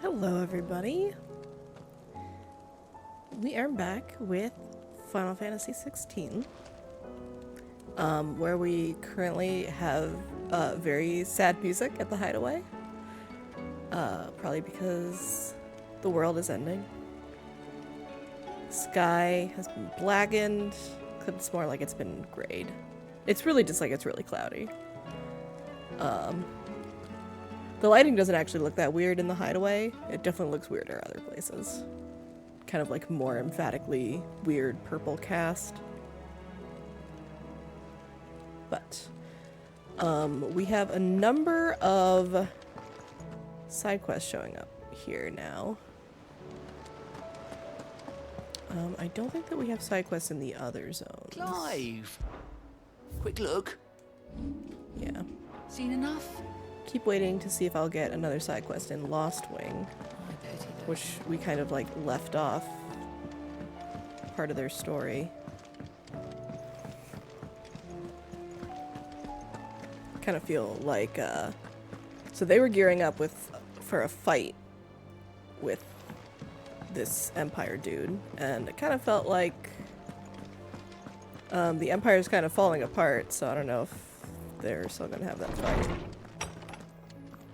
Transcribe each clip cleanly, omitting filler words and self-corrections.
Hello everybody. We are back with Final Fantasy XVI, where we currently have very sad music at the hideaway, probably because the world is ending. Sky has been blackened, except it's more like it's been grayed. It's really just like it's really cloudy. The lighting doesn't actually look that weird in the hideaway. It definitely looks weirder other places. Kind of like more emphatically weird purple cast. But we have a number of side quests showing up here now. I don't think that we have side quests in the other zones. Clive! Quick look. Yeah. Seen enough? Keep waiting to see if I'll get another side quest in Lost Wing, which we kind of like left off part of their story. Kind of feel like so they were gearing up for a fight with this Empire dude, and it kind of felt like the Empire's kind of falling apart, so I don't know if they're still gonna have that fight.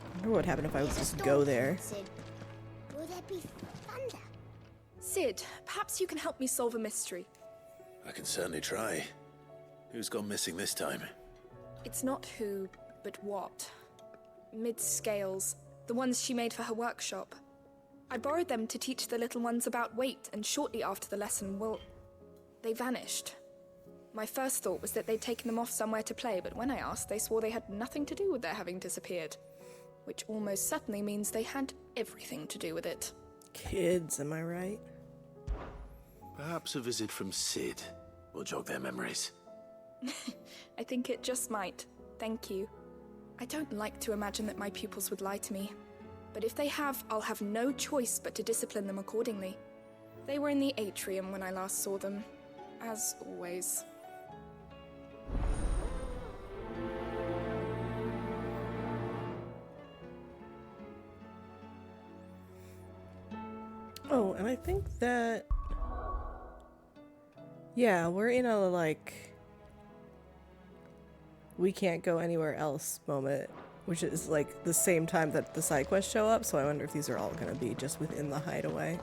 I wonder what would happen if I was just go there. Sid, will there be thunder? Sid, perhaps you can help me solve a mystery. I can certainly try. Who's gone missing this time? It's not who, but what. Mid-scales, the ones she made for her workshop. I borrowed them to teach the little ones about weight, and shortly after the lesson, well, they vanished. My first thought was that they'd taken them off somewhere to play, but when I asked, they swore they had nothing to do with their having disappeared. Which almost certainly means they had everything to do with it. Kids, am I right? Perhaps a visit from Sid will jog their memories. I think it just might. Thank you. I don't like to imagine that my pupils would lie to me. But if they have, I'll have no choice but to discipline them accordingly. They were in the atrium when I last saw them, as always. Oh, and I think that... yeah, we're in a, like... we can't go anywhere else moment, which is, like, the same time that the side quests show up, so I wonder if these are all gonna be just within the hideaway.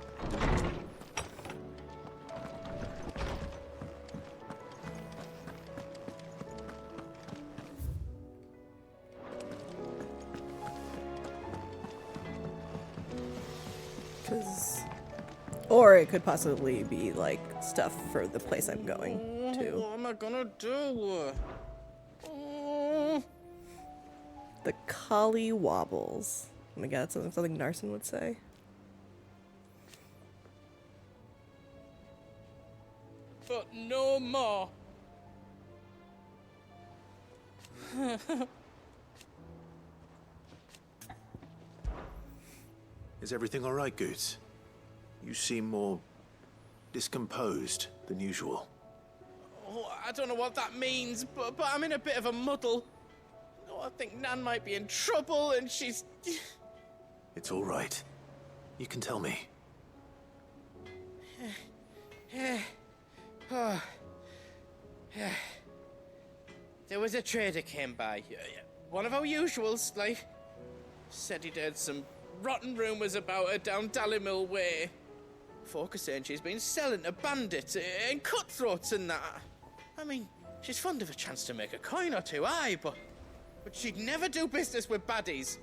Or it could possibly be, like, stuff for the place I'm going to. What am I gonna do? The collie wobbles. Oh my god, that's something Narsen would say. But no more. Is everything all right, Goots? You seem more discomposed than usual. Oh, I don't know what that means, but I'm in a bit of a muddle. Oh, I think Nan might be in trouble, and she's... It's all right. You can tell me. There was a trader came by. One of our usuals, like. Said he'd heard some rotten rumours about her down Dallymill Way. Folk are saying she's been selling to bandits and cutthroats and that. I mean, she's fond of a chance to make a coin or two, aye, but she'd never do business with baddies.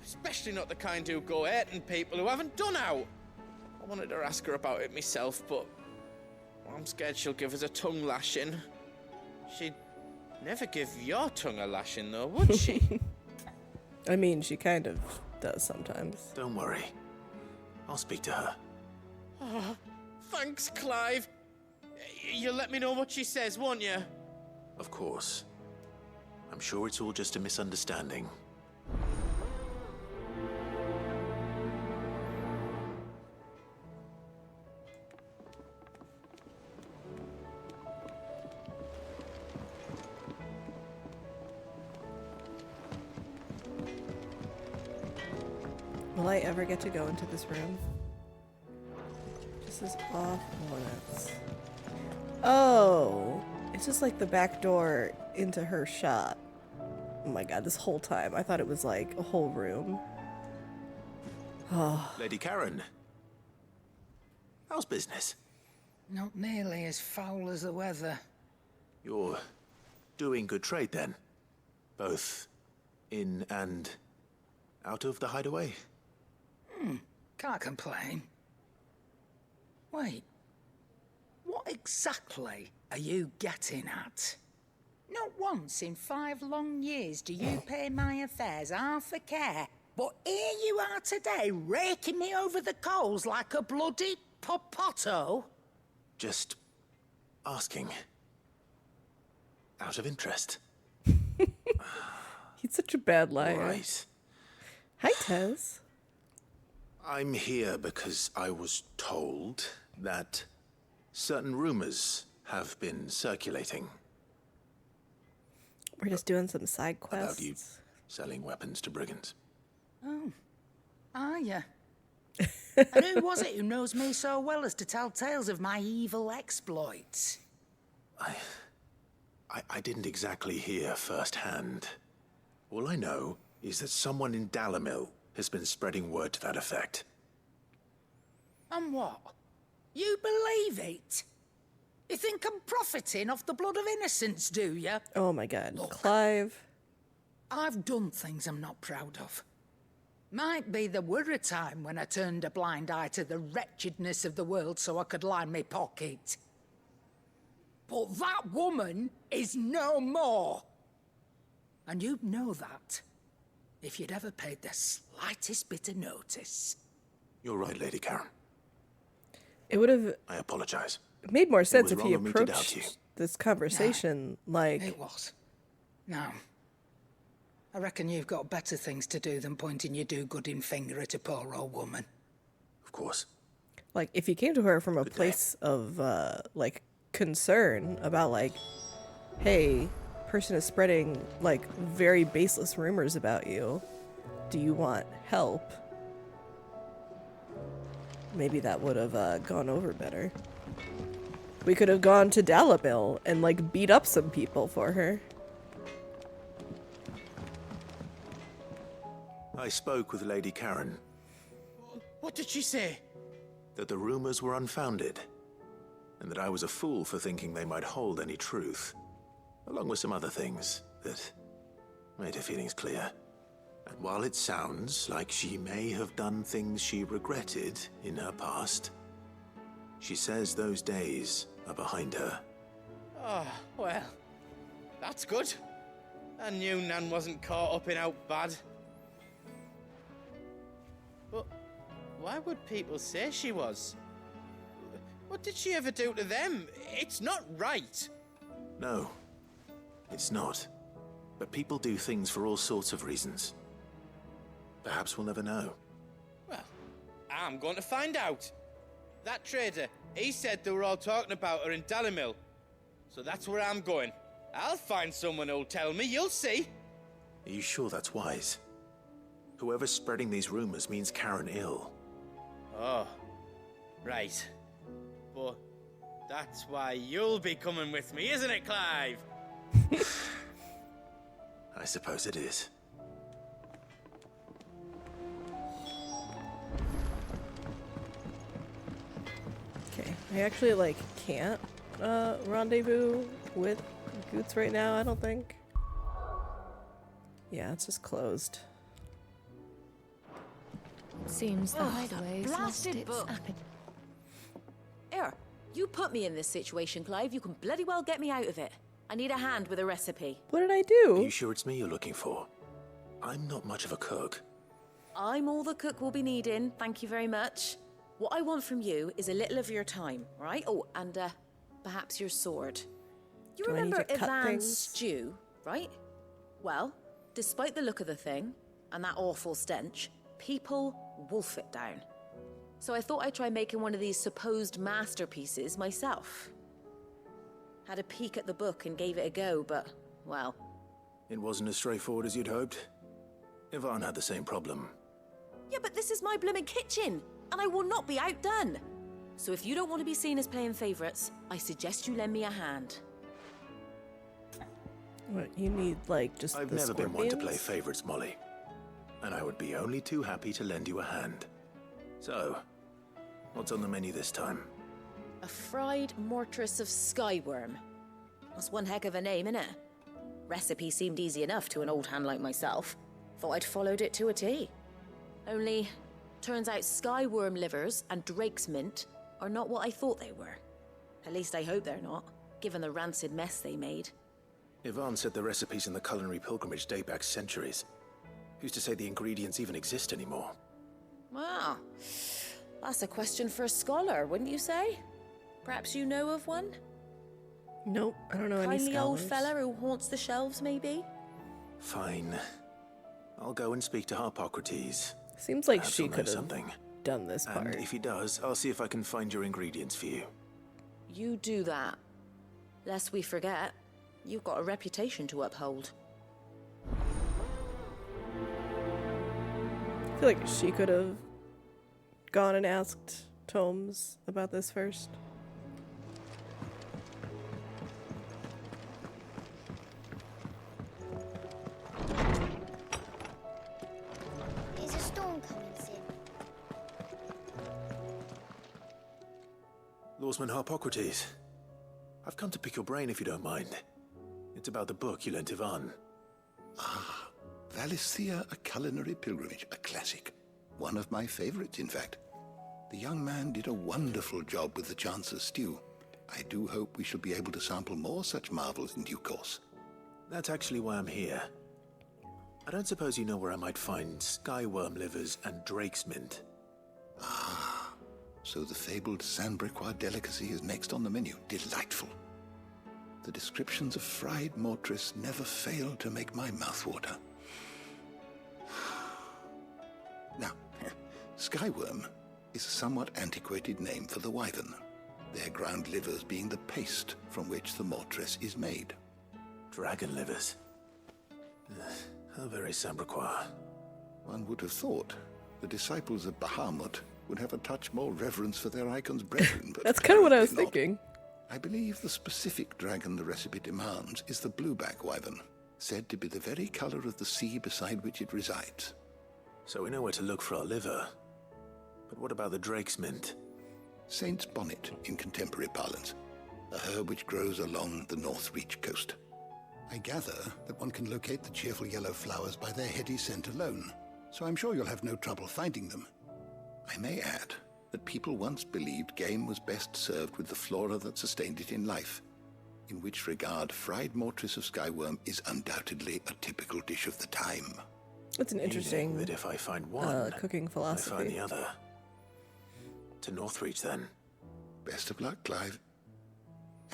Especially not the kind who go hurting people who haven't done out. I wanted to ask her about it myself, but I'm scared she'll give us a tongue lashing. She'd never give your tongue a lashing, though, would she? I mean, she kind of does sometimes. Don't worry. I'll speak to her. Oh, thanks, Clive. You'll let me know what she says, won't you? Of course. I'm sure it's all just a misunderstanding. Will I ever get to go into this room? Just as off limits. Oh, it's just like the back door into her shop. Oh my god, this whole time I thought it was like a whole room. Oh, Lady Karen. How's business? Not nearly as foul as the weather. You're doing good trade then? Both in and out of the hideaway? Can't complain. Wait. What exactly are you getting at? Not once in 5 long years do you pay my affairs half a care. But here you are today, raking me over the coals like a bloody popoto. Just asking. Out of interest. he's such a bad liar. Right. Hi, Tez. I'm here because I was told that certain rumors have been circulating We're just doing some side quests. about you selling weapons to brigands. Are ya? And who was it who knows me so well as to tell tales of my evil exploits? I didn't exactly hear firsthand. All I know is that someone in Dalimil has been spreading word to that effect. And what? You believe it? You think I'm profiting off the blood of innocence, do you? Oh my god. Look. Clive. I've done things I'm not proud of. Might be there were a time when I turned a blind eye to the wretchedness of the world so I could line my pocket. But that woman is no more. And you'd know that if you'd ever paid the slightest bit of notice. You're right, Lady Karen. It would have I apologize. made more sense was if he wrong of me to doubt you. approached this conversation like, It was. Now, I reckon you've got better things to do than pointing your do-gooding finger at a poor old woman. Of course. like if he came to her from a Good day. place of like concern about like, hey, person is spreading like very baseless rumors about you. Do you want help? Maybe that would have gone over better. We could have gone to Dalimil and like beat up some people for her. I spoke with Lady Karen What did she say? that the rumors were unfounded, and that I was a fool for thinking they might hold any truth, along with some other things that made her feelings clear. And while it sounds like she may have done things she regretted in her past, she says those days are behind her. Oh, well, that's good. I knew Nan wasn't caught up in out bad. But why would people say she was? What did she ever do to them? It's not right. No, it's not. But people do things for all sorts of reasons. Perhaps we'll never know. Well, I'm going to find out. That trader, he said they were all talking about her in Dalimil. So that's where I'm going. I'll find someone who'll tell me, you'll see. Are you sure that's wise? Whoever's spreading these rumors means Karen ill. Oh, right. But that's why you'll be coming with me, isn't it, Clive? I suppose it is. Okay, I actually like can't rendezvous with Goots right now, I don't think. Yeah, it's just closed. Seems the hideaway's lost blasted its book. appetite. Here, you put me in this situation, Clive. You can bloody well get me out of it. I need a hand with a recipe. What did I Are do? you sure it's me you're looking for? I'm not much of a cook. I'm all the cook will be needing, thank you very much. What I want from you is a little of your time, right? Oh, and perhaps your sword. You Do I need remember to cut Ivan's things? stew, right? Well, despite the look of the thing and that awful stench, people wolf it down. So I thought I'd try making one of these supposed masterpieces myself. Had a peek at the book and gave it a go, but, well, It wasn't as straightforward as you'd hoped. Ivan had the same problem. Yeah, but this is my blimmin' kitchen, and I will not be outdone. So if you don't want to be seen as playing favourites, I suggest you lend me a hand. What, you need, like, just I've the never been one to play scorpions? favorites, Molly. And I would be only too happy to lend you a hand. So, what's on the menu this time? A fried mortress of skyworm. That's one heck of a name, innit? Recipe seemed easy enough to an old hand like myself. Thought I'd followed it to a T. Only, turns out skyworm livers and drake's mint are not what I thought they were. At least I hope they're not, given the rancid mess they made. Yvonne said the recipes in the culinary pilgrimage date back centuries. Who's to say the ingredients even exist anymore? Well, that's a question for a scholar, wouldn't you say? Perhaps you know of one? Nope, I don't know any Kindly old scholars. fella who haunts the shelves, maybe? Fine. I'll go and speak to Harpocrates. Seems like Perhaps she he'll know could have something. done this part. And if he does, I'll see if I can find your ingredients for you. You do that. Lest we forget, you've got a reputation to uphold. I feel like she could have gone and asked Tomes about this first. Is a storm coming soon? Lawsman Harpocrates. I've come to pick your brain if you don't mind. It's about the book you lent Yvonne. Valisthea, A Culinary Pilgrimage, a classic. One of my favorites, in fact. The young man did a wonderful job with the Chance's stew. I do hope we shall be able to sample more such marvels in due course. That's actually why I'm here. I don't suppose you know where I might find skyworm livers and drake's mint. So the fabled Sandbricois delicacy is next on the menu. Delightful. The descriptions of fried mortress never fail to make my mouth water. Now, skyworm is a somewhat antiquated name for the wyvern, their ground livers being the paste from which the mortress is made. Dragon livers. How very Sandbricois. One would have thought the disciples of Bahamut would have a touch more reverence for their icon's brethren, but That's kind of what I was apparently not. thinking. I believe the specific dragon the recipe demands is the blueback wyvern, said to be the very color of the sea beside which it resides. So we know where to look for our liver. But what about the drake's mint? Saint's bonnet in contemporary parlance, a herb which grows along the North Reach coast. I gather that one can locate the cheerful yellow flowers by their heady scent alone, so I'm sure you'll have no trouble finding them. I may add that people once believed game was best served with the flora that sustained it in life, in which regard fried mortress of skyworm is undoubtedly a typical dish of the time. That's an Meaning interesting that if I find one, cooking I find philosophy. the other. To Northreach, then. Best of luck, Clive.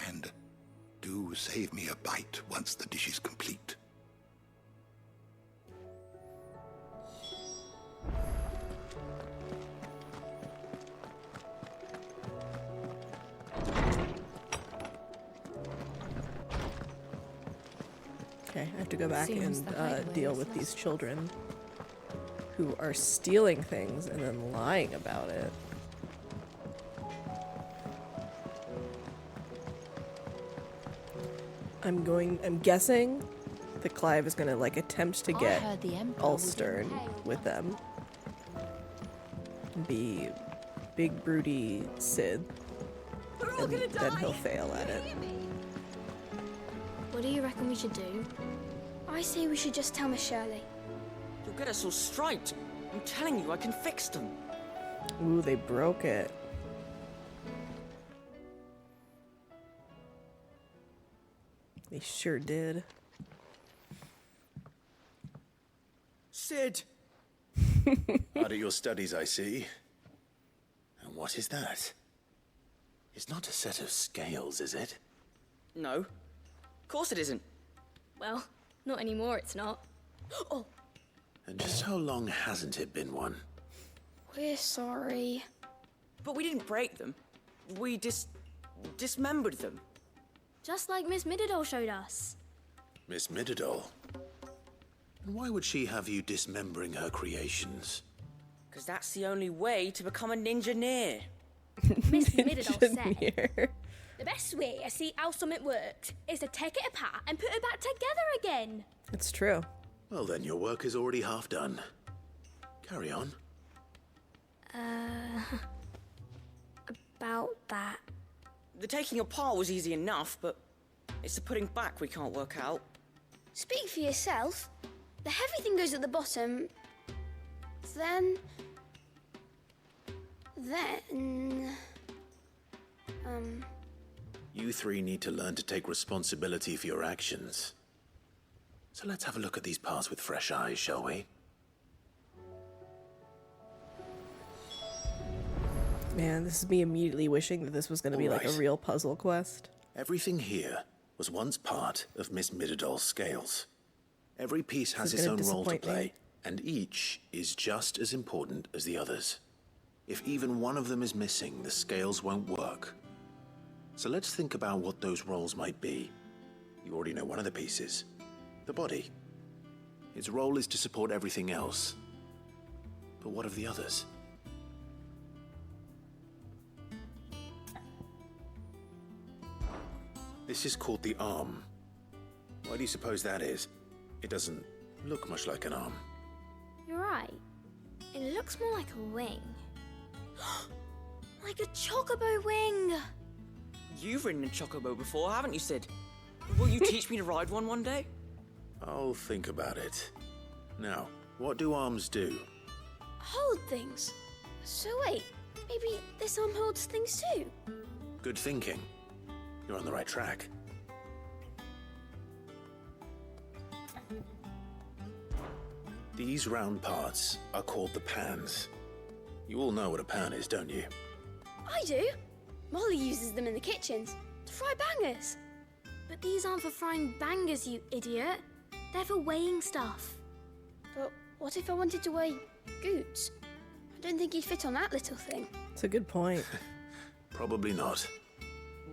And do save me a bite once the dish is complete. Okay, I have to go back Seems and the hideaway deal is with less- these children who are stealing things and then lying about it. I'm guessing that Clive is gonna like attempt to I get heard the Emperor was in Ulstern hell. with them. And be big broody Sid. And then he'll fail at it. What do you reckon we should do? I say we should just tell Miss Shirley. You'll get us all striped. I'm telling you, I can fix them. Ooh, they broke it. They sure did. Sid! Hard at your studies, I see. And what is that? It's not a set of scales, is it? No. Of course it isn't. Well, not anymore, it's not. Oh, And just how long hasn't it been one? we're sorry. But we didn't break them. We dismembered them. Just like Miss Middledore showed us. Miss Middledore? And why would she have you dismembering her creations? Because that's the only way to become a ninja-neer. Miss Middledore said Engineer. the best way to see how something works is to take it apart and put it back together again. It's true. Well, then your work is already half done. Carry on. About that. The taking apart was easy enough, but it's the putting back we can't work out. Speak for yourself. The heavy thing goes at the bottom. Then... You three need to learn to take responsibility for your actions. So let's have a look at these parts with fresh eyes, shall we? Man, this is me immediately wishing that this was going to be like a Alright. real puzzle quest. Everything here was once part of Miss Middledor's scales. Every piece has This its is own gonna role to disappoint me. play, and each is just as important as the others. If even one of them is missing, the scales won't work. So let's think about what those roles might be. You already know one of the pieces. The body. Its role is to support everything else. But what of the others? This is called the arm. Why do you suppose that is? It doesn't look much like an arm. You're right. It looks more like a wing. Like a chocobo wing! You've ridden a chocobo before, haven't you, Sid? Will you teach me to ride one day? I'll think about it. Now, what do arms do? Hold things. So wait, maybe this arm holds things too? Good thinking. You're on the right track. These round parts are called the pans. You all know what a pan is, don't you? I do. Molly uses them in the kitchens to fry bangers. But these aren't for frying bangers, you idiot. They're for weighing stuff. But what if I wanted to weigh goods? I don't think he'd fit on that little thing. It's a good point. Probably not.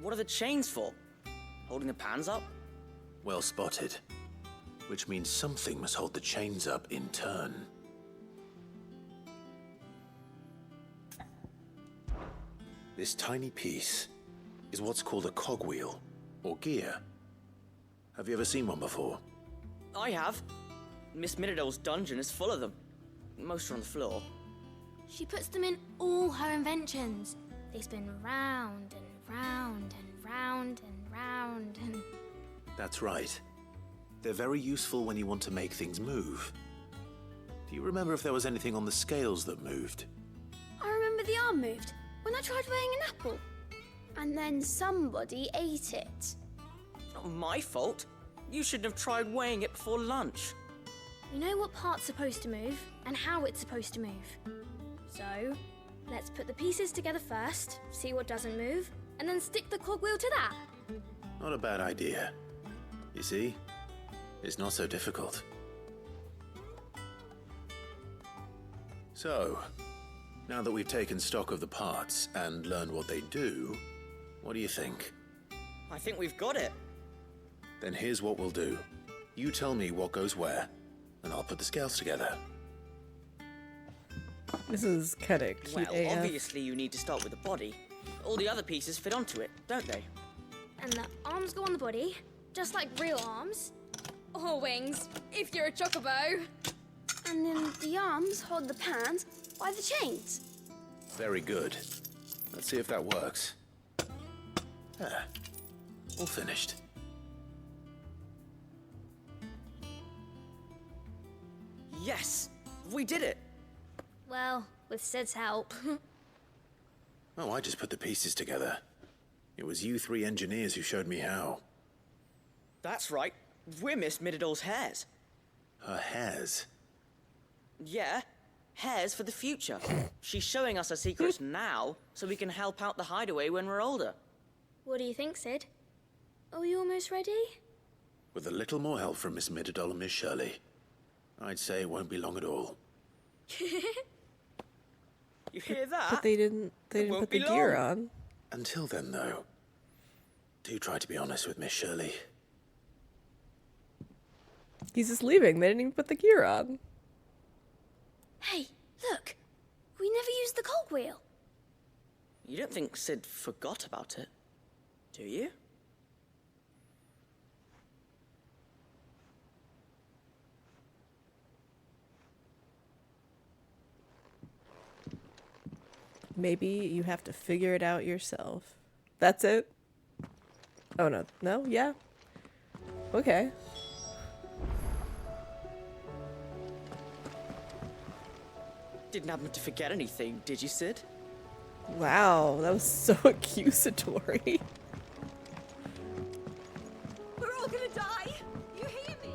What are the chains for? Holding the pans up? Well spotted. Which means something must hold the chains up in turn. This tiny piece is what's called a cogwheel, or gear. Have you ever seen one before? I have. Miss Middledor's dungeon is full of them. Most are on the floor. She puts them in all her inventions. They spin round and round and round and round and... That's right. They're very useful when you want to make things move. Do you remember if there was anything on the scales that moved? I remember the arm moved when I tried weighing an apple. And then somebody ate it. It's not my fault. You shouldn't have tried weighing it before lunch. We know what part's supposed to move and how it's supposed to move. So, let's put the pieces together first, see what doesn't move, and then stick the cogwheel to that. Not a bad idea. You see? It's not so difficult. So, now that we've taken stock of the parts and learned what they do, what do you think? I think we've got it. Then here's what we'll do. You tell me what goes where, and I'll put the scales together. This is kind of cute Well, AF. obviously you need to start with the body. All the other pieces fit onto it, don't they? And the arms go on the body, just like real arms. Or wings, if you're a chocobo. And then the arms hold the pans by the chains. Very good. Let's see if that works. There. All finished. Yes! We did it! Well, with Sid's help. Oh, I just put the pieces together. It was you three engineers who showed me how. That's right. We're Miss Middledor's hairs. Her hairs. Yeah, hairs for the future. She's showing us her secrets now, so we can help out the hideaway when we're older. What do you think, Sid? Are we almost ready? With a little more help from Miss Middledore and Miss Shirley, I'd say it won't be long at all. You hear that? But they didn't won't put the be gear long. on. Until then, though, do try to be honest with Miss Shirley. He's just leaving. They didn't even put the gear on. Hey, look! the cogwheel. You don't think Sid forgot about it, do you? Maybe you have to figure it out yourself. That's it? Oh, no. No? Yeah? Okay. Didn't happen to forget anything, did you, Sid? Wow, that was so accusatory. We're all gonna die! You hear me?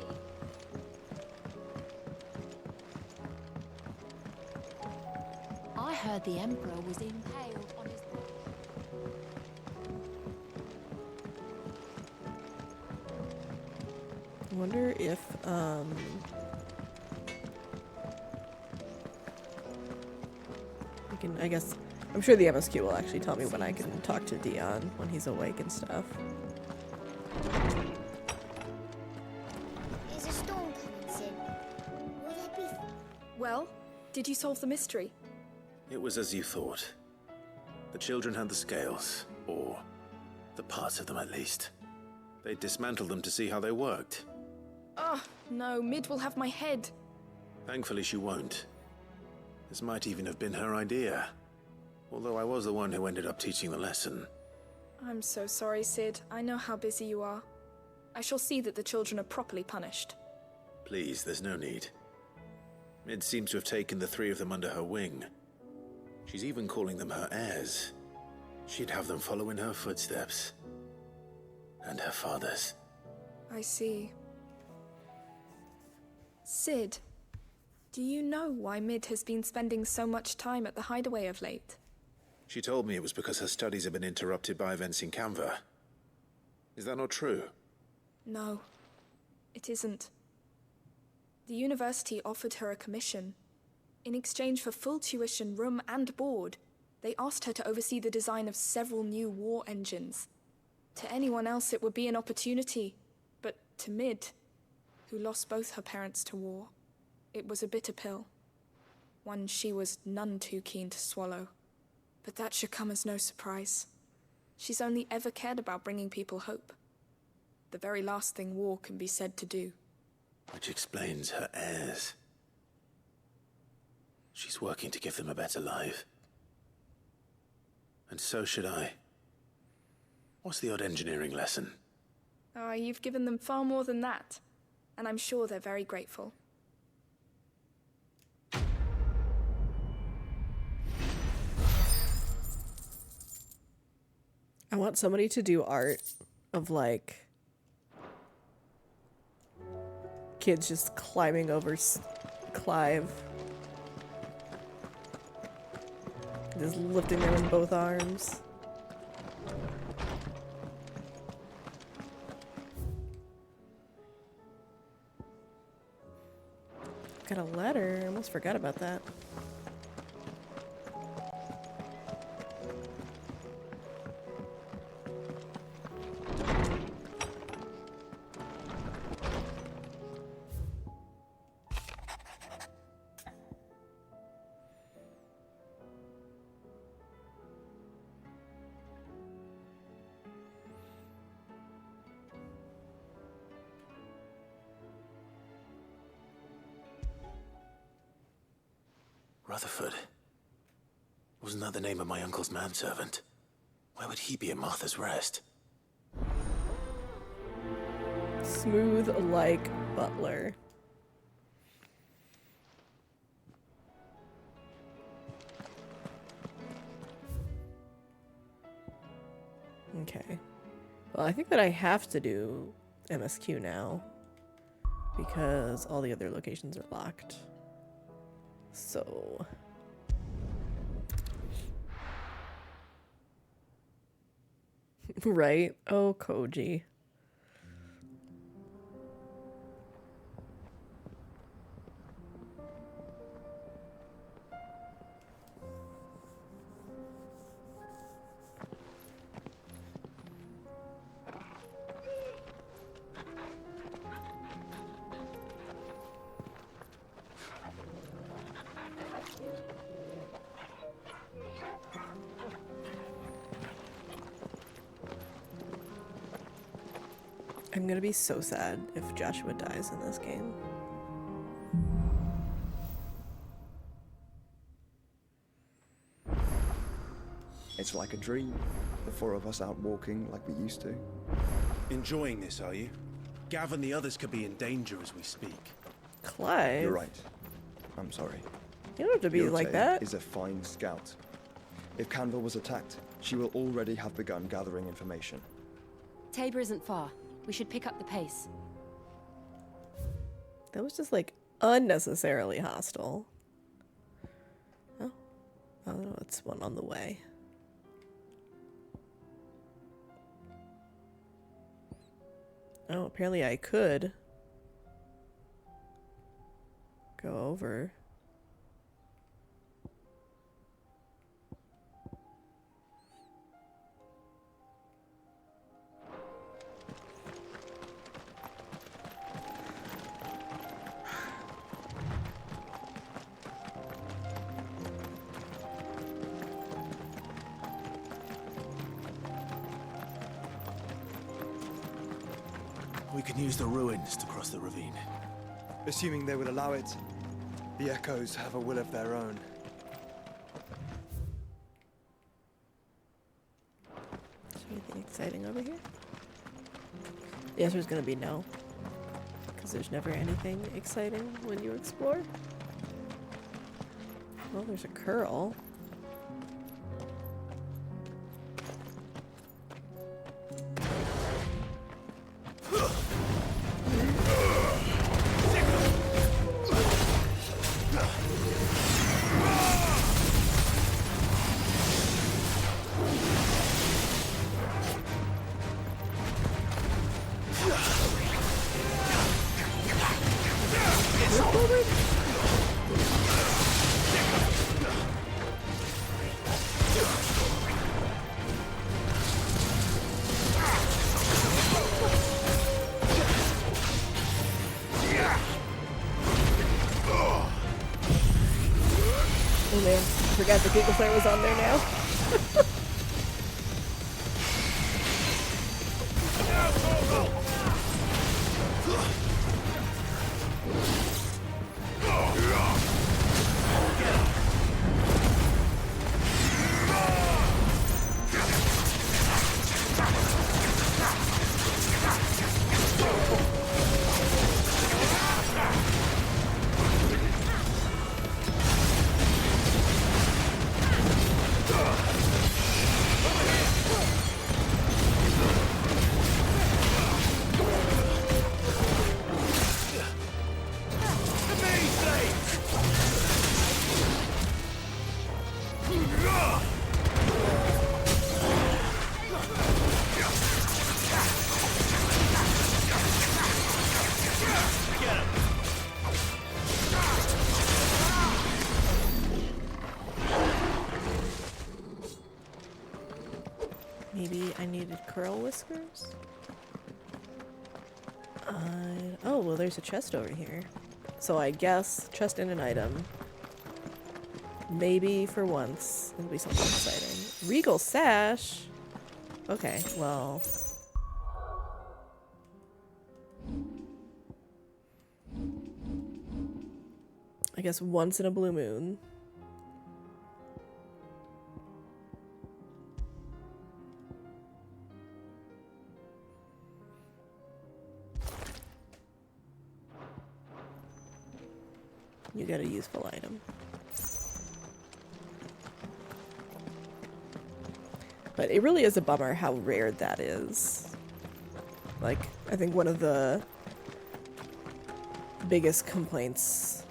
I heard the Emperor was impaled on his... I wonder if, I guess, I'm sure the MSQ will actually tell me when I can talk to Dion when he's awake and stuff. Is a storm coming, Sid? Will there be... Well, did you solve the mystery? It was as you thought. The children had the scales, or the parts of them at least. They dismantled them to see how they worked. Oh, no, Mid will have my head. Thankfully she won't. This might even have been her idea. Although I was the one who ended up teaching the lesson. I'm so sorry, Sid. I know how busy you are. I shall see that the children are properly punished. Please, there's no need. Mid seems to have taken the three of them under her wing. She's even calling them her heirs. She'd have them follow in her footsteps. And her father's. I see. Sid, do you know why Mid has been spending so much time at the hideaway of late? She told me it was because her studies have been interrupted by events in Canva. Is that not true? No, it isn't. The university offered her a commission. In exchange for full tuition, room and board, they asked her to oversee the design of several new war engines. To anyone else it would be an opportunity, but to Mid, who lost both her parents to war, it was a bitter pill. One she was none too keen to swallow. But that should come as no surprise. She's only ever cared about bringing people hope. The very last thing war can be said to do. Which explains her heirs. She's working to give them a better life. And so should I. What's the odd engineering lesson? Ah, you've given them far more than that. And I'm sure they're very grateful. I want somebody to do art of, like, kids just climbing over Clive. Just lifting them in both arms. Got a letter. I almost forgot about that. Rutherford. Wasn't that the name of my uncle's manservant? Why would he be at Martha's Rest? Smooth like butler. Okay. Well, I think that I have to do MSQ now because all the other locations are locked. So... right? Oh, Koji. I'm gonna be so sad if Joshua dies in this game. It's like a dream. The four of us out walking like we used to. Enjoying this, are you? Gav and the others could be in danger as we speak. Clive? You're right. I'm sorry. You don't have to be like Yurte that. is a fine scout. If Canville was attacked, she will already have begun gathering information. Tabor isn't far. We should pick up the pace. That was just like unnecessarily hostile. Oh, it's one on the way. Oh, apparently I could go over. We can use the ruins to cross the ravine. Assuming they will allow it, the Echoes have a will of their own. Is there anything exciting over here? The answer is going to be no. Because there's never anything exciting when you explore. Well, there's a curl. Oh man, I forgot the Google Flare was on there now. Maybe I needed curl whiskers? Oh, well there's a chest over here. So I guess chest and an item. Maybe for once it'll be something exciting. Regal Sash? Okay, well... I guess once in a blue moon. You get a useful item. But it really is a bummer how rare that is. Like, I think one of the biggest complaints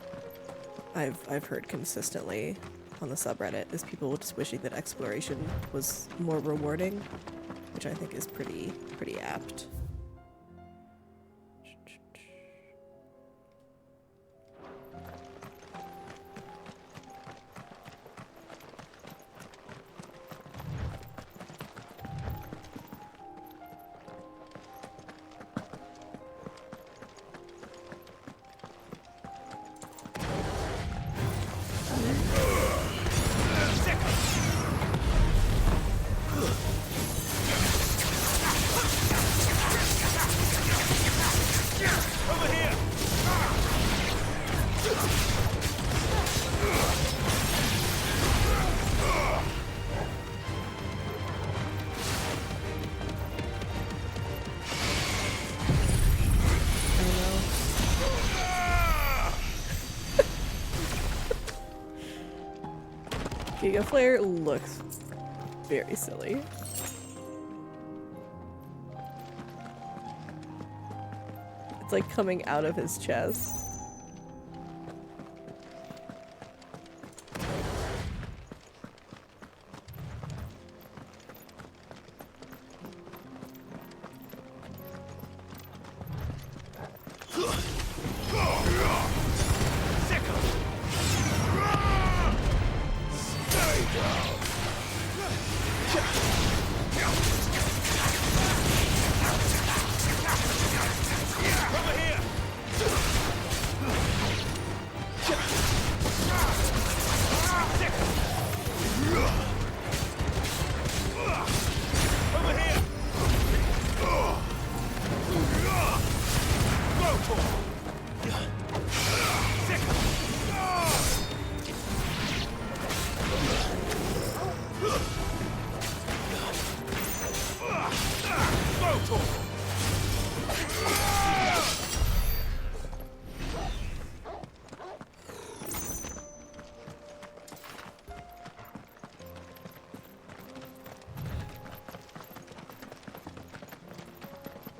I've heard consistently on the subreddit is people just wishing that exploration was more rewarding, which I think is pretty apt. Giga Flare looks very silly. It's like coming out of his chest.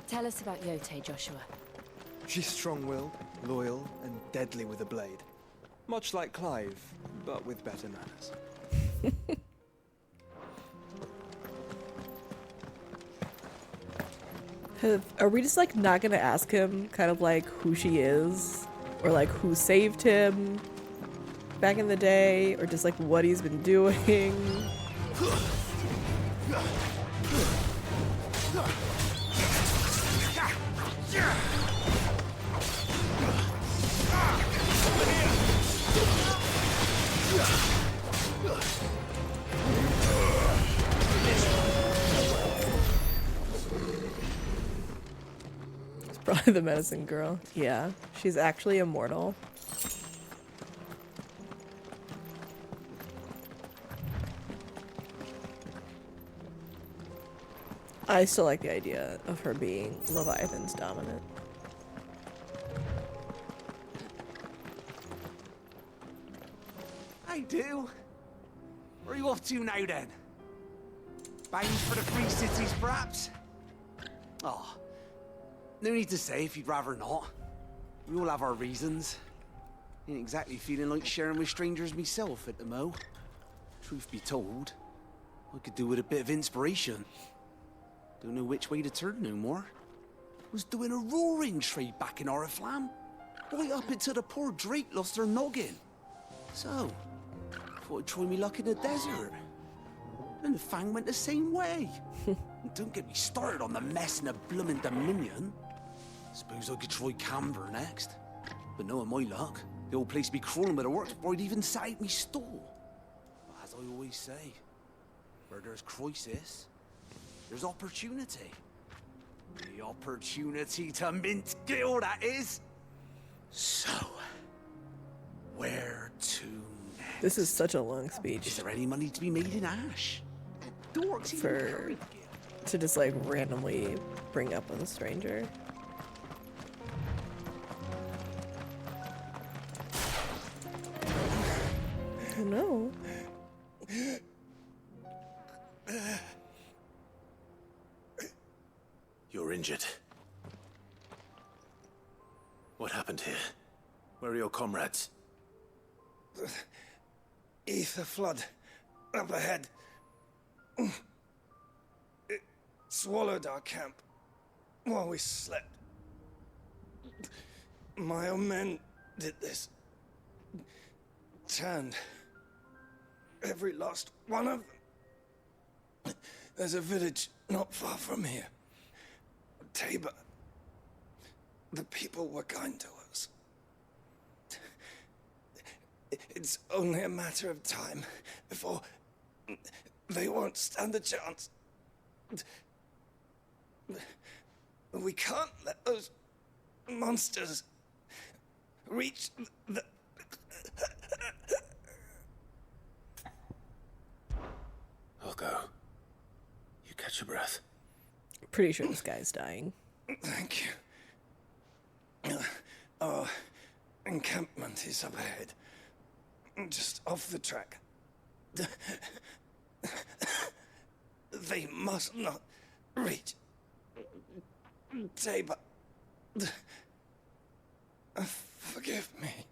Tell us about Yote, Joshua. She's strong-willed, loyal, and deadly with a blade. Much like Clive, but with better manners. Are we just like not gonna ask him kind of like who she is? Or like who saved him back in the day? Or just like what he's been doing? It's probably the medicine girl. Yeah, she's actually immortal. I still like the idea of her being Leviathan's dominant. I do. Where are you off to now, then? Bound for the Free Cities, perhaps? Oh, no need to say if you'd rather not. We all have our reasons. Ain't exactly feeling like sharing with strangers myself at the mo. Truth be told, I could do with a bit of inspiration. Don't know which way to turn no more. Was doing a roaring trade back in Oriflamme. Right up until the poor Drake lost her noggin. So, thought I'd try me luck in the desert. And the Fang went the same way. And don't get me started on the mess in the bloomin' Dominion. Suppose I could try Camber next. But knowing my luck, the old place be crawling with the works before I'd even sat out me stall. But as I always say, where there's crisis, there's opportunity. The opportunity to mint Gil, that is. So, where to next? This is such a long speech. Is there any money to be made in Ash? To just like randomly bring up with a stranger. Oh no. You're injured. What happened here? Where are your comrades? Ether flood. Up ahead. It swallowed our camp while we slept. My own men did this. Turned every last one of them. There's a village not far from here. Tabor. The people were kind to us. It's only a matter of time before they won't stand a chance. We can't let those monsters reach the... I'll go. You catch your breath. Pretty sure this guy's dying. Thank you. Our encampment is up ahead. Just off the track. They must not reach Tabor. Forgive me,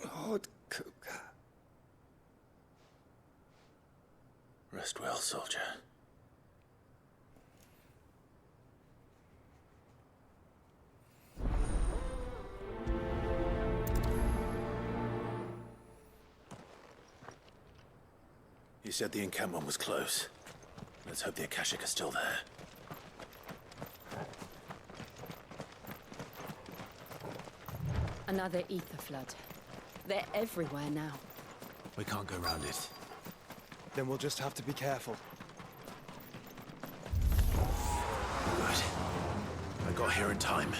Lord Kupka. Rest well, soldier. You said the encampment was close. Let's hope the Akashic are still there. Another ether flood. They're everywhere now. We can't go round it. Then we'll just have to be careful. Good. I got here in time.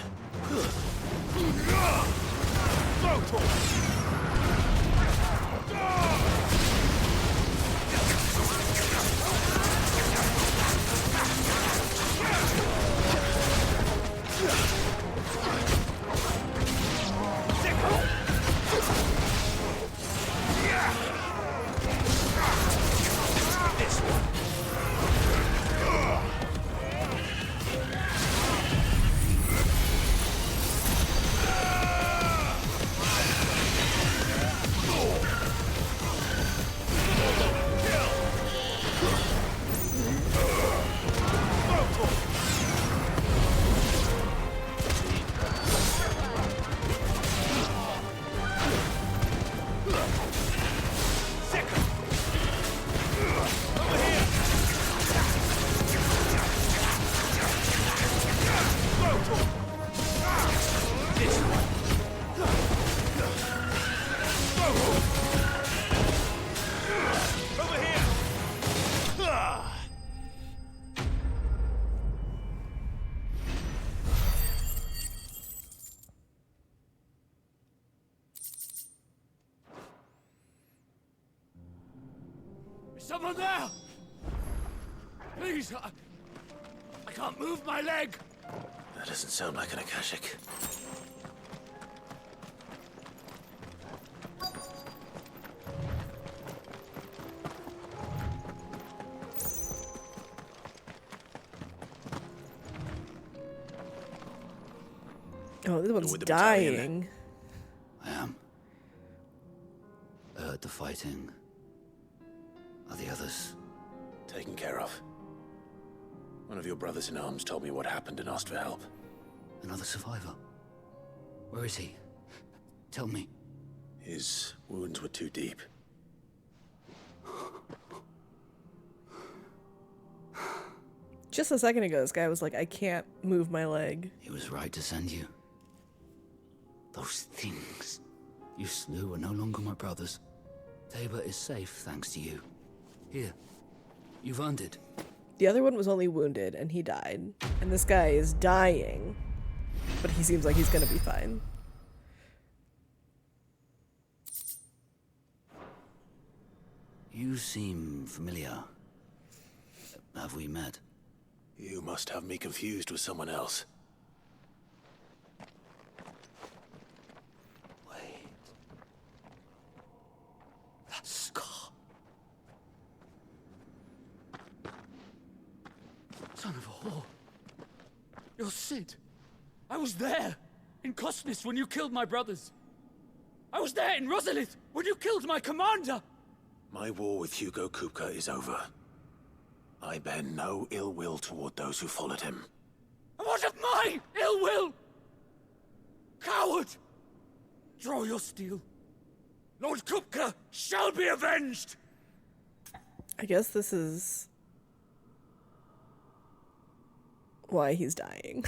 Someone there! Please, I can't move my leg! That doesn't sound like an Akashic. Oh, this one's with the battalion. dying. I am. I heard the fighting. Are the others? Taken care of. One of your brothers in arms told me what happened and asked for help. Another survivor? Where is he? Tell me. His wounds were too deep. Just a second ago, this guy was like, I can't move my leg. He was right to send you. Those things you slew are no longer my brothers. Tabor is safe thanks to you. Here, you've earned it. The other one was only wounded and he died. And this guy is dying. But he seems like he's gonna be fine. You seem familiar. Have we met? You must have me confused with someone else. Wait. That scar. Son of a whore. You're Sid. I was there, in Cosnis, when you killed my brothers. I was there in Rosalith, when you killed my commander! My war with Hugo Kupka is over. I bear no ill will toward those who followed him. And what of my ill will? Coward! Draw your steel. Lord Kupka shall be avenged! I guess this is why he's dying.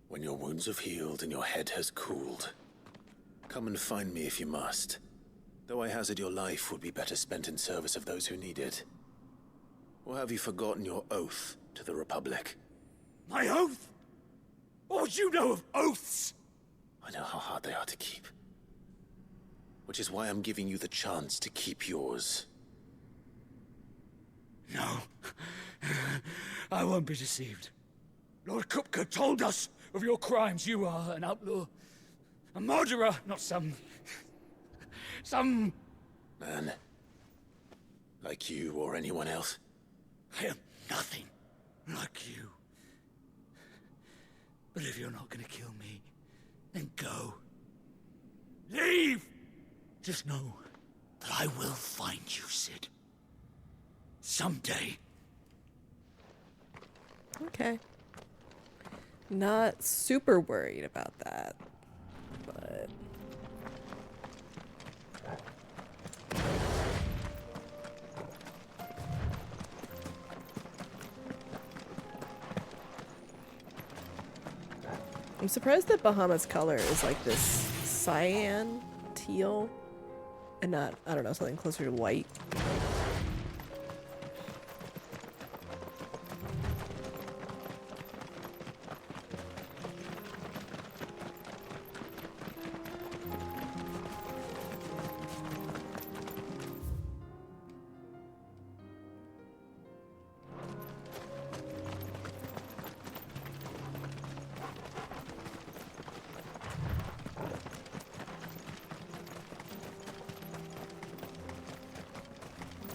When your wounds have healed and your head has cooled, come and find me if you must. Though I hazard your life would be better spent in service of those who need it. Or have you forgotten your oath to the Republic? My oath? What would you know of oaths? I know how hard they are to keep. Which is why I'm giving you the chance to keep yours. No. I won't be deceived. Lord Kupka told us of your crimes. You are an outlaw. A murderer, not some man. Like you or anyone else. I am nothing like you. But if you're not gonna kill me, then go. Leave! Just know that I will find you, Sid. Someday. Okay. Not super worried about that, but... I'm surprised that Bahamut's color is like this cyan teal and not, I don't know, something closer to white.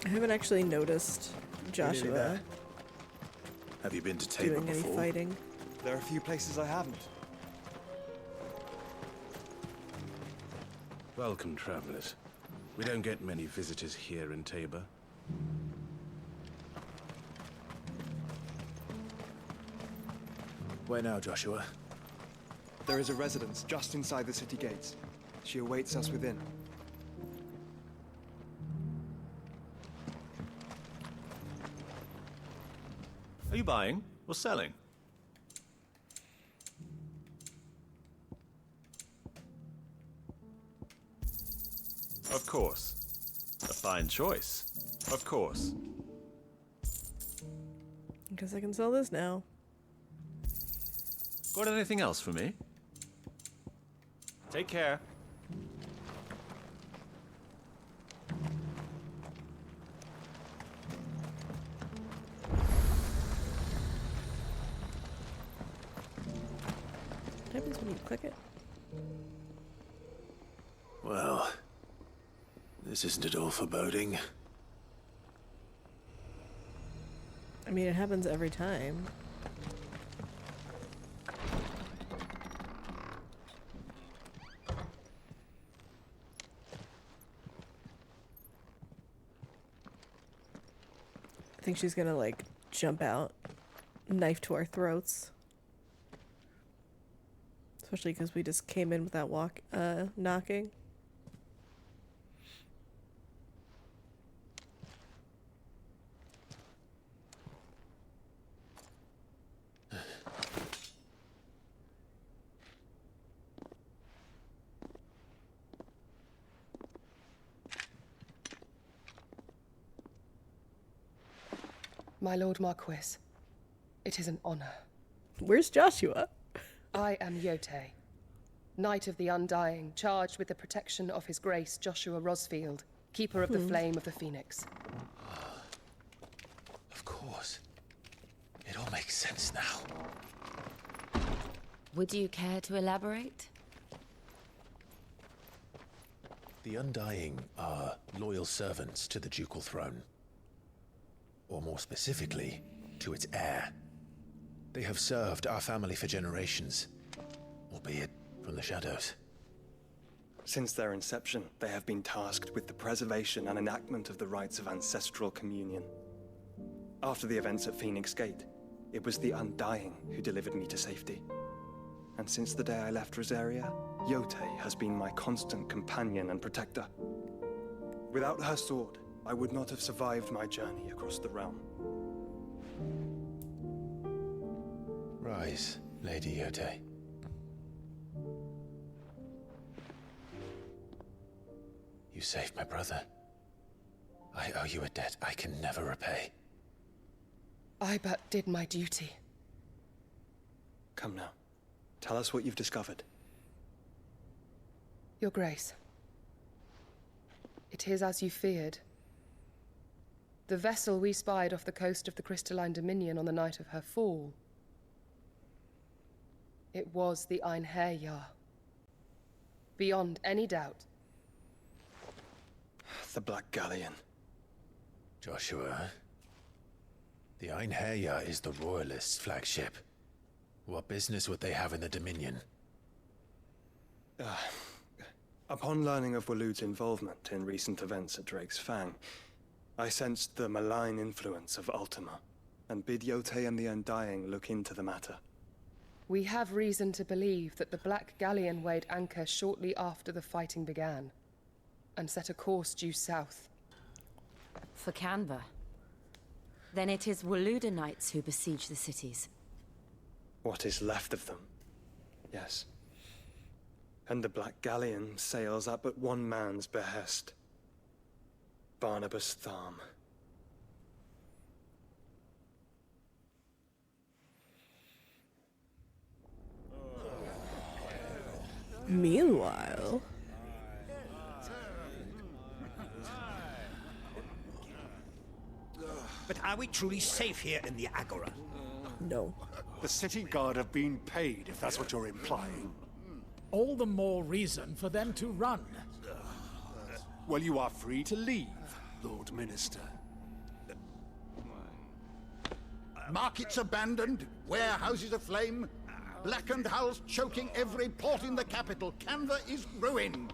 I haven't actually noticed Joshua Have you been to Tabor doing any before? fighting. There are a few places I haven't. Welcome, travelers. We don't get many visitors here in Tabor. Where now, Joshua? There is a residence just inside the city gates. She awaits us within. Are you buying or selling? Of course. A fine choice. Of course. I guess I can sell this now. Got anything else for me? Take care. What happens when you click it? Well, this isn't at all foreboding. I mean, it happens every time. I think she's gonna, like, jump out, knife to our throats. Especially because we just came in without knocking. My Lord Marquis, it is an honor. Where's Joshua? I am Yote, Knight of the Undying, charged with the protection of His Grace Joshua Rosfield, Keeper of the Flame of the Phoenix. Of course. It all makes sense now. Would you care to elaborate? The Undying are loyal servants to the ducal throne. Or more specifically, to its heir. They have served our family for generations, albeit from the shadows. Since their inception, they have been tasked with the preservation and enactment of the rites of ancestral communion. After the events at Phoenix Gate, it was the Undying who delivered me to safety. And since the day I left Rosaria, Yote has been my constant companion and protector. Without her sword, I would not have survived my journey across the realm. Rise, Lady Yote. You saved my brother. I owe you a debt I can never repay. I but did my duty. Come now. Tell us what you've discovered. Your Grace. It is as you feared. The vessel we spied off the coast of the Crystalline Dominion on the night of her fall. It was the Einherjar. Beyond any doubt. The Black Galleon. Joshua, the Einherja is the Royalists' flagship. What business would they have in the Dominion? Upon learning of Waloed's involvement in recent events at Drake's Fang, I sensed the malign influence of Ultima, and bid Yotei and the Undying look into the matter. We have reason to believe that the Black Galleon weighed anchor shortly after the fighting began, and set a course due south. For Canva. Then it is Waloeda Knights who besiege the cities. What is left of them, yes. And the Black Galleon sails at but one man's behest. Barnabas Tharm. Meanwhile... But are we truly safe here in the Agora? No. The city guard have been paid, if that's what you're implying. All the more reason for them to run. Well, you are free to leave, Lord Minister. Markets abandoned, warehouses aflame, blackened hulls choking every port in the capital. Canva is ruined.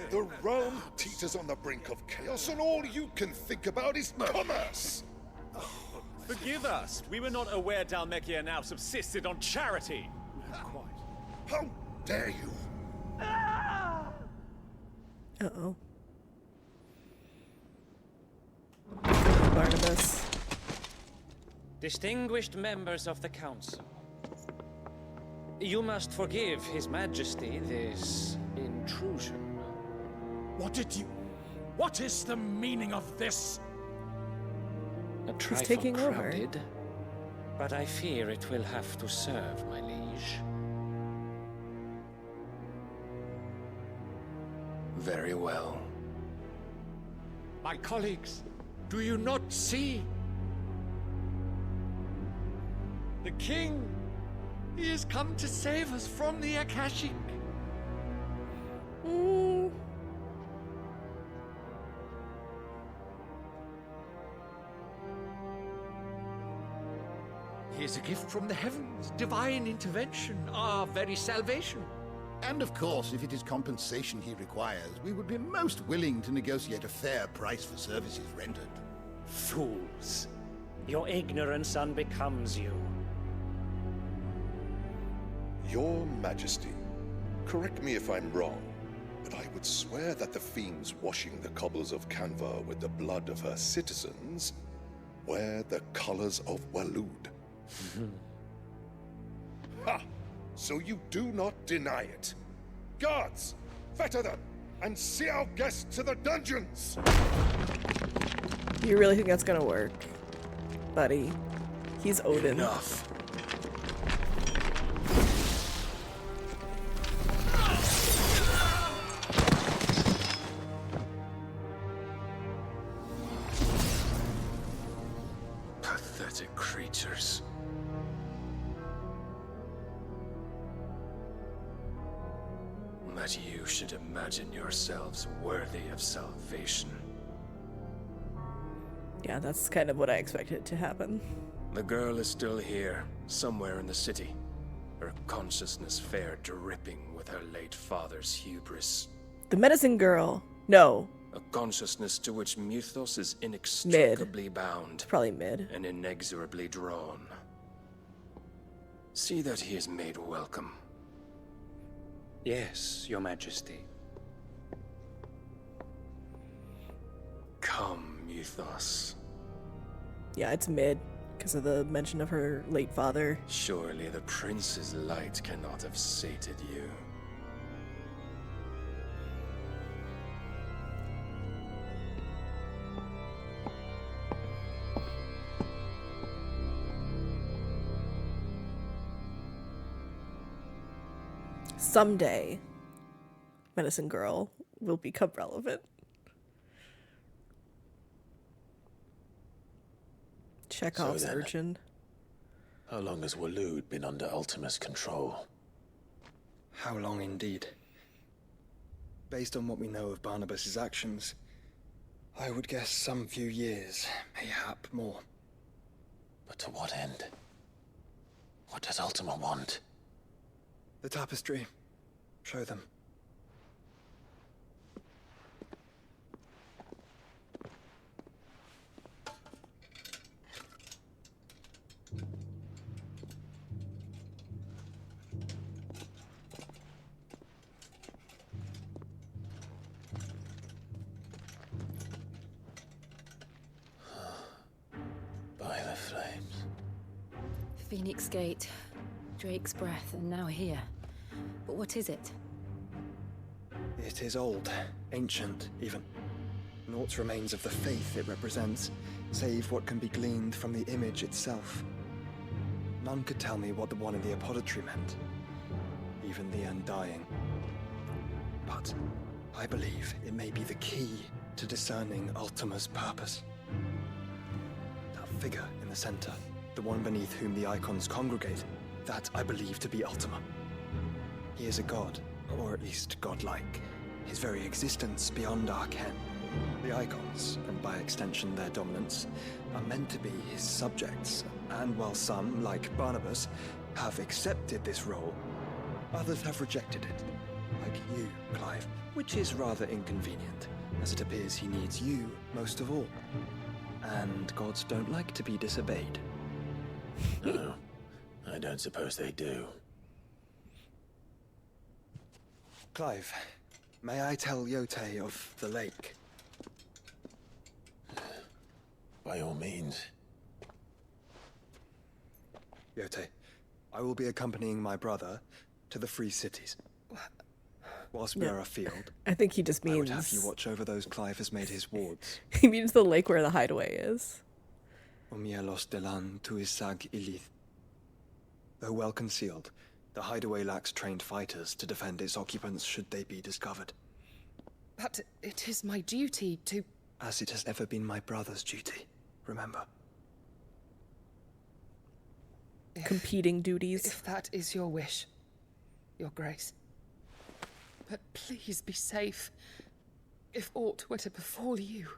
The realm teeters on the brink of chaos, and all you can think about is commerce. Forgive us. We were not aware Dhalmekia now subsisted on charity. How dare you? Uh-oh. Barnabas. Distinguished members of the Council, you must forgive His Majesty this intrusion. What is the meaning of this? A trifle taking over. crowded, but I fear it will have to serve, my liege. Very well. My colleagues, do you not see? The king! He has come to save us from the Akashic. He is a gift from the heavens, divine intervention, our very salvation. And of course, if it is compensation he requires, we would be most willing to negotiate a fair price for services rendered. Fools! Your ignorance unbecomes you. Your Majesty, correct me if I'm wrong, but I would swear that the fiends washing the cobbles of Canva with the blood of her citizens wear the colors of Waloed. Ha! So you do not deny it. Guards, fetter them, and see our guests to the dungeons! You really think that's gonna work? Buddy. He's Odin. Enough. Pathetic creatures. That you should imagine yourselves worthy of salvation. Yeah, that's kind of what I expected to happen. The girl is still here, somewhere in the city. Her consciousness fair dripping with her late father's hubris. The medicine girl. No. A consciousness to which Mythos is inextricably bound. Probably mid. And inexorably drawn. See that he is made welcome. Yes, Your Majesty. Come, Mythos. Yeah, it's mid because of the mention of her late father. Surely the prince's light cannot have sated you. Someday, medicine girl will become relevant. Chekhov's urchin. How long has Waloed been under Ultima's control? How long indeed? Based on what we know of Barnabas's actions, I would guess some few years, mayhap more. But to what end? What does Ultima want? The tapestry. Show them. By the flames. Phoenix Gate, Drake's Breath, and now here. But what is it? It is old, ancient, even. Naught remains of the faith it represents, save what can be gleaned from the image itself. None could tell me what the one in the apothecary meant, even the Undying. But I believe it may be the key to discerning Ultima's purpose. That figure in the center, the one beneath whom the icons congregate, that I believe to be Ultima. He is a god, or at least godlike. His very existence beyond our ken. The icons, and by extension their dominance, are meant to be his subjects, and while some, like Barnabas, have accepted this role, others have rejected it, like you, Clive, which is rather inconvenient, as it appears he needs you most of all. And gods don't like to be disobeyed. No, I don't suppose they do. Clive, may I tell Yote of the lake? By all means. Yote, I will be accompanying my brother to the Free Cities. Whilst we are afield, I think he just means... I would have you watch over those Clive has made his wards. He means the lake where the hideaway is. Omielos delan tuisag ilith. Though well concealed, the hideaway lacks trained fighters to defend its occupants should they be discovered. But it is my duty to... As it has ever been my brother's duty, remember. Competing duties. If that is your wish, Your Grace. But please be safe. If aught were to befall you,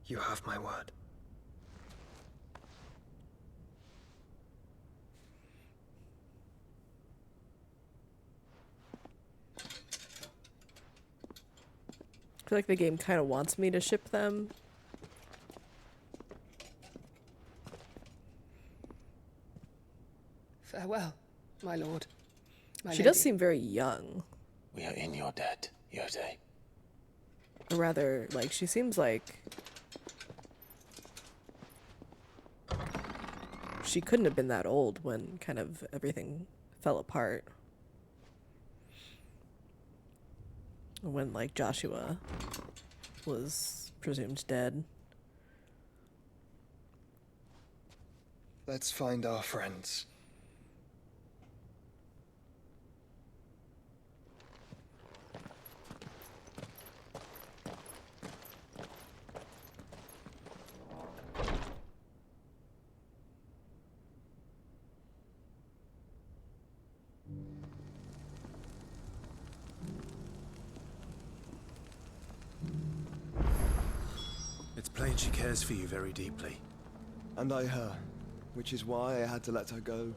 You have my word. I feel like the game kind of wants me to ship them. Farewell, my lord. She does seem very young. We are in your debt, Yote. Or rather, like, she seems like... she couldn't have been that old when kind of everything fell apart. When, like, Joshua was presumed dead. Let's find our friends. It's plain she cares for you very deeply. And I her, which is why I had to let her go.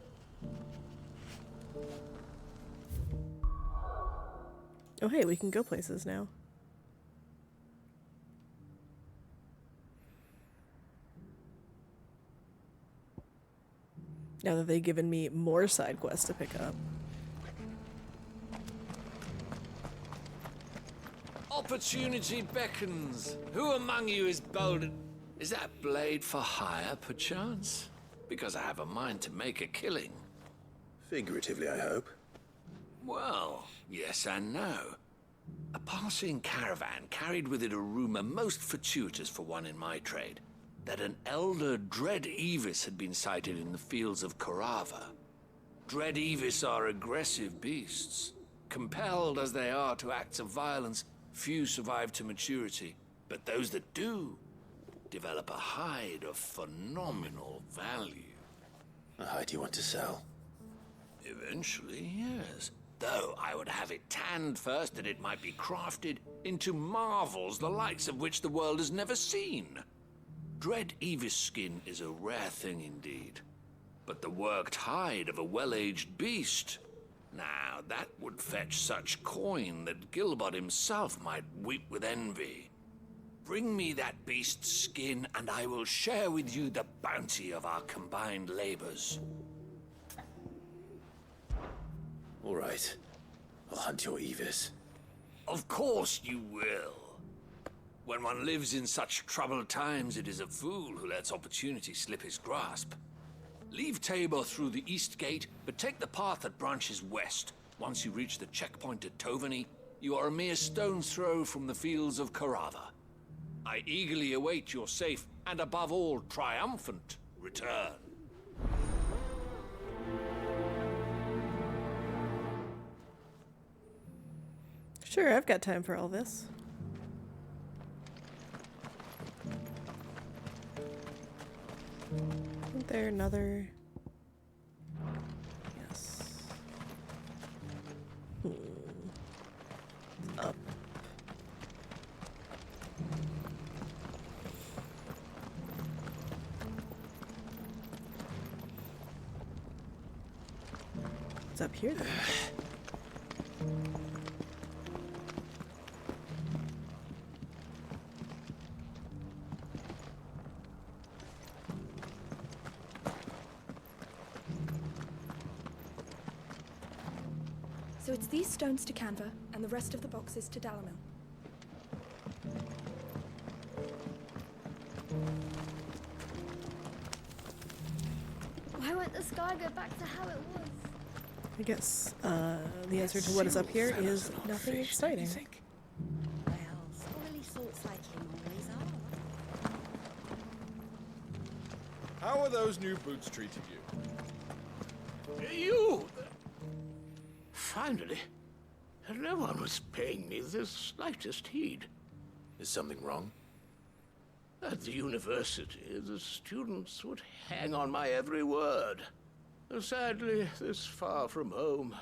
Oh hey, we can go places now. Now that they've given me more side quests to pick up. Opportunity beckons. Who among you is bold? Is that blade for hire, perchance? Because I have a mind to make a killing. Figuratively, I hope. Well, yes and no. A passing caravan carried with it a rumor most fortuitous for one in my trade, that an elder Dread Evis had been sighted in the fields of Korava. Dread Evis are aggressive beasts. Compelled as they are to acts of violence, few survive to maturity, but those that do develop a hide of phenomenal value. A hide you want to sell? Eventually, yes. Though I would have it tanned first that it might be crafted into marvels the likes of which the world has never seen. Dread Evis skin is a rare thing indeed. But the worked hide of a well-aged beast, now that would fetch such coin that Gilbert himself might weep with envy. Bring me that beast's skin, and I will share with you the bounty of our combined labors. All right. I'll hunt your Evis. Of course you will. When one lives in such troubled times, it is a fool who lets opportunity slip his grasp. Leave Tabor through the east gate, but take the path that branches west. Once you reach the checkpoint at Tovany, you are a mere stone's throw from the fields of Carava. I eagerly await your safe, and above all, triumphant return. Sure, I've got time for all this. Isn't there another? Yes. Up. It's up here then. So it's these stones to Canva, and the rest of the boxes to Dalamil. Why won't the sky go back to how it was? I guess the answer to what is up here is nothing exciting. Well, scholarly sorts like him always are. How are those new boots treating you? You! Finally. No one was paying me the slightest heed. Is something wrong? At the university, the students would hang on my every word. Sadly, this far from home,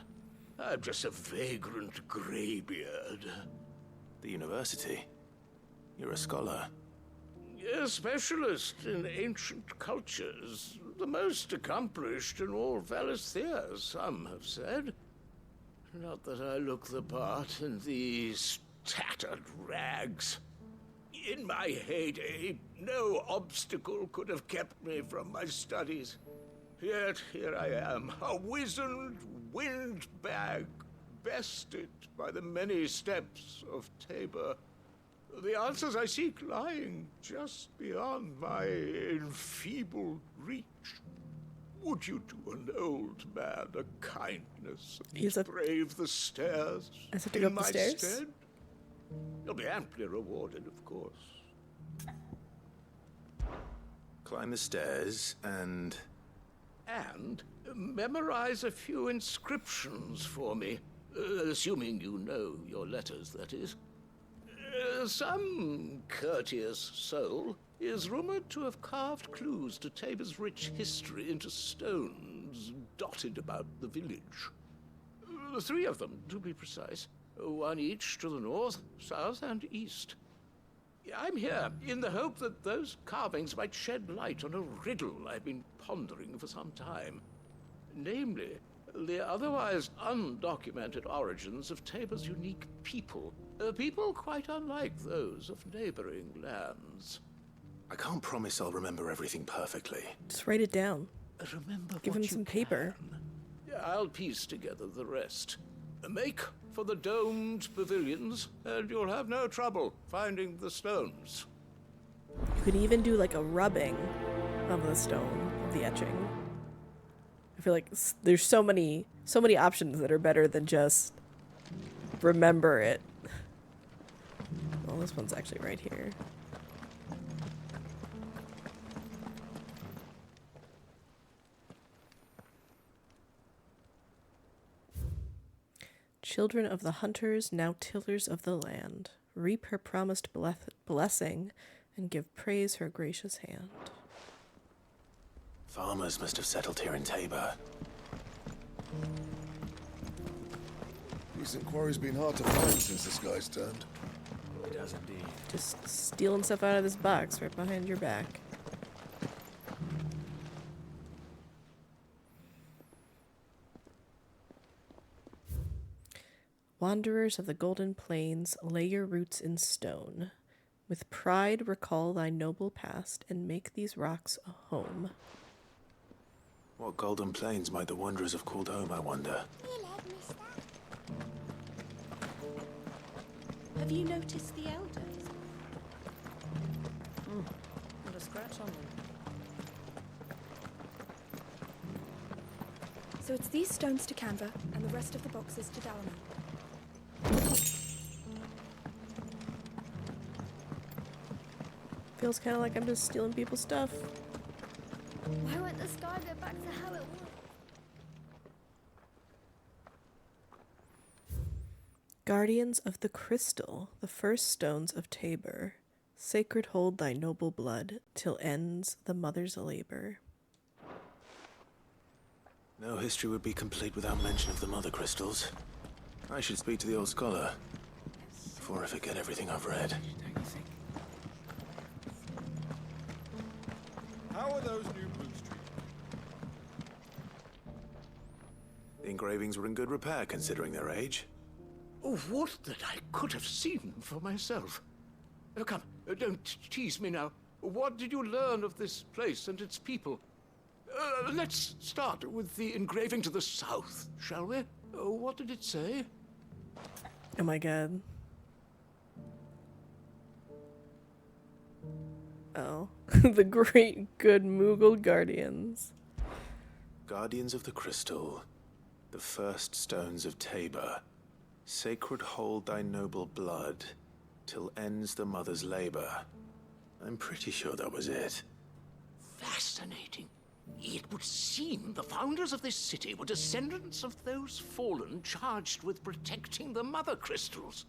I'm just a vagrant greybeard. The university? You're a scholar. A specialist in ancient cultures. The most accomplished in all Valisthea, some have said. Not that I look the part in these tattered rags. In my heyday, no obstacle could have kept me from my studies. Yet here I am, a wizened windbag, bested by the many steps of Tabor. The answers I seek lying just beyond my enfeebled reach. Would you do an old man a kindness and brave the stairs Is it to go in up the my stairs? stead? You'll be amply rewarded, of course. Climb the stairs and memorize a few inscriptions for me, assuming you know your letters, that is. Some courteous soul is rumored to have carved clues to Tabor's rich history into stones dotted about the village. 3 of them, to be precise. 1 each to the north, south, and east. I'm here in the hope that those carvings might shed light on a riddle I've been pondering for some time. Namely, the otherwise undocumented origins of Tabor's unique people. People quite unlike those of neighboring lands. I can't promise I'll remember everything perfectly. Just write it down. Remember Give him some paper. I'll piece together the rest. Make for the domed pavilions, and you'll have no trouble finding the stones. You could even do like a rubbing of the stone, of the etching. I feel like there's so many options that are better than just remember it. Well, this one's actually right here. Children of the hunters, now tillers of the land, reap her promised blessing and give praise her gracious hand. Farmers must have settled here in Tabor. Decent quarry's been hard to find since the skies turned. It has indeed. Just stealing stuff out of this box right behind your back. Wanderers of the Golden Plains, lay your roots in stone. With pride recall thy noble past, and make these rocks a home. What Golden Plains might the wanderers have called home, I wonder? Have you noticed the elders? Not a scratch on them. So it's these stones to Canva, and the rest of the boxes to Dalaman. Feels kind of like I'm just stealing people's stuff. Why won't the sky go back to how it was? Guardians of the Crystal, the first stones of Tabor. Sacred hold thy noble blood, till ends the mother's labor. No history would be complete without mention of the mother crystals. I should speak to the old scholar before I forget everything I've read. How are those new boots treated? The engravings were in good repair considering their age. Oh, would that I could have seen them for myself. Come, don't tease me now. What did you learn of this place and its people? Let's start with the engraving to the south, shall we? What did it say? Oh my god. Oh. The great good Moogle Guardians. Guardians of the Crystal, the first stones of Tabor. Sacred hold thy noble blood, till ends the mother's labor. I'm pretty sure that was it. Fascinating. It would seem the founders of this city were descendants of those fallen charged with protecting the mother crystals.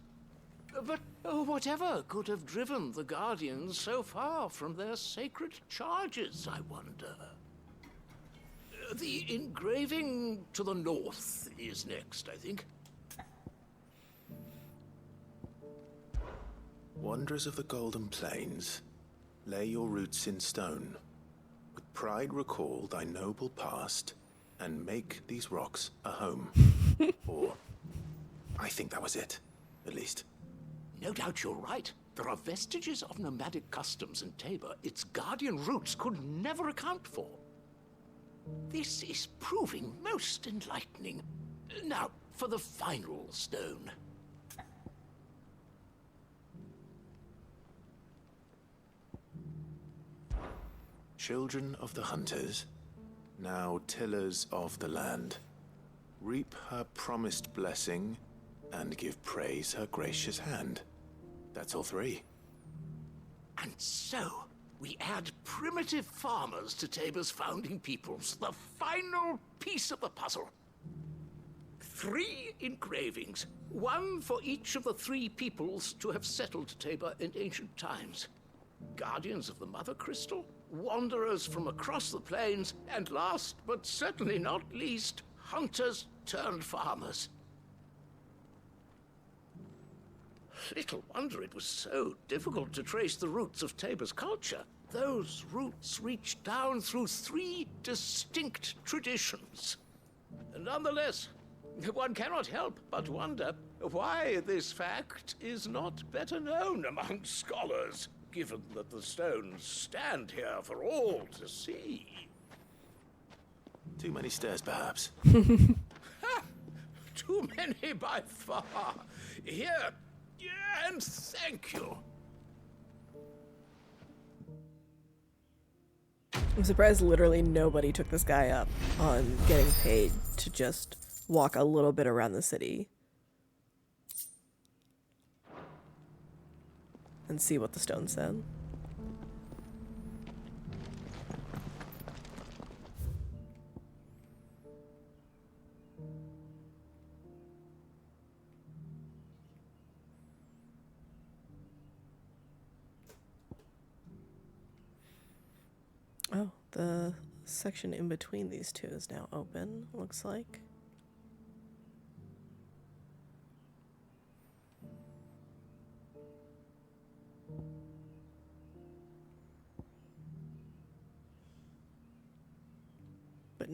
But whatever could have driven the Guardians so far from their sacred charges, I wonder? The engraving to the north is next, I think. Wanderers of the Golden Plains, lay your roots in stone. With pride recall thy noble past, and make these rocks a home. Or, I think that was it, at least. No doubt you're right. There are vestiges of nomadic customs in Tabor its guardian roots could never account for. This is proving most enlightening. Now, for the final stone. Children of the hunters, now tillers of the land, reap her promised blessing and give praise her gracious hand. That's all three. And so, we add primitive farmers to Tabor's founding peoples, the final piece of the puzzle. 3 engravings, one for each of the 3 peoples to have settled Tabor in ancient times. Guardians of the Mother Crystal, wanderers from across the plains, and last but certainly not least, hunters turned farmers. Little wonder it was so difficult to trace the roots of Tabor's culture. Those roots reach down through 3 distinct traditions. Nonetheless, one cannot help but wonder why this fact is not better known among scholars, given that the stones stand here for all to see. Too many stairs, perhaps. Too many by far. Here, and thank you. I'm surprised literally nobody took this guy up on getting paid to just walk a little bit around the city and see what the stone said. Oh, the section in between these two is now open, looks like.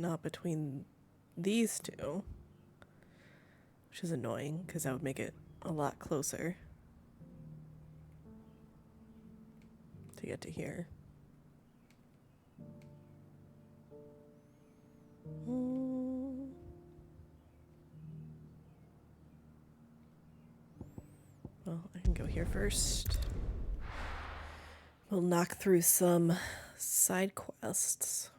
not between these two. Which is annoying, because that would make it a lot closer to get to here. Well, I can go here first. We'll knock through some side quests.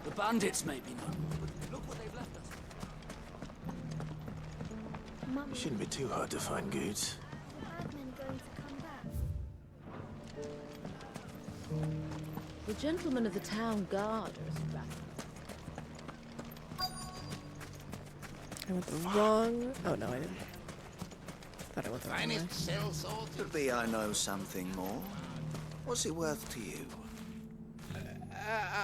The bandits may be known, but look what they've left us. It shouldn't be too hard to find goods. Admin going to come back? The gentlemen of the town guard are I went the wrong... Oh, no, I didn't. Thought I went the wrong way. Could be I know something more. What's it worth to you?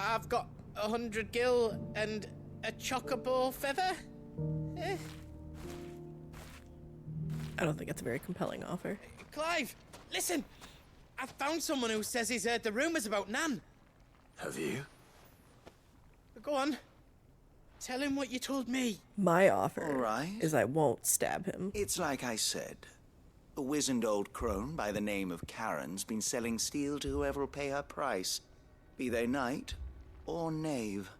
I've got 100 gil and a chocobo feather. I don't think it's a very compelling offer. Clive, listen! I've found someone who says he's heard the rumours about Nan. Have you? Go on. Tell him what you told me. My offer All right. is I won't stab him. It's like I said. A wizened old crone by the name of Karen's been selling steel to whoever will pay her price, be they knight or knave.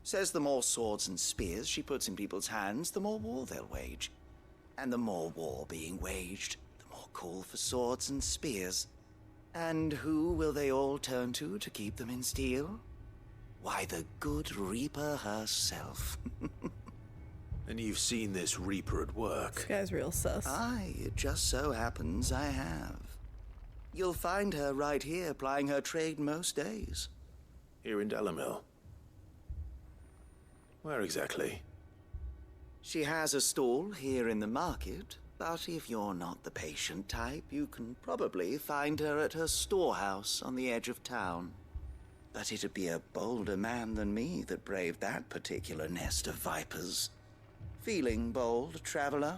Says the more swords and spears she puts in people's hands, the more war they'll wage. And the more war being waged, the more call for swords and spears. And who will they all turn to keep them in steel? Why, the good Reaper herself. And you've seen this Reaper at work? This guy's real sus. Aye, it just so happens I have. You'll find her right here plying her trade most days. Here in Delamil? Where exactly? She has a stall here in the market, but if you're not the patient type, you can probably find her at her storehouse on the edge of town. But it'd be a bolder man than me that braved that particular nest of vipers. Feeling bold, traveler?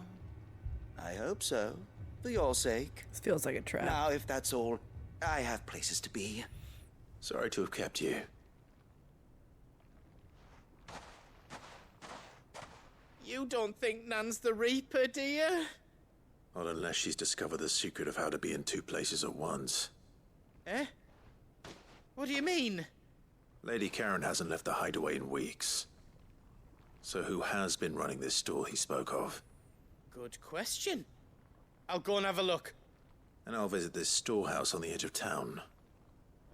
I hope so, for your sake. This feels like a trap. Now, if that's all, I have places to be. Sorry to have kept you. You don't think Nan's the Reaper, do you? Not unless she's discovered the secret of how to be in two places at once. Eh? What do you mean? Lady Karen hasn't left the hideaway in weeks. So who has been running this stall he spoke of? Good question. I'll go and have a look. And I'll visit this storehouse on the edge of town.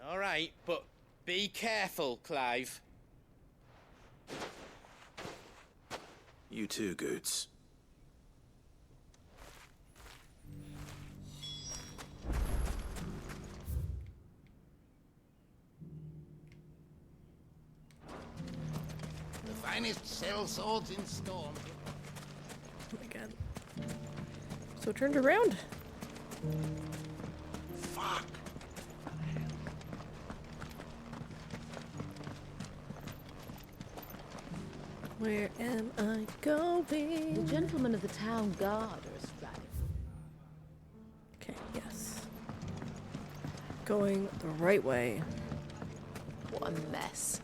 All right, but be careful, Clive. You too, Goods. The finest sell swords in Storm. Oh my god. So turned around. Fuck. Where am I going? The gentlemen of the town guard are astride. Okay, yes. Going the right way. What a mess.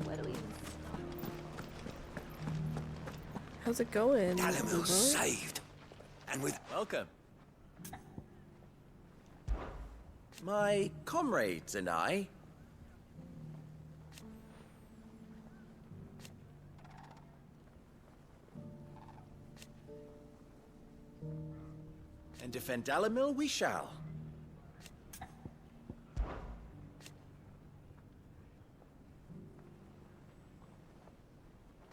Where do we even start? How's it going? Dalamil's saved. And with... Welcome. My comrades and I... and defend Dalamil we shall.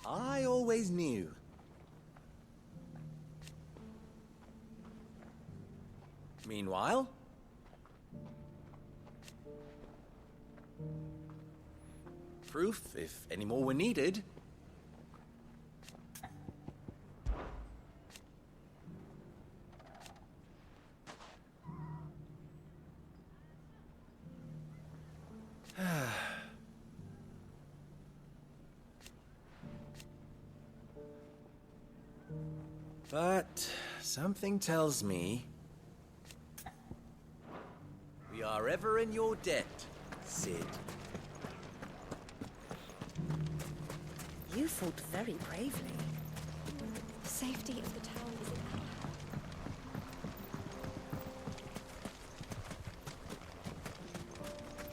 I always knew. Meanwhile... proof, if any more were needed. But something tells me are ever in your debt, Cid. You fought very bravely. The safety of the town is in our hands.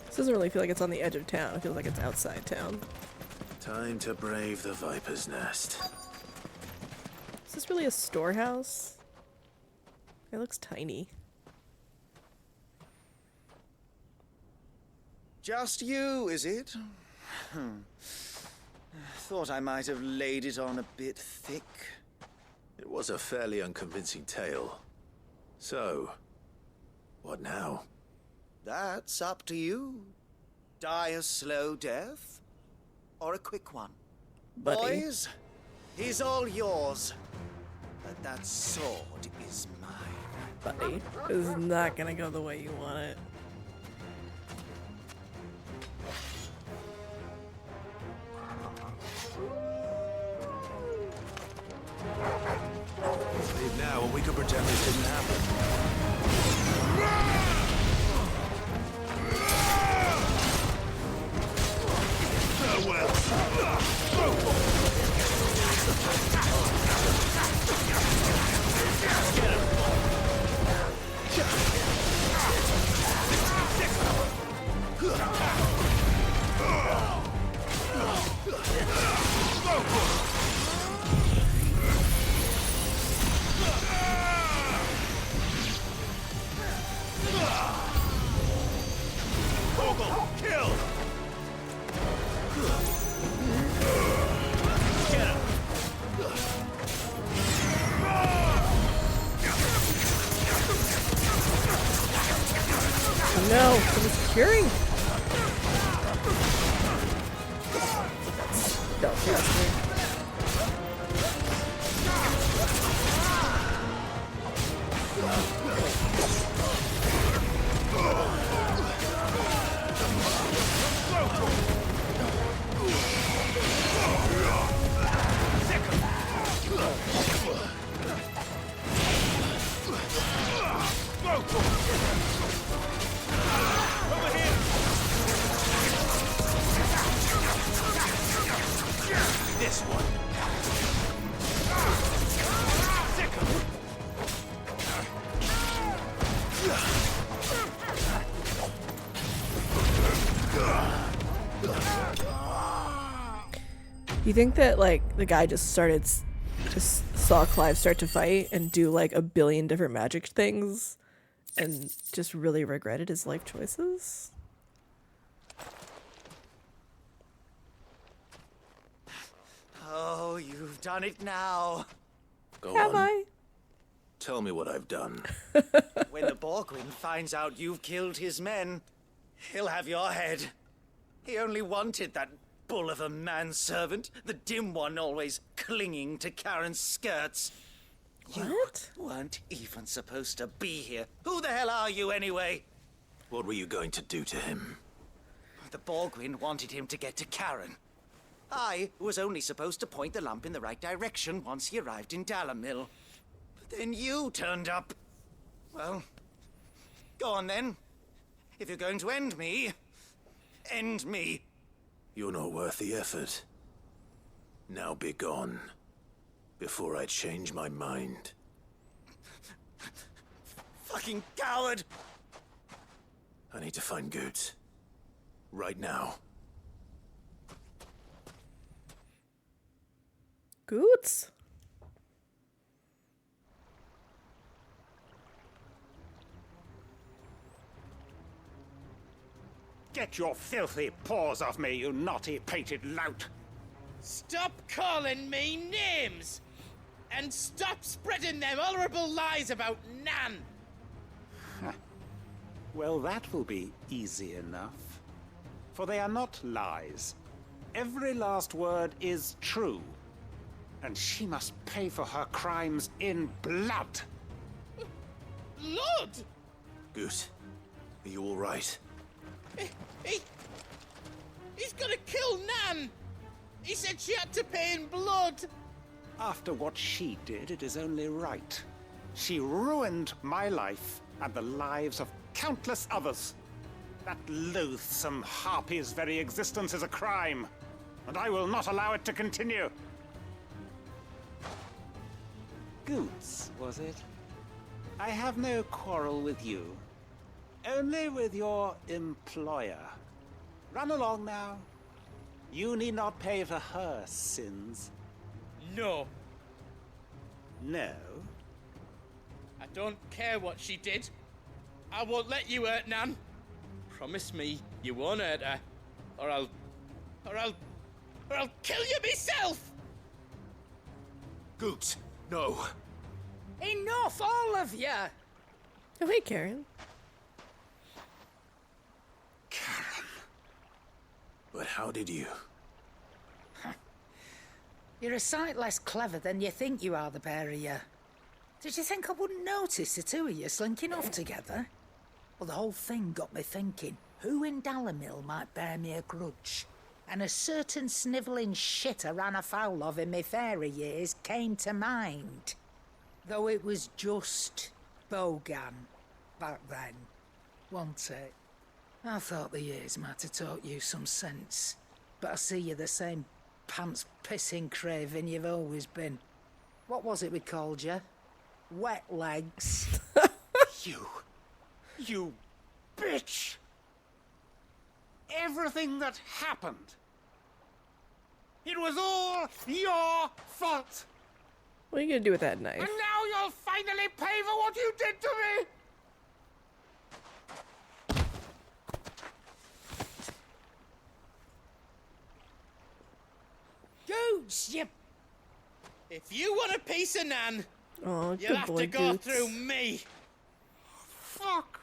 This doesn't really feel like it's on the edge of town. It feels like it's outside town. Time to brave the Viper's Nest. Is this really a storehouse? It looks tiny. Just you, is it? Thought I might have laid it on a bit thick. It was a fairly unconvincing tale. So, what now? That's up to you. Die a slow death, or a quick one. Buddy. Boys, he's all yours. But that sword is mine. Buddy, this is not gonna go the way you want it. Leave now, and we could pretend this didn't happen. Kill! No, it was curing. Spellcaster. This one. You think that like the guy just saw Clive start to fight and do like a billion different magic things and just really regretted his life choices? Oh, you've done it now. Go Have on. I? Tell me what I've done. When the Borgwyn finds out you've killed his men, he'll have your head. He only wanted that bull of a manservant, the dim one always clinging to Karen's skirts. What? You weren't even supposed to be here. Who the hell are you anyway? What were you going to do to him? The Borgwyn wanted him to get to Karen. I was only supposed to point the lamp in the right direction once he arrived in Dalamil. But then you turned up. Well, go on then. If you're going to end me, end me. You're not worth the effort. Now be gone, before I change my mind. Fucking coward! I need to find Goots. Right now. Goots? Get your filthy paws off me, you naughty painted lout! Stop calling me names! And stop spreading them horrible lies about Nan! Well, that will be easy enough. For they are not lies. Every last word is true. And she must pay for her crimes in blood. Lord! Goot, are you all right? He's gonna kill Nan! He said she had to pay in blood! After what she did, it is only right. She ruined my life and the lives of countless others. That loathsome harpy's very existence is a crime, and I will not allow it to continue. Goots, was it? I have no quarrel with you. Only with your employer. Run along now. You need not pay for her sins. No. No? I don't care what she did. I won't let you hurt Nan. Promise me you won't hurt her, or I'll kill you myself! Goots, no. Enough, all of you! Oh, hey, Karen. But how did you? You're a sight less clever than you think you are, the pair of you. Did you think I wouldn't notice the two of you slinking off together? Well, the whole thing got me thinking, who in Dalamil might bear me a grudge? And a certain snivelling shit I ran afoul of in my fairy years came to mind. Though it was just Bogan back then, wasn't it? I thought the years might have taught you some sense, but I see you're the same pants-pissing craven you've always been. What was it we called you? Wet legs. You bitch! Everything that happened, it was all your fault! What are you gonna do with that knife? And now you'll finally pay for what you did to me! Goots, you... If you want a piece of Nan, oh, you'll have to go through me. Fuck!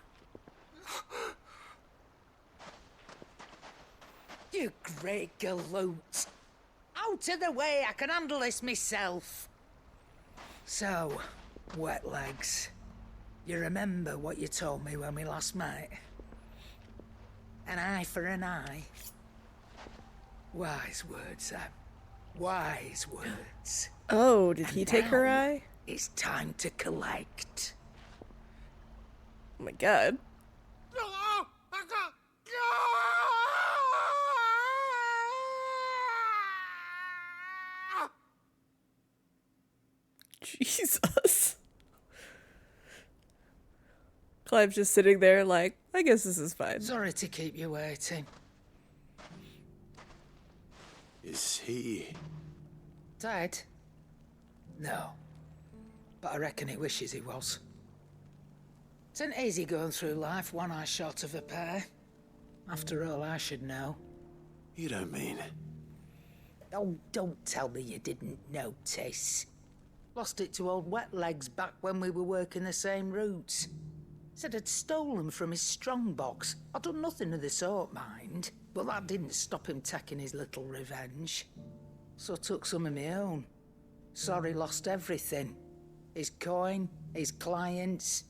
You great galoot. Out of the way, I can handle this myself. So, wet legs, you remember what you told me when we last met? An eye for an eye. Wise words, Sam. Wise words. Oh, did he And take her now eye? It's time to collect. Oh my god. Jesus. Clive's just sitting there like, I guess this is fine. Sorry to keep you waiting. Is he... Dead? No. But I reckon he wishes he was. It isn't easy going through life one eye short of a pair. After all, I should know. You don't mean... Oh, don't tell me you didn't notice. Lost it to old Wet Legs back when we were working the same routes. Said I'd stolen from his strongbox. I'd done nothing of the sort, mind. But that didn't stop him taking his little revenge. So I took some of my own. Sorry, lost everything. His coin, his clients.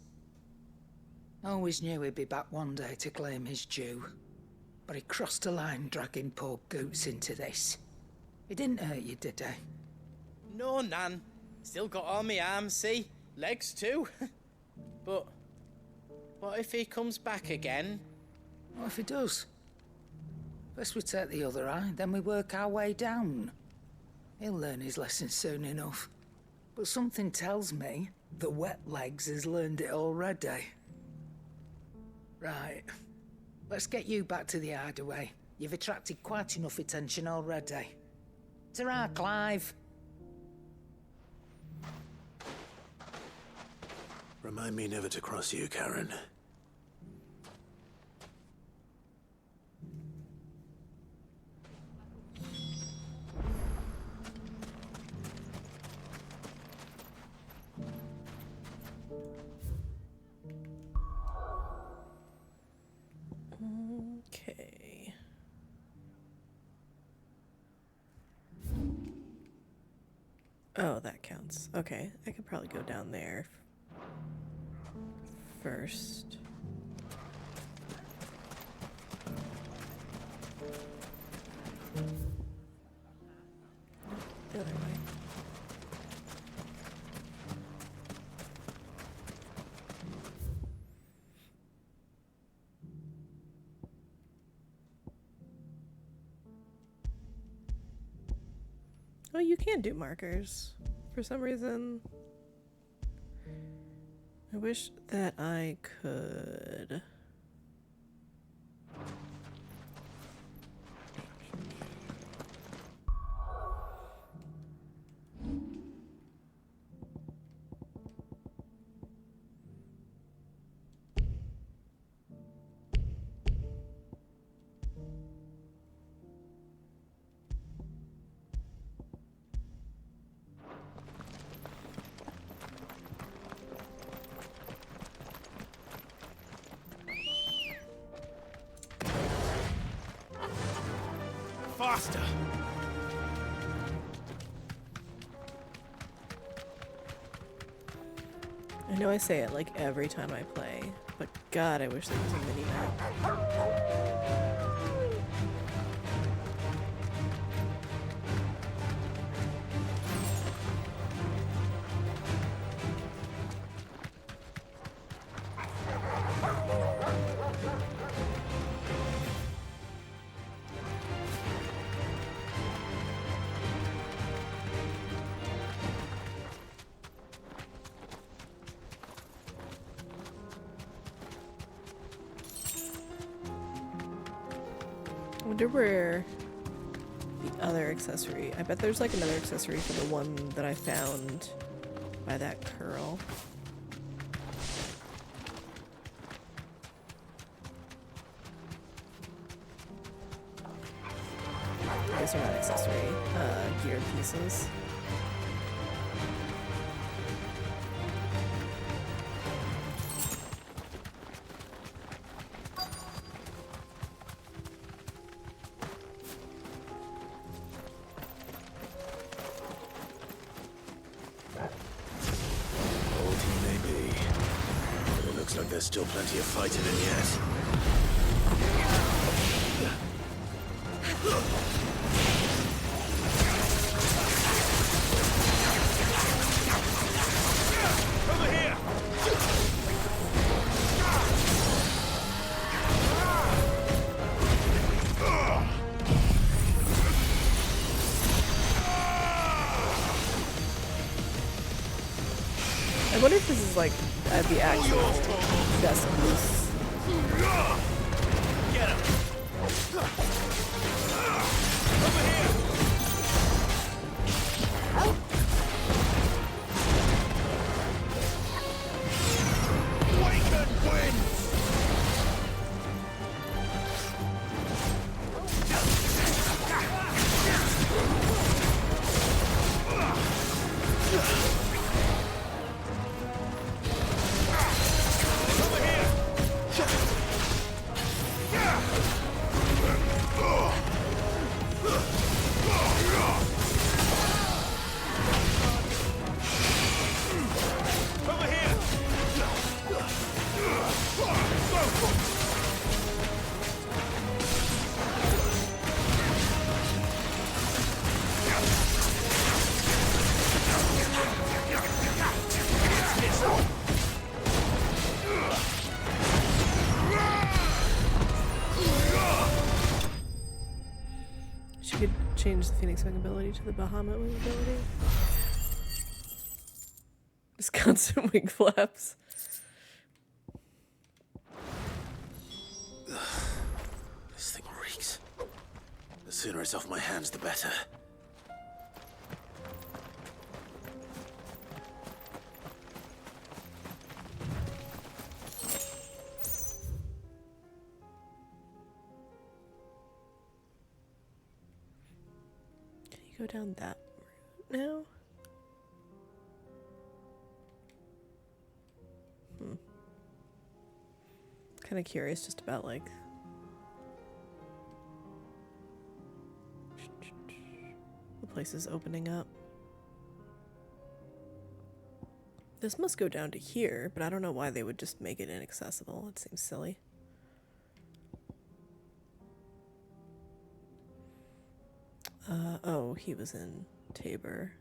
Always knew he'd be back one day to claim his due. But he crossed a line dragging poor Goots into this. He didn't hurt you, did he? No, Nan. Still got all my arms, see? Legs too. But what if he comes back again? What if he does? First we take the other eye, then we work our way down. He'll learn his lesson soon enough. But something tells me the Wet Legs has learned it already. Right. Let's get you back to the hideaway. You've attracted quite enough attention already. Ta-ra, Clive. Remind me never to cross you, Karen. Okay. Oh, that counts. Okay, I could probably go down there first. The other way. Oh, you can do markers. For some reason. I wish that I could. Faster! I know I say it like every time I play, but God, I wish there was a mini-map. I wonder where the other accessory. I bet there's like another accessory for the one that I found by that curl. Those are not accessory, gear pieces. There's still plenty of fighting in yet. Over here! I wonder if this is like the actual best boost. Get him! Over here! Waken winds! She could change the Phoenix wing ability to the Bahamut wing ability. Just constant wing flaps. This thing reeks. The sooner it's off my hands, the better. Can you go down that route now? Kind of curious just about like the places opening up. This must go down to here, but I don't know why they would just make it inaccessible. It seems silly. Oh, he was in Tabor.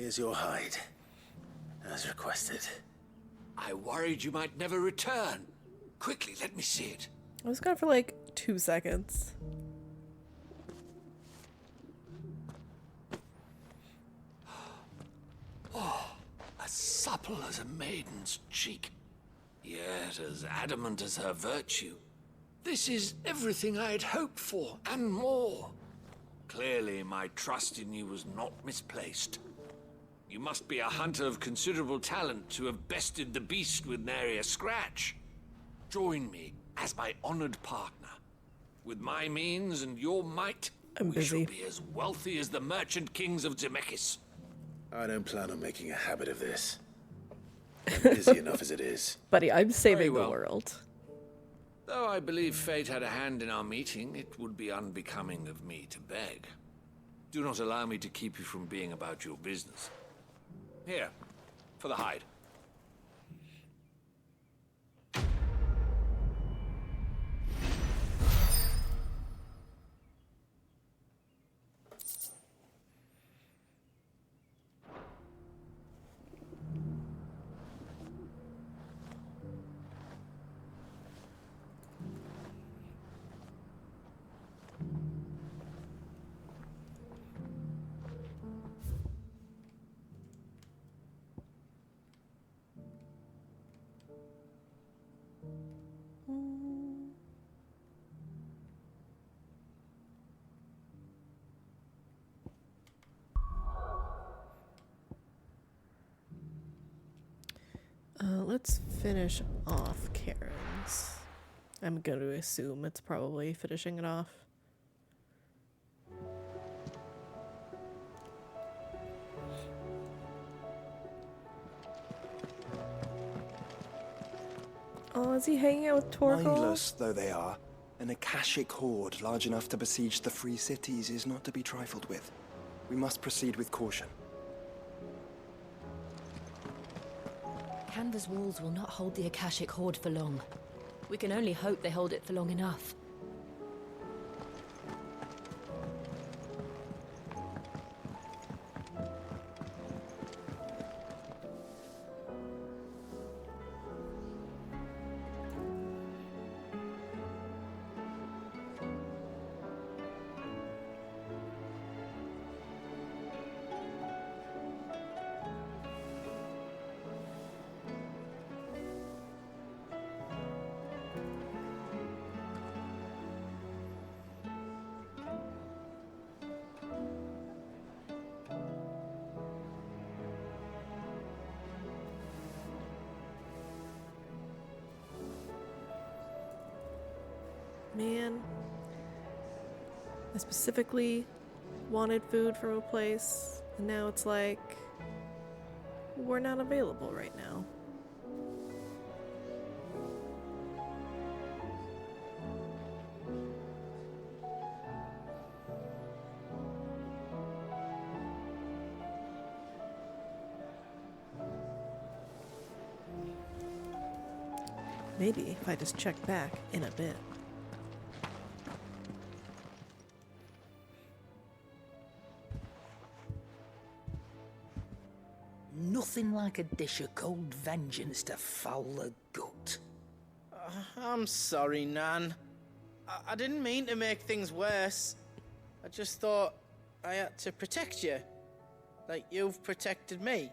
Here's your hide, as requested. I worried you might never return. Quickly, let me see it. I was gone for like 2 seconds. Oh, as supple as a maiden's cheek, yet as adamant as her virtue. This is everything I had hoped for, and more. Clearly, my trust in you was not misplaced. You must be a hunter of considerable talent to have bested the beast with nary a scratch. Join me as my honored partner. With my means and your might, we shall be as wealthy as the merchant kings of Zemeckis. I don't plan on making a habit of this. I'm busy enough as it is. Buddy, I'm saving Very the well. world. Though I believe fate had a hand in our meeting, it would be unbecoming of me to beg. Do not allow me to keep you from being about your business. Here, for the hide. Let's finish off Karen's. I'm going to assume it's probably finishing it off. Oh, is he hanging out with Torgal? Mindless though they are, an Akashic horde large enough to besiege the Free Cities is not to be trifled with. We must proceed with caution. Canva's walls will not hold the Akashic horde for long. We can only hope they hold it for long enough. Man, I specifically wanted food from a place, and now it's like, we're not available right now. Maybe if I just check back in a bit. Nothing like a dish of cold vengeance to foul the gut. I'm sorry, Nan. I didn't mean to make things worse. I just thought I had to protect you. Like you've protected me.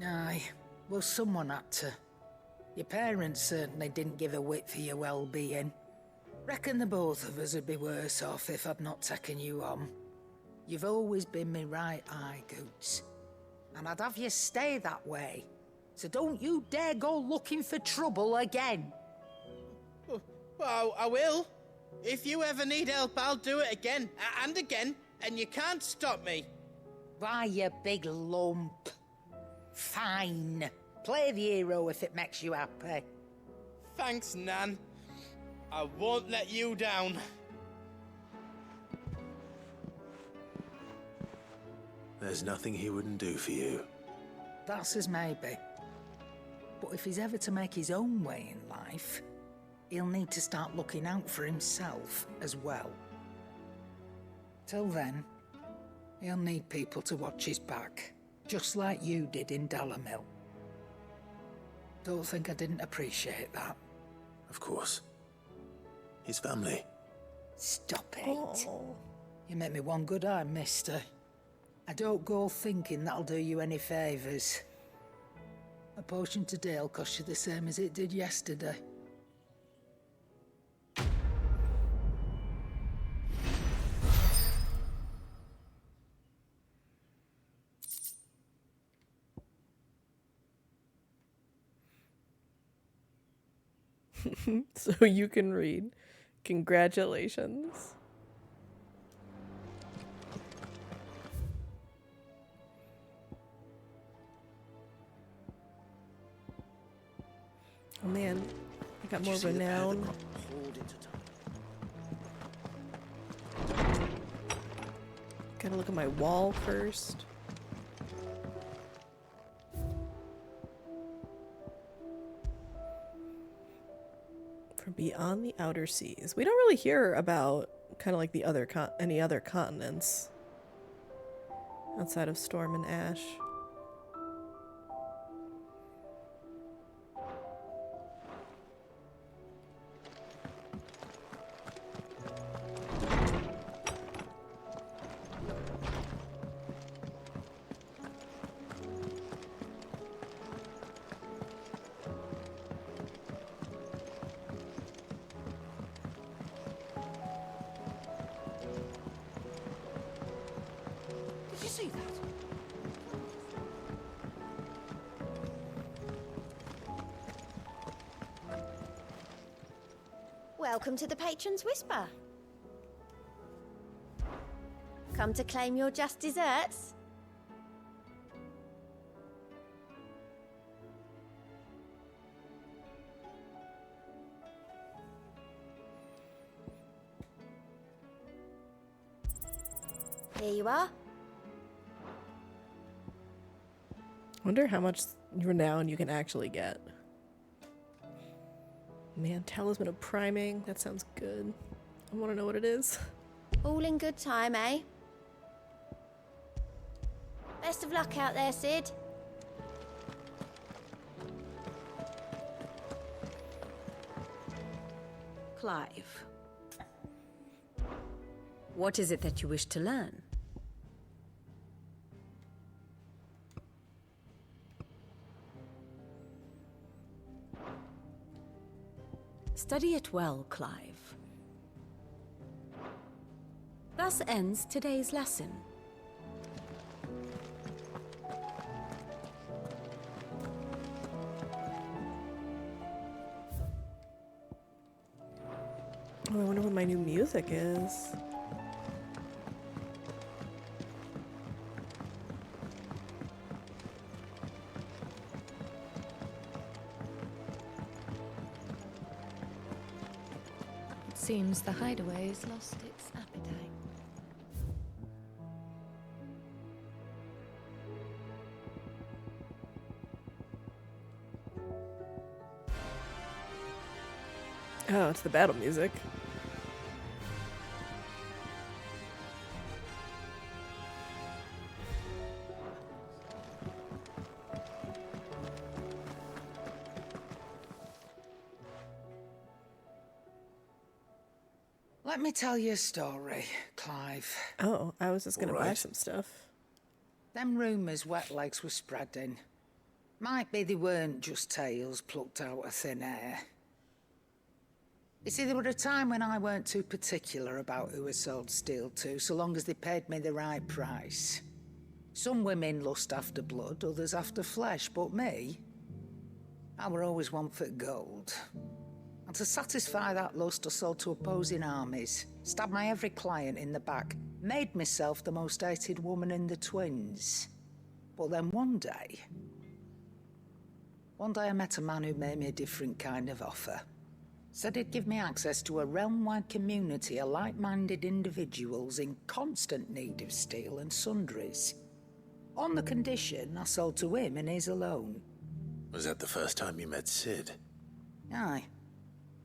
Aye, well, someone had to. Your parents certainly didn't give a whit for your well-being. Reckon the both of us would be worse off if I'd not taken you on. You've always been me right eye, Goots. And I'd have you stay that way. So don't you dare go looking for trouble again. Well, I will. If you ever need help, I'll do it again and again, and you can't stop me. Why, you big lump. Fine. Play the hero if it makes you happy. Thanks, Nan. I won't let you down. There's nothing he wouldn't do for you. That's as maybe. But if he's ever to make his own way in life, he'll need to start looking out for himself as well. Till then, he'll need people to watch his back, just like you did in Dalamil. Don't think I didn't appreciate that. Of course. His family. Stop it. You make me one good eye, mister. I don't go thinking that'll do you any favours. A potion today'll cost you the same as it did yesterday. So you can read. Congratulations. Oh man, I got more renown. Gotta look at my wall first. From beyond the outer seas. We don't really hear about kind of like the other any other continents outside of Storm and Ash. Did you see that? Welcome to the Patron's Whisper. Come to claim your just desserts? Here you are. Wonder how much renown you can actually get. Man, Talisman of Priming. That sounds good. I want to know what it is. All in good time, eh? Best of luck out there, Sid. Clive. What is it that you wish to learn? Study it well, Clive. Thus ends today's lesson. Oh, I wonder what my new music is. It seems the hideaway has lost its appetite. Oh, it's the battle music. Let me tell you a story, Clive. Oh, I was just gonna buy Alright. some stuff. Them rumours wet legs were spreading. Might be they weren't just tales plucked out of thin air. You see, there were a time when I weren't too particular about who I sold steel to, so long as they paid me the right price. Some women lust after blood, others after flesh, but me, I were always one for gold. And to satisfy that lust, I sold to opposing armies, stabbed my every client in the back, made myself the most hated woman in the twins. But then one day I met a man who made me a different kind of offer. Said he'd give me access to a realm-wide community of like-minded individuals in constant need of steel and sundries. On the condition I sold to him and his alone. Was that the first time you met Sid? Aye.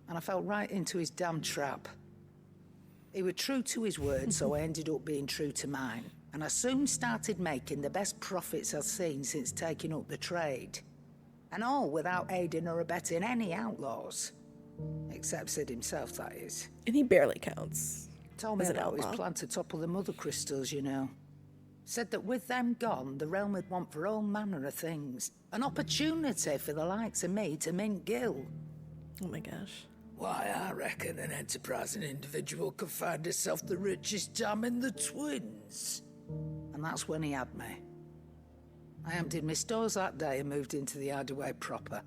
And I fell right into his damn trap. He were true to his word, so I ended up being true to mine. and I soon started making the best profits I've seen since taking up the trade. And all without aiding or abetting any outlaws. Except Sid himself, that is. And he barely counts. Told me as an about his outlaw. plan to topple the mother crystals, you know. Said that with them gone, the realm would want for all manner of things. An opportunity for the likes of me to mint gil. Oh my gosh. Why, I reckon an enterprising individual could find himself the richest dam in the twins. And that's when he had me. I emptied my stores that day and moved into the hideaway proper.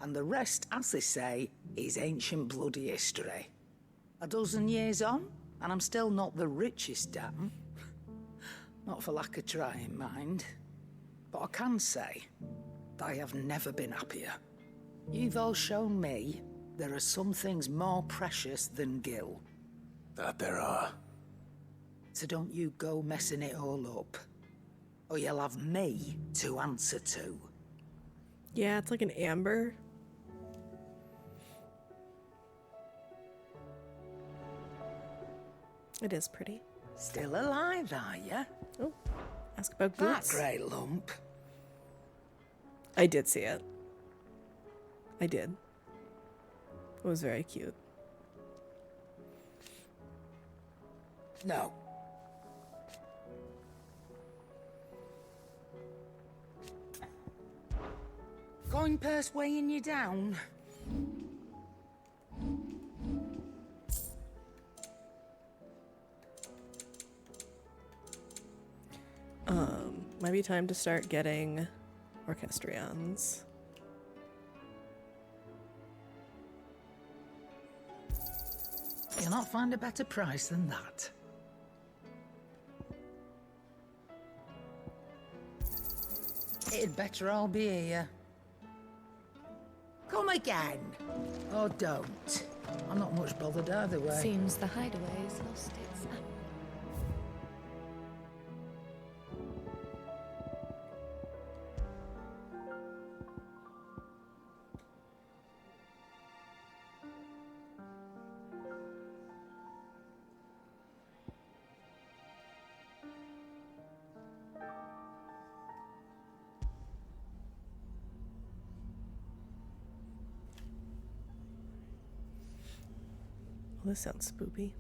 And the rest, as they say, is ancient bloody history. A dozen years on, and I'm still not the richest dam. Not for lack of trying, mind. But I can say that I have never been happier. You've all shown me there are some things more precious than gil. That there are. So don't you go messing it all up. Or you'll have me to answer to. Yeah, it's like an amber. It is pretty. Still alive, are ya? Oh, ask about That boots. great lump. I did see it. I did. It was very cute. No. Coin purse weighing you down? Might be time to start getting orchestrions. You'll not find a better price than that. It'd better all be here. Come again. Or don't. I'm not much bothered either way. Seems the hideaway's lost its... Well, this sounds spoopy.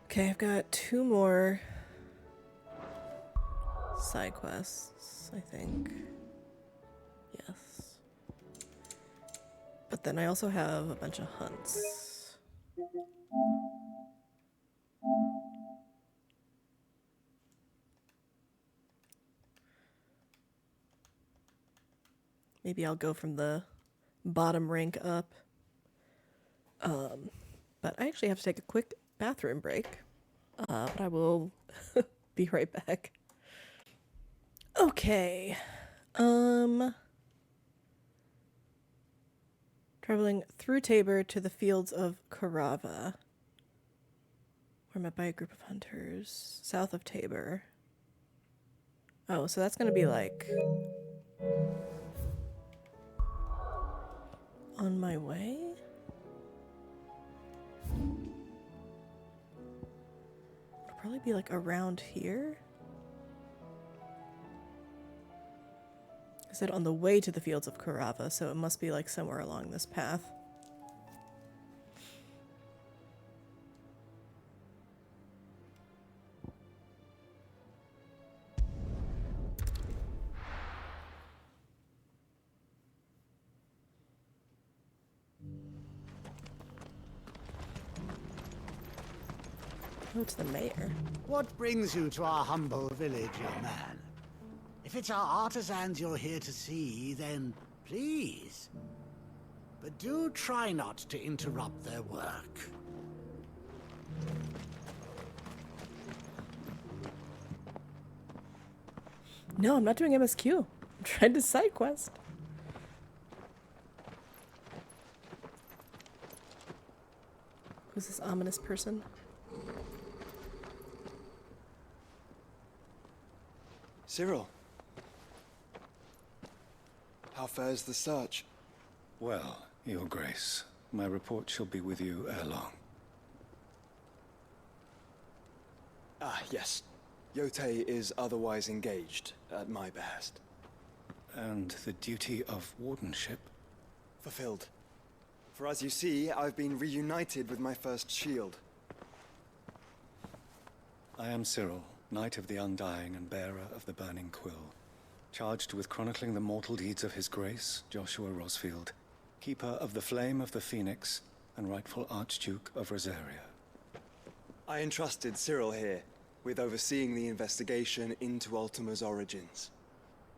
Okay, I've got 2 more side quests, I think. Yes. But then I also have a bunch of hunts. Maybe I'll go from the bottom rank up. But I actually have to take a quick bathroom break. But I will be right back. Okay. Traveling through Tabor to the fields of Carava. We're met by a group of hunters south of Tabor. Oh, so that's gonna be like on my way? It'll probably be like around here. I said on the way to the fields of Carava, so it must be like somewhere along this path. Oh, it's the mayor. What brings you to our humble village, young man? If it's our artisans you're here to see, then please. But do try not to interrupt their work. No, I'm not doing MSQ. I'm trying to side quest. Who's this ominous person? Cyril. How fares the search? Well, Your Grace, my report shall be with you ere long. Ah, yes. Yotei is otherwise engaged, at my behest. And the duty of wardenship? Fulfilled. For as you see, I've been reunited with my first shield. I am Cyril, Knight of the Undying and bearer of the Burning Quill, charged with chronicling the mortal deeds of His Grace, Joshua Rosfield, Keeper of the Flame of the Phoenix and rightful Archduke of Rosaria. I entrusted Cyril here with overseeing the investigation into Ultima's origins.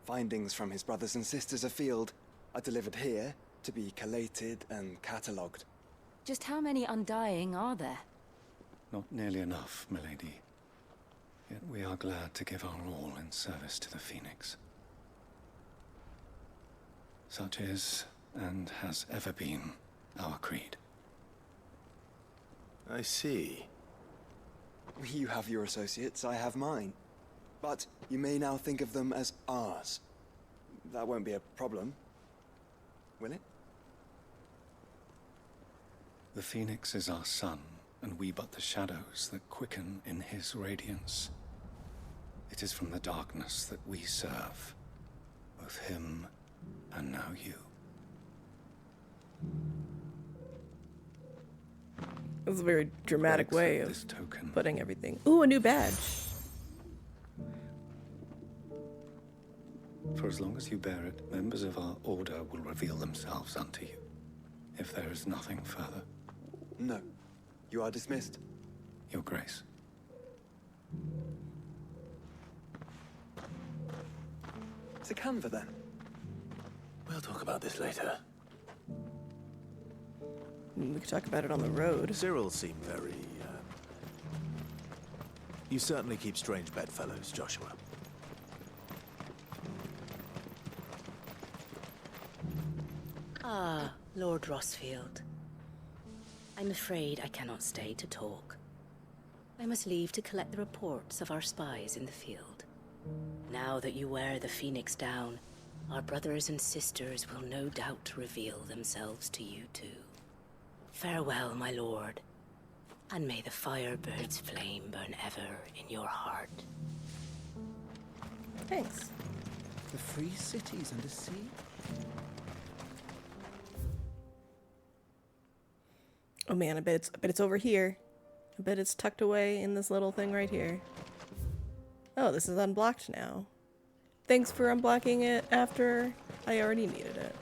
Findings from his brothers and sisters afield are delivered here to be collated and catalogued. Just how many Undying are there? Not nearly enough, milady. Yet we are glad to give our all in service to the Phoenix. Such is, and has ever been, our creed. I see. You have your associates, I have mine. But you may now think of them as ours. That won't be a problem, will it? The Phoenix is our sun, and we but the shadows that quicken in his radiance. It is from the darkness that we serve, both him and now you. That's a very dramatic way of putting everything. Ooh, a new badge. For as long as you bear it, members of our order will reveal themselves unto you. If there is nothing further. No. You are dismissed. Your Grace. To Canva, then. We'll talk about this later. We could talk about it on the road. Cyril seemed very, You certainly keep strange bedfellows, Joshua. Ah, Lord Rosfield. I'm afraid I cannot stay to talk. I must leave to collect the reports of our spies in the field. Now that you wear the Phoenix down, our brothers and sisters will no doubt reveal themselves to you too. Farewell, my lord, and may the Firebird's flame burn ever in your heart. Thanks. The free cities under sea? Oh man, I bet it's over here. I bet it's tucked away in this little thing right here. Oh, this is unblocked now. Thanks for unblocking it after I already needed it.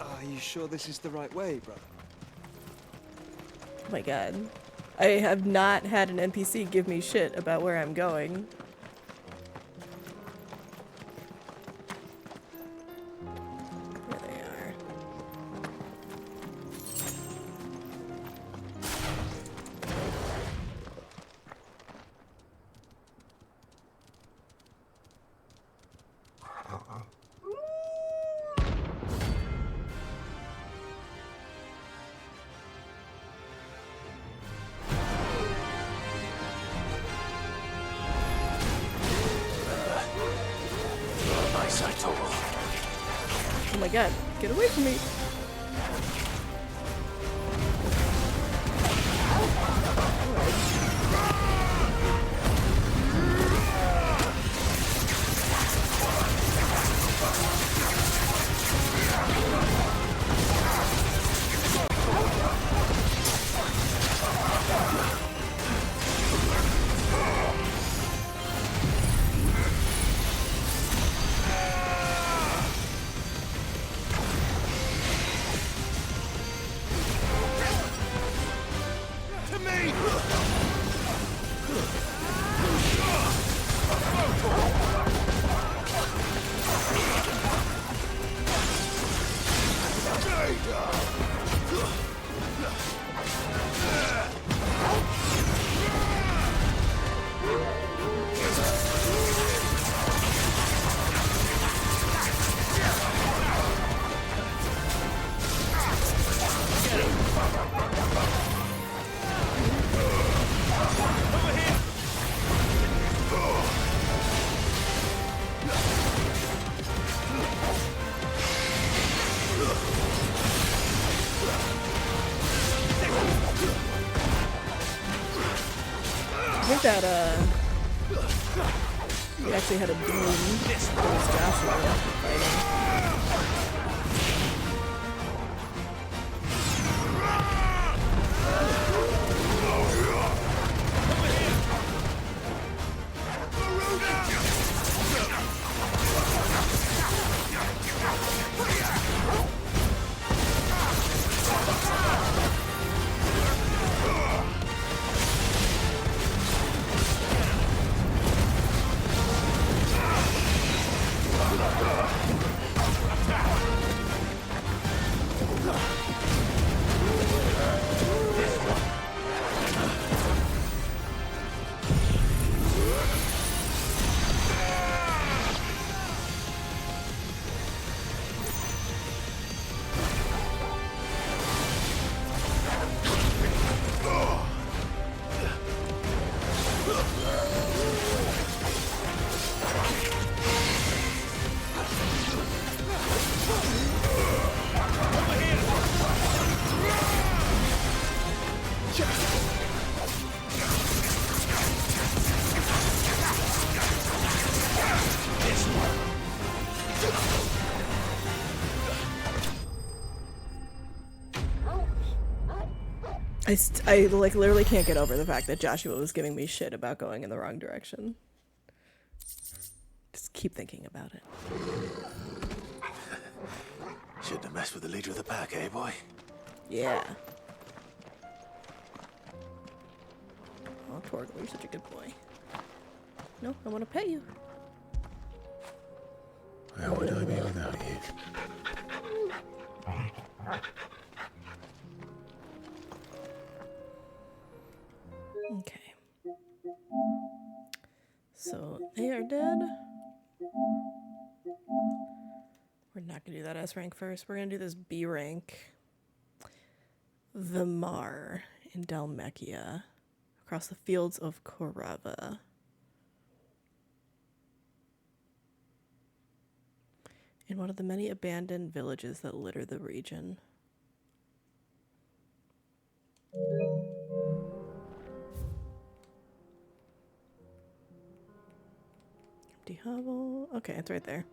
Are you sure this is the right way, brother? Oh my god. I have not had an NPC give me shit about where I'm going. There they are. Oh my god, get away from me! had we actually had a beam. It was Joshua fighting. I like literally can't get over the fact that Joshua was giving me shit about going in the wrong direction. Just keep thinking about it. Shouldn't have messed with the leader of the pack, eh, boy? Yeah. Oh, Torgal, you're such a good boy. No, I want to pet you. Where would I be without you? Okay. So they are dead. We're not gonna do that S rank first. We're gonna do this B rank. The Mar in Dalmekia, across the fields of Korava. In one of the many abandoned villages that litter the region. Empty hovel. Okay, it's right there.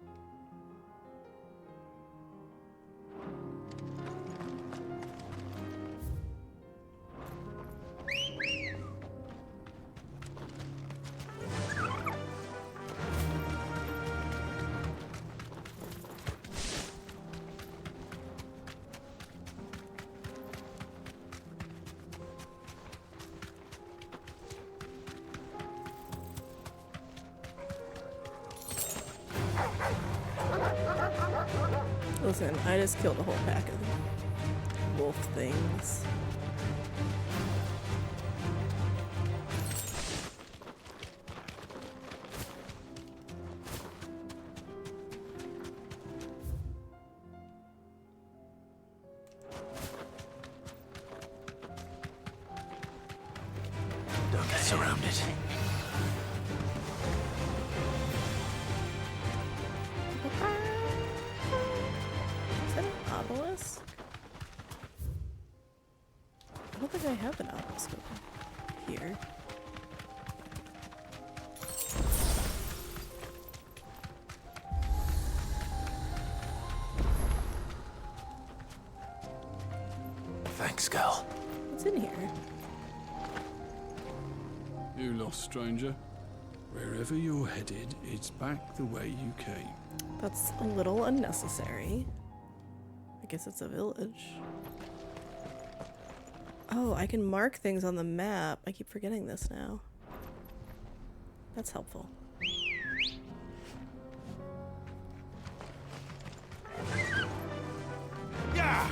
Listen, I just killed a whole pack of wolf things. Don't get surrounded. I don't think I have an obelisk over here. Thanks, girl. What's in here? You lost, stranger. Wherever you're headed, it's back the way you came. That's a little unnecessary. I guess it's a village. Oh, I can mark things on the map. I keep forgetting this now. That's helpful. Yeah.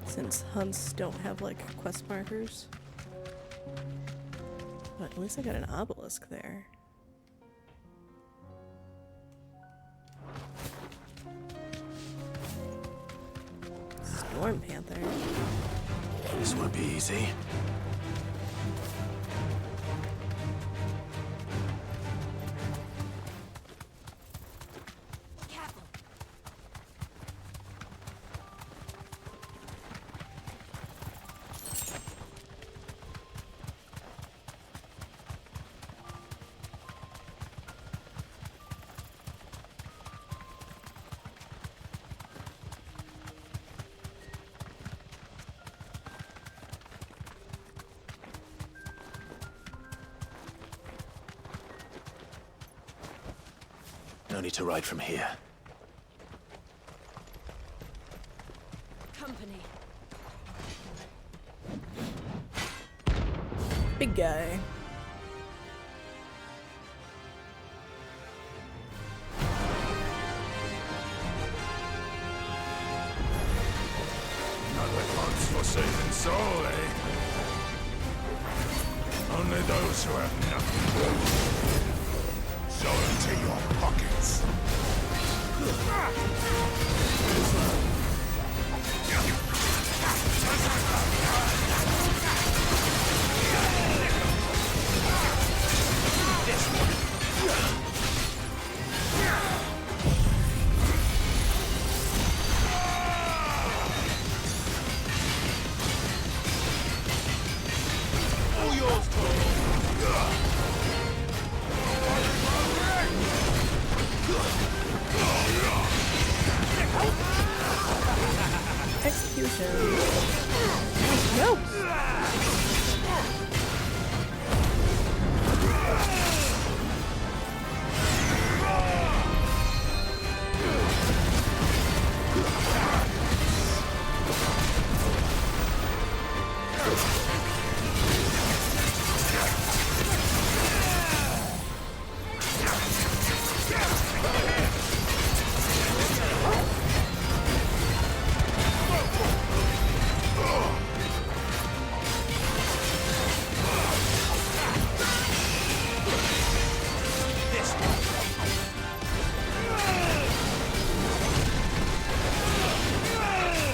Since hunts don't have like quest markers. But at least I got an obelisk there. Storm Panther. This won't be easy. No need to ride from here. Company. Big guy. Another God's-forsaken soul, eh? Only those who have nothing. So empty your pockets. Execution. No.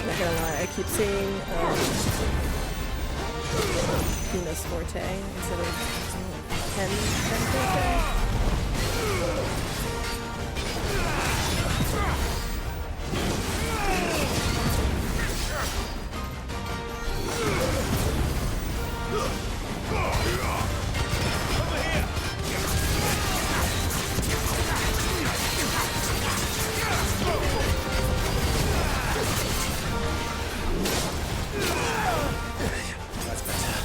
Not gonna lie, I keep seeing Venus Forte instead of Ken Forte. That's better.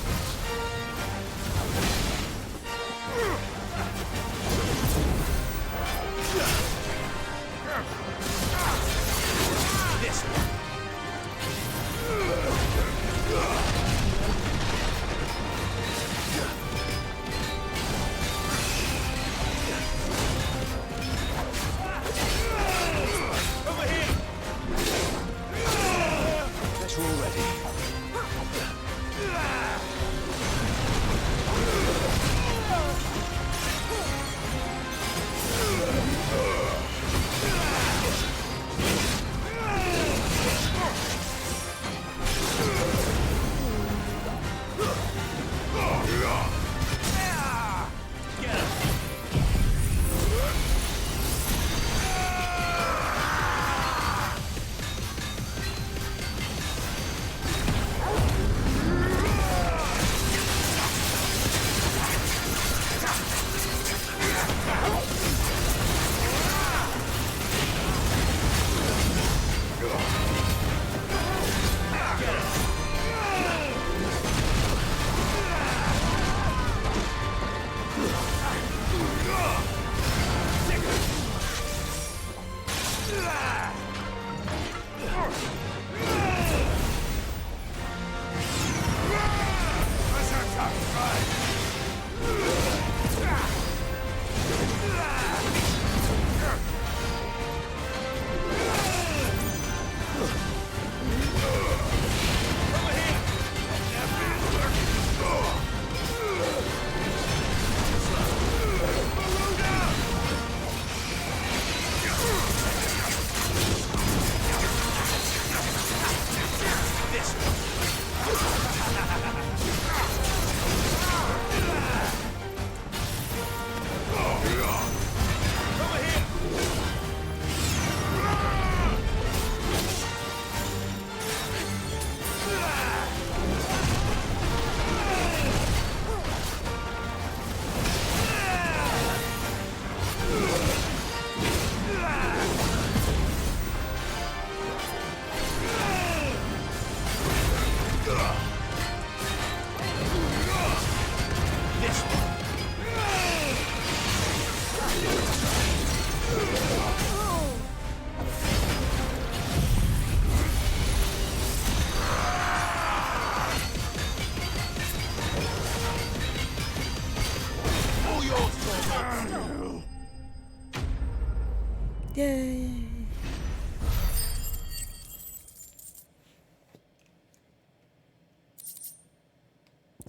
Yay!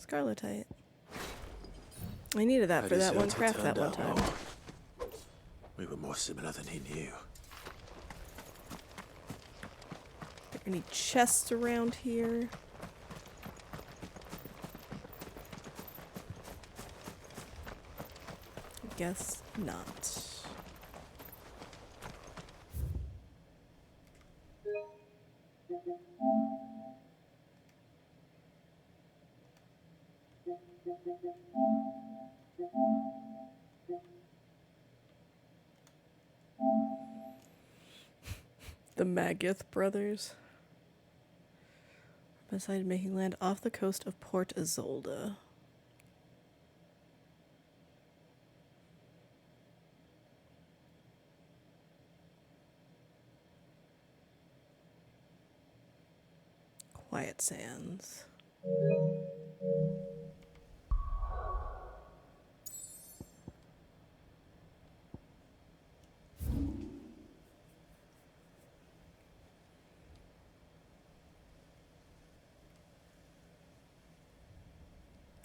Scarletite. I needed that for that one craft that one time. We were more similar than he knew. Are there any chests around here? I guess not. The Magath brothers. Decided making land off the coast of Port Isolde. Quiet Sands.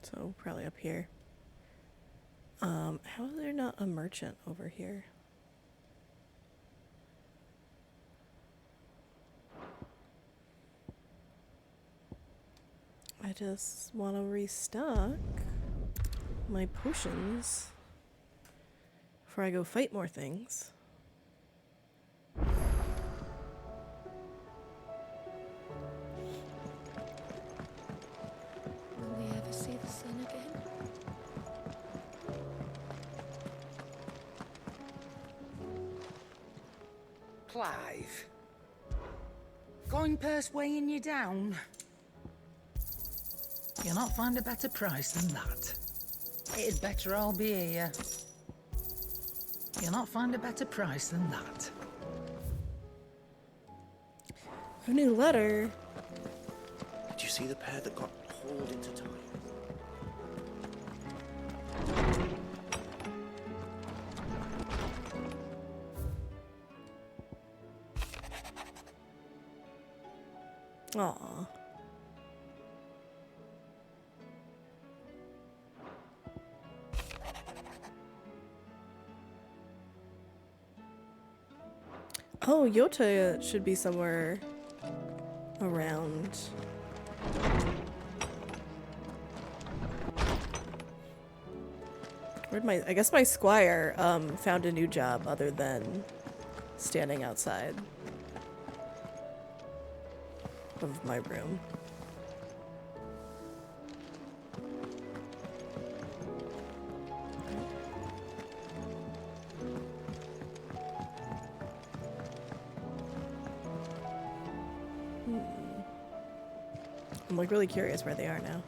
So probably up here. How is there not a merchant over here? I just want to restock my potions before I go fight more things. Will we ever see the sun again? Clive. Coin purse weighing you down? You'll not find a better price than that. It'd better all be here. You'll not find a better price than that. A new letter. Did you see the pair that got pulled into time? Aww. Oh, Yota should be somewhere around. Where'd my, I guess my squire found a new job other than standing outside of my room. I'm like really curious where they are now.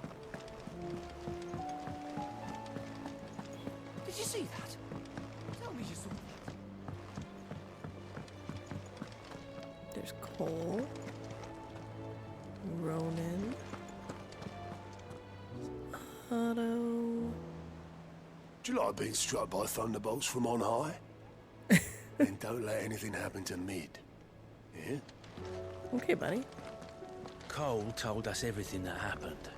Did you see that? Tell me you saw that. There's Cole, Ronan, Otto. Do you like being struck by thunderbolts from on high? Then don't let anything happen to Mid. Yeah? Okay, buddy. Cole told us everything that happened.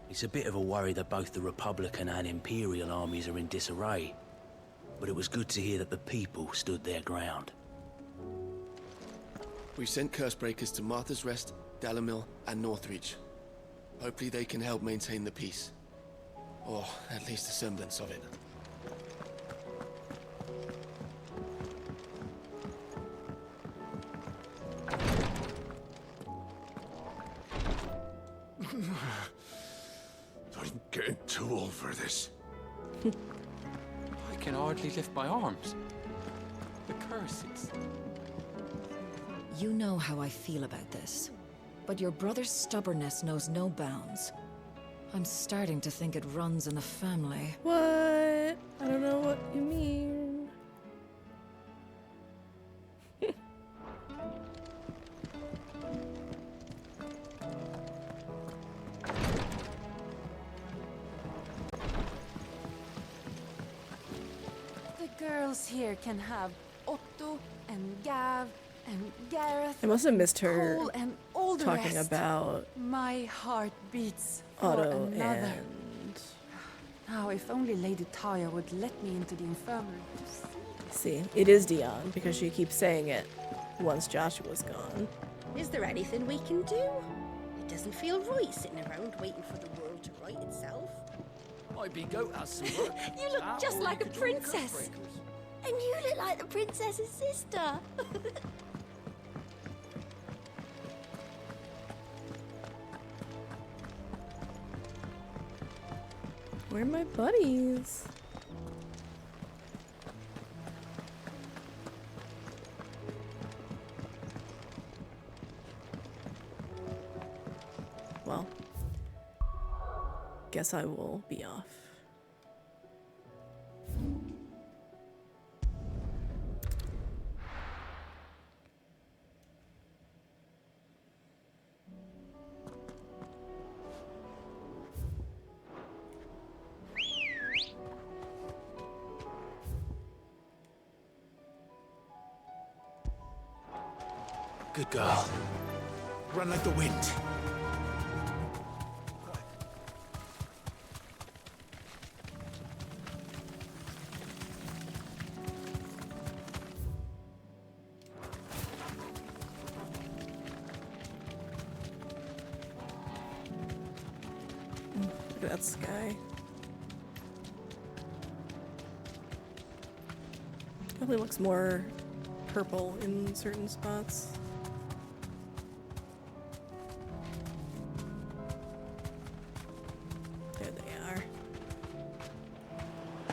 It's a bit of a worry that both the Republican and Imperial armies are in disarray. But it was good to hear that the people stood their ground. We sent Cursebreakers to Martha's Rest, Dalamil, and Northreach. Hopefully they can help maintain the peace. Or at least a semblance of it. I'm getting too old for this. I can hardly lift my arms. The curses. You know how I feel about this, but your brother's stubbornness knows no bounds. I'm starting to think it runs in the family. What? I don't know what you mean. The girls here can have 8 you and Gav and Gareth. I must have missed her Cole and all the talking rest. about My heart beats Otto for another. and... Now, if only Lady Taya would let me into the infirmary to see. See, it is Dion, because she keeps saying it once Joshua's gone. Is there anything we can do? It doesn't feel right sitting around waiting for the world to right itself. Maybe go has some work. You look That, just or like you a could join the princess. Ghostbreakers. And you look like the princess's sister. Where are my buddies? Well, guess I will be off. Good girl. Run like the wind. Look at that sky. Probably looks more purple in certain spots. There they are.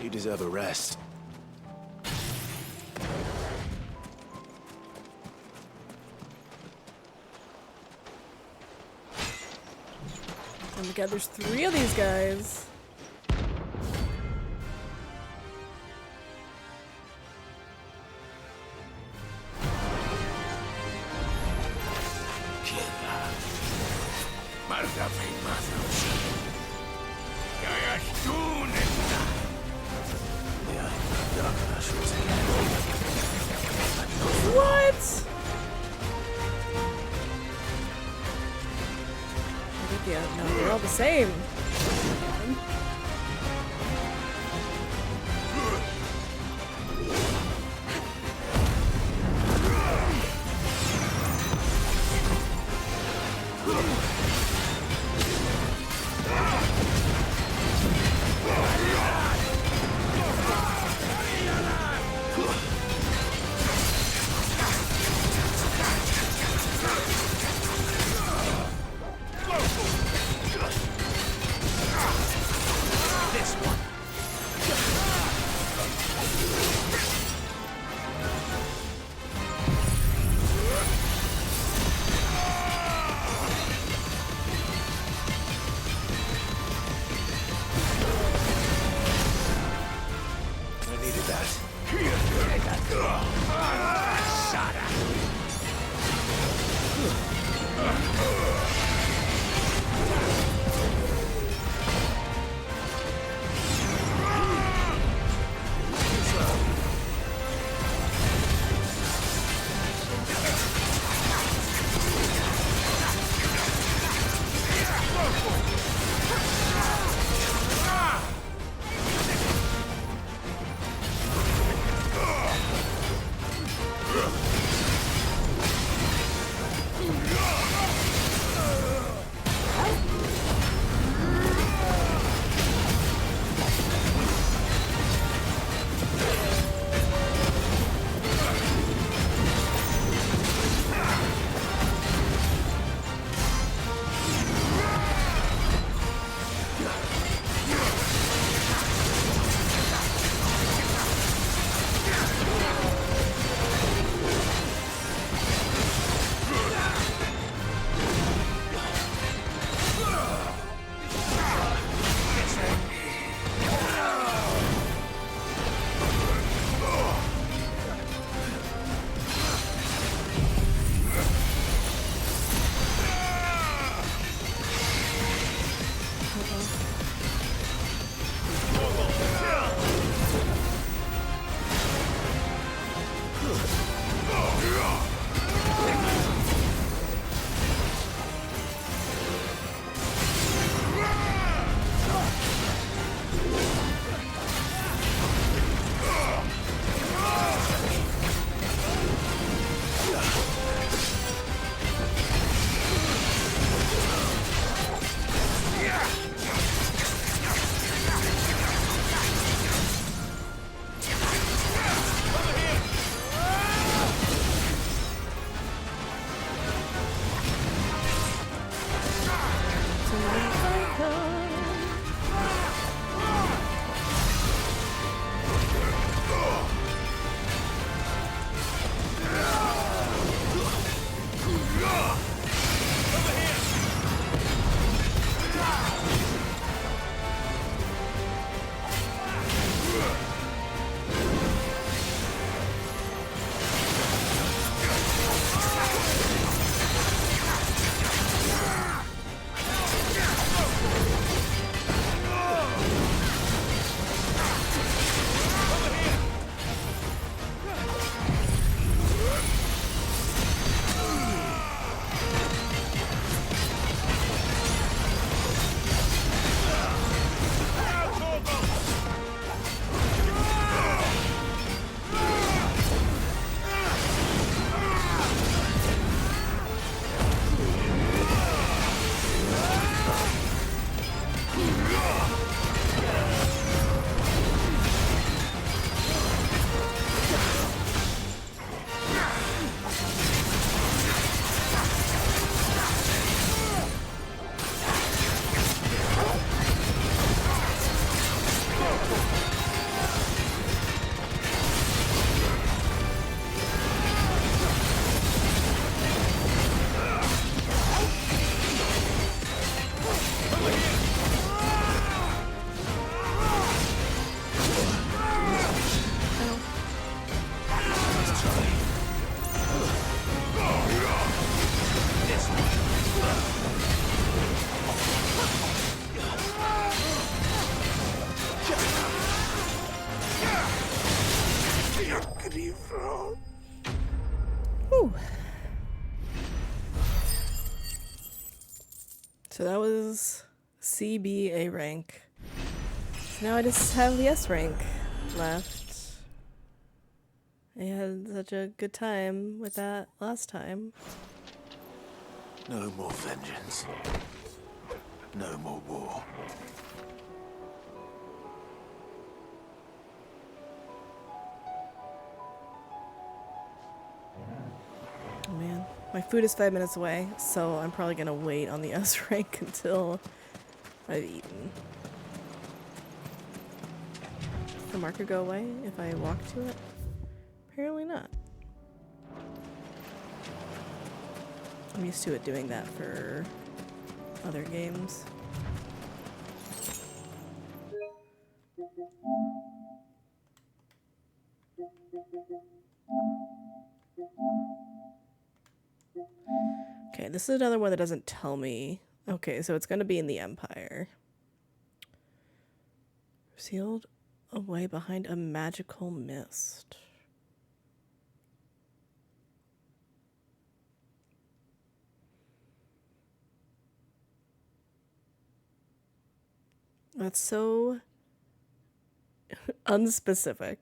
You deserve a rest. Oh my god, there's 3 of these guys. What? Yeah, no, they're all the same. bloody throne. Whew. So that was CBA rank. Now I just have the S rank left. I had such a good time with that last time. No more vengeance. No more war. Oh man, my food is 5 minutes away, so I'm probably gonna wait on the S rank until I've eaten. Does the marker go away if I walk to it? Apparently not. I'm used to it doing that for other games. Okay, this is another one that doesn't tell me. Okay, so it's going to be in the Empire. Sealed away behind a magical mist. That's so unspecific.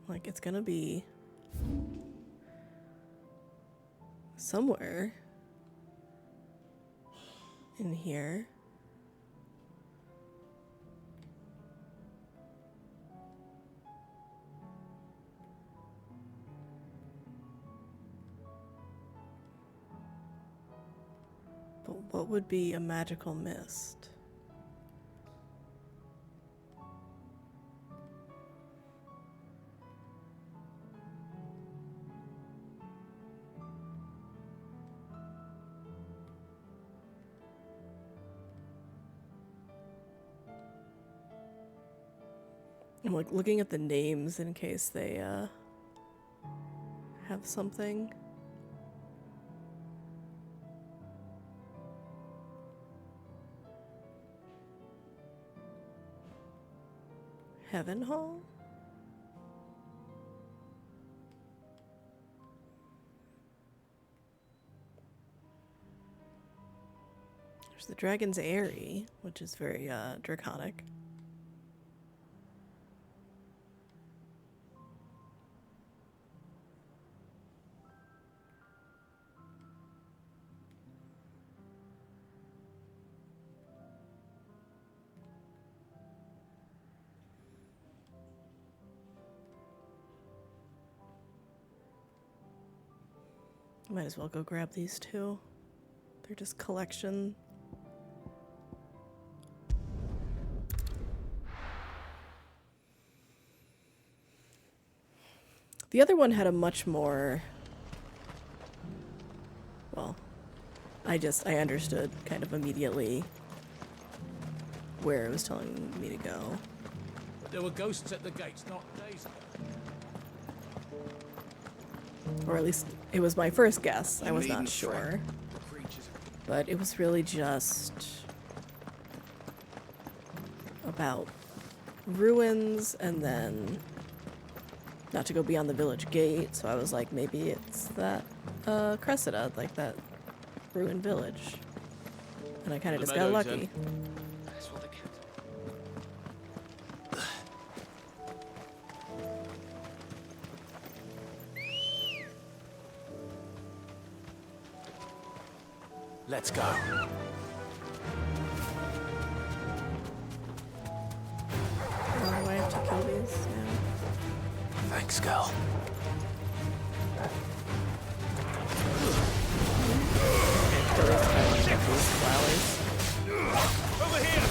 Like, it's gonna be somewhere in here. But what would be a magical mist? I'm like looking at the names in case they have something. Heaven Hall? There's the Dragon's Eyrie, which is very draconic. Might as well go grab these two. They're just collection. The other one had a much more... Well, I understood kind of immediately where it was telling me to go. There were ghosts at the gates, not days ago. Or at least it was my first guess. I was not sure. But it was really just about ruins and then not to go beyond the village gate. So I was like, maybe it's that Cressida, like that ruined village. And I kind of just got lucky. Let's go. Oh, do I have to kill these now? Thanks, girl. Over here!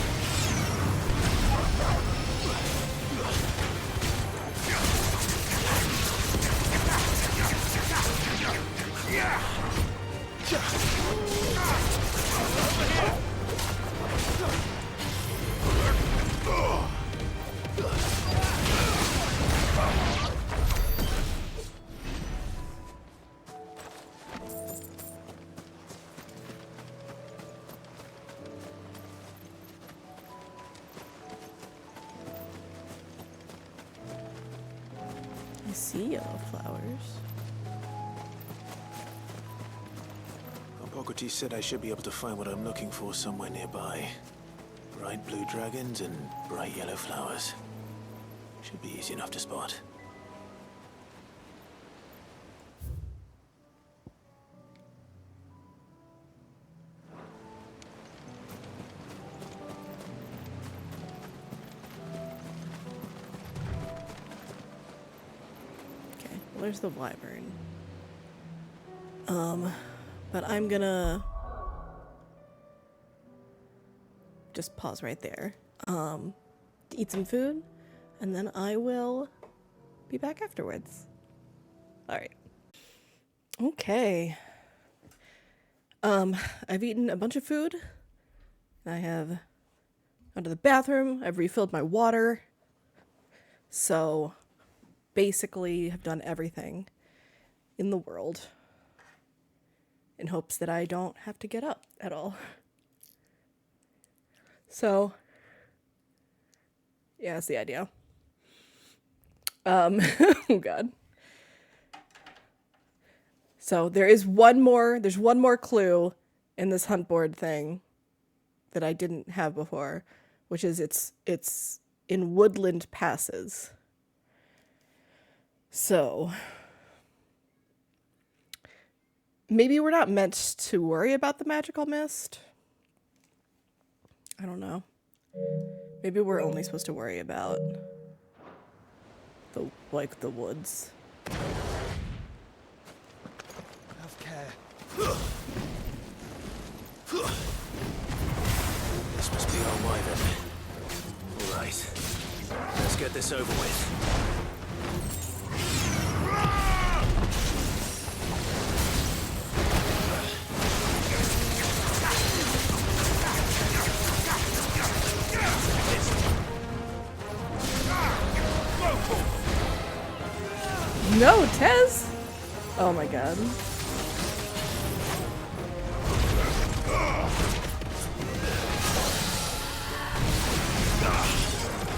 see yellow flowers. Hippocrates said I should be able to find what I'm looking for somewhere nearby. Bright blue dragons and bright yellow flowers. Should be easy enough to spot. Okay, well, there's the wyvern. But I'm gonna just pause right there. Eat some food, and then I will be back afterwards. All right. Okay. I've eaten a bunch of food. I have gone to the bathroom. I've refilled my water. So basically have done everything in the world in hopes that I don't have to get up at all. So yeah, that's the idea. Oh god. So there's one more clue in this hunt board thing that I didn't have before, which is it's in woodland passes. So maybe we're not meant to worry about the magical mist. I don't know. Maybe we're only supposed to worry about the woods. Have care. This must be our wyvern. All right. Let's get this over with. No, Tez! Oh my god.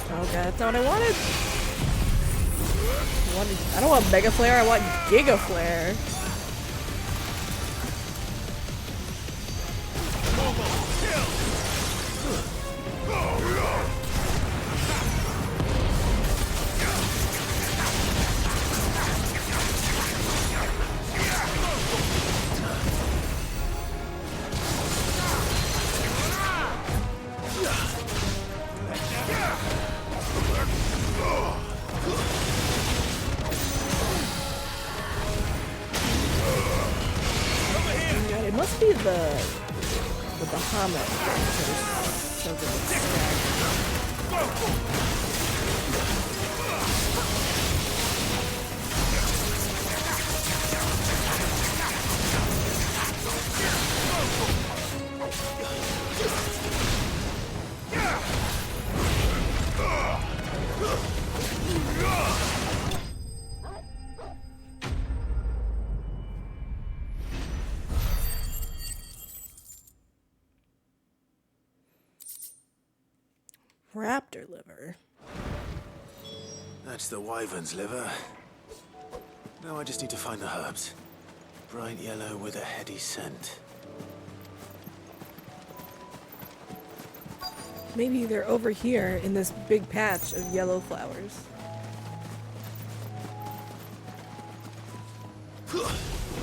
Oh god, that's not what I wanted. I don't want Mega Flare, I want Giga Flare. It must be the Bahamut. So good with raptor liver. That's the wyvern's liver. Now I just need to find the herbs. Bright yellow with a heady scent. Maybe they're over here in this big patch of yellow flowers.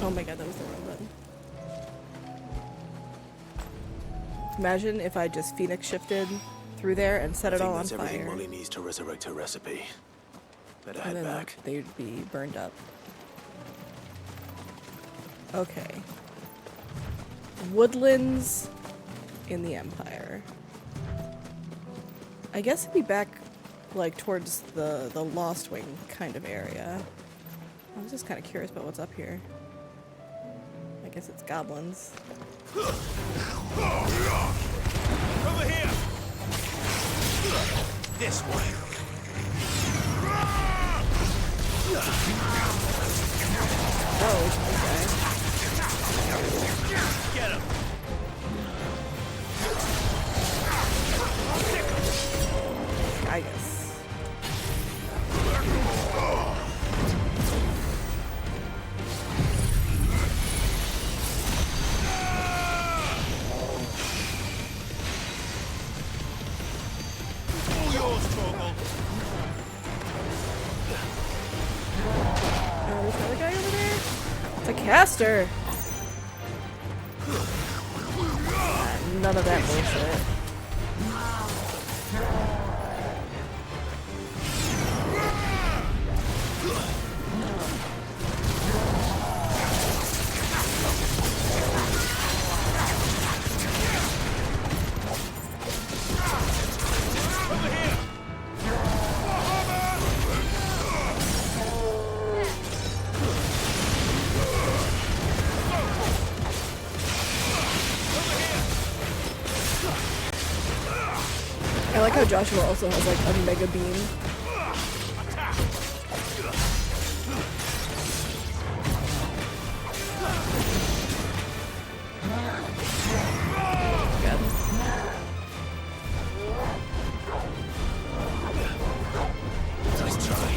Oh my god, that was the wrong button. Imagine if I just Phoenix shifted through there and set it all on I think that's everything fire. Molly needs to resurrect her recipe. Better And head then back. they'd be burned up. Okay. Woodlands in the Empire. I guess it'd be back, like, towards the Lost Wing kind of area. I was just kind of curious about what's up here. I guess it's goblins. Over here! This way. Oh, okay. Get him! I guess. It's a caster! None of that bullshit. I like how Joshua also has like a mega beam. Nice try.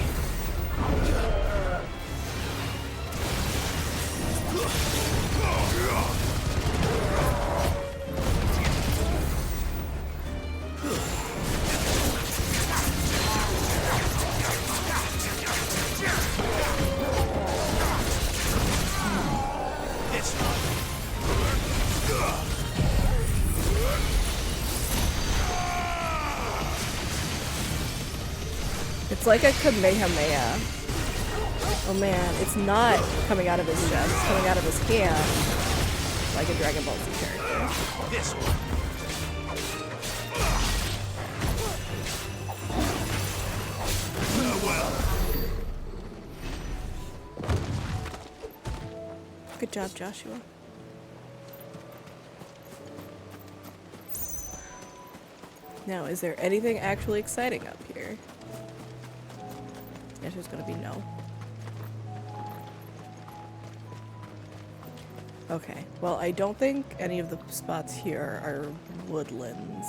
It's like a Kamehameha. Oh man, it's not coming out of his chest, it's coming out of his hand. Like a Dragon Ball Z character. This one. Good job, Joshua. Now, is there anything actually exciting up here? The answer's gonna be no. Okay, well, I don't think any of the spots here are woodlands.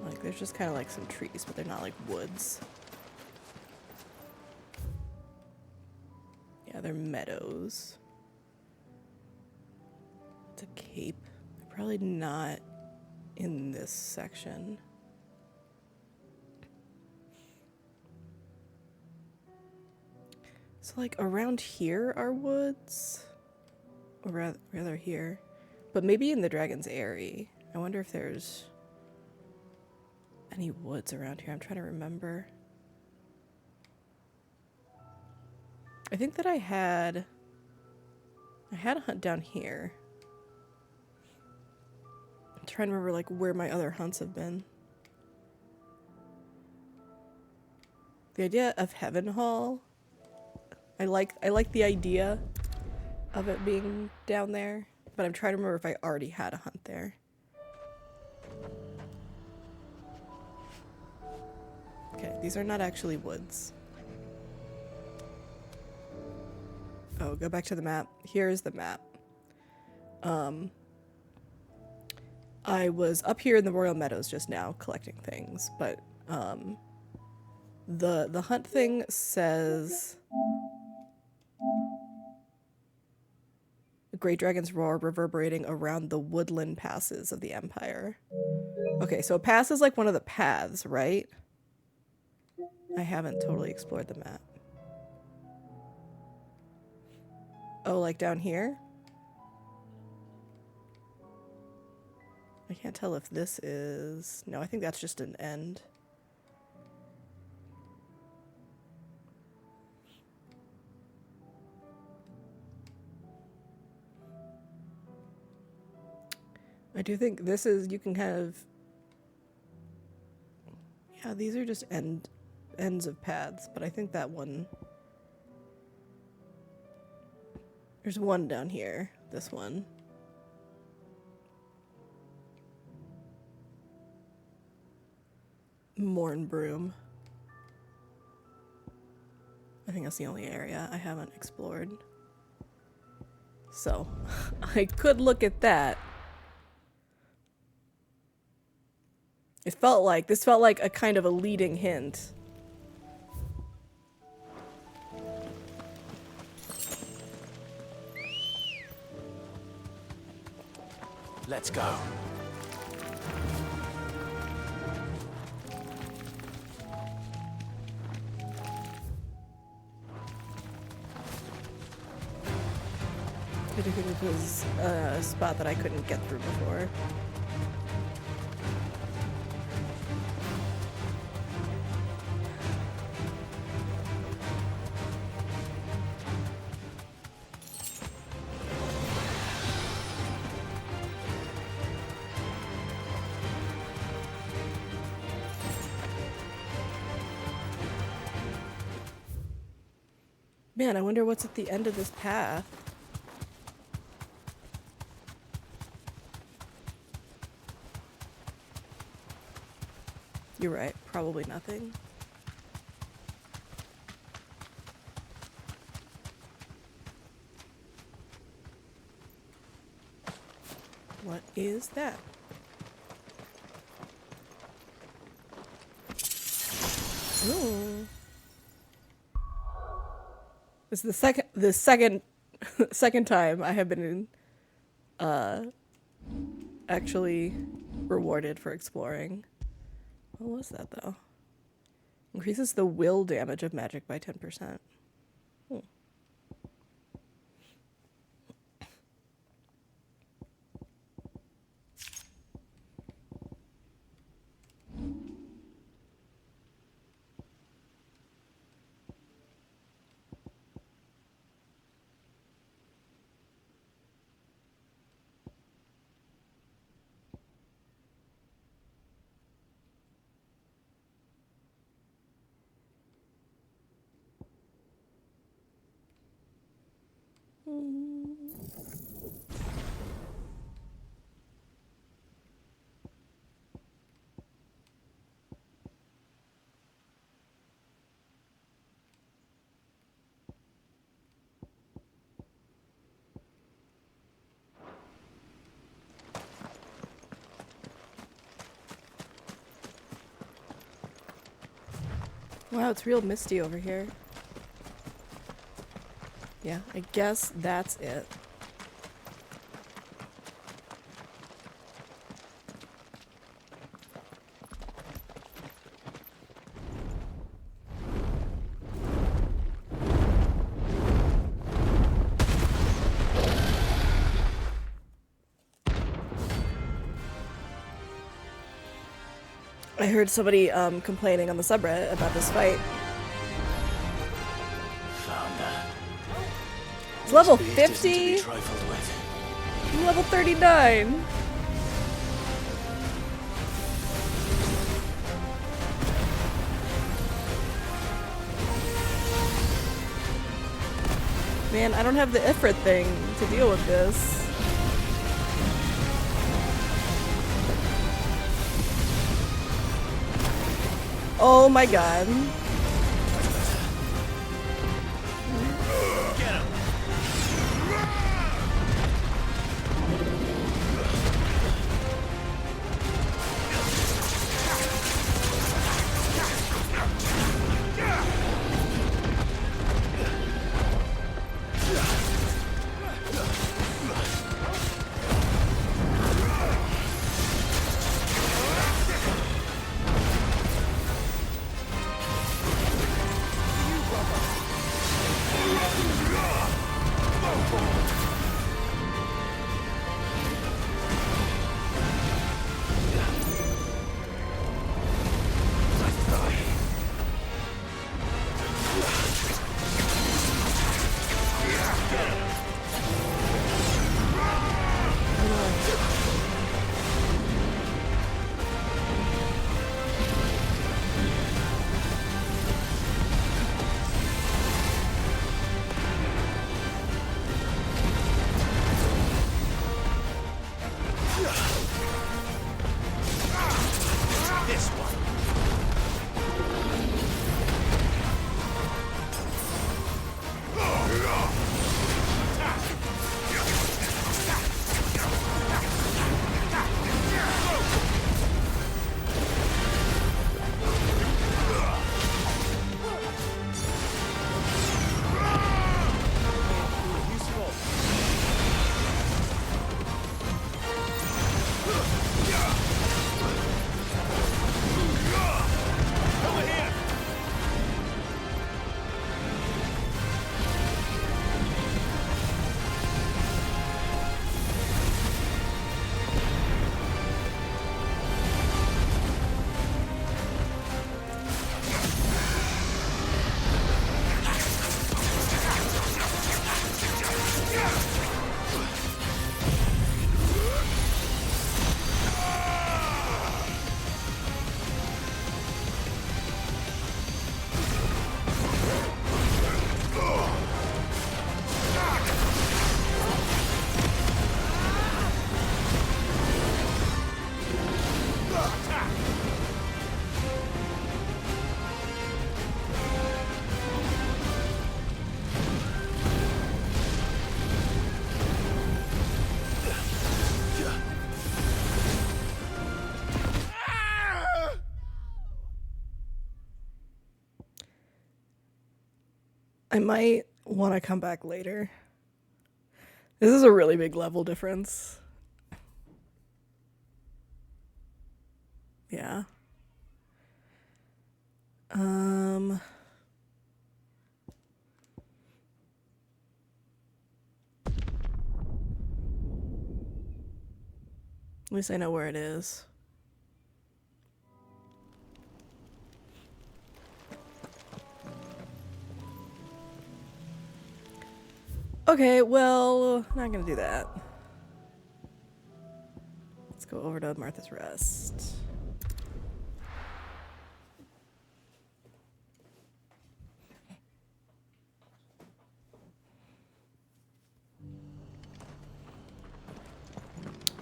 Like, there's just kind of like some trees, but they're not like woods. Yeah, they're meadows. It's a cape. Probably not in this section. So like around here are woods, or rather here, but maybe in the Dragon's Eyrie. I wonder if there's any woods around here. I'm trying to remember. I think that I had a hunt down here. I'm trying to remember like where my other hunts have been. The idea of Heaven Hall, I like the idea of it being down there, but I'm trying to remember if I already had a hunt there. Okay, these are not actually woods. Oh, go back to the map. Here's the map. I was up here in the Royal Meadows just now collecting things, but the hunt thing says the Great Dragon's roar reverberating around the woodland passes of the Empire. Okay, so a pass is like one of the paths, right? I haven't totally explored the map. Oh, like down here? I can't tell if this is... No, I think that's just an end. I do think this is... You can kind of... Yeah, these are just ends of paths, but I think that one... There's one down here. This one. Mornbroom. I think that's the only area I haven't explored. So, I could look at that. This felt like a kind of a leading hint. Let's go. Particularly if it was a spot that I couldn't get through before. Man, I wonder what's at the end of this path. You're right, probably nothing. What is that? Ooh. It's the second time I have been actually rewarded for exploring. What was that though? Increases the will damage of magic by 10%. Wow, it's real misty over here. Yeah, I guess that's it. I heard somebody complaining on the subreddit about this fight. It's level 50? I'm level 39. Man, I don't have the Ifrit thing to deal with this. Oh my god. I might want to come back later. This is a really big level difference. Yeah. At least I know where it is. Okay, well, not gonna do that. Let's go over to Martha's Rest.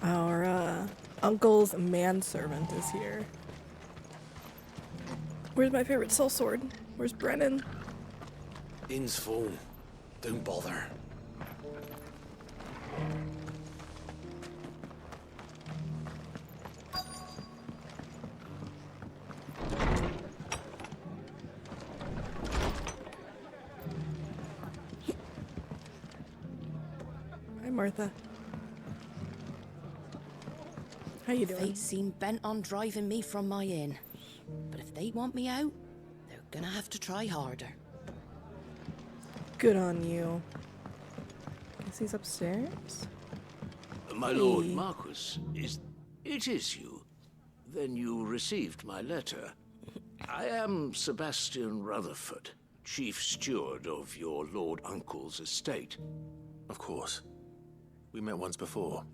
Our uncle's manservant is here. Where's my favorite sellsword? Where's Brennan? Inn's full. Don't bother. Hi, Martha. How you doing? Fate seem bent on driving me from my inn. But if they want me out, they're gonna have to try harder. Good on you. Guess he's upstairs? My lord Marquis, it is you? Then you received my letter. I am Sebastian Rutherford, chief steward of your lord uncle's estate. Of course. We met once before.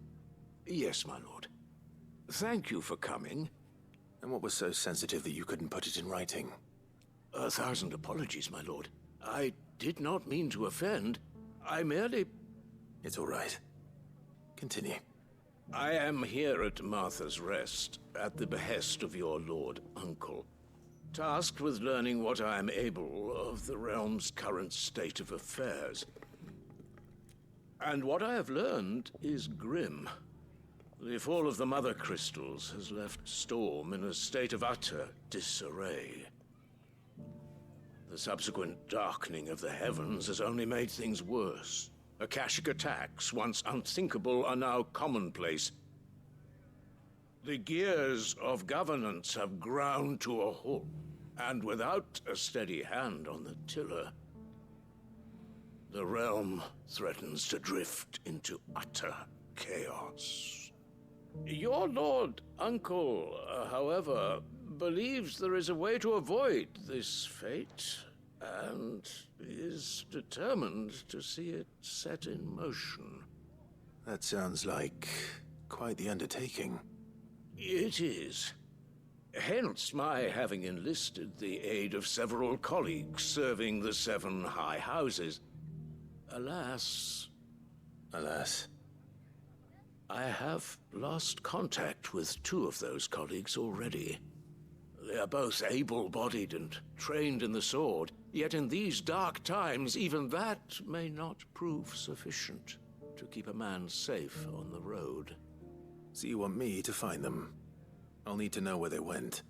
Yes, my lord. Thank you for coming. And what was so sensitive that you couldn't put it in writing? 1,000 apologies, my lord. I did not mean to offend. I merely... It's all right. Continue. I am here at Martha's Rest, at the behest of your lord uncle, tasked with learning what I am able of the realm's current state of affairs. And what I have learned is grim. The fall of the Mother Crystals has left Storm in a state of utter disarray. The subsequent darkening of the heavens has only made things worse. Akashic attacks, once unthinkable, are now commonplace. The gears of governance have ground to a halt, and without a steady hand on the tiller, the realm threatens to drift into utter chaos. Your lord uncle, however, believes there is a way to avoid this fate, and is determined to see it set in motion. That sounds like quite the undertaking. It is. Hence my having enlisted the aid of several colleagues serving the 7 high houses. Alas... Alas? I have lost contact with 2 of those colleagues already. They are both able-bodied and trained in the sword, yet in these dark times, even that may not prove sufficient to keep a man safe on the road. So you want me to find them? I'll need to know where they went.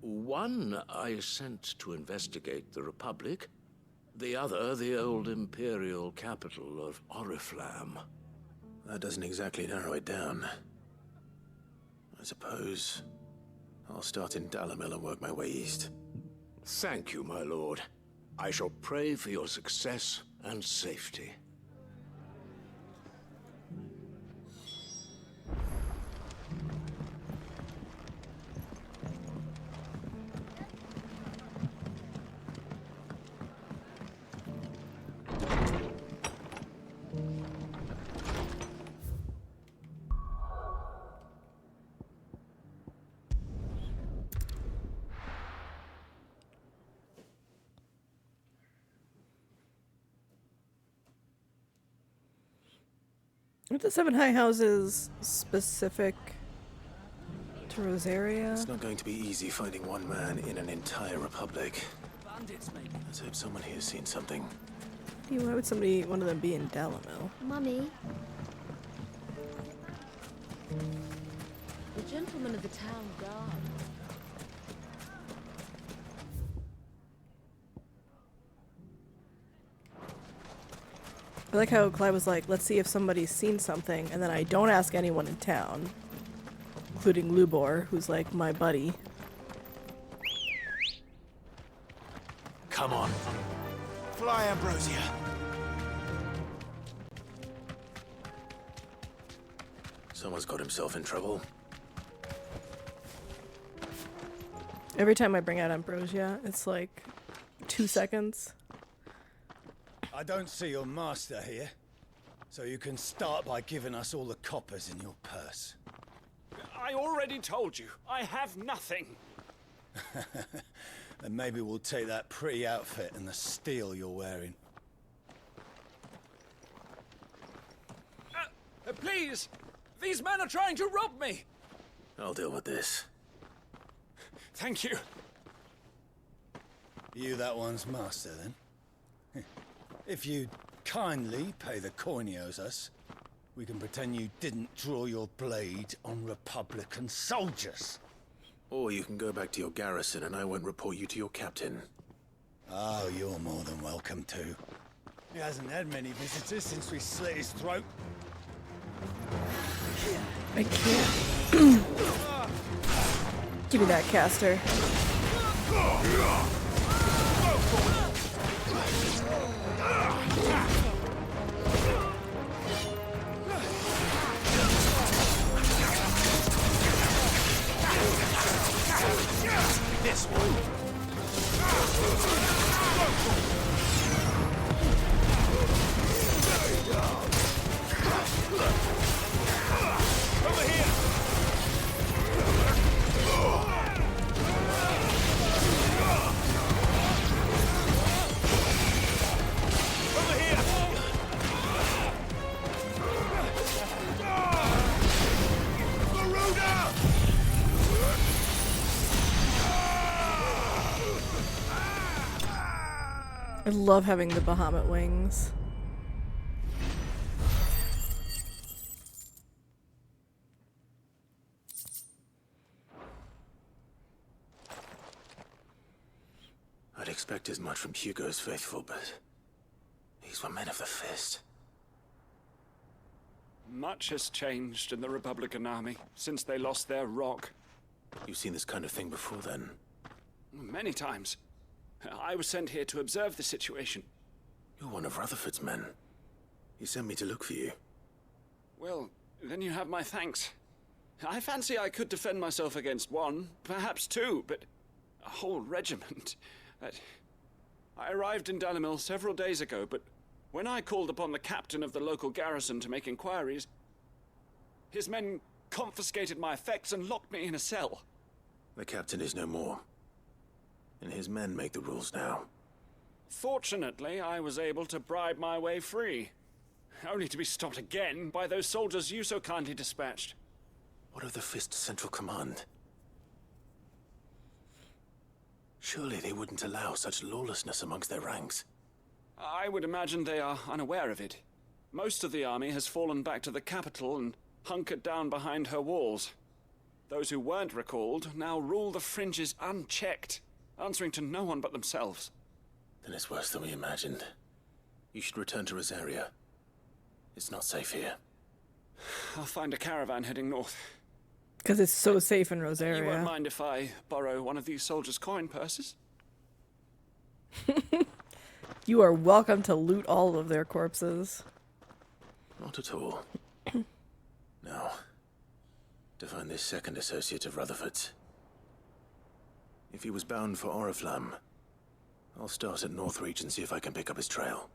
One I sent to investigate the Republic, the other the old Imperial capital of Oriflamme. That doesn't exactly narrow it down. I suppose I'll start in Dalamil and work my way east. Thank you, my lord. I shall pray for your success and safety. Are the 7 high houses specific to Rosaria? It's not going to be easy finding one man in an entire republic. Let's hope someone here's seen something. Why would one of them be in Dalamil? Mummy. The gentleman of the town guard. I like how Clive was like, let's see if somebody's seen something, and then I don't ask anyone in town, including Lubor, who's like my buddy. Come on. Fly, Ambrosia. Someone's got himself in trouble. Every time I bring out Ambrosia, it's like 2 seconds. I don't see your master here, so you can start by giving us all the coppers in your purse. I already told you, I have nothing. Then maybe we'll take that pretty outfit and the steel you're wearing. Please! These men are trying to rob me! I'll deal with this. Thank you. You that one's master, then? If you kindly pay the coin he owes us, we can pretend you didn't draw your blade on Republican soldiers. Or you can go back to your garrison and I won't report you to your captain. Oh, you're more than welcome to. He hasn't had many visitors since we slit his throat. I can't. Give me that caster. This one. Over here. I love having the Bahamut wings. I'd expect as much from Hugo's faithful, but these were men of the fist. Much has changed in the Republican army since they lost their rock. You've seen this kind of thing before, then? Many times. I was sent here to observe the situation. You're one of Rutherford's men. He sent me to look for you. Well, then you have my thanks. I fancy I could defend myself against one, perhaps two, but a whole regiment. I arrived in Dalimil several days ago, but when I called upon the captain of the local garrison to make inquiries, his men confiscated my effects and locked me in a cell. The captain is no more. And his men make the rules now. Fortunately, I was able to bribe my way free. Only to be stopped again by those soldiers you so kindly dispatched. What of the Fist's Central Command? Surely they wouldn't allow such lawlessness amongst their ranks. I would imagine they are unaware of it. Most of the army has fallen back to the capital and hunkered down behind her walls. Those who weren't recalled now rule the fringes unchecked, answering to no one but themselves. Then it's worse than we imagined. You should return to Rosaria. It's not safe here. I'll find a caravan heading north. Because it's so safe in Rosaria. You won't mind if I borrow one of these soldiers' coin purses? You are welcome to loot all of their corpses. Not at all. Now, to find this second associate of Rutherford's. If he was bound for Oriflamme, I'll start at Northreach and see if I can pick up his trail.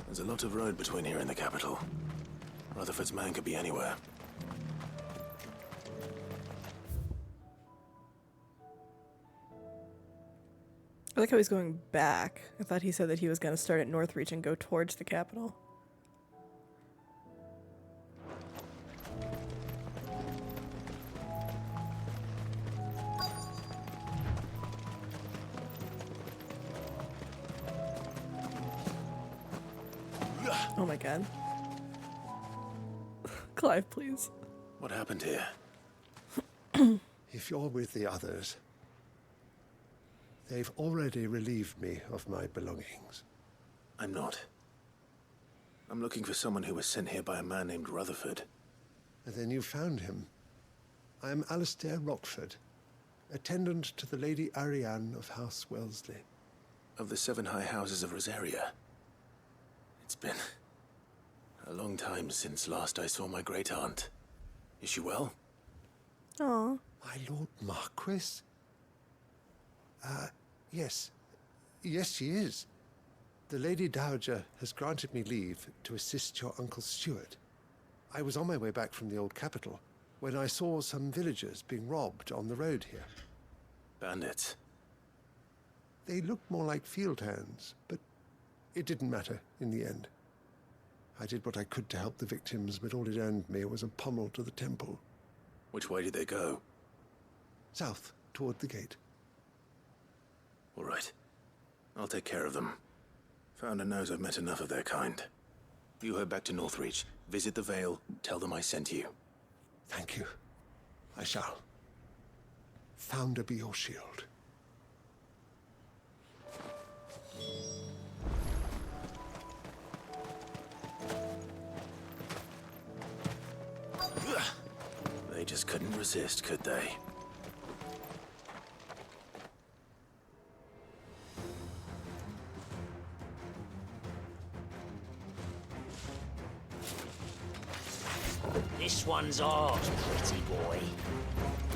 There's a lot of road between here and the capital. Rutherford's man could be anywhere. I like how he's going back. I thought he said that he was going to start at Northreach and go towards the capital. Oh my god. Clive, please. What happened here? If you're with the others, they've already relieved me of my belongings. I'm not. I'm looking for someone who was sent here by a man named Rutherford. And then you found him. I am Alistair Rockford, attendant to the Lady Ariane of House Wellesley. Of the 7 high houses of Rosaria. It's been a long time since last I saw my great-aunt. Is she well? Aww. My Lord Marquis? Yes. Yes, she is. The Lady Dowager has granted me leave to assist your Uncle Stuart. I was on my way back from the old capital when I saw some villagers being robbed on the road here. Bandits? They looked more like field hands, but it didn't matter in the end. I did what I could to help the victims, but all it earned me was a pommel to the temple. Which way did they go? South, toward the gate. All right. I'll take care of them. Founder knows I've met enough of their kind. You head back to Northreach, visit the Vale, tell them I sent you. Thank you. I shall. Founder be your shield. They just couldn't resist, could they? This one's ours, pretty boy.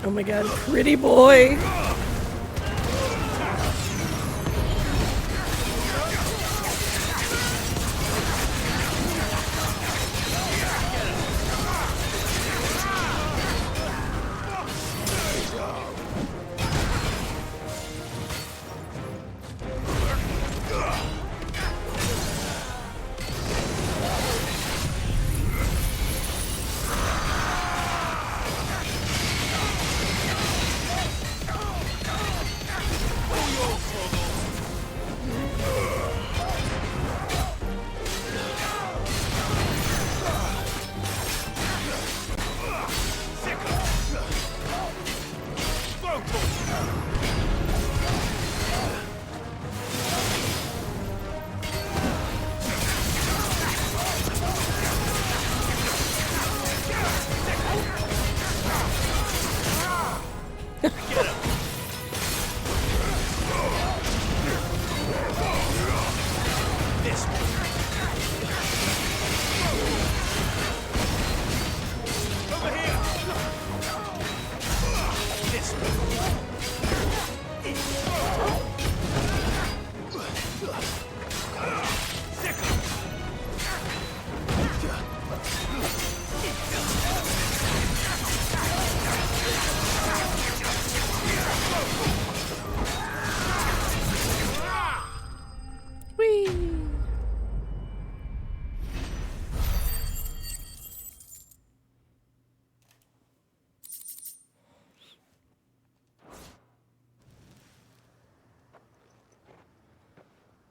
Oh my god, pretty boy.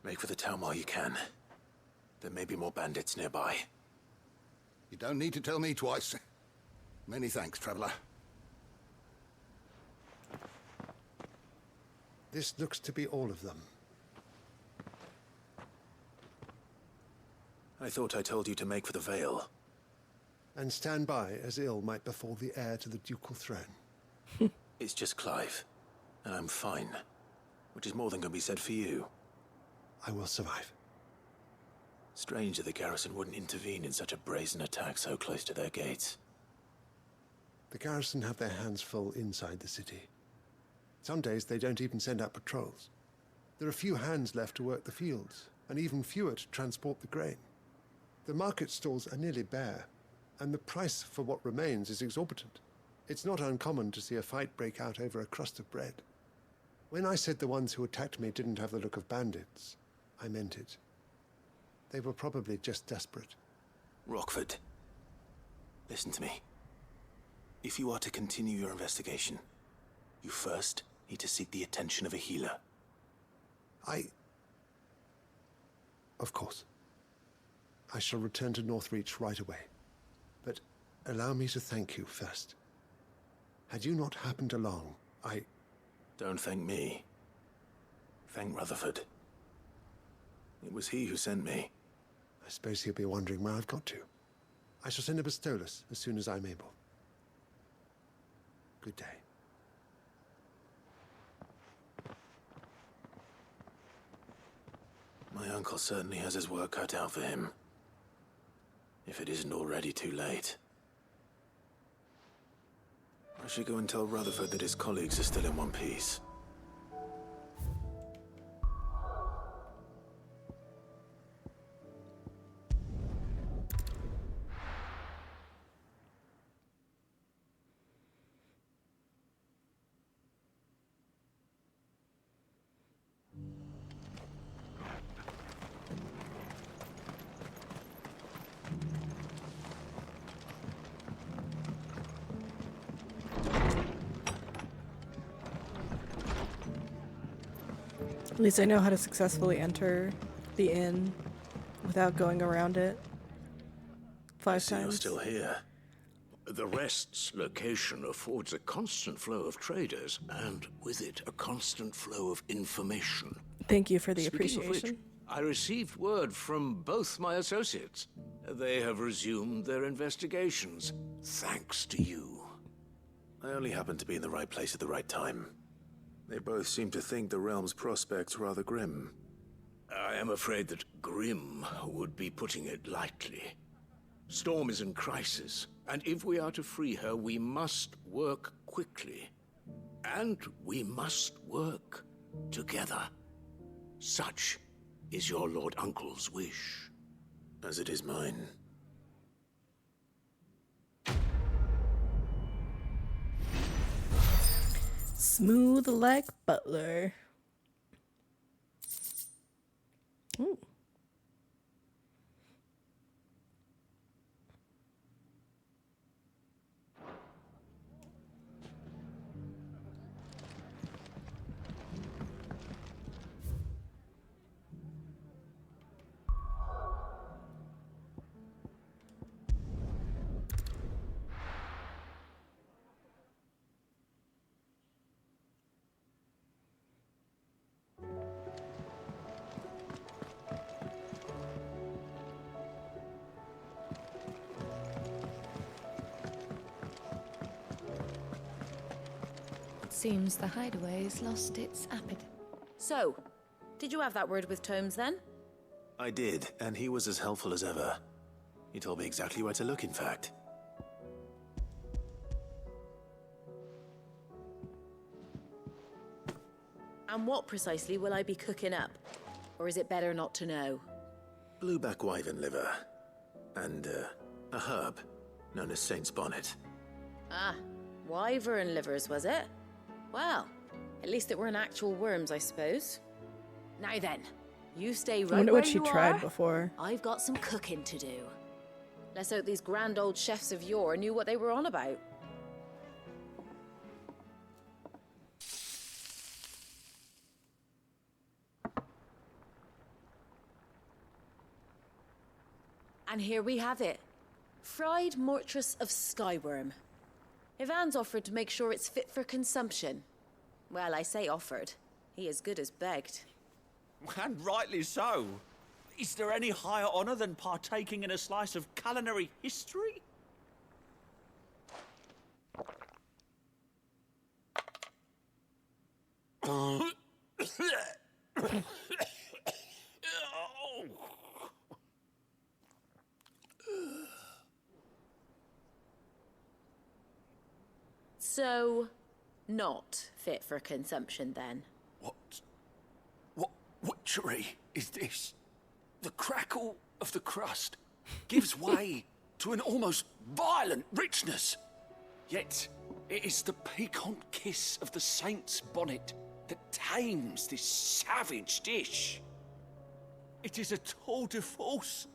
Make for the town while you can. There may be more bandits nearby. You don't need to tell me twice. Many thanks, traveler. This looks to be all of them. I thought I told you to make for the Vale. And stand by as ill might befall the heir to the ducal throne. It's just Clive, and I'm fine. Which is more than can be said for you. I will survive. Strange that the garrison wouldn't intervene in such a brazen attack so close to their gates. The garrison have their hands full inside the city. Some days they don't even send out patrols. There are few hands left to work the fields, and even fewer to transport the grain. The market stalls are nearly bare, and the price for what remains is exorbitant. It's not uncommon to see a fight break out over a crust of bread. When I said the ones who attacked me didn't have the look of bandits, I meant it. They were probably just desperate. Rockford, listen to me. If you are to continue your investigation, you first need to seek the attention of a healer. Of course. I shall return to Northreach right away. But allow me to thank you first. Had you not happened along, I... Don't thank me. Thank Rutherford. It was he who sent me. I suppose he'll be wondering where I've got to. I shall send a Bastolus as soon as I'm able. Good day. My uncle certainly has his work cut out for him. If it isn't already too late. I should go and tell Rutherford that his colleagues are still in one piece. At least I know how to successfully enter the inn without going around it 5 times. You're still here. The Rest's location affords a constant flow of traders, and with it, a constant flow of information. Thank you for the Speaking of which, appreciation. I received word from both my associates. They have resumed their investigations, thanks to you. I only happened to be in the right place at the right time. They both seem to think the realm's prospects rather grim. I am afraid that grim would be putting it lightly. Storm is in crisis, and if we are to free her, we must work quickly. And we must work together. Such is your Lord Uncle's wish. As it is mine. Smooth like butter. Ooh. Seems the hideaway's lost its appetite. So, did you have that word with Tomes then? I did, and he was as helpful as ever. He told me exactly where to look, in fact. And what precisely will I be cooking up? Or is it better not to know? Blueback wyvern liver. And, a herb known as Saint's Bonnet. Ah, wyvern livers, was it? Well, at least it weren't actual worms, I suppose. Now then, you stay right I wonder where what she you tried are. before. I've got some cooking to do. Let's hope these grand old chefs of yore knew what they were on about. And here we have it. Fried mortress of skyworm. Ivan's offered to make sure it's fit for consumption. Well, I say offered. He as good as begged. And rightly so. Is there any higher honor than partaking in a slice of culinary history? So, not fit for consumption then? What witchery is this? The crackle of the crust gives way to an almost violent richness. Yet, it is the piquant kiss of the saint's bonnet that tames this savage dish. It is a tour de force,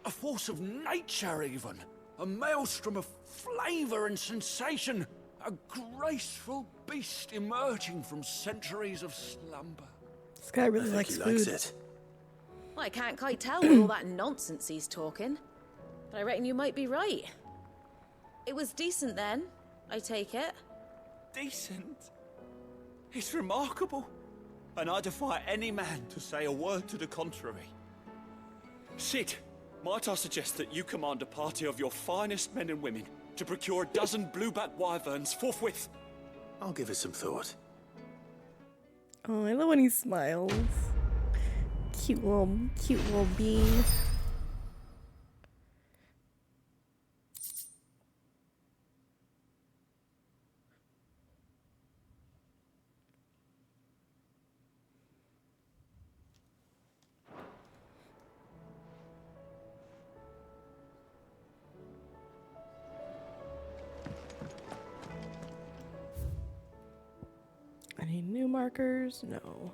a force of nature even, a maelstrom of flavor and sensation, a graceful beast emerging from centuries of slumber. This guy really likes food. Likes it. Well, I can't quite tell with all that nonsense he's talking. But I reckon you might be right. It was decent then, I take it. Decent? It's remarkable. And I defy any man to say a word to the contrary. Sid, might I suggest that you command a party of your finest men and women to procure a dozen blueback wyverns forthwith? I'll give it some thought. Oh, I love when he smiles. Cute little bean. Any new markers? No.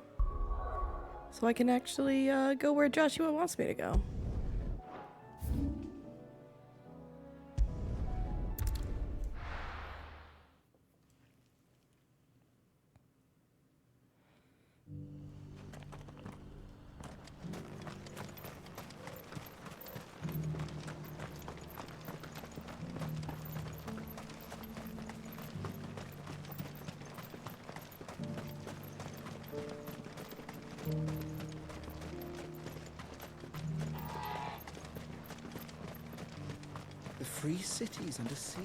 So I can actually go where Joshua wants me to go. The free cities under sea?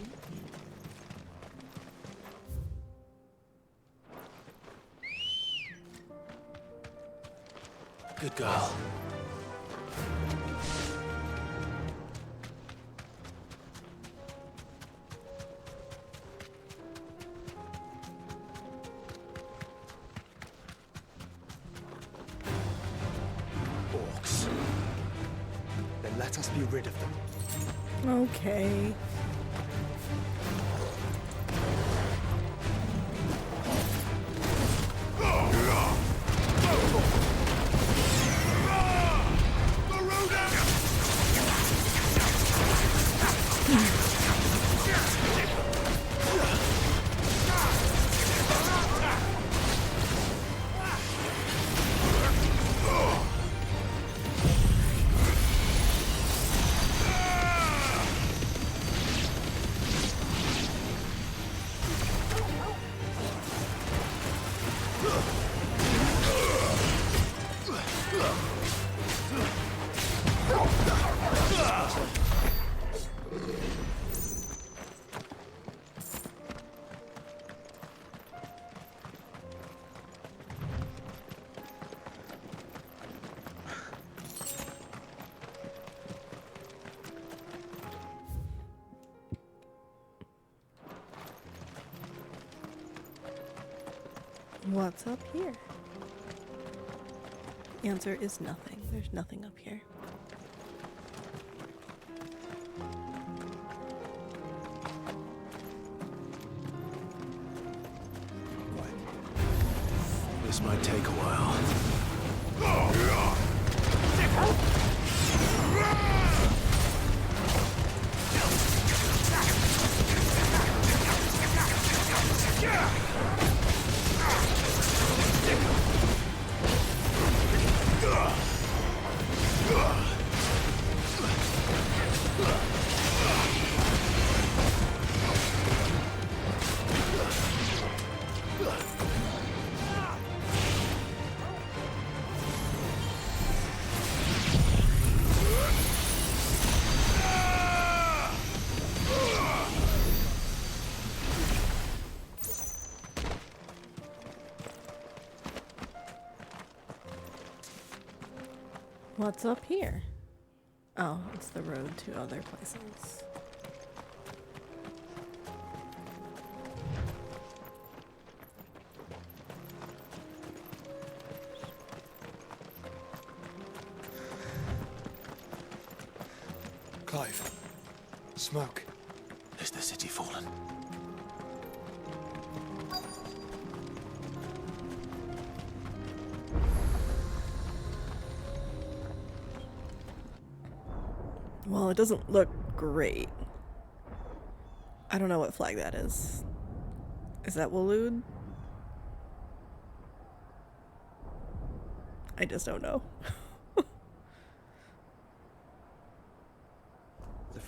Good girl. Orcs. Then let us be rid of them. Okay. What's up here? Answer is nothing. There's nothing up here. This might take a while. What's up here? Oh, it's the road to other places. Clive. Smoke. Is the city fallen? Well, it doesn't look great. I don't know what flag that is. Is that Waloed? I just don't know.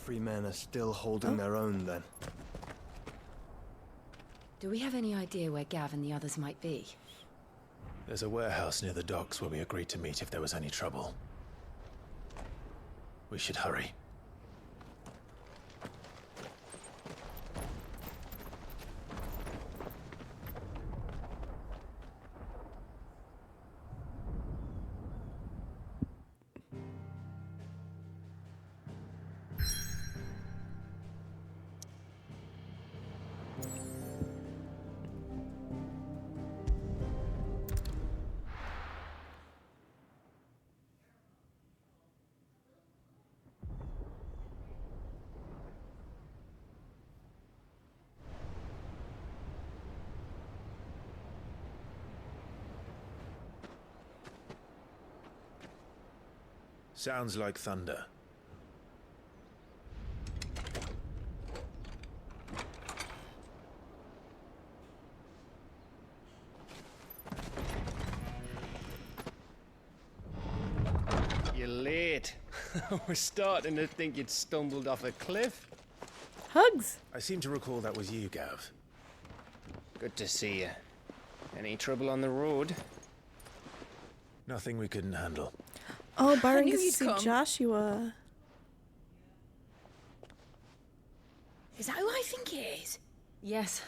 free men are still holding their own, then. Do we have any idea where Gav and the others might be? There's a warehouse near the docks where we agreed to meet if there was any trouble. We should hurry. Sounds like thunder. You're late. We're starting to think you'd stumbled off a cliff. Hugs! I seem to recall that was you, Gav. Good to see you. Any trouble on the road? Nothing we couldn't handle. Oh, Byron knew gets to you'd see come. Joshua. Is that who I think it is? Yes.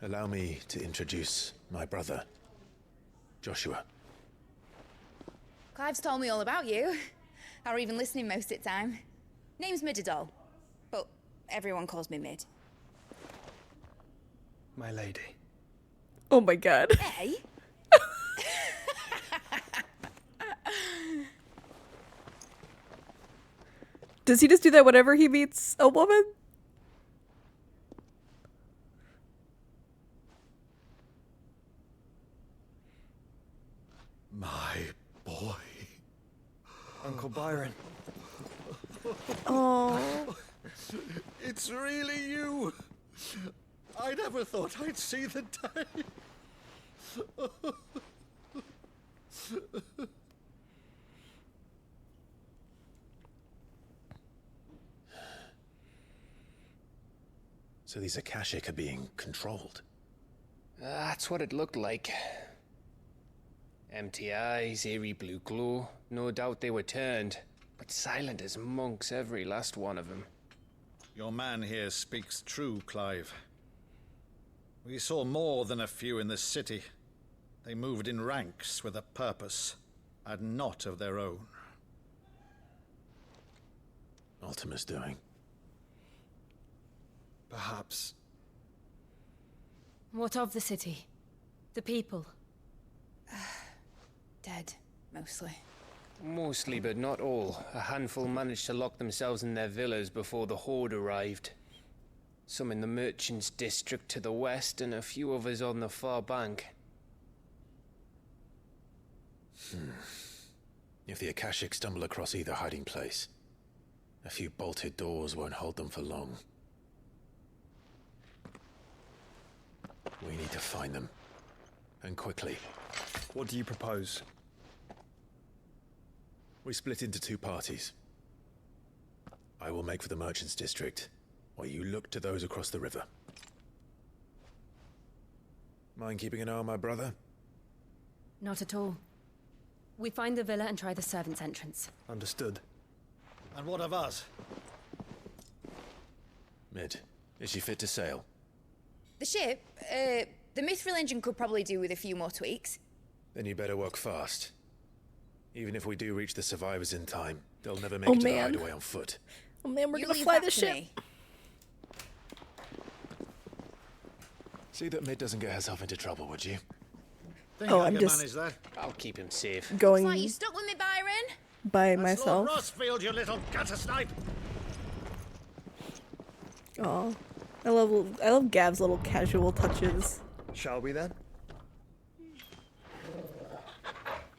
Allow me to introduce my brother, Joshua. Clive's told me all about you. Or even listening most of the time. Name's Midadol, but everyone calls me Mid. My lady. Oh my god. Hey? Does he just do that whenever he meets a woman? My boy. Uncle Byron. Oh. It's really you. I never thought I'd see the day. So these Akashic are being controlled. That's what it looked like. Empty eyes, eerie blue glow. No doubt they were turned, but silent as monks, every last one of them. Your man here speaks true, Clive. We saw more than a few in this city. They moved in ranks with a purpose, and not of their own. Ultima's doing. Perhaps. What of the city? The people? Dead, mostly. Mostly, but not all. A handful managed to lock themselves in their villas before the Horde arrived. Some in the merchants' district to the west, and a few others on the far bank. If the Akashic stumble across either hiding place, a few bolted doors won't hold them for long. We need to find them. And quickly. What do you propose? We split into two parties. I will make for the merchants' district, while you look to those across the river. Mind keeping an eye on my brother? Not at all. We find the villa and try the servants' entrance. Understood. And what of us? Mid, is she fit to sail? The ship, the mithril engine could probably do with a few more tweaks. Then you better work fast. Even if we do reach the survivors in time, they'll never make it to the hideaway on foot. Oh man, we're You gonna leave fly that the to ship. me. See that Mid doesn't get herself into trouble, would you? Think Oh, I I'm can just manage that. I'll keep him safe. going Looks like you stuck with me, Byron. by That's Lord myself. Rossfield, you little gutter snipe! Oh, I love Gav's little casual touches. Shall we then?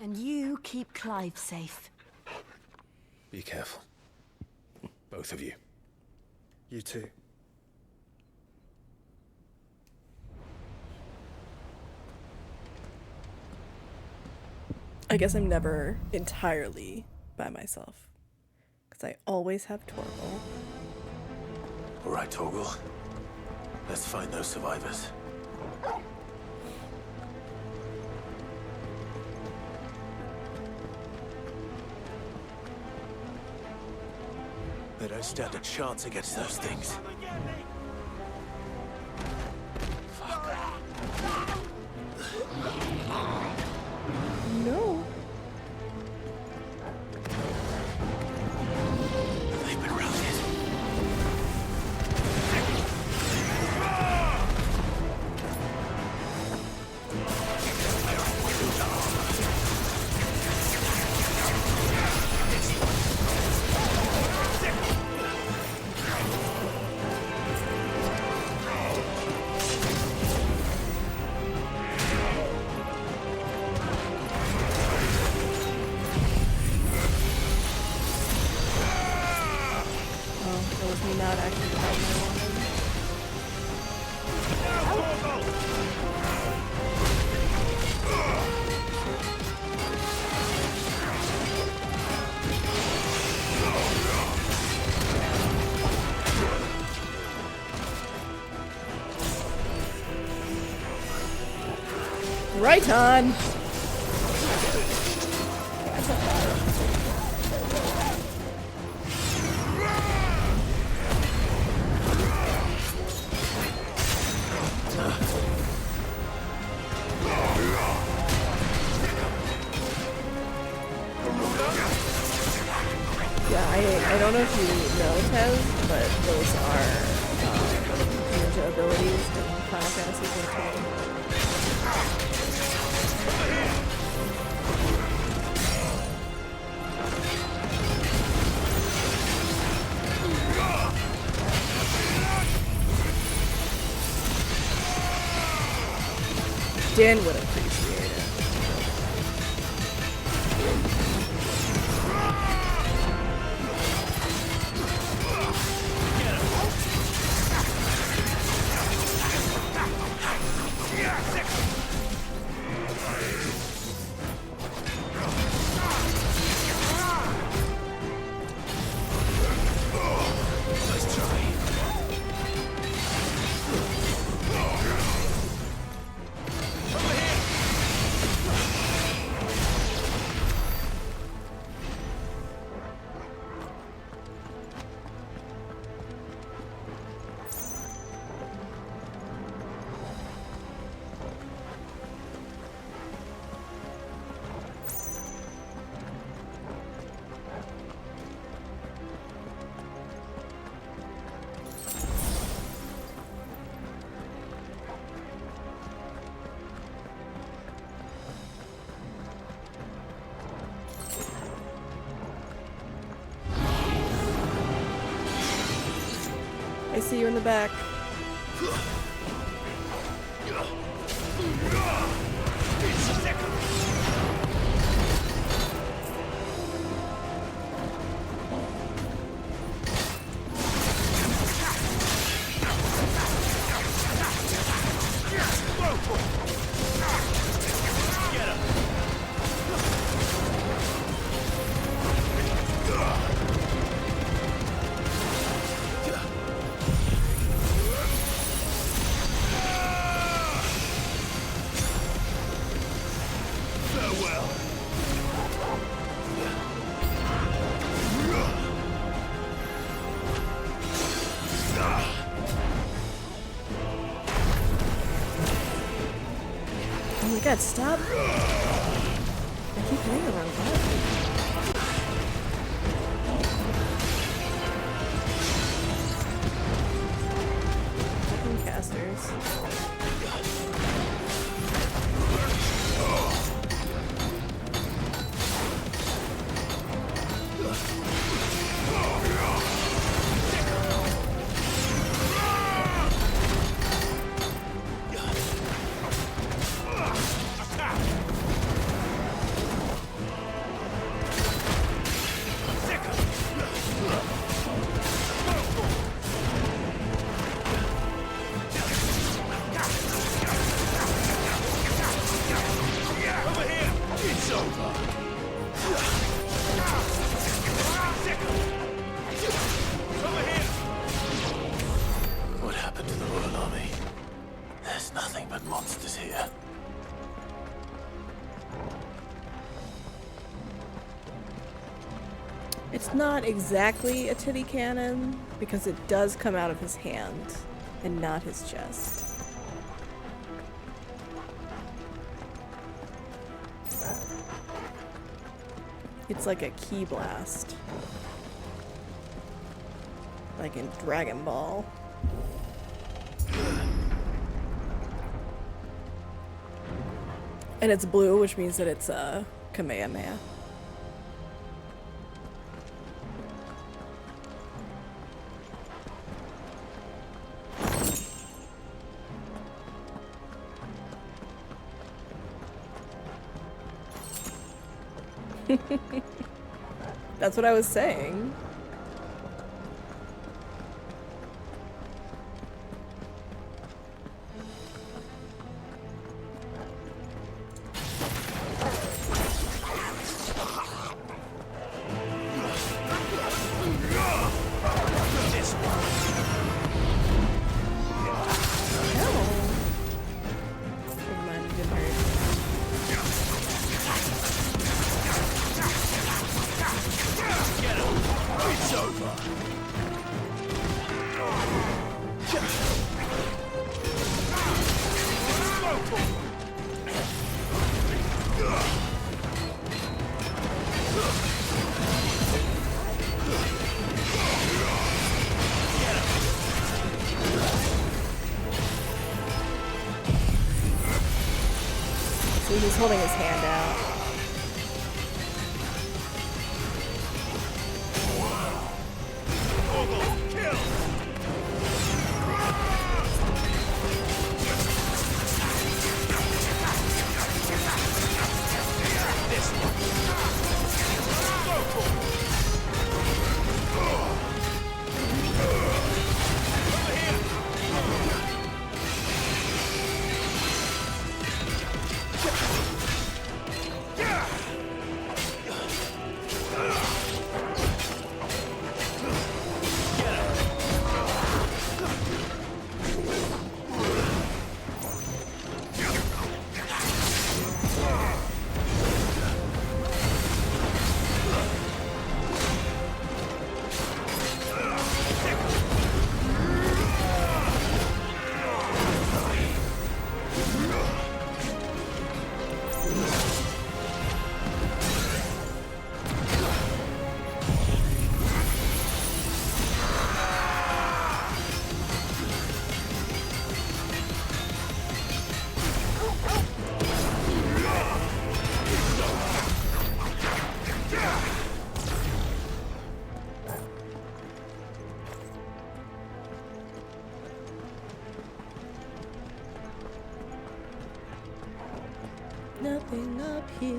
And you keep Clive safe. Be careful. Both of you. You too. I guess I'm never entirely by myself. Because I always have Torgal. All right, Torgal. Let's find those survivors. They don't stand a chance against those things. No. They've been routed. Right on. Yeah, I don't know if you know, Tez, but those are ninja abilities in Final Fantasy XVI. Dan would appreciate it. I see you in the back. Oh my god, stop! I keep hitting the wrong button. Fucking casters. It's not exactly a titty cannon, because it does come out of his hand and not his chest. It's like a key blast. Like in Dragon Ball. And it's blue, which means that it's a Kamehameha. That's what I was saying. So he's holding his hand out. Nothing up here.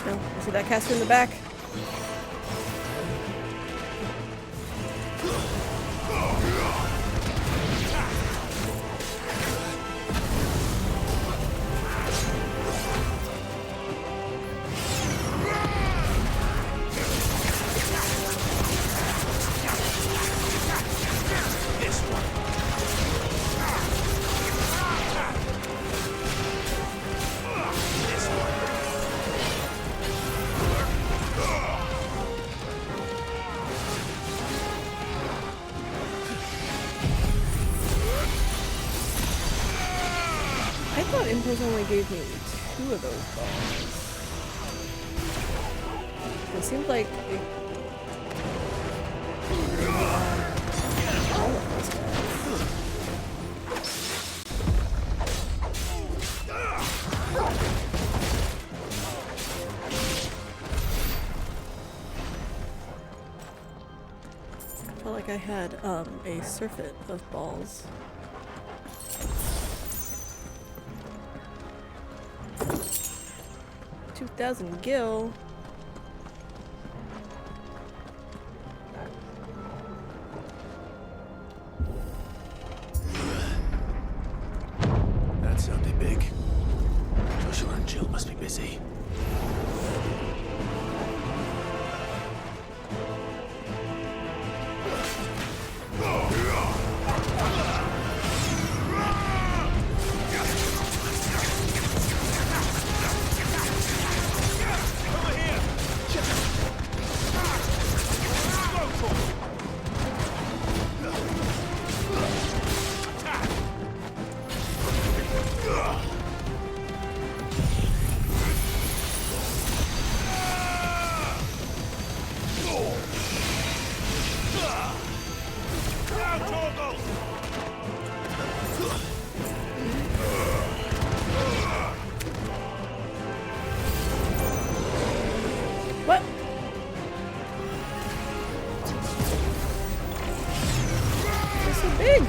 No, see that caster in the back? I thought Impulse only gave me 2 of those balls. It seemed like it... all of those guys. I felt like I had a surfeit of balls. $2,000 gil. That sounded big. Joshua and Jill must be busy. What? They're so big.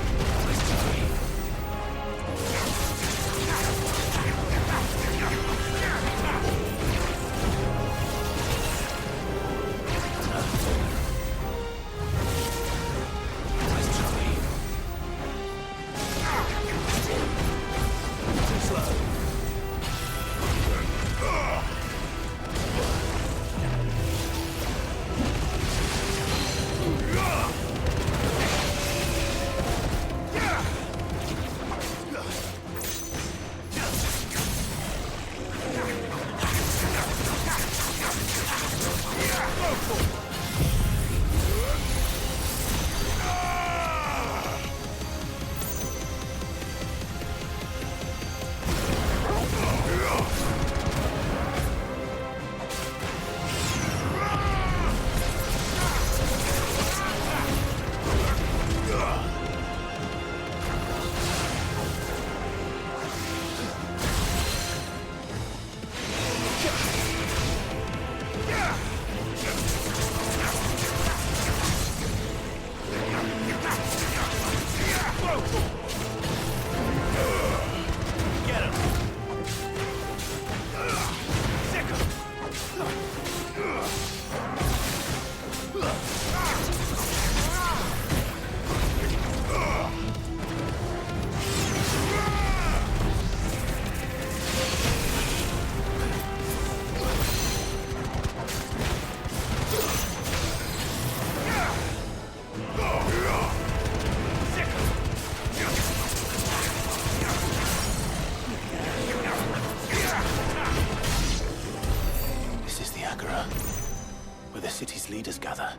Where the city's leaders gather.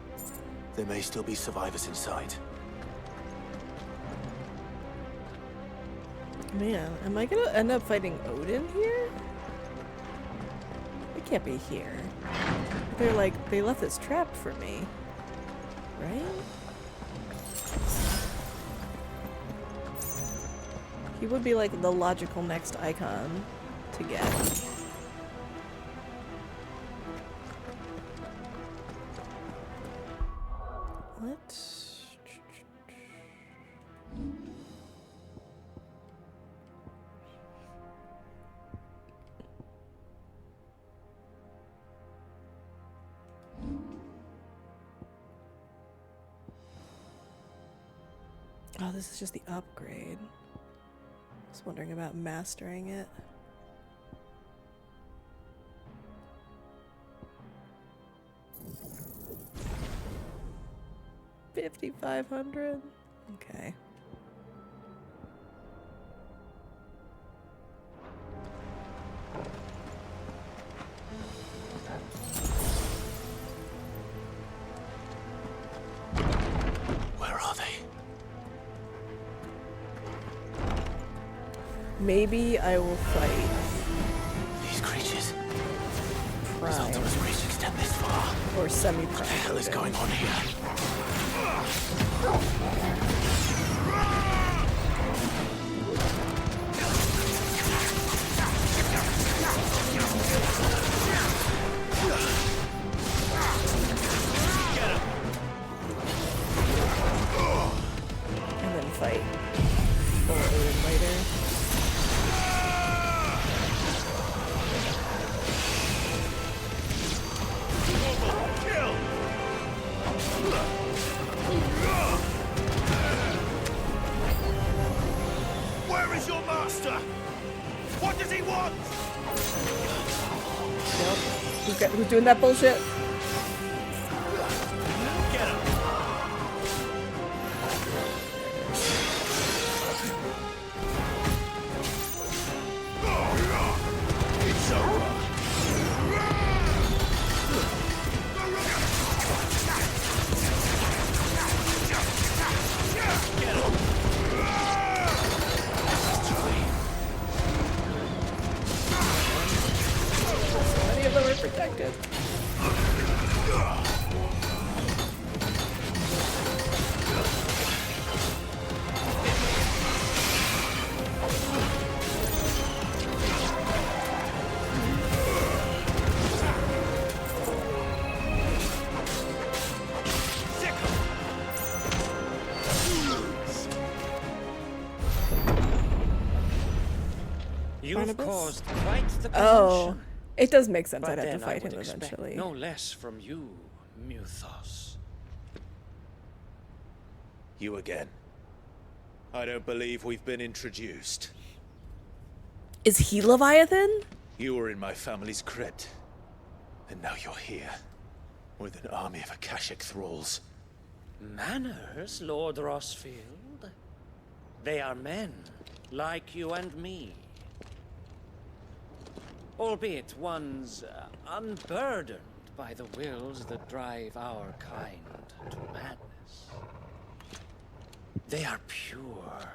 There may still be survivors inside. Man, am I gonna end up fighting Odin here? It can't be here. They're like, they left this trap for me. Right? He would be like the logical next icon to get. What? Oh, this is just the upgrade. I was wondering about mastering it. $5,500? Okay. Where are they? Maybe I will fight These creatures. Prime. These Ultimus creatures extend this far. Or semi-prime. What the hell is going on here? And then fight full Odin later. Where is your master? What does he want? Yep. Who's doing that bullshit? Get him. It's over. Get him. So many of them are protected. You've Barnabas? caused quite the Oh, commotion. it does make sense. But I'd have then to I fight would him expect eventually. no less from you, Muthos. You again. I don't believe we've been introduced. Is he Leviathan? You were in my family's crypt. And now you're here. With an army of Akashic thralls. Manners, Lord Rossfield? They are men, like you and me. Albeit ones unburdened by the wills that drive our kind to madness. They are pure.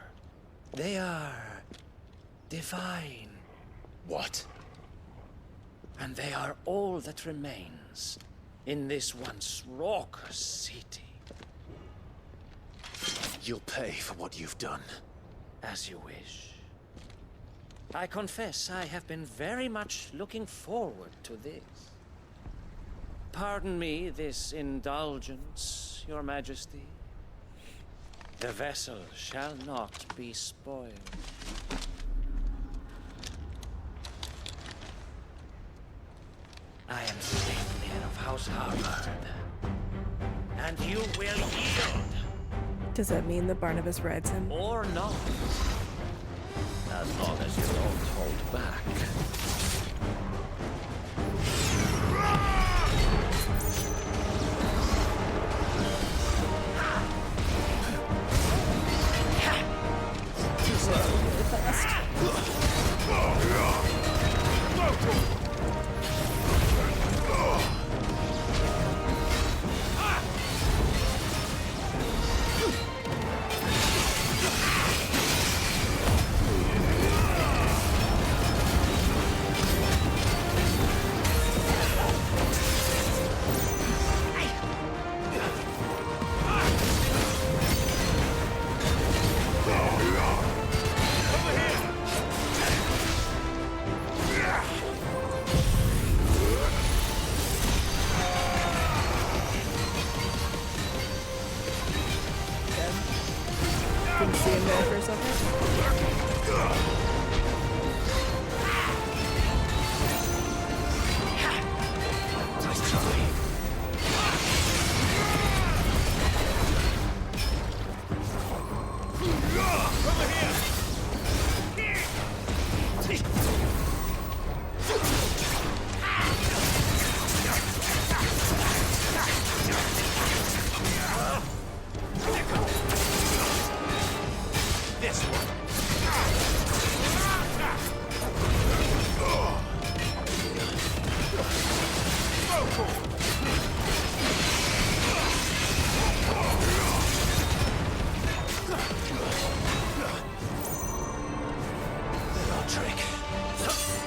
They are divine. What? And they are all that remains in this once raucous city. You'll pay for what you've done. As you wish. I confess I have been very much looking forward to this. Pardon me this indulgence, Your Majesty. The vessel shall not be spoiled. I am Sleipnir of House Harvard, and you will yield. Does that mean that Barnabas rides him? Or not. As long as you don't hold back. Didn't see him there for a second. Nice try. Over here! This one. Little trick.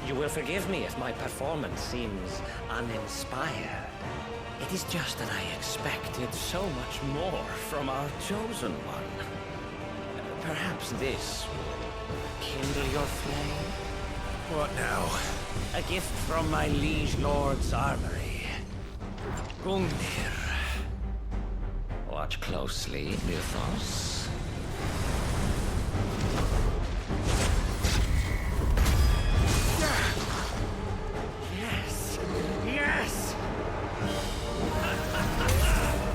You will forgive me if my performance seems uninspired. It is just that I expected so much more from our chosen one. Perhaps this will kindle your flame? What now? A gift from my liege lord's armory. Gungnir. Watch closely, Muthos. Yes! Yes!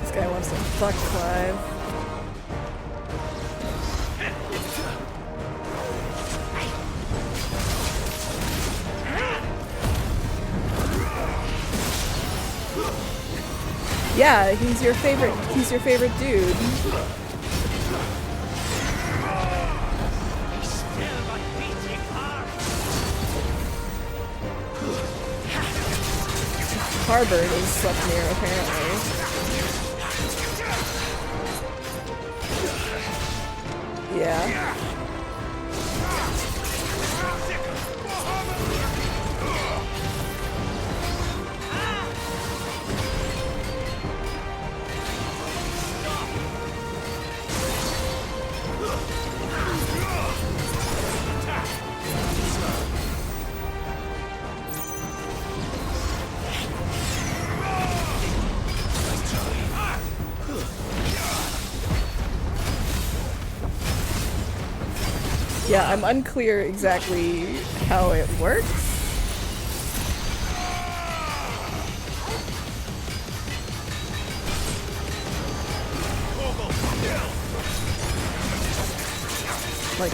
This guy wants to fuck Clive. Yeah, he's your favorite. He's your favorite dude. Harvard is Sleipnir, apparently. Yeah. Yeah, I'm unclear exactly how it works. Like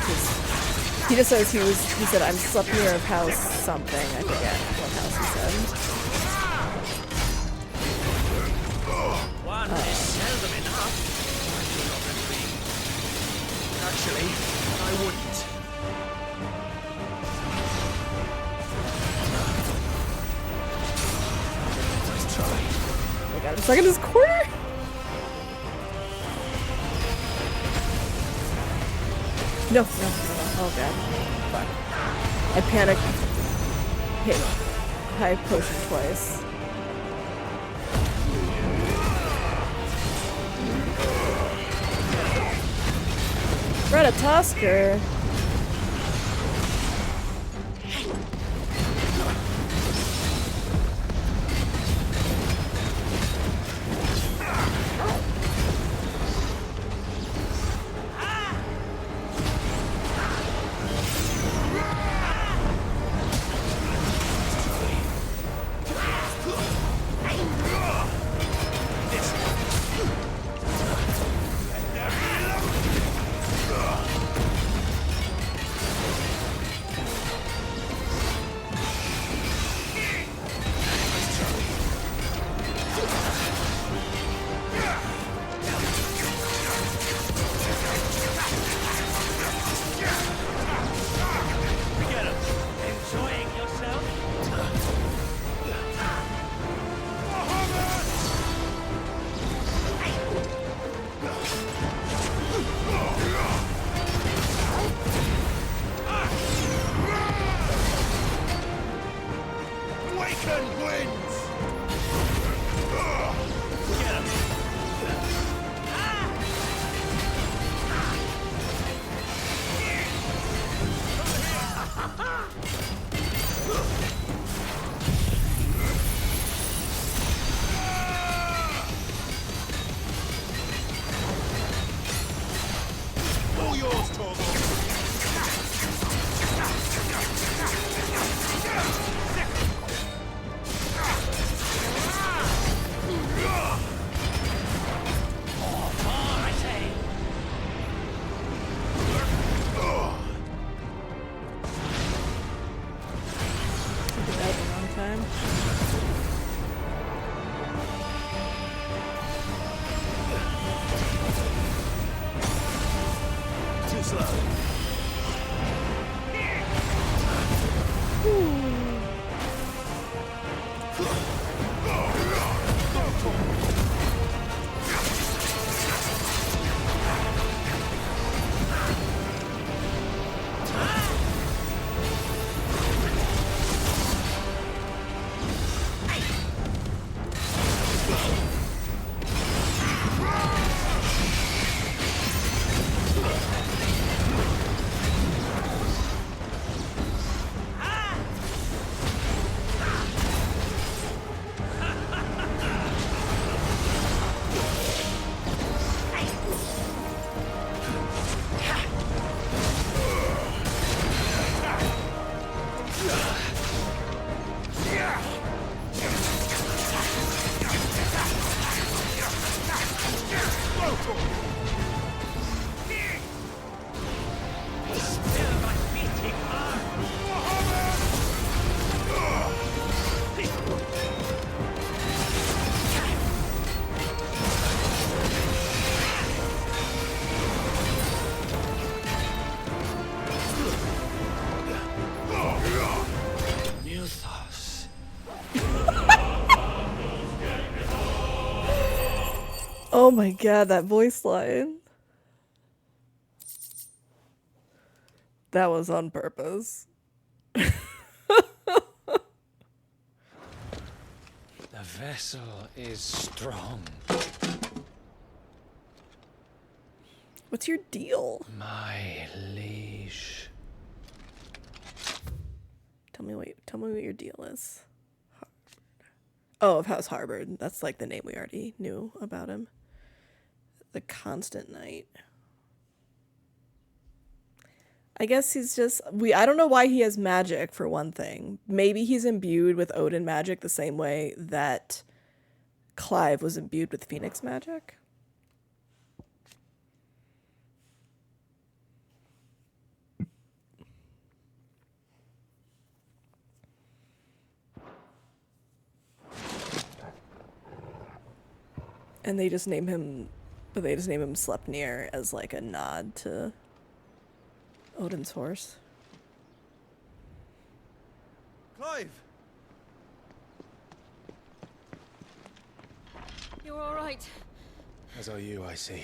he just says he said I'm slept near of house something. I forget what house he said. One is seldom enough. Actually, I wouldn't. Nice try. I got him stuck in this corner. No. Oh god. Fuck. I panicked. Hit high potion twice. Ratatosker. Oh my god, that voice line. That was on purpose. The vessel is strong. What's your deal? My liege. Tell me what your deal is. Oh, of House Harvard. That's like the name we already knew about him. The Constant Knight. I guess he's just I don't know why he has magic, for one thing. Maybe he's imbued with Odin magic the same way that Clive was imbued with Phoenix magic. And they just name him Sleipnir as like a nod to Odin's horse. Clive! You're all right. As are you, I see.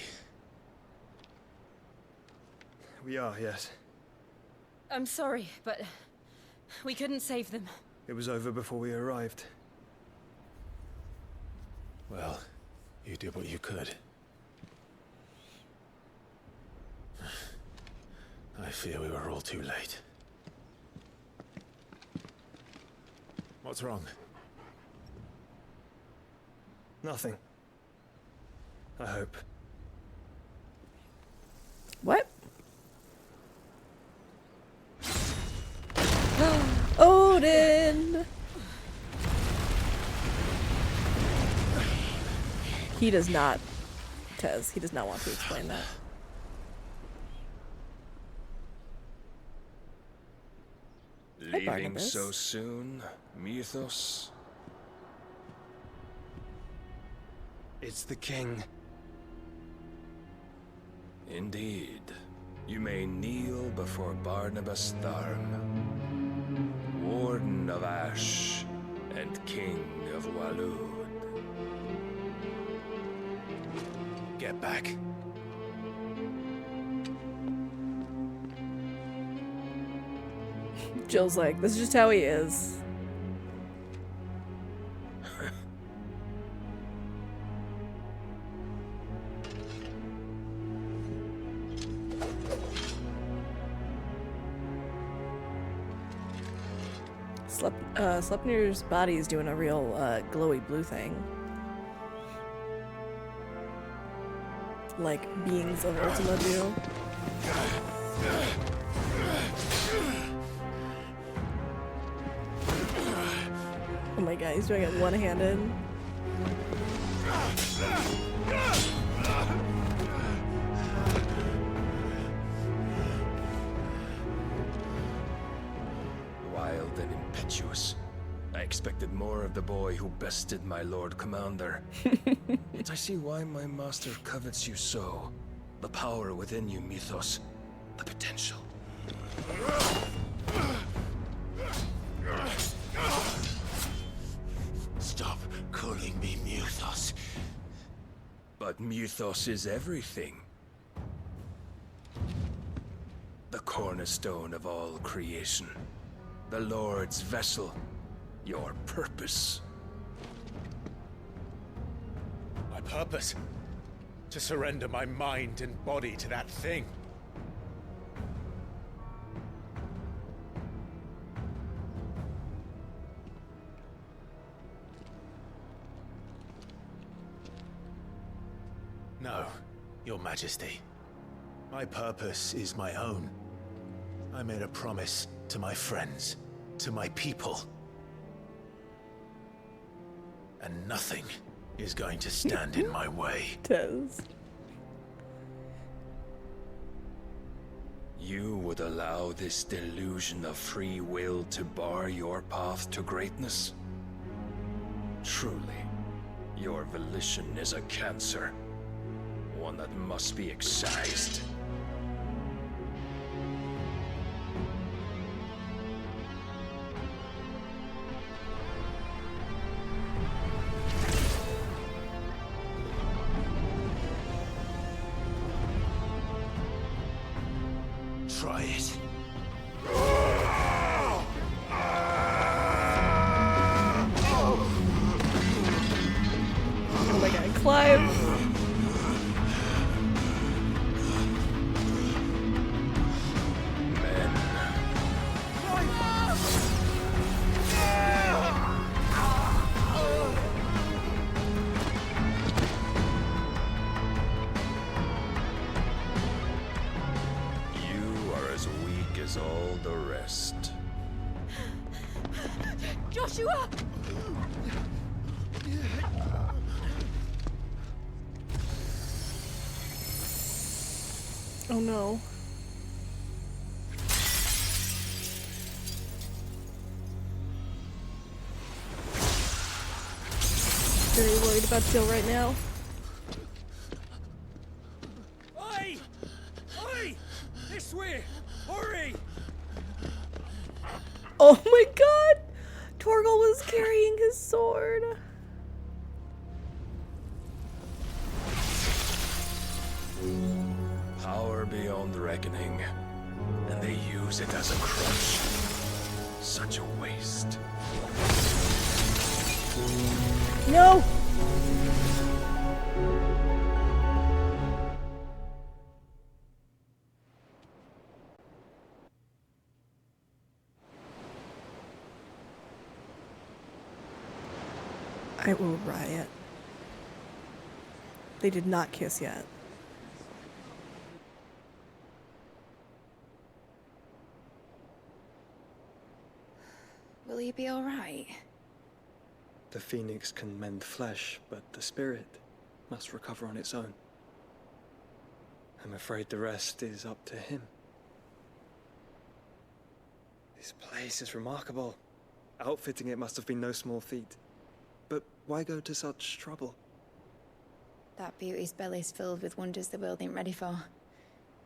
We are, yes. I'm sorry, but we couldn't save them. It was over before we arrived. Well, you did what you could. I fear we were all too late. What's wrong? Nothing. I hope. What? Odin! He does not, Tez, he does not want to explain that. Leaving so soon, Mythos? It's the king. Indeed. You may kneel before Barnabas Tharm, Warden of Ash and King of Waloed. Get back. Jill's like, this is just how he is. Sleipnir's body is doing a real glowy blue thing. Like beings of Ultima do. Oh my god, he's doing it one-handed. Wild and impetuous. I expected more of the boy who bested my Lord Commander. Yet I see why my master covets you so. The power within you, Mythos. The potential. Stop calling me Mythos. But Mythos is everything. The cornerstone of all creation. The Lord's vessel. Your purpose. My purpose? To surrender my mind and body to that thing. No, Your Majesty. My purpose is my own. I made a promise to my friends, to my people. And nothing is going to stand in my way. Tez. You would allow this delusion of free will to bar your path to greatness? Truly, your volition is a cancer. One that must be excised. Try it. Oh my god, Clive! You are as all the rest. Joshua! Oh no. Very worried about Jill right now. Oi! Oi! This way! Hurry! Oh my god! Torgal was carrying his sword. Power beyond reckoning, and they use it as a crutch. Such a waste. No! I will riot. They did not kiss yet. Will he be alright? The phoenix can mend flesh, but the spirit must recover on its own. I'm afraid the rest is up to him. This place is remarkable. Outfitting it must have been no small feat. But why go to such trouble? That beauty's belly's filled with wonders the world ain't ready for.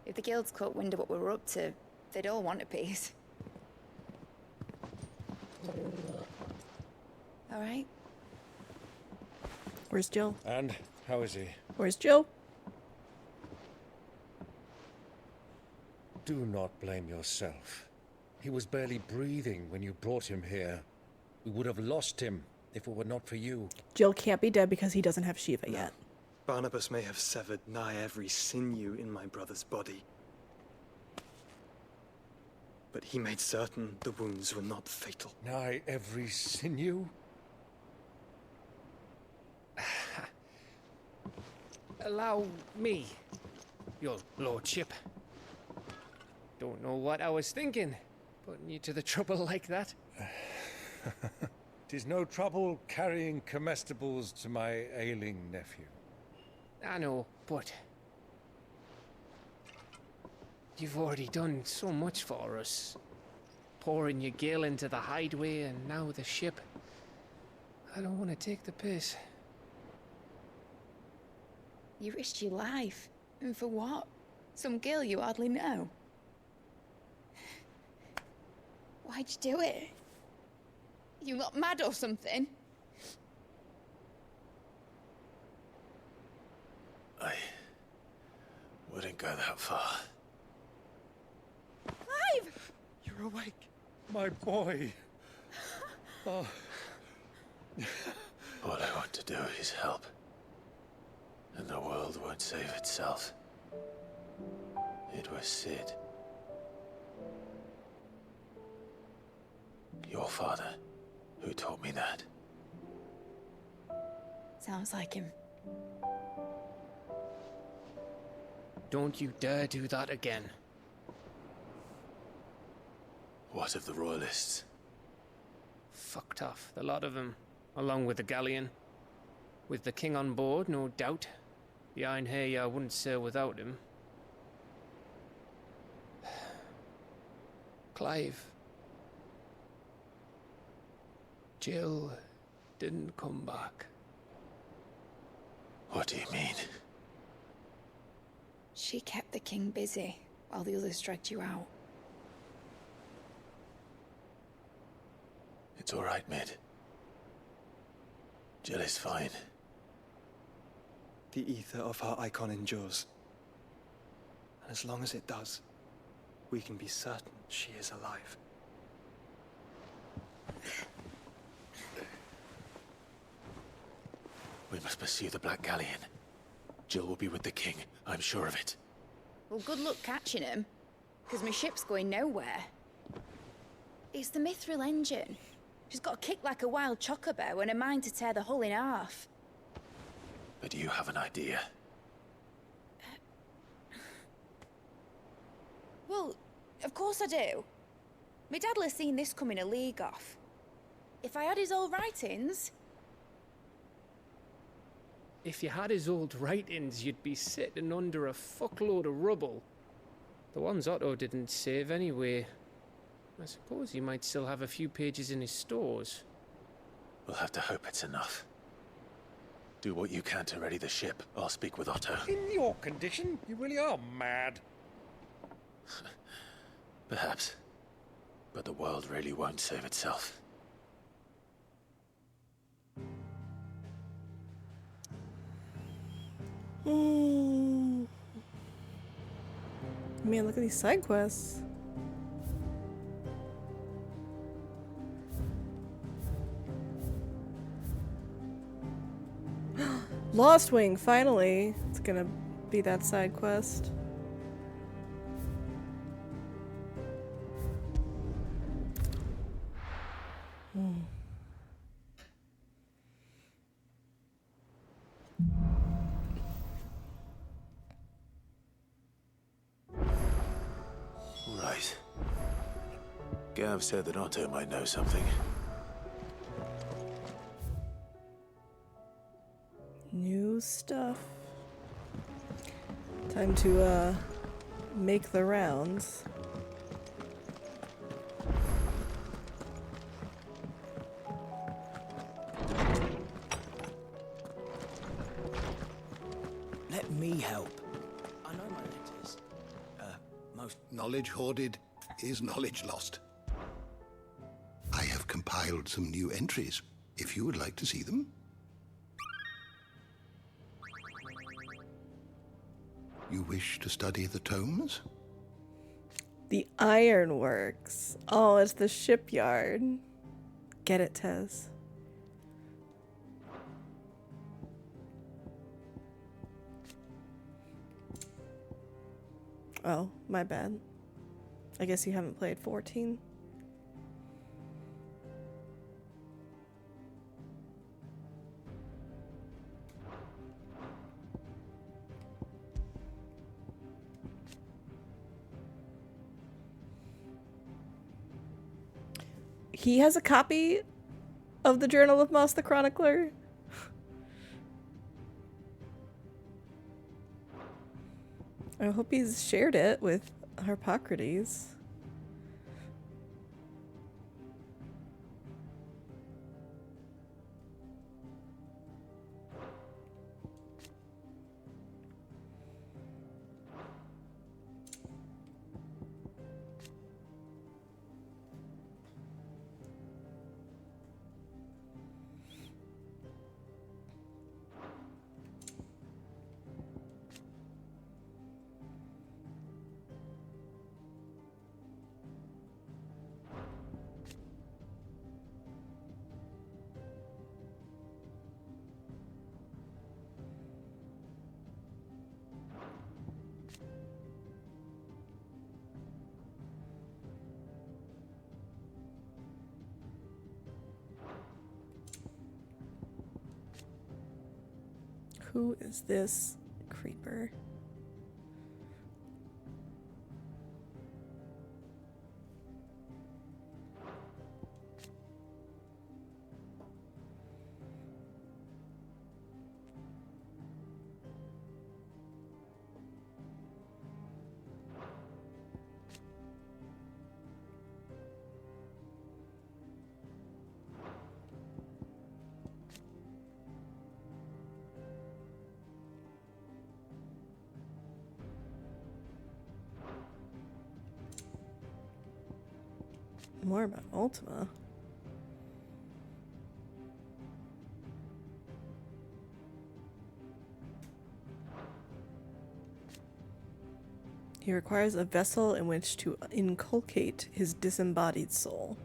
If the guilds caught wind of what we were up to, they'd all want a piece. All right. Where's Jill? And how is he? Where's Jill? Do not blame yourself. He was barely breathing when you brought him here. We would have lost him if it were not for you. Jill can't be dead because he doesn't have Shiva yet. Barnabas may have severed nigh every sinew in my brother's body. But he made certain the wounds were not fatal. Nigh every sinew? Allow me, your lordship. Don't know what I was thinking, putting you to the trouble like that. 'Tis no trouble carrying comestibles to my ailing nephew. I know, but you've already done so much for us. Pouring your gale into the hideaway and now the ship. I don't want to take the piss. You risked your life. And for what? Some girl you hardly know. Why'd you do it? You not mad or something? I wouldn't go that far. Clive! You're awake. My boy. Oh. All I want to do is help. And the world won't save itself. It was Sid. Your father, who taught me that. Sounds like him. Don't you dare do that again. What of the Royalists? Fucked off, the lot of them, along with the galleon. With the king on board, no doubt. Behind here, I wouldn't sail without him. Clive. Jill didn't come back. What do you mean? She kept the king busy while the others dragged you out. It's all right, Mid. Jill is fine. The ether of her icon endures. And as long as it does, we can be certain she is alive. We must pursue the Black Galleon. Jill will be with the king, I'm sure of it. Well, good luck catching him, because my ship's going nowhere. It's the Mithril engine. She's got a kick like a wild chocobo and a mind to tear the hull in half. But you have an idea. Well, of course I do. My dad'll have seen this coming a league off. If I had his old writings... If you had his old writings, you'd be sitting under a fuckload of rubble. The ones Otto didn't save anyway. I suppose he might still have a few pages in his stores. We'll have to hope it's enough. Do what you can to ready the ship. I'll speak with Otto. In your condition, you really are mad. Perhaps. But the world really won't save itself. Man, look at these side quests. Lost Wing, finally. It's gonna be that side quest. Right. Gav said that Otto might know something. New stuff. Time to, make the rounds. Let me help. I know my letters. Most... Knowledge hoarded is knowledge lost. I have compiled some new entries, if you would like to see them. You wish to study the tomes? The Ironworks. Oh, it's the shipyard. Get it, Tez. Oh, my bad. I guess you haven't played 14. He has a copy of the Journal of Moss the Chronicler. I hope he's shared it with Harpocrates. Who is this creeper? More about Ultima. He requires a vessel in which to inculcate his disembodied soul.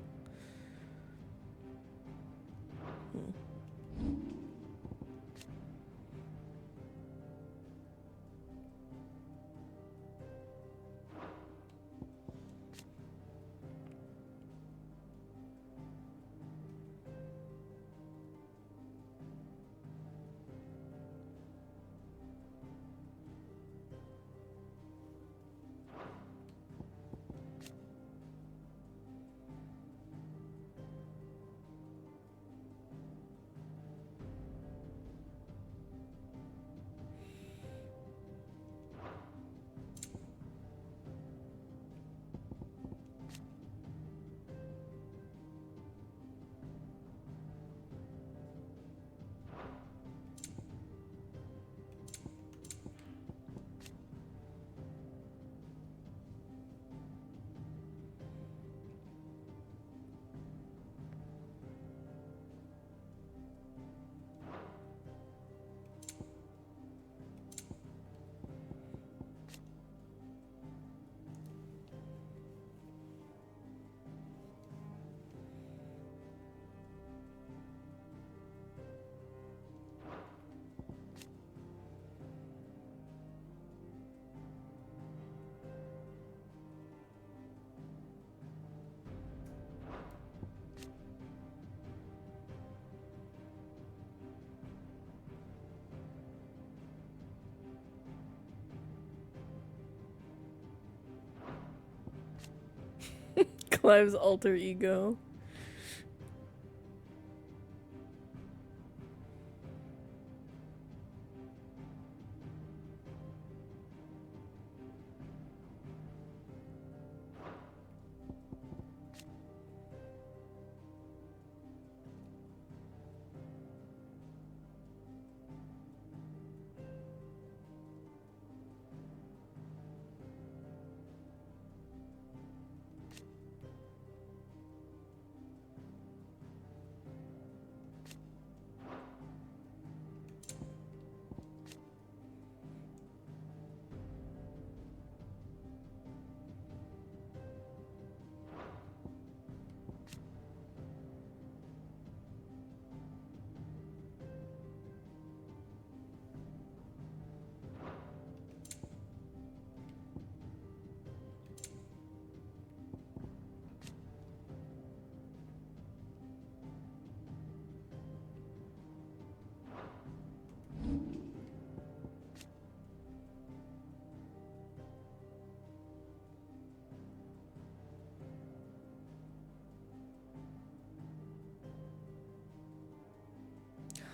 Clive's alter ego.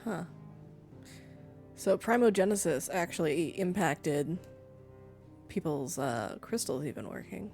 Huh. So primogenesis actually impacted people's crystals even working.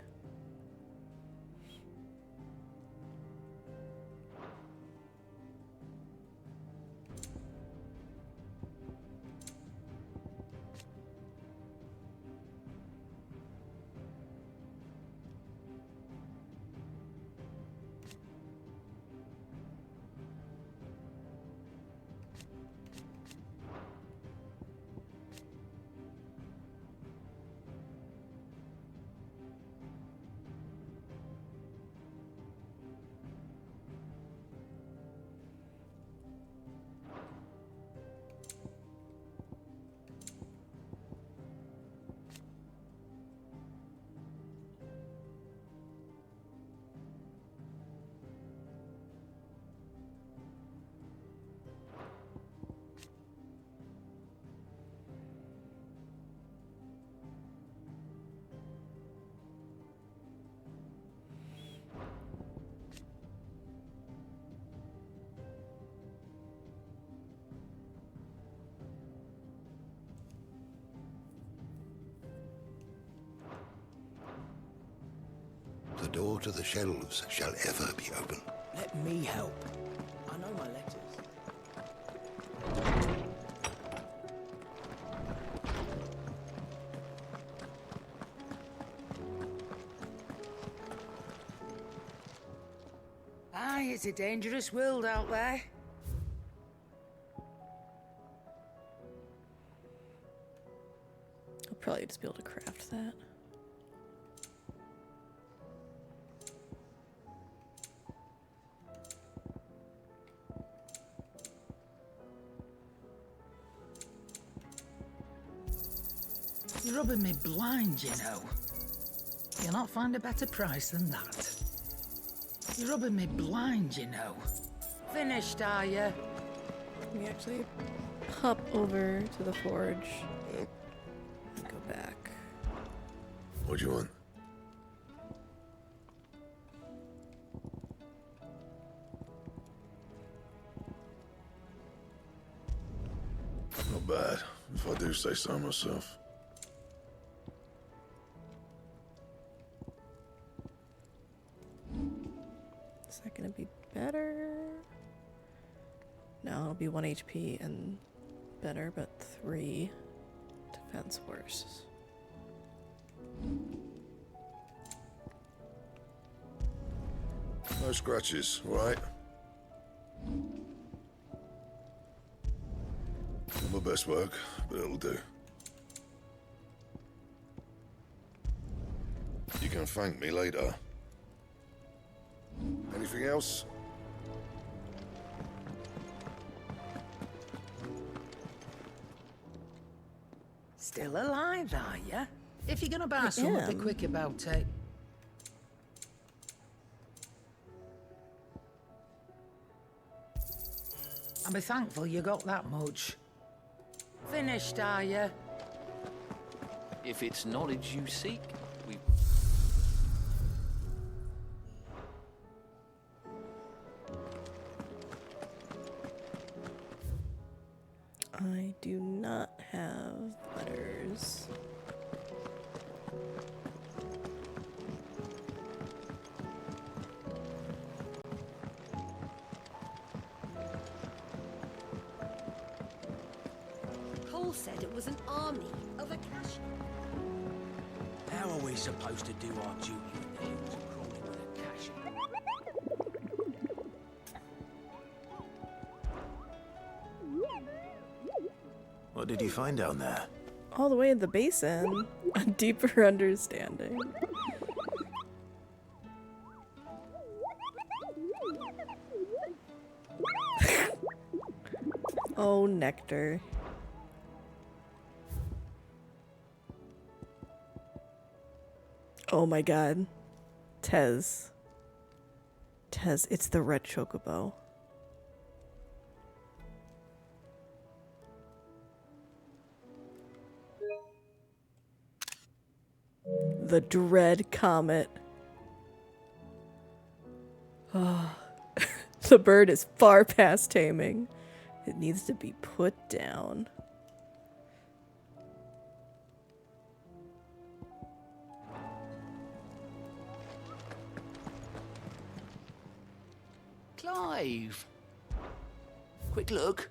The door to the shelves shall ever be open. Let me help. I know my letters. Aye, it's a dangerous world out there. I'll probably just be able to craft that. You're rubbing me blind, you know. You'll not find a better price than that. You're rubbing me blind, you know. Finished, are you? Let me actually hop over to the forge and go back. What do you want? Not bad, if I do say so myself. Is that gonna be better? No, it'll be 1 HP and better, but 3 defense worse. No scratches, right? Not my best work, but it'll do. You can thank me later. Anything else? Still alive, are you? If you're gonna buy something, be quick about it. And be thankful you got that much. Finished, are you? If it's knowledge you seek, we... do not have letters. Cole said it was an army of Akashi. How are we supposed to do our duty in the hills of crawling with a cash? What did you find down there? All the way in the basin. A deeper understanding. Oh, nectar. Oh my god. Tez. Tez, it's the red chocobo. The dread comet. Oh. The bird is far past taming. It needs to be put down. Clive! Quick look.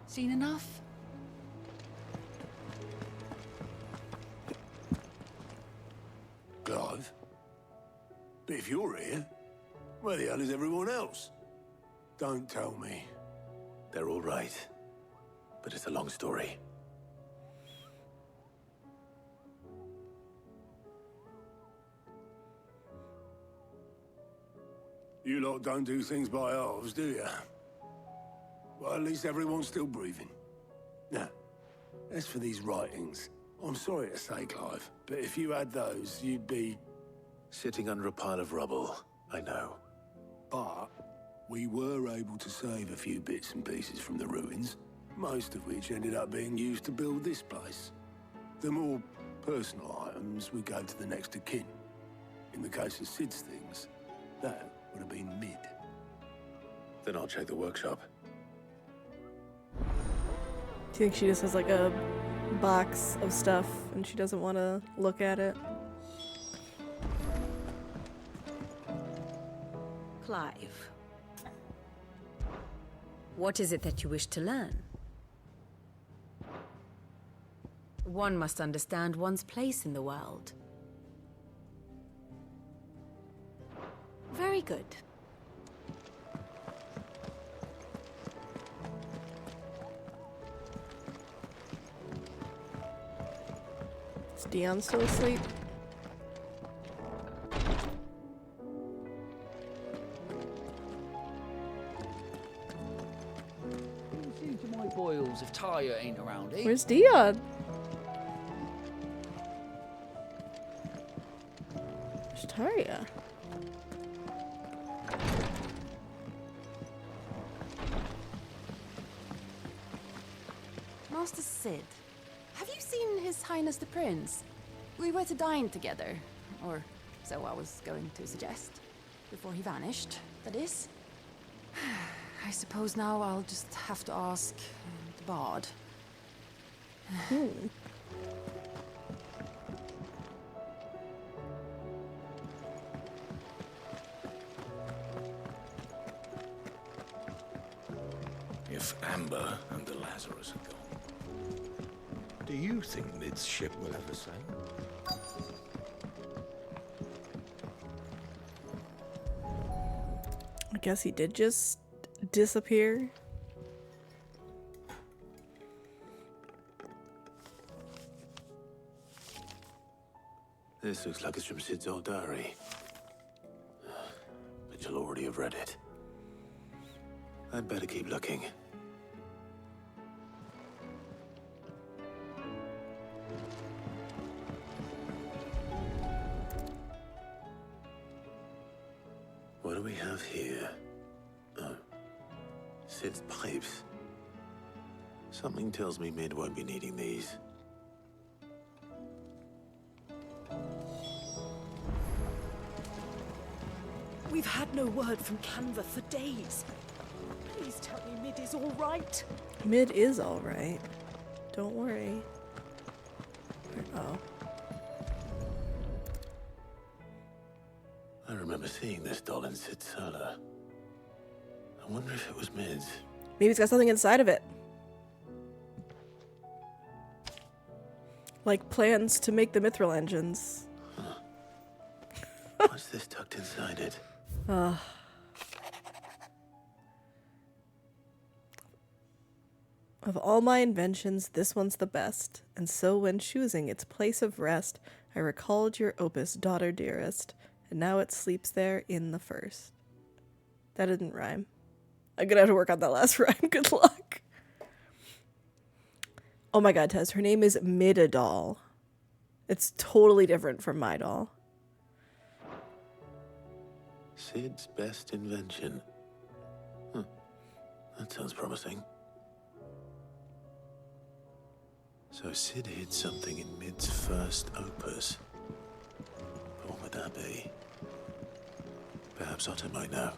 Seen enough? Clive? But if you're here, where the hell is everyone else? Don't tell me. They're all right. But it's a long story. You lot don't do things by halves, do you? Well, at least everyone's still breathing. Now, as for these writings, I'm sorry to say, Clive, but if you had those, you'd be... Sitting under a pile of rubble, I know. But we were able to save a few bits and pieces from the ruins, most of which ended up being used to build this place. The more personal items we gave to the next of kin. In the case of Sid's things, that would have been mid. Then I'll check the workshop. Do you think she just has like a box of stuff and she doesn't want to look at it? Clive. What is it that you wish to learn? One must understand one's place in the world. Very good. Is Dion still asleep? See to my boils if Tyre ain't around, eh? Where's Dion? Where's Taria? Master Sid, have you seen His Highness the Prince? We were to dine together, or so I was going to suggest. Before he vanished, that is. I suppose now I'll just have to ask the Bard. If Amber and the Lazarus are gone, do you think Mid's ship will ever sail? I guess he did just disappear. This looks like it's from Sid's old diary. But you'll already have read it. I'd better keep looking. What do we have here? Oh. Sid's pipes. Something tells me Mid won't be needing these. We've had no word from Canva for days. Please tell me Mid is all right. Mid is all right. Don't worry. Oh. I remember seeing this doll in Sid's cellar. I wonder if it was Mid's. Maybe it's got something inside of it. Like plans to make the mithril engines. Huh. What's this tucked inside it? Of all my inventions, this one's the best. And so when choosing its place of rest, I recalled your opus, daughter dearest, and now it sleeps there in the first. That didn't rhyme. I'm gonna have to work on that last rhyme. Good luck. Oh my god, Tess, her name is Midadol. It's totally different from my doll. Sid's best invention. Huh. That sounds promising. So Sid hid something in Mid's first opus. But what would that be? Perhaps Otto might know.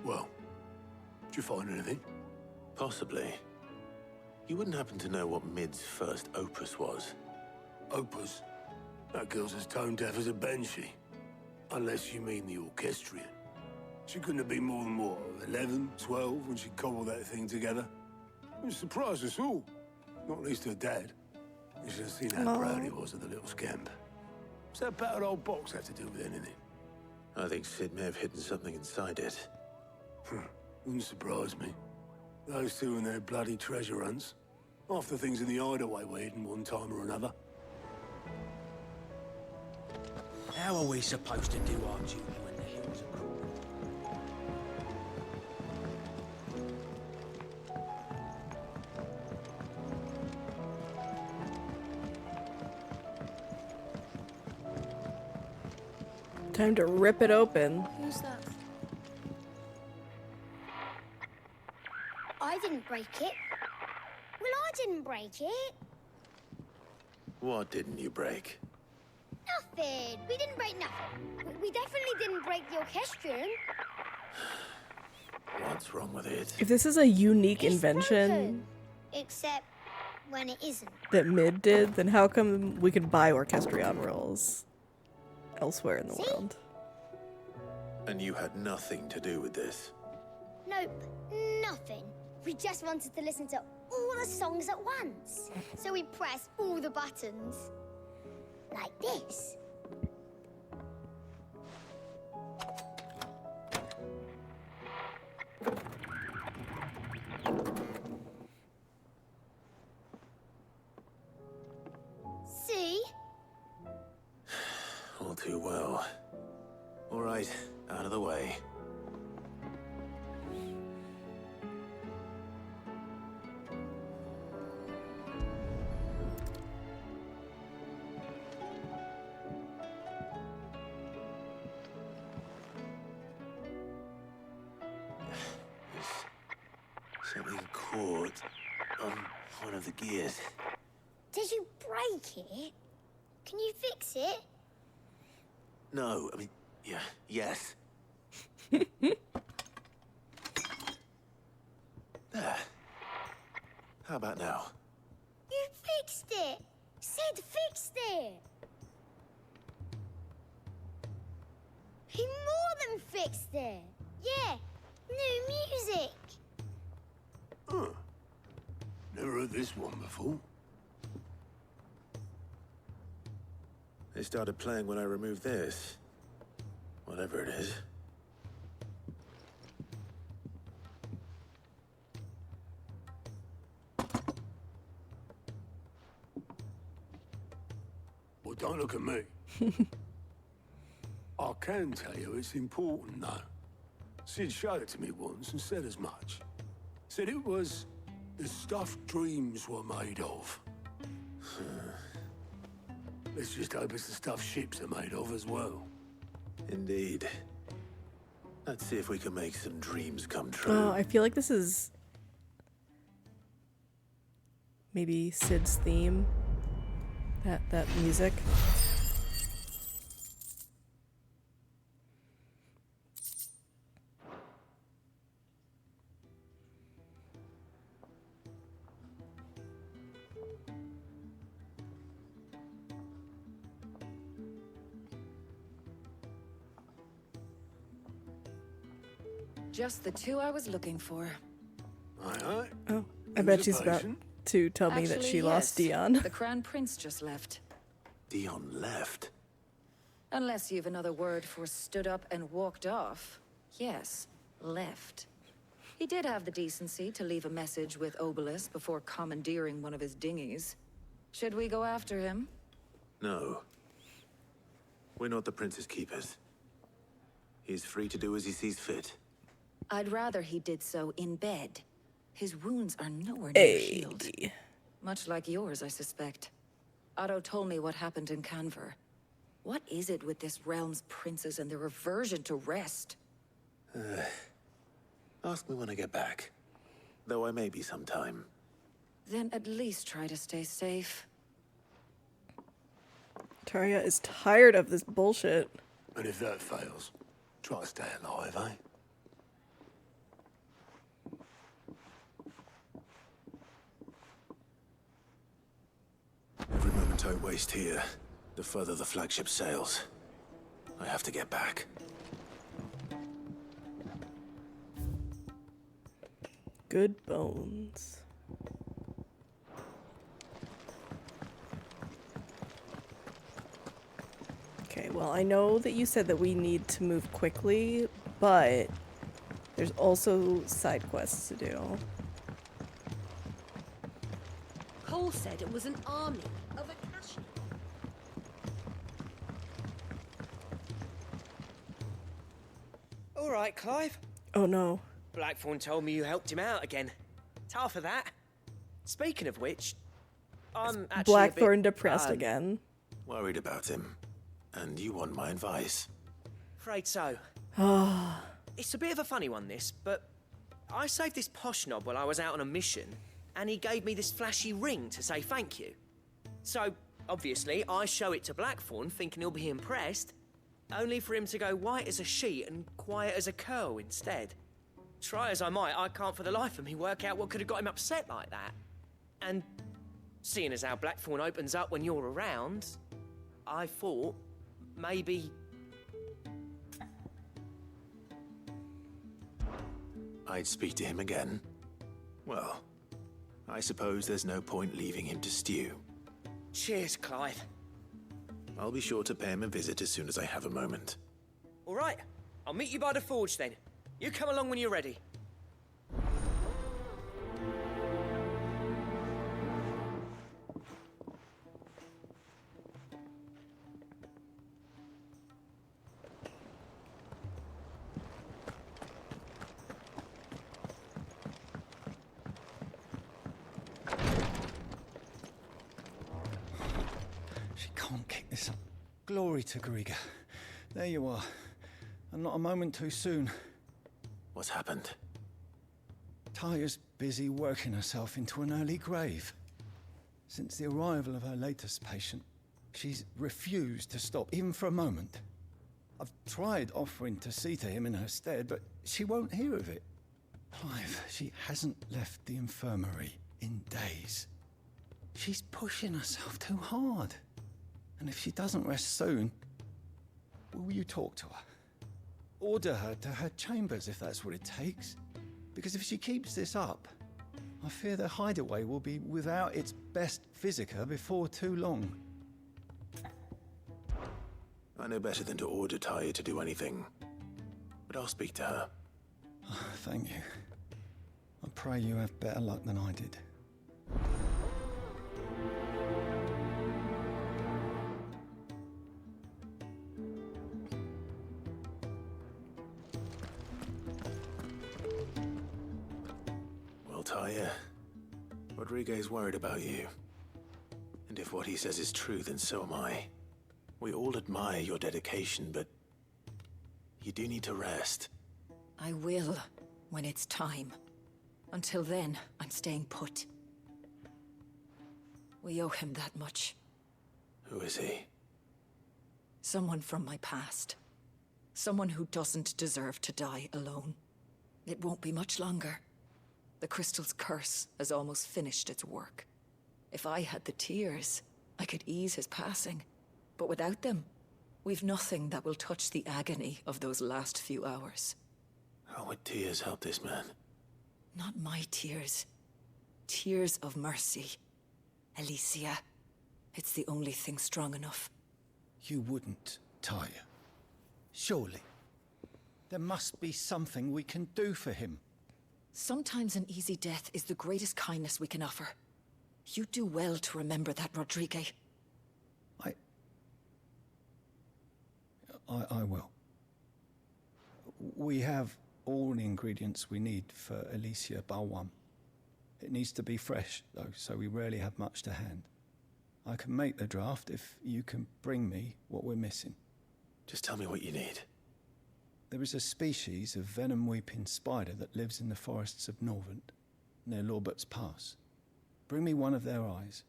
Well, did you find anything? Possibly. You wouldn't happen to know what Mid's first opus was? Opus? That girl's as tone deaf as a banshee. Unless you mean the orchestrion. She couldn't have been more than, what, 11, 12 when she cobbled that thing together? It surprised us all. Not least her dad. You should have seen how proud he was of the little scamp. What's that battered old box have to do with anything? I think Sid may have hidden something inside it. Wouldn't surprise me. Those two and their bloody treasure hunts. Half the things in the hideaway were hidden one time or another. How are we supposed to do our duty when the hills are cruel? Time to rip it open. Who's that? I didn't break it. Well, I didn't break it. What didn't you break? Nothing. We didn't break nothing. We definitely didn't break the orchestrion. What's wrong with it? If this is a unique It's invention broken. Except when it isn't. that Mid did, then how come we could buy Orchestrion rolls elsewhere in the world? And you had nothing to do with this? Nope, nothing. We just wanted to listen to all the songs at once. So we pressed all the buttons. Like this. See? All too well. All right, out of the way. Something caught on one of the gears. Did you break it? Can you fix it? No, I mean, yeah, yes. There. How about now? You fixed it! Sid fixed it! He more than fixed it! Yeah, new music! Huh. Never heard this one before. They started playing when I removed this. Whatever it is. Well, don't look at me. I can tell you it's important, though. Sid showed it to me once and said as much. Said it was the stuff dreams were made of. Let's just hope it's the stuff ships are made of as well. Indeed. Let's see if we can make some dreams come true. Oh, I feel like this is maybe Sid's theme. That music. Just the two I was looking for. Aye. Oh, I bet she's about to tell me that she lost Dion. The Crown Prince just left. Dion left? Unless you've another word for stood up and walked off. Yes, left. He did have the decency to leave a message with Obelisk before commandeering one of his dinghies. Should we go after him? No. We're not the Prince's keepers. He's free to do as he sees fit. I'd rather he did so in bed. His wounds are nowhere near healed. Much like yours, I suspect. Otto told me what happened in Canver. What is it with this realm's princes and their aversion to rest? Ask me when I get back. Though I may be sometime. Then at least try to stay safe. Taria is tired of this bullshit. And if that fails, try to stay alive, eh? Every moment I waste here, the further the flagship sails. I have to get back. Good bones. Okay, well, I know that you said that we need to move quickly, but there's also side quests to do. Cole said it was an army of Akashi. All right, Clive. Oh no. Blackthorn told me you helped him out again. It's half of that. Speaking of which, I'm actually Blackthorn a bit, depressed again. Worried about him. And you want my advice? Afraid so. It's a bit of a funny one, this, but I saved this posh knob while I was out on a mission, and he gave me this flashy ring to say thank you. So, obviously, I show it to Blackthorn, thinking he'll be impressed, only for him to go white as a sheet and quiet as a curl instead. Try as I might, I can't for the life of me work out what could have got him upset like that. And seeing as how Blackthorn opens up when you're around, I thought maybe... I'd speak to him again. Well, I suppose there's no point leaving him to stew. Cheers, Clive. I'll be sure to pay him a visit as soon as I have a moment. All right, I'll meet you by the forge then. You come along when you're ready. She can't kick this up. Glory to Griga. There you are. And not a moment too soon. What's happened? Taya's busy working herself into an early grave. Since the arrival of her latest patient, she's refused to stop, even for a moment. I've tried offering to see to him in her stead, but she won't hear of it. Clive, she hasn't left the infirmary in days. She's pushing herself too hard. And if she doesn't rest soon, will you talk to her? Order her to her chambers if that's what it takes. Because if she keeps this up, I fear the hideaway will be without its best physica before too long. I know better than to order Taya to do anything. But I'll speak to her. Thank you. I pray you have better luck than I did. Well, Taya, Rodriguez worried about you. And if what he says is true, then so am I. We all admire your dedication, but you do need to rest. I will, when it's time. Until then, I'm staying put. We owe him that much. Who is he? Someone from my past. Someone who doesn't deserve to die alone. It won't be much longer. The crystal's curse has almost finished its work. If I had the tears, I could ease his passing. But without them, we've nothing that will touch the agony of those last few hours. How would tears help this man? Not my tears. Tears of mercy. Alicia. It's the only thing strong enough. You wouldn't, Tyre. Surely. There must be something we can do for him. Sometimes an easy death is the greatest kindness we can offer. You do well to remember that, Rodrigue. I will. We have all the ingredients we need for Alicia Balwam. It needs to be fresh, though, so we rarely have much to hand. I can make the draft if you can bring me what we're missing. Just tell me what you need. There is a species of venom-weeping spider that lives in the forests of Norvent, near Lorbert's Pass. Bring me one of their eyes.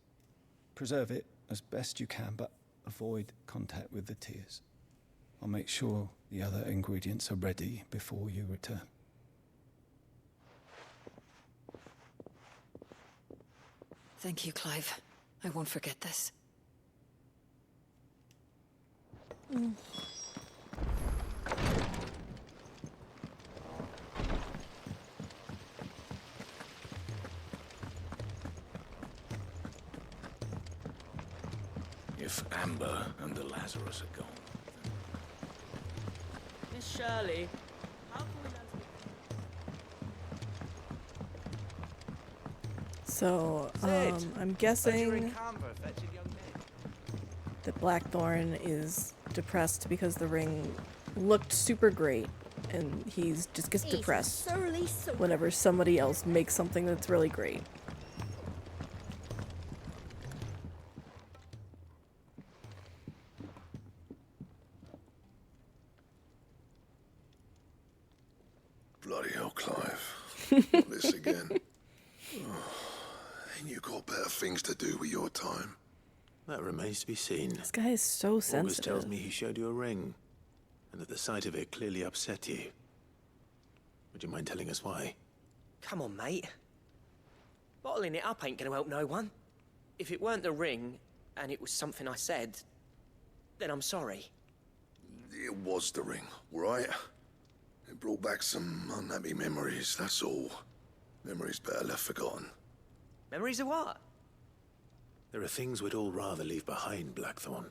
Preserve it as best you can, but avoid contact with the tears. I'll make sure the other ingredients are ready before you return. Thank you, Clive. I won't forget this. If Amber and the Lazarus are gone. Miss Shirley, how can we So, I'm guessing that Blackthorn is depressed because the ring looked super great, and he's just gets depressed whenever somebody else makes something that's really great. Bloody hell, Clive. Not this again. Ain't you got better things to do with your time? That remains to be seen. This guy is so sensitive. August tells me he showed you a ring, and that the sight of it clearly upset you. Would you mind telling us why? Come on, mate. Bottling it up ain't gonna help no one. If it weren't the ring, and it was something I said, then I'm sorry. It was the ring, right? It brought back some unhappy memories, that's all. Memories better left forgotten. Memories of what? There are things we'd all rather leave behind, Blackthorn.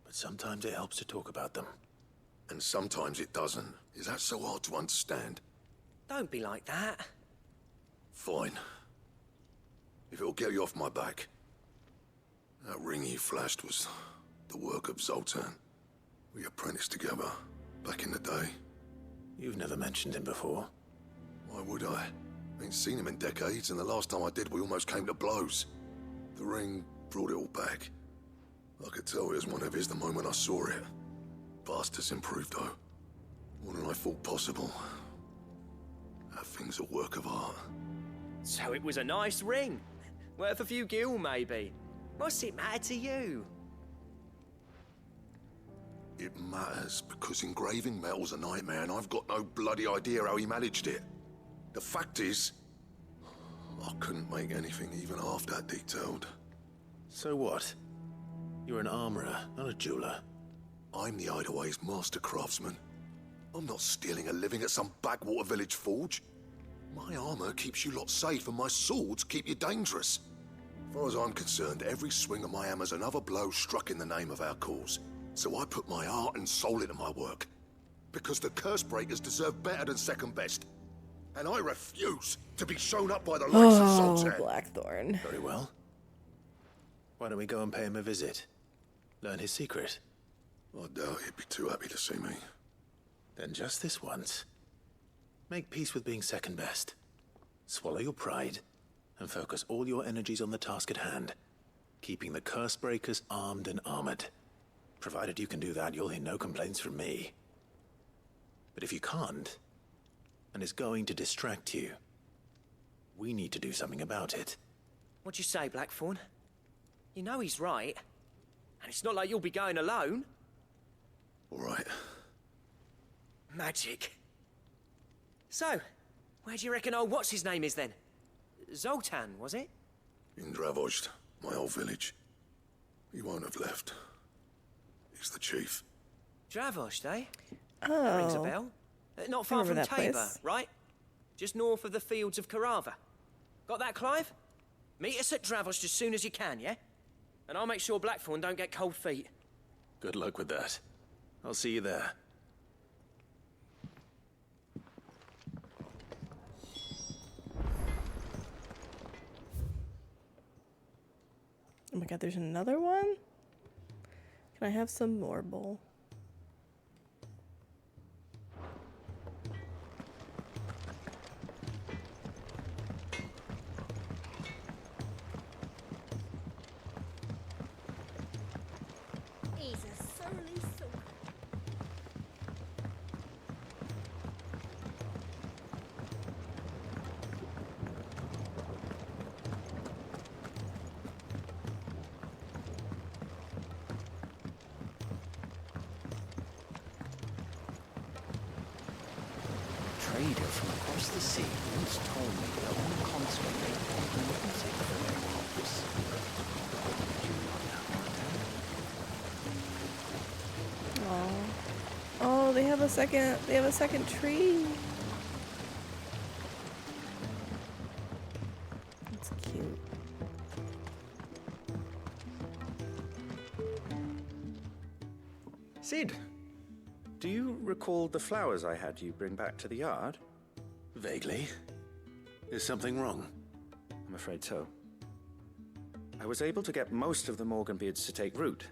But sometimes it helps to talk about them. And sometimes it doesn't. Is that so hard to understand? Don't be like that. Fine. If it'll get you off my back. That ring you flashed was the work of Zoltan. We apprenticed together, back in the day. You've never mentioned him before. Why would I? Ain't seen him in decades, and the last time I did, we almost came to blows. The ring brought it all back. I could tell it was one of his the moment I saw it. Bastard's improved, though. More than I thought possible. That thing's a work of art. So it was a nice ring. Worth a few gil, maybe. What's it matter to you? It matters because engraving metal's a nightmare, and I've got no bloody idea how he managed it. The fact is, I couldn't make anything even half that detailed. So what? You're an armorer, not a jeweler. I'm the Hideaway's master craftsman. I'm not stealing a living at some backwater village forge. My armor keeps you lot safe, and my swords keep you dangerous. As far as I'm concerned, every swing of my hammer's another blow struck in the name of our cause. So I put my heart and soul into my work. Because the curse breakers deserve better than second best. And I refuse to be shown up by the likes of Sultan. Blackthorn. Very well. Why don't we go and pay him a visit? Learn his secret. I doubt he'd be too happy to see me. Then just this once. Make peace with being second best. Swallow your pride, and focus all your energies on the task at hand. keeping the curse breakers armed and armored. Provided you can do that, you'll hear no complaints from me. But if you can't, and it's going to distract you, we need to do something about it. What'd you say, Blackthorn? You know he's right. And it's not like you'll be going alone. All right. Magic. So, where do you reckon old what's-his-name is then? Zoltan, was it? In Dravozd, my old village. He won't have left. He's the chief. Dravozd, eh? Oh. That rings a bell. Not far from remember that Tabor, place. right? Just north of the fields of Carava. Got that, Clive? Meet us at Dravozd as soon as you can, yeah? And I'll make sure Blackthorn don't get cold feet. Good luck with that. I'll see you there. Oh my god, there's another one? Can I have some marble? He's a surly soul. Trader from across the sea once told me that on continent they often music for their crops. Did you know that, Martin? Oh. Oh, they have a second tree. That's cute. Sid, do you recall the flowers I had you bring back to the yard? Vaguely. Is something wrong? I'm afraid so. I was able to get most of the Morganbeards to take root,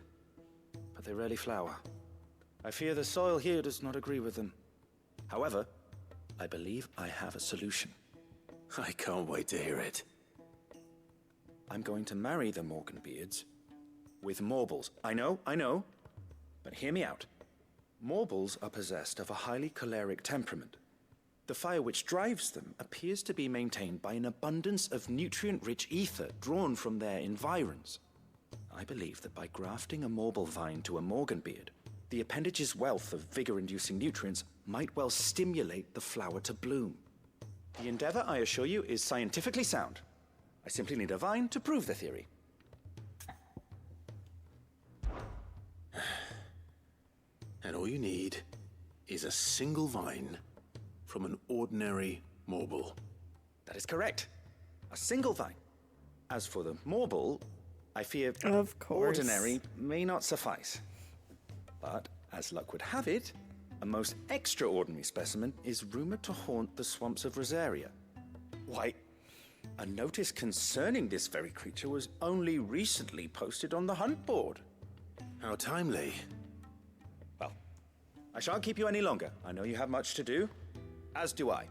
but they rarely flower. I fear the soil here does not agree with them. However, I believe I have a solution. I can't wait to hear it. I'm going to marry the Morganbeards with Morbles. I know, but hear me out. Morbles are possessed of a highly choleric temperament. The fire which drives them appears to be maintained by an abundance of nutrient-rich ether drawn from their environs. I believe that by grafting a Morble vine to a Morganbeard, the appendage's wealth of vigor-inducing nutrients might well stimulate the flower to bloom. The endeavor, I assure you, is scientifically sound. I simply need a vine to prove the theory. And all you need is a single vine from an ordinary Morble. That is correct. A single vine. As for the Morble, I fear of course ordinary may not suffice. But, as luck would have it, a most extraordinary specimen is rumored to haunt the swamps of Rosaria. Why, a notice concerning this very creature was only recently posted on the hunt board. How timely. Well, I shan't keep you any longer. I know you have much to do, as do I.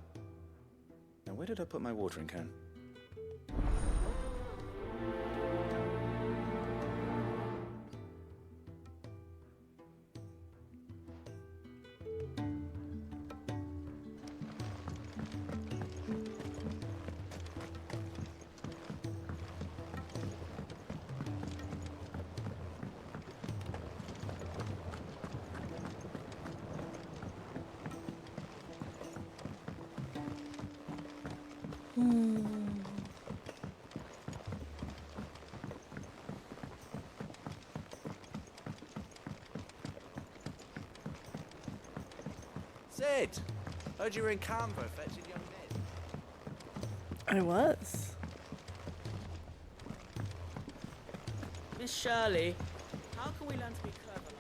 Now, where did I put my watering can? Sid! Heard you were in Canberra fetching young Ned. I was. Miss Shirley, how can we learn to be clever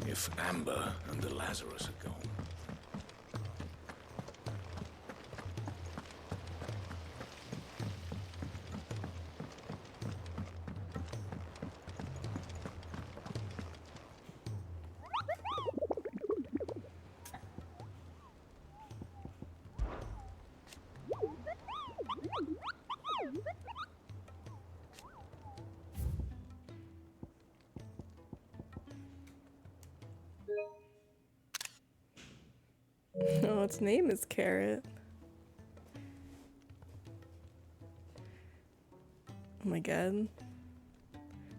like If Amber and the Lazarus are gone. its name is Carrot. Oh my god.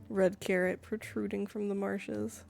Red carrot protruding from the marshes.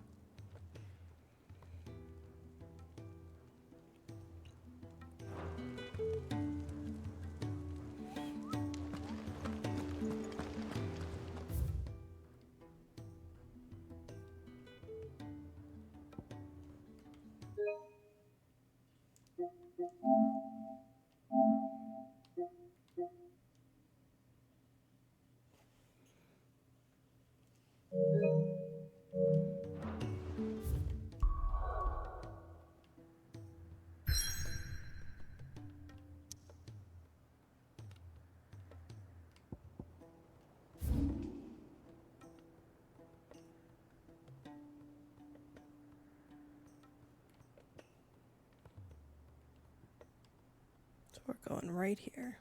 So we're going right here.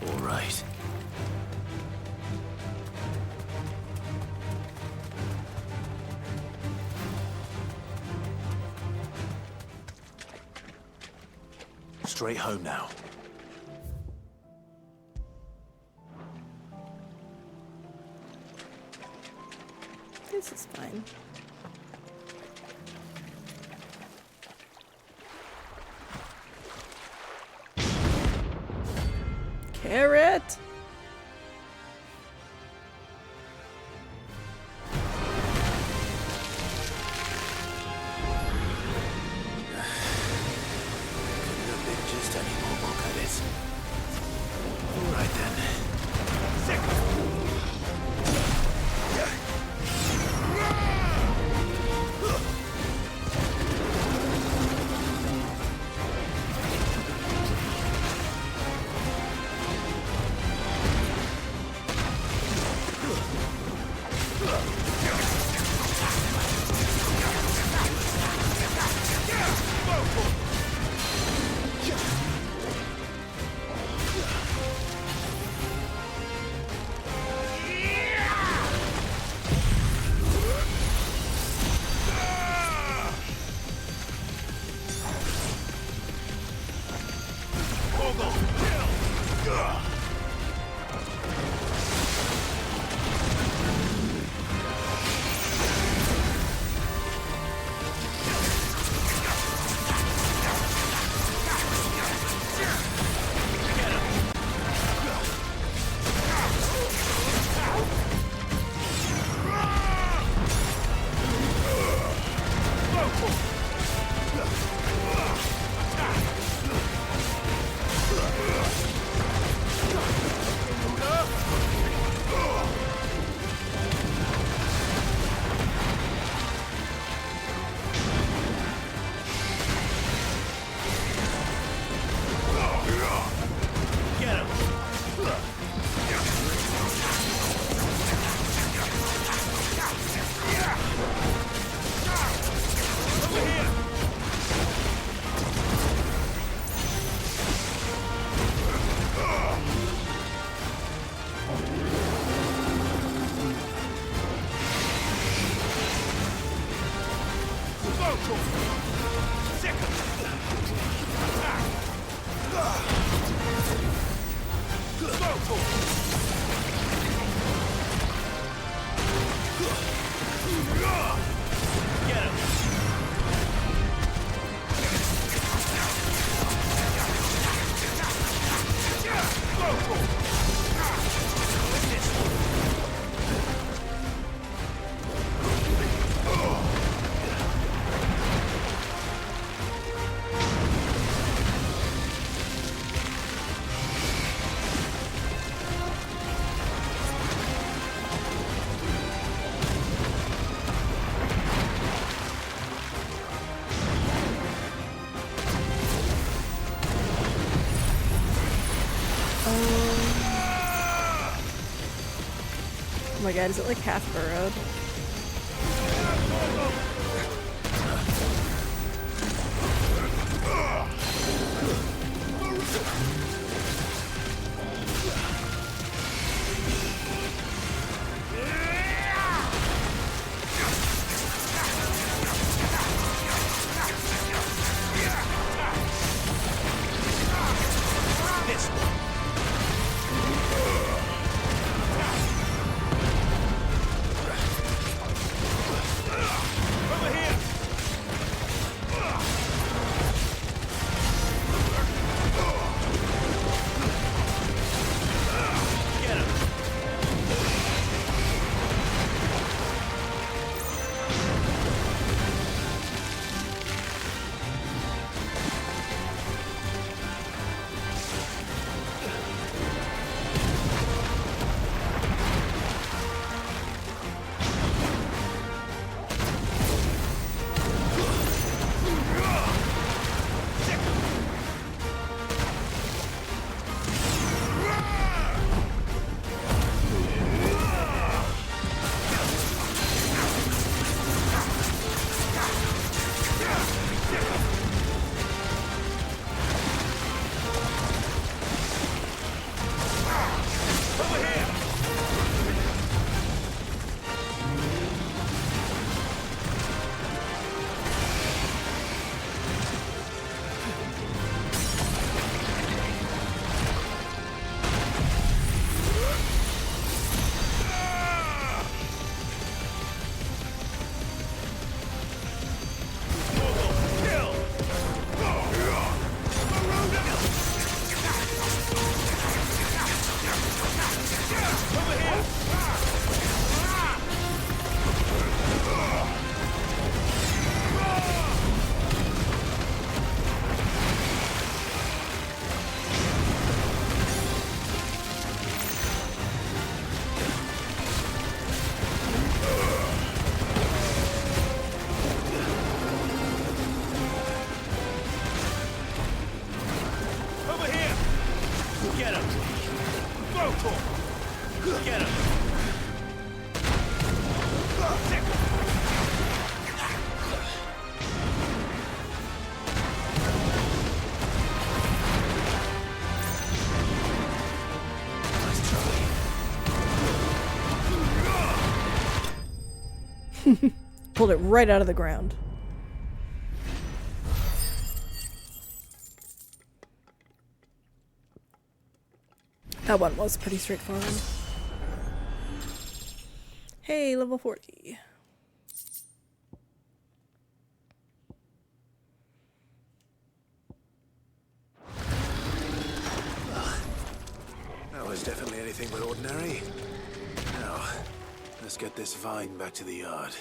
All right. Straight home now. This is fine. Carrot! Couldn't have been just any more look at it. All right then. Oh my god, is it like half burrowed? Pulled it right out of the ground. That one was pretty straightforward. Hey, level 40. That was definitely anything but ordinary. Now, let's get this vine back to the yard.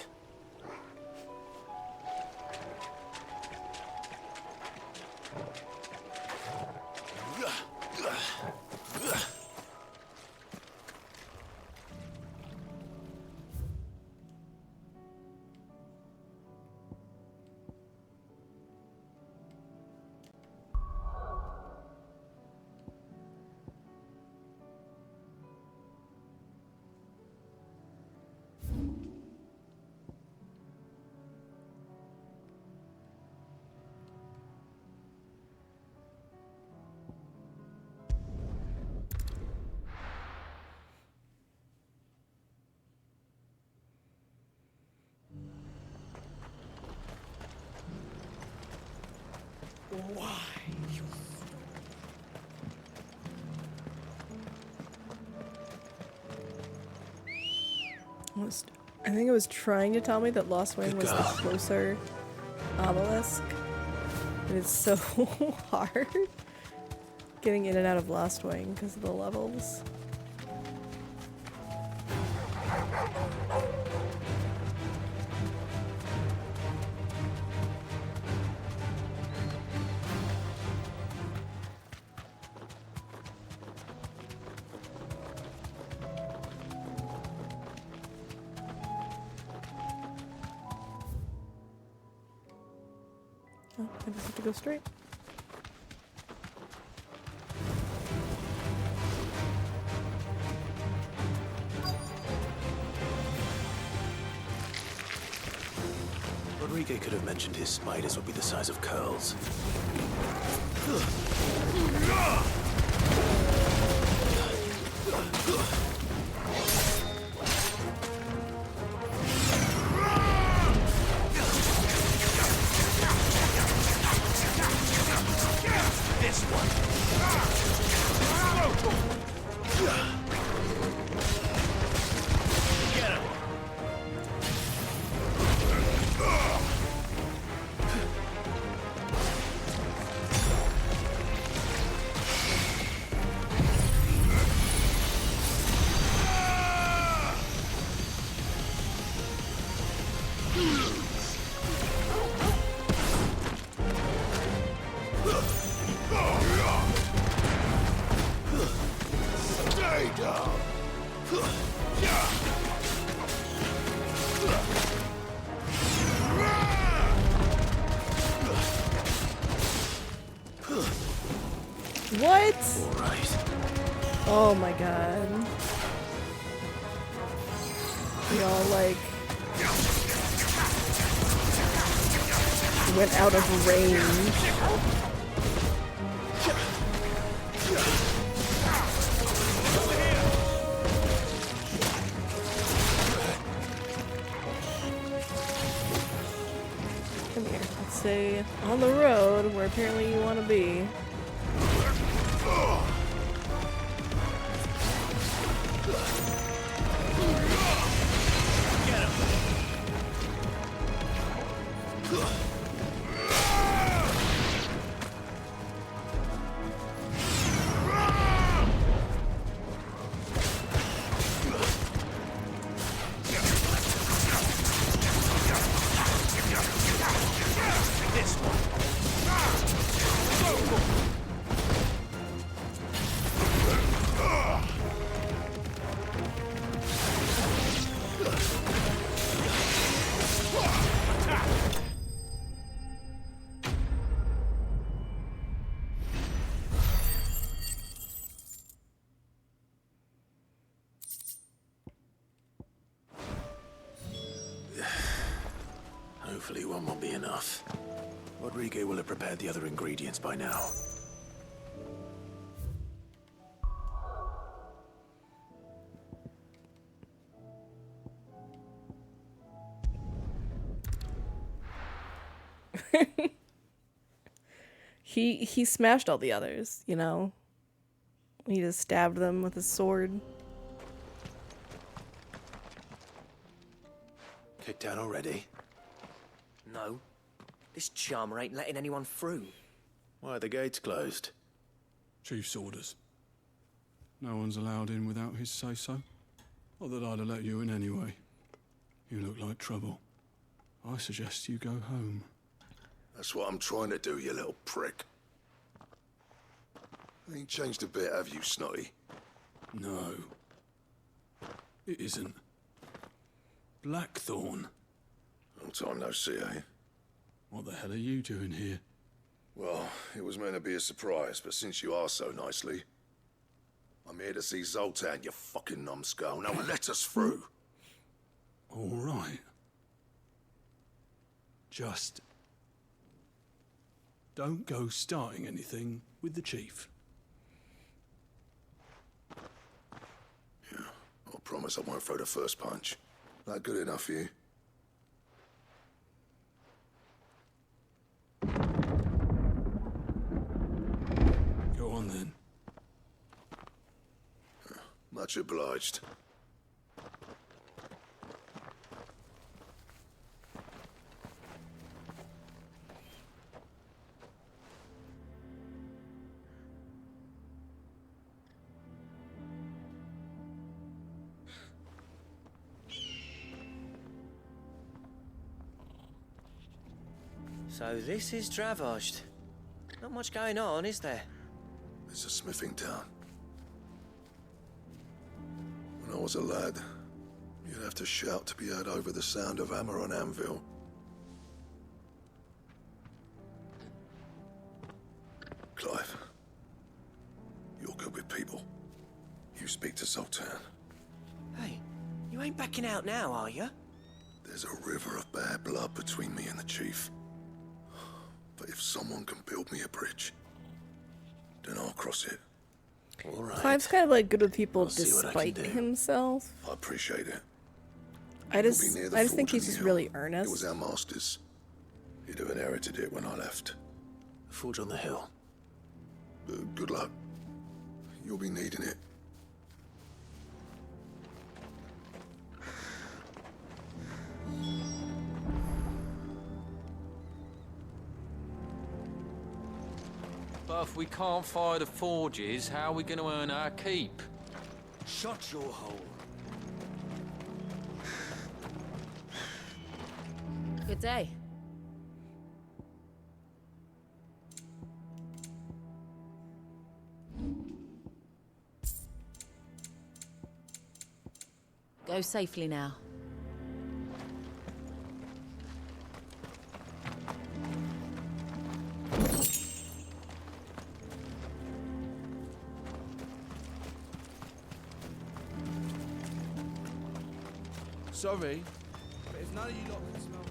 Why? I think it was trying to tell me that Lost Wind was the closer obelisk. But it's so hard. getting in and out of Lost Wing because of the levels. Oh, I just have to go straight. Rodrigo could have mentioned his spiders would be the size of curls. This one. Get him. Stay down. What? All right. Oh my god. We all like went out of range. Come here. Let's stay on the road where apparently you want to be. This one. Hopefully one won't be enough. Rodrigo will have prepared the other ingredients by now. He smashed all the others, you know? He just stabbed them with his sword. Kicked out already? No. This charmer ain't letting anyone through. Why are the gates closed? Chief's orders. No one's allowed in without his say-so. Not that I'd have let you in anyway. You look like trouble. I suggest you go home. That's what I'm trying to do, you little prick. Ain't changed a bit, have you, Snotty? No. It isn't. Blackthorn. Long time no see, eh? What the hell are you doing here? Well, it was meant to be a surprise, but since you asked so nicely, I'm here to see Zoltan, you fucking numbskull. Now let us through. All right. Just don't go starting anything with the chief. Yeah, I promise I won't throw the first punch. That good enough for you? Go on then. Much obliged. So this is Dravosht. Not much going on, is there? It's a smithing town. When I was a lad, you'd have to shout to be heard over the sound of hammer on anvil. Clive, you're good with people. You speak to Sultan. Hey, you ain't backing out now, are you? There's a river of bad blood between me and the chief. But if someone can build me a bridge, then I'll cross it. All right. Clive's kind of like good with people see what I can despite do. himself. I appreciate it. I just You'll be near the think forge on he's the just hill. really It earnest. was our master's. He'd have inherited it when I left. The forge on the hill. Good luck. You'll be needing it. But if we can't fire the forges, how are we going to earn our keep? Shut your hole. Good day. Go safely now. Sorry, but if none of you lot can smell...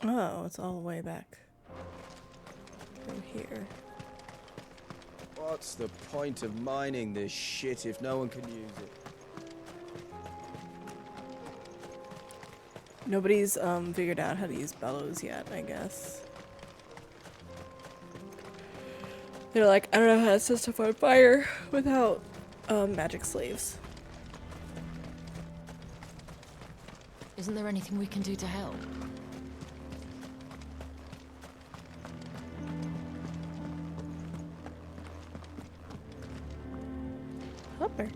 Oh, it's all the way back from here. What's the point of mining this shit if no one can use it? Nobody's figured out how to use bellows yet, I guess. They're like, I don't know how to set stuff on fire without magic slaves. Isn't there anything we can do to help? Hopper.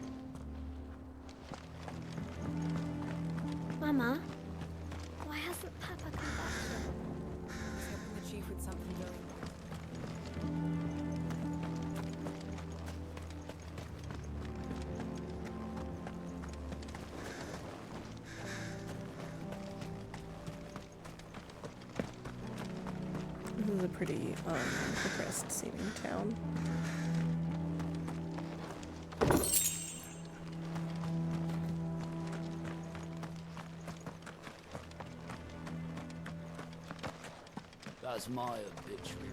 Mama, why hasn't Papa come back yet? He's helping the chief with something very This is a pretty depressed seeming town. That's my obituary.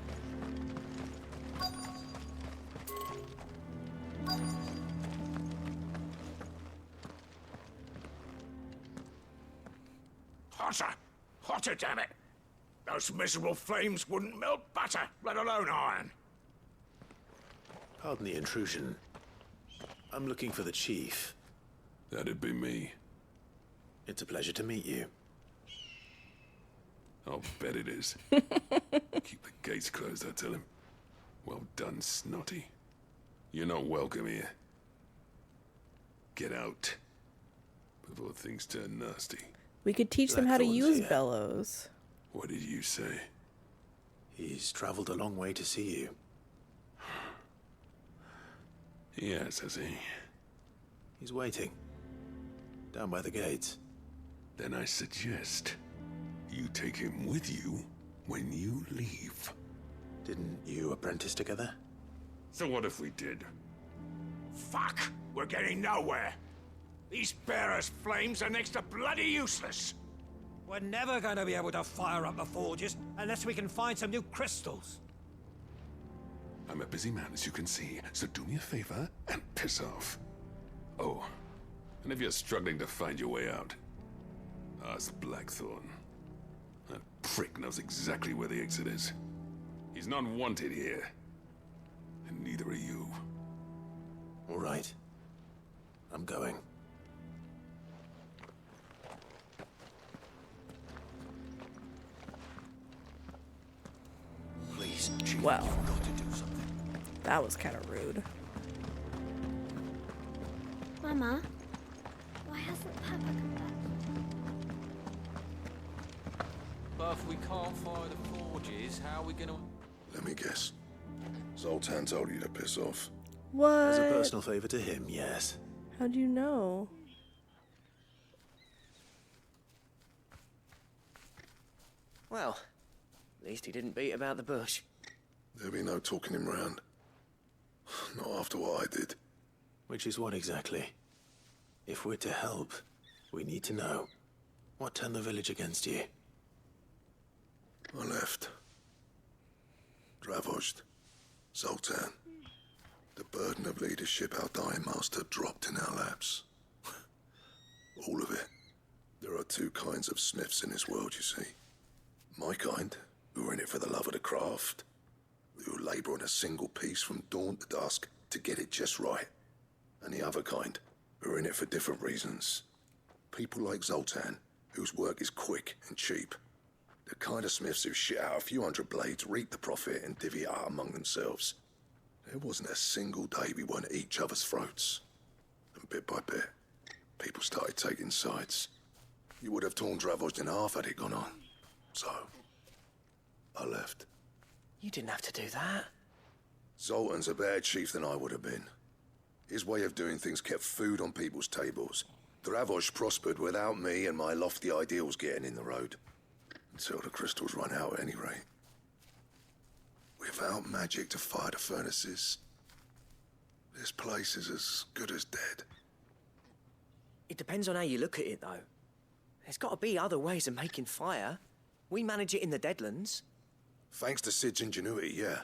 Hotter! Hotter, damn it! Those miserable flames wouldn't melt butter, let alone iron. Pardon the intrusion. I'm looking for the chief. That'd be me. It's a pleasure to meet you. I'll bet it is. Keep the gates closed, I tell him. Well done, Snotty. You're not welcome here. Get out before things turn nasty. We could teach them how to Blackthorn's use here. bellows. What did you say? He's traveled a long way to see you. Yes, has he? He's waiting. Down by the gates. Then I suggest you take him with you when you leave. Didn't you apprentice together? So what if we did? Fuck! We're getting nowhere. These bearers' flames are next to bloody useless. We're never going to be able to fire up the forges unless we can find some new crystals. I'm a busy man, as you can see, so do me a favor and piss off. Oh, and if you're struggling to find your way out, ask Blackthorn. That prick knows exactly where the exit is. He's not wanted here. And neither are you. All right. I'm going. Please, Chief, Well, you've got to do something. that was kind of rude. Mama, Why hasn't Papa come back? But if we can't fire the forges, how are we gonna... Let me guess. Zoltan told you to piss off. What? As a personal favor to him, yes. How do you know? Well, at least he didn't beat about the bush. There'll be no talking him round. Not after what I did. Which is what exactly? If we're to help, we need to know. What turned the village against you? I left. Dravost. Zoltan. The burden of leadership our dying master dropped in our laps. All of it. There are two kinds of smiths in this world, you see. My kind, who are in it for the love of the craft, who labour on a single piece from dawn to dusk to get it just right. And the other kind, who are in it for different reasons. People like Zoltan, whose work is quick and cheap. The kind of smiths who shit out a few hundred blades, reap the profit, and divvy it out among themselves. There wasn't a single day we weren't at each other's throats. And bit by bit, people started taking sides. You would have torn Dravost in half had it gone on. So, I left. You didn't have to do that. Zoltan's a better chief than I would have been. His way of doing things kept food on people's tables. Dravost prospered without me and my lofty ideals getting in the road. Until the crystals run out at any rate. Without magic to fire the furnaces, this place is as good as dead. It depends on how you look at it, though. There's got to be other ways of making fire. We manage it in the Deadlands. Thanks to Sid's ingenuity, yeah.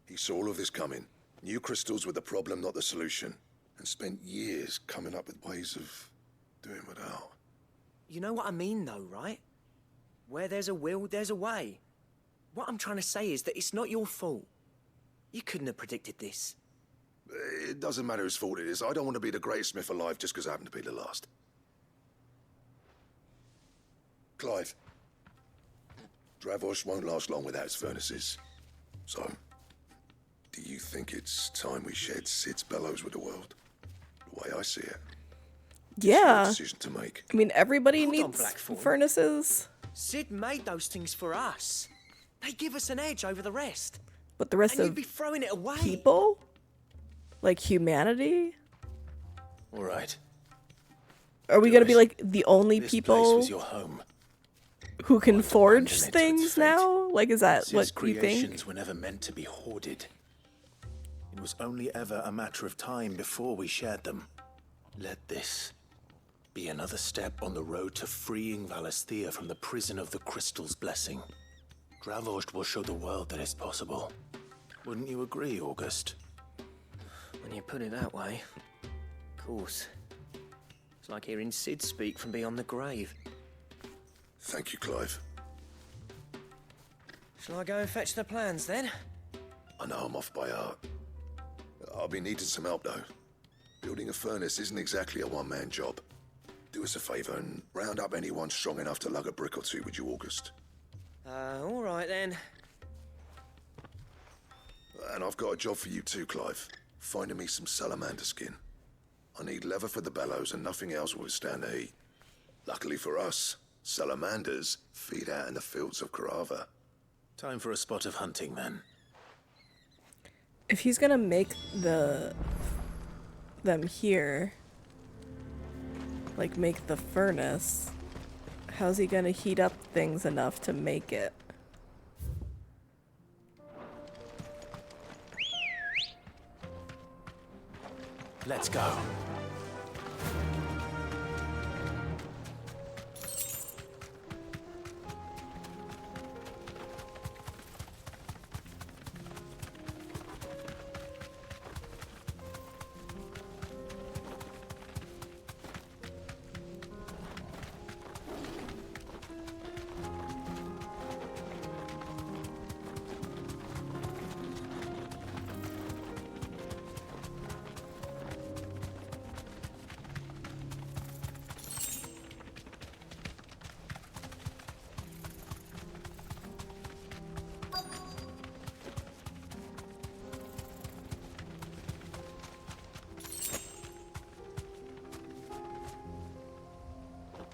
He saw all of this coming. Knew crystals were the problem, not the solution. And spent years coming up with ways of doing without. You know what I mean, though, right? Where there's a will, there's a way. What I'm trying to say is that it's not your fault. You couldn't have predicted this. It doesn't matter whose fault it is. I don't want to be the greatest smith alive just because I happen to be the last. Clive. Dravost won't last long without its furnaces. So, do you think it's time we shed Sid's bellows with the world? The way I see it. Yeah. It's a decision to make. I mean, everybody Hold on, needs Blackthorn. furnaces. Sid made those things for us. They give us an edge over the rest. But the rest And of you'd be throwing it away. people? Like humanity? All right. Are we gonna be like the only This place people was your home. who can forge abandon it to its things fate. now? Like, is that Sid's what you creations think? were never meant to be hoarded. It was only ever a matter of time before we shared them. Let this be another step on the road to freeing Valisthea from the prison of the Crystal's blessing. Dravost will show the world that it's possible. Wouldn't you agree, August? When you put it that way, of course. It's like hearing Sid speak from beyond the grave. Thank you, Clive. Shall I go and fetch the plans, then? I know I'm off by heart. I'll be needing some help, though. Building a furnace isn't exactly a one-man job. Do us a favour and round up anyone strong enough to lug a brick or two, would you, August? All right, then. And I've got a job for you too, Clive. Finding me some salamander skin. I need leather for the bellows and nothing else will withstand the heat. Luckily for us, salamanders feed out in the fields of Carava. Time for a spot of hunting, then. If he's gonna make them here, like make the furnace, how's he gonna heat up things enough to make it? Let's go.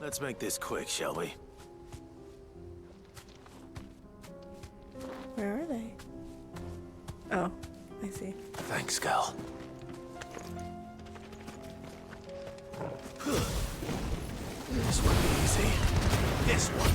Let's make this quick, shall we? Where are they? Oh, I see. Thanks, Gal. This won't be easy. This one.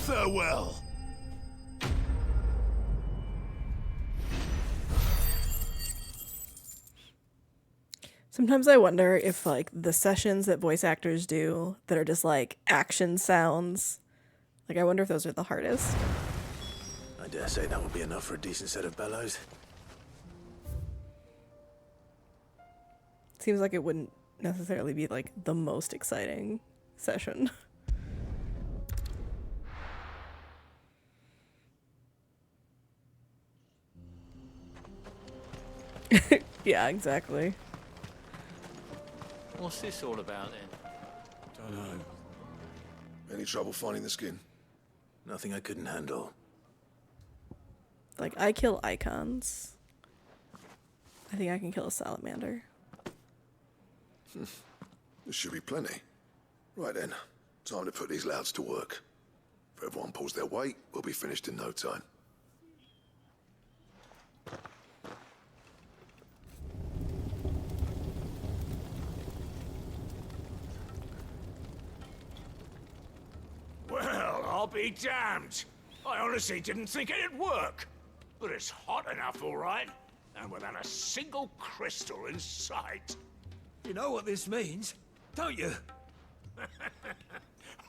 Farewell. Sometimes I wonder if, like, the sessions that voice actors do that are just, like, action sounds, like, I wonder if those are the hardest. I dare say that would be enough for a decent set of bellows. Seems like it wouldn't necessarily be, like, the most exciting session. Yeah, exactly. What's this all about then? Don't know. Any trouble finding the skin? Nothing I couldn't handle. Like, I kill icons. I think I can kill a salamander. There should be plenty. Right then, time to put these louds to work. If everyone pulls their weight, we'll be finished in no time. Well, I'll be damned. I honestly didn't think it'd work. But it's hot enough, all right. And without a single crystal in sight. You know what this means, don't you?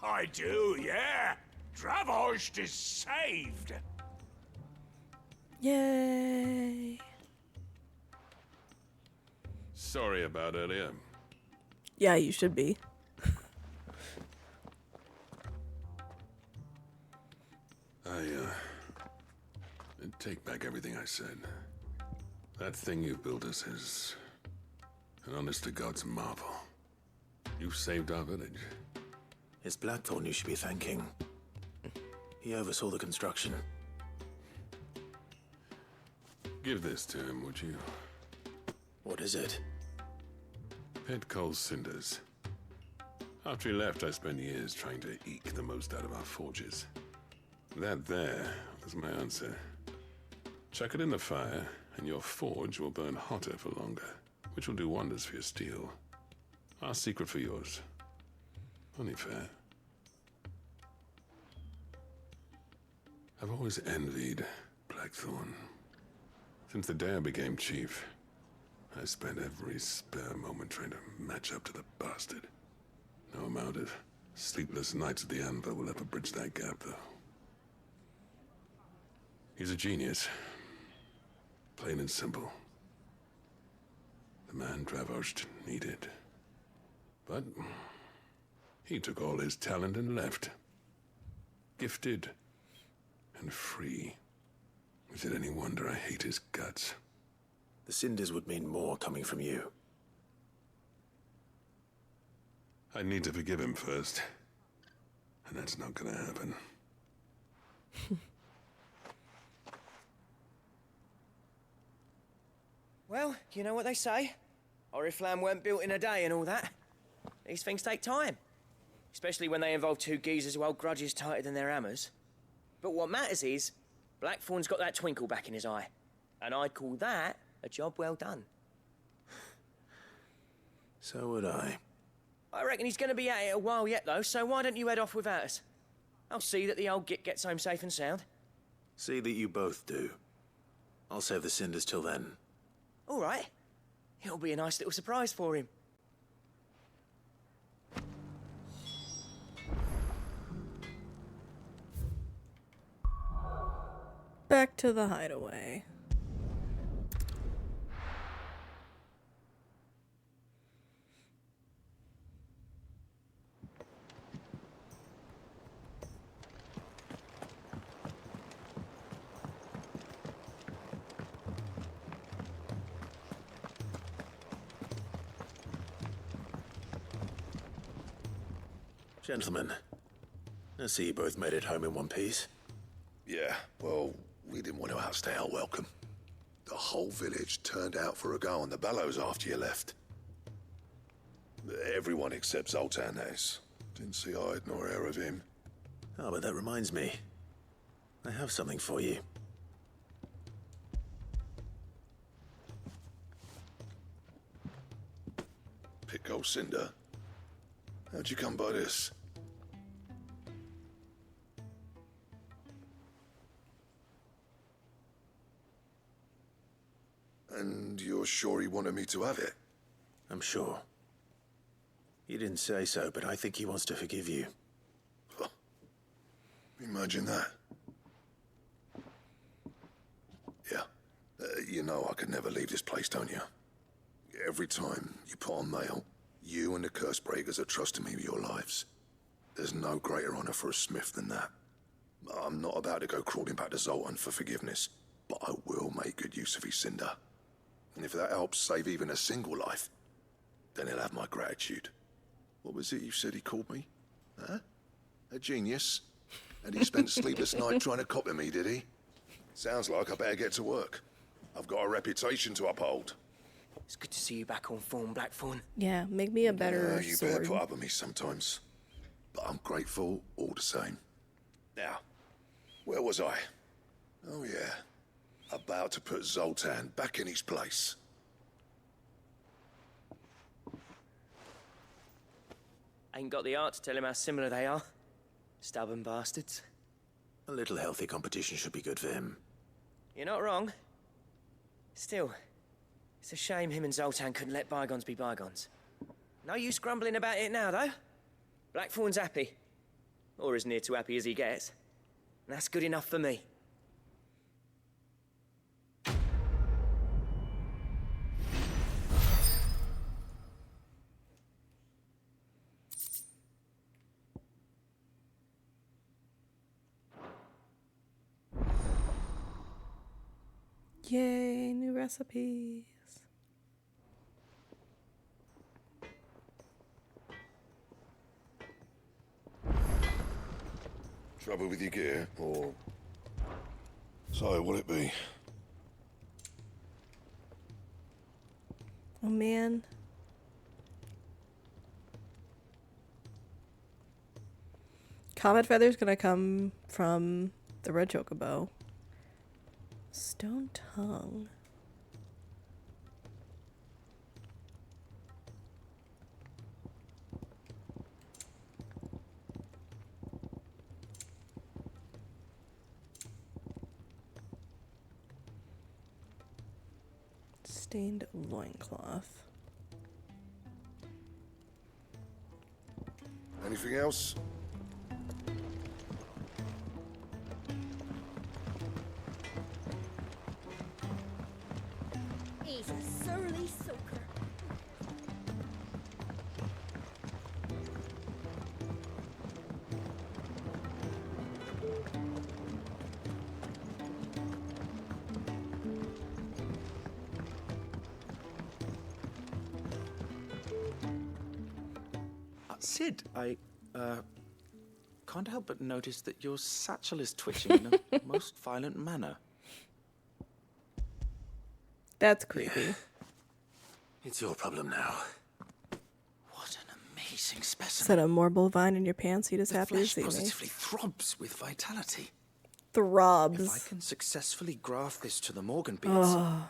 I do, yeah. Dravost is saved. Yay. Sorry about earlier. Yeah, you should be. Take back everything I said. That thing you built us is an honest-to-God's marvel. You saved our village. It's Blackthorn you should be thanking. He oversaw the construction. Give this to him, would you? What is it? Pet Cole's cinders. After he left, I spent years trying to eke the most out of our forges. That there was my answer. Chuck it in the fire, and your forge will burn hotter for longer, which will do wonders for your steel. Our secret for yours. Only fair. I've always envied Blackthorn. Since the day I became chief, I spent every spare moment trying to match up to the bastard. No amount of sleepless nights at the anvil will ever bridge that gap, though. He's a genius. Plain and simple. The man Dravost needed. But he took all his talent and left. Gifted and free. Is it any wonder I hate his guts? The cinders would mean more coming from you. I need to forgive him first. And that's not gonna happen. Well, you know what they say. Oriflamme weren't built in a day and all that. These things take time. Especially when they involve two geezers who hold grudges tighter than their hammers. But what matters is, Blackthorn's got that twinkle back in his eye. And I'd call that a job well done. So would I. I reckon he's going to be at it a while yet, though, so why don't you head off without us? I'll see that the old git gets home safe and sound. See that you both do. I'll save the cinders till then. All right. It'll be a nice little surprise for him. Back to the hideaway. Gentlemen, I see you both made it home in one piece. Yeah, well, we didn't want to outstay our welcome. The whole village turned out for a go on the bellows after you left. Everyone except Zoltan, that is. Didn't see hide nor hair of him. Oh, but that reminds me. I have something for you. Pick old Cinder. How'd you come by this? And you're sure he wanted me to have it? I'm sure. You didn't say so, but I think he wants to forgive you. Imagine that. Yeah. You know I could never leave this place, don't you? Every time you put on mail, you and the curse breakers are trusting me with your lives. There's no greater honor for a smith than that. I'm not about to go crawling back to Zoltan for forgiveness, but I will make good use of his cinder. And if that helps save even a single life, then he'll have my gratitude. What was it you said he called me? Huh? A genius? And he spent a sleepless night trying to copy me, did he? Sounds like I better get to work. I've got a reputation to uphold. It's good to see you back on form, Blackthorn. Yeah, make me a better You sword. better put up with me sometimes. But I'm grateful all the same. Now, where was I? Oh yeah, about to put Zoltan back in his place. Ain't got the art to tell him how similar they are. Stubborn bastards. A little healthy competition should be good for him. You're not wrong. Still, it's a shame him and Zoltan couldn't let bygones be bygones. No use grumbling about it now, though. Blackthorn's happy. Or as near to happy as he gets. And that's good enough for me. Yay, new recipes. Trouble with your gear, or... So, what'd it be? Oh man. Comet feather's gonna come from the red chocobo. Stone tongue. Stained loincloth. Anything else? He's a surly soaker. Sid, I can't help but notice that your satchel is twitching in a most violent manner. That's creepy. Yeah. It's your problem now. What an amazing Is specimen. that a marble vine in your pants? You just The happy to flesh see me. positively throbs with vitality. Throbs. If I can successfully graft this to the Morganbeards... Oh.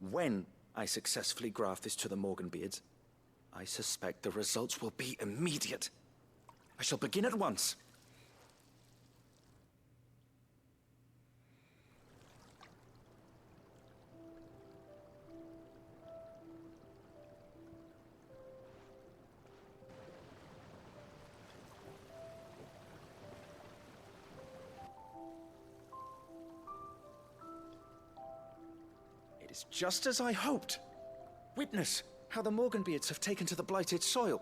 When I successfully graft this to the Morganbeards, I suspect the results will be immediate. I shall begin at once. It is just as I hoped. Witness how the Morganbeards have taken to the blighted soil.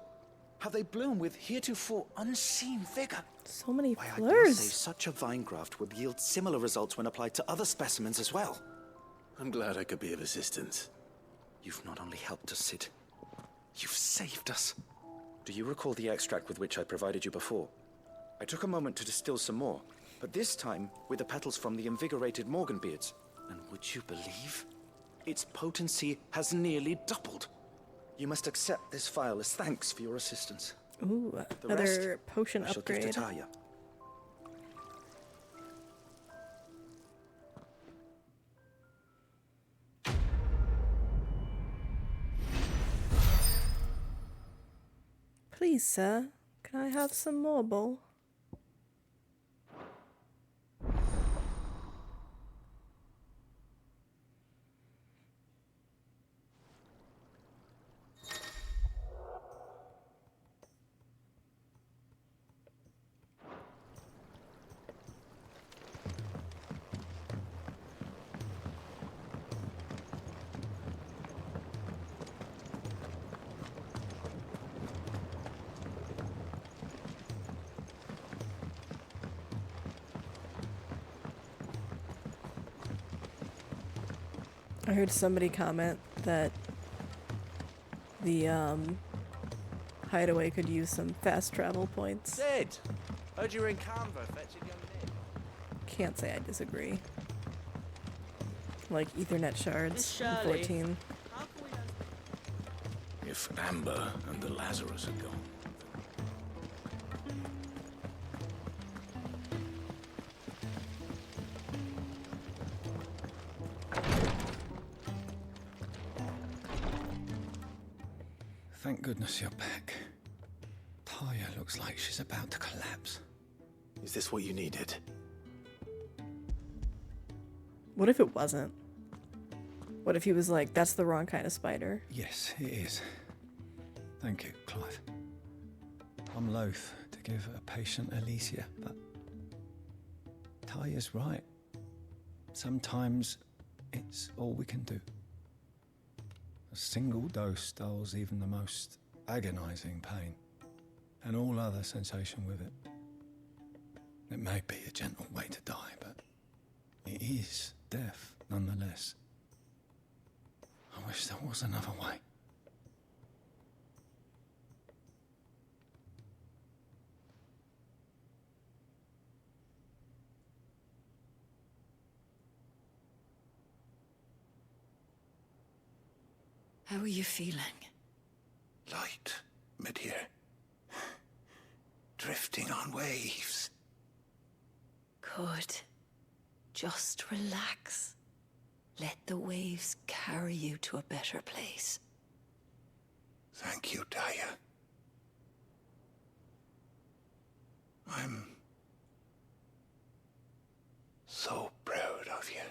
How they bloom with heretofore unseen vigor. So many Why, flowers. I dare say such a vine graft would yield similar results when applied to other specimens as well. I'm glad I could be of assistance. You've not only helped us, Sid, you've saved us. Do you recall the extract with which I provided you before? I took a moment to distill some more, but this time with the petals from the invigorated Morganbeards. And would you believe? Its potency has nearly doubled. You must accept this vial as thanks for your assistance. Ooh, The another rest, potion I shall give upgrade. to Talia. Please, sir, can I have some marble? I heard somebody comment that the hideaway could use some fast travel points. Sid! Heard you were in Canva fetching young Nick. Can't say I disagree. Like Ethernet shards Miss in Shirley. 14. If Amber and the Lazarus are gone. Thank goodness you're back. Talia looks like she's about to collapse. Is this what you needed? What if it wasn't? What if he was like, that's the wrong kind of spider? Yes, it is. Thank you, Clive. I'm loath to give a patient Alicia, but Talia's right. Sometimes it's all we can do. A single dose dulls even the most agonizing pain, and all other sensation with it. It may be a gentle way to die, but it is death nonetheless. I wish there was another way. How are you feeling? Light, mid-here. Drifting on waves. Good. Just relax. Let the waves carry you to a better place. Thank you, Talia. I'm so proud of you.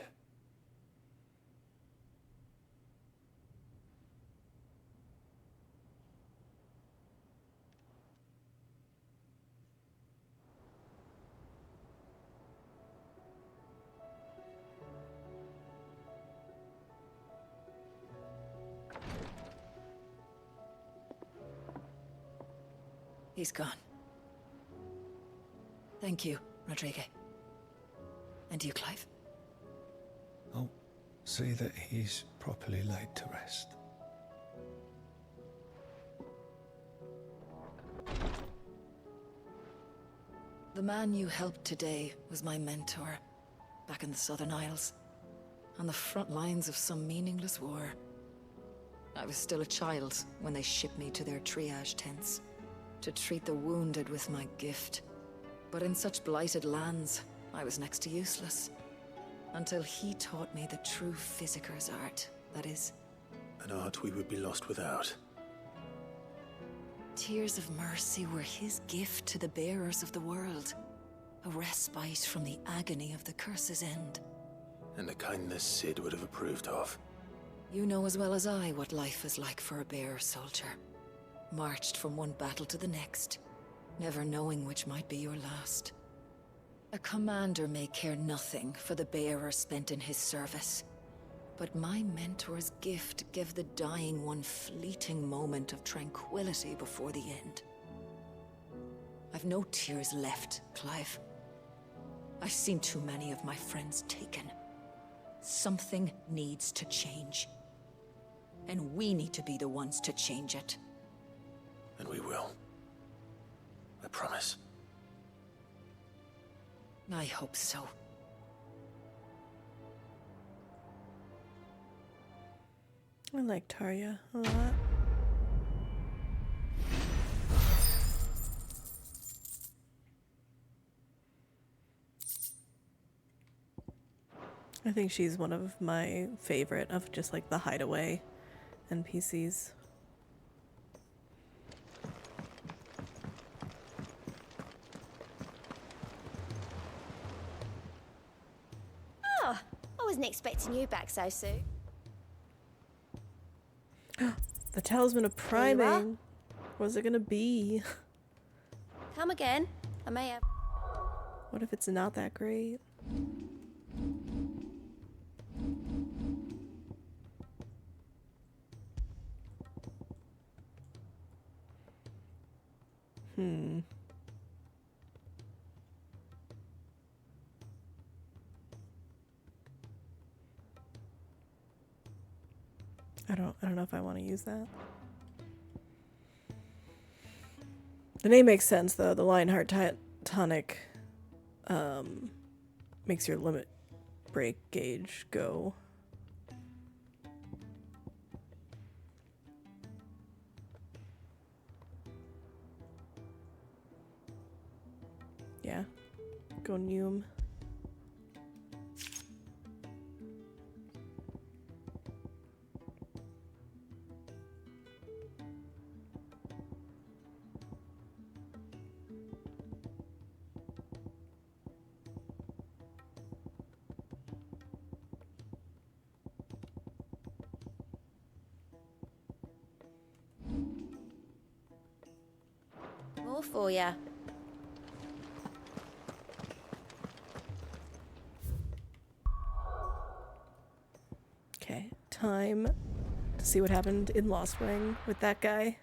He's gone. Thank you, Rodrigo. And you, Clive. I'll see that he's properly laid to rest. The man you helped today was my mentor, back in the Southern Isles, on the front lines of some meaningless war. I was still a child when they shipped me to their triage tents, to treat the wounded with my gift. But in such blighted lands, I was next to useless. Until he taught me the true physicker's art, that is. An art we would be lost without. Tears of mercy were his gift to the bearers of the world. A respite from the agony of the curse's end. And a kindness Sid would have approved of. You know as well as I what life is like for a bearer soldier. Marched from one battle to the next, never knowing which might be your last. A commander may care nothing for the bearer spent in his service. But my mentor's gift gave the dying one fleeting moment of tranquility before the end. I've no tears left, Clive. I've seen too many of my friends taken. Something needs to change. And we need to be the ones to change it. And we will. I promise. I hope so. I like Tarja a lot. I think she's one of my favorite of just like the hideaway NPCs. Oh, I wasn't expecting you back so soon. The Talisman of Priming. What's it gonna be? Come again. I may have. What if it's not that great? I don't know if I want to use that. The name makes sense though. The Lionheart tonic makes your limit break gauge go. Yeah. Go Neum. More for ya. Okay, time to see what happened in Lost Wing with that guy.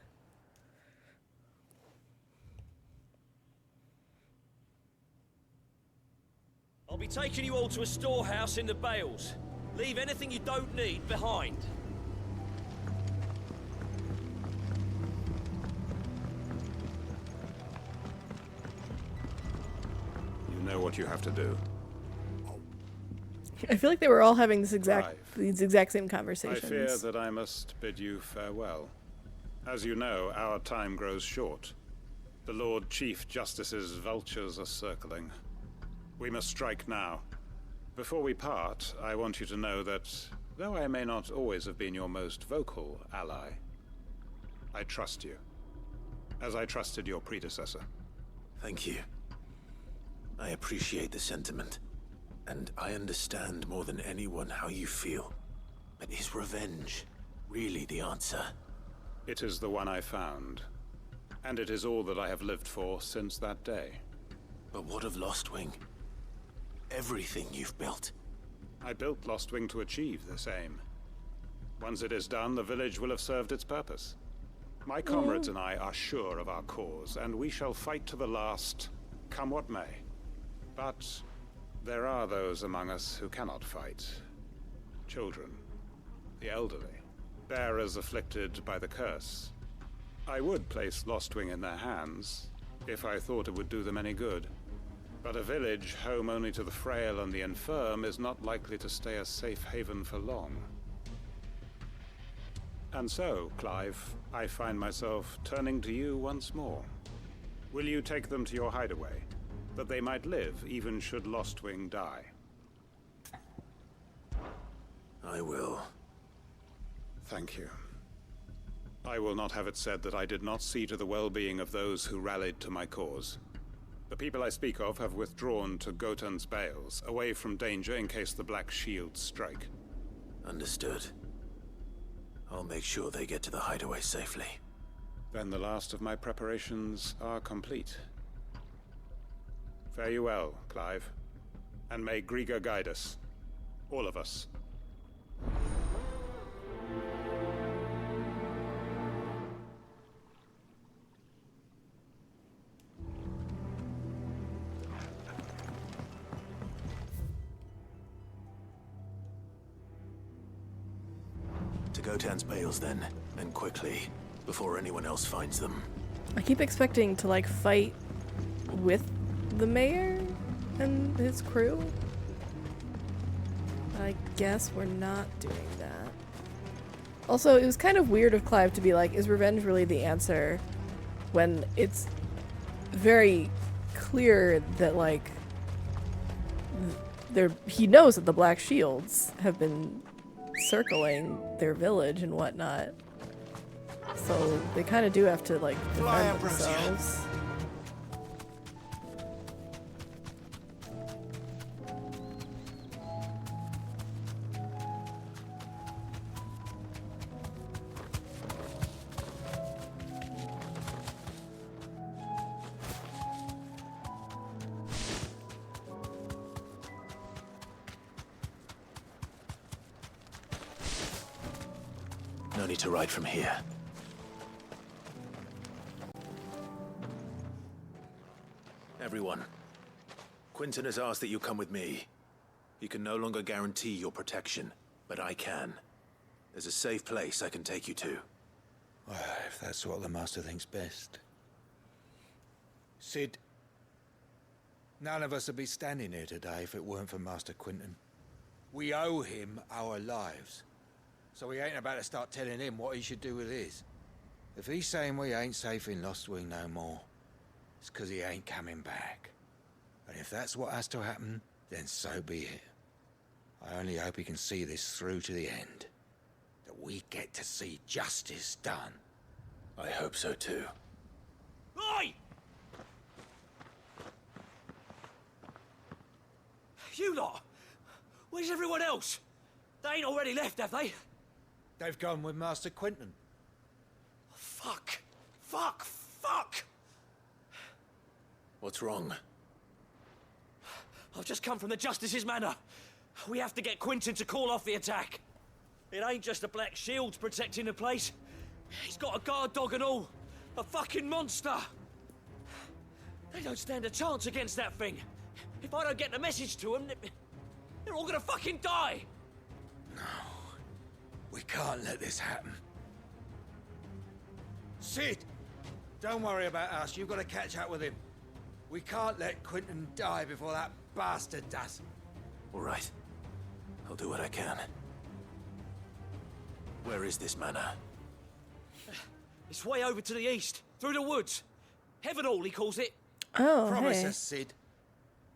I'll be taking you all to a storehouse in the Bales. Leave anything you don't need behind. You know what you have to do. I feel like they were all having these exact same conversations. I fear that I must bid you farewell. As you know, our time grows short. The Lord Chief Justice's vultures are circling. We must strike now. Before we part, I want you to know that, though I may not always have been your most vocal ally, I trust you, as I trusted your predecessor. Thank you. I appreciate the sentiment. And I understand more than anyone how you feel. But is revenge really the answer? It is the one I found. And it is all that I have lived for since that day. But what of Lostwing? Everything you've built. I built Lostwing to achieve this aim. Once it is done, the village will have served its purpose. My comrades and I are sure of our cause, and we shall fight to the last, come what may. But there are those among us who cannot fight. Children, the elderly, bearers afflicted by the curse. I would place Lostwing in their hands, if I thought it would do them any good. But a village home only to the frail and the infirm is not likely to stay a safe haven for long. And so, Clive, I find myself turning to you once more. Will you take them to your hideaway, that they might live even should Lostwing die? I will. Thank you. I will not have it said that I did not see to the well-being of those who rallied to my cause. The people I speak of have withdrawn to Gotan's Bales, away from danger in case the Black Shields strike. Understood. I'll make sure they get to the hideaway safely. Then the last of my preparations are complete. Fare you well, Clive. And may Griga guide us. All of us. To Gotan's Bales, then, and quickly, before anyone else finds them. I keep expecting to, like, fight with the mayor and his crew. I guess we're not doing that. Also, it was kind of weird of Clive to be like, is revenge really the answer? When it's very clear that, like, he knows that the Black Shields have been circling their village and whatnot. So they kind of do have to, like, defend themselves. No need to ride from here. Everyone, Quinton has asked that you come with me. He can no longer guarantee your protection, but I can. There's a safe place I can take you to. Well, if that's what the Master thinks best. Sid, none of us would be standing here today if it weren't for Master Quinton. We owe him our lives. So we ain't about to start telling him what he should do with his. If he's saying we ain't safe in Lostwing no more, it's 'cause he ain't coming back. And if that's what has to happen, then so be it. I only hope he can see this through to the end. That we get to see justice done. I hope so too. Oi! You lot! Where's everyone else? They ain't already left, have they? They've gone with Master Quinton. Fuck! Fuck! Fuck! What's wrong? I've just come from the Justice's Manor. We have to get Quinton to call off the attack. It ain't just the Black Shields protecting the place. He's got a guard dog and all. A fucking monster. They don't stand a chance against that thing. If I don't get the message to them, they're all gonna fucking die. We can't let this happen. Sid! Don't worry about us. You've got to catch up with him. We can't let Quinton die before that bastard does. All right. I'll do what I can. Where is this manor? It's way over to the east, through the woods. Heavenhall, he calls it. Oh, Promise hey. us, Sid.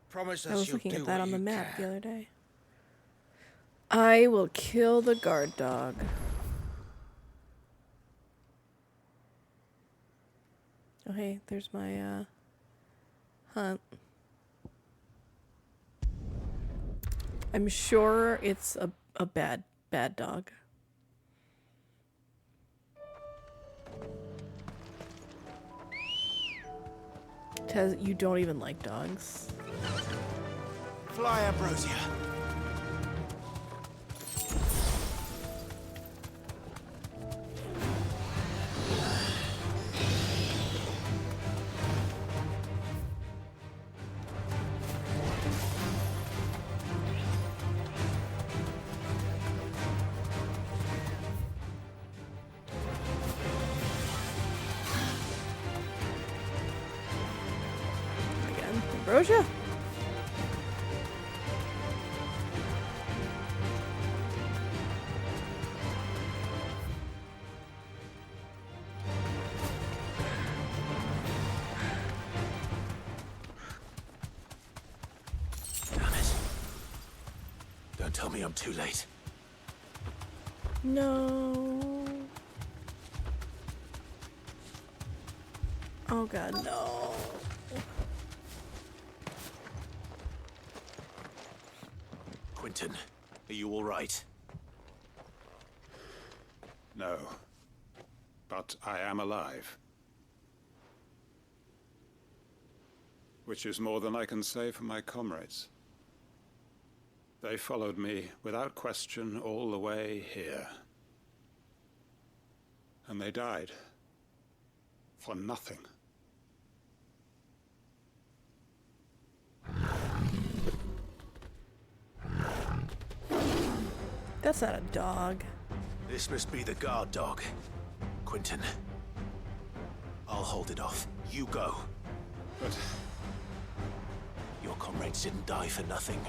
Promise us I was you'll looking do at that what on the you map can. the other day. I will kill the guard dog. Oh hey, there's my hunt. I'm sure it's a bad dog. Tez, you don't even like dogs. Fly, Ambrosia. Again, Ambrosia? Don't tell me I'm too late. No. Oh god, no. Quentin, are you all right? No. But I am alive. Which is more than I can say for my comrades. They followed me without question all the way here. And they died. For nothing. That's not a dog. This must be the guard dog. Quentin. I'll hold it off. You go. But... your comrades didn't die for nothing.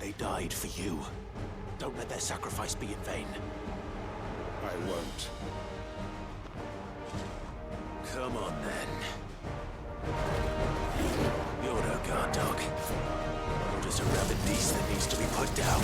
They died for you. Don't let their sacrifice be in vain. I won't. Come on, then. You're no guard dog. You're just a rabid beast that needs to be put down.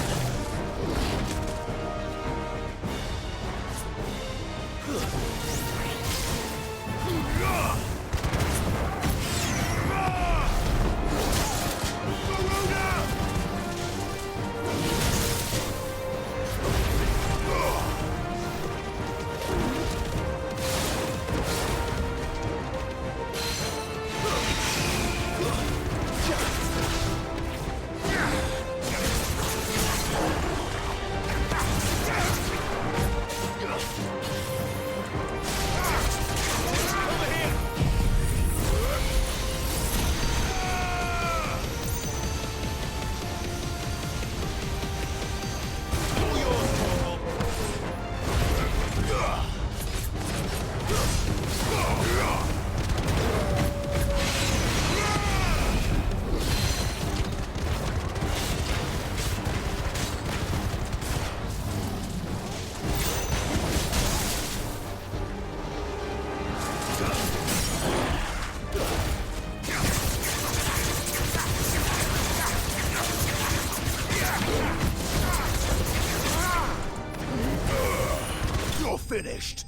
Finished.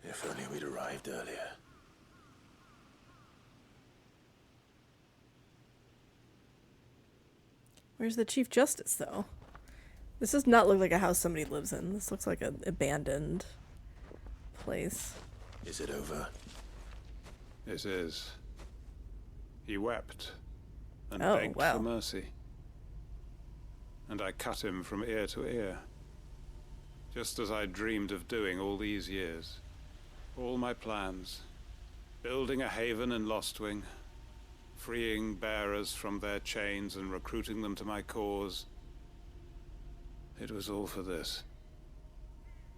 If only we'd arrived earlier. Where's the Chief Justice, though? This does not look like a house somebody lives in. This looks like an abandoned place. Is it over? It is. He wept and begged wow. for mercy. And I cut him from ear to ear. Just as I dreamed of doing all these years. All my plans. Building a haven in Lostwing. Freeing bearers from their chains and recruiting them to my cause. It was all for this.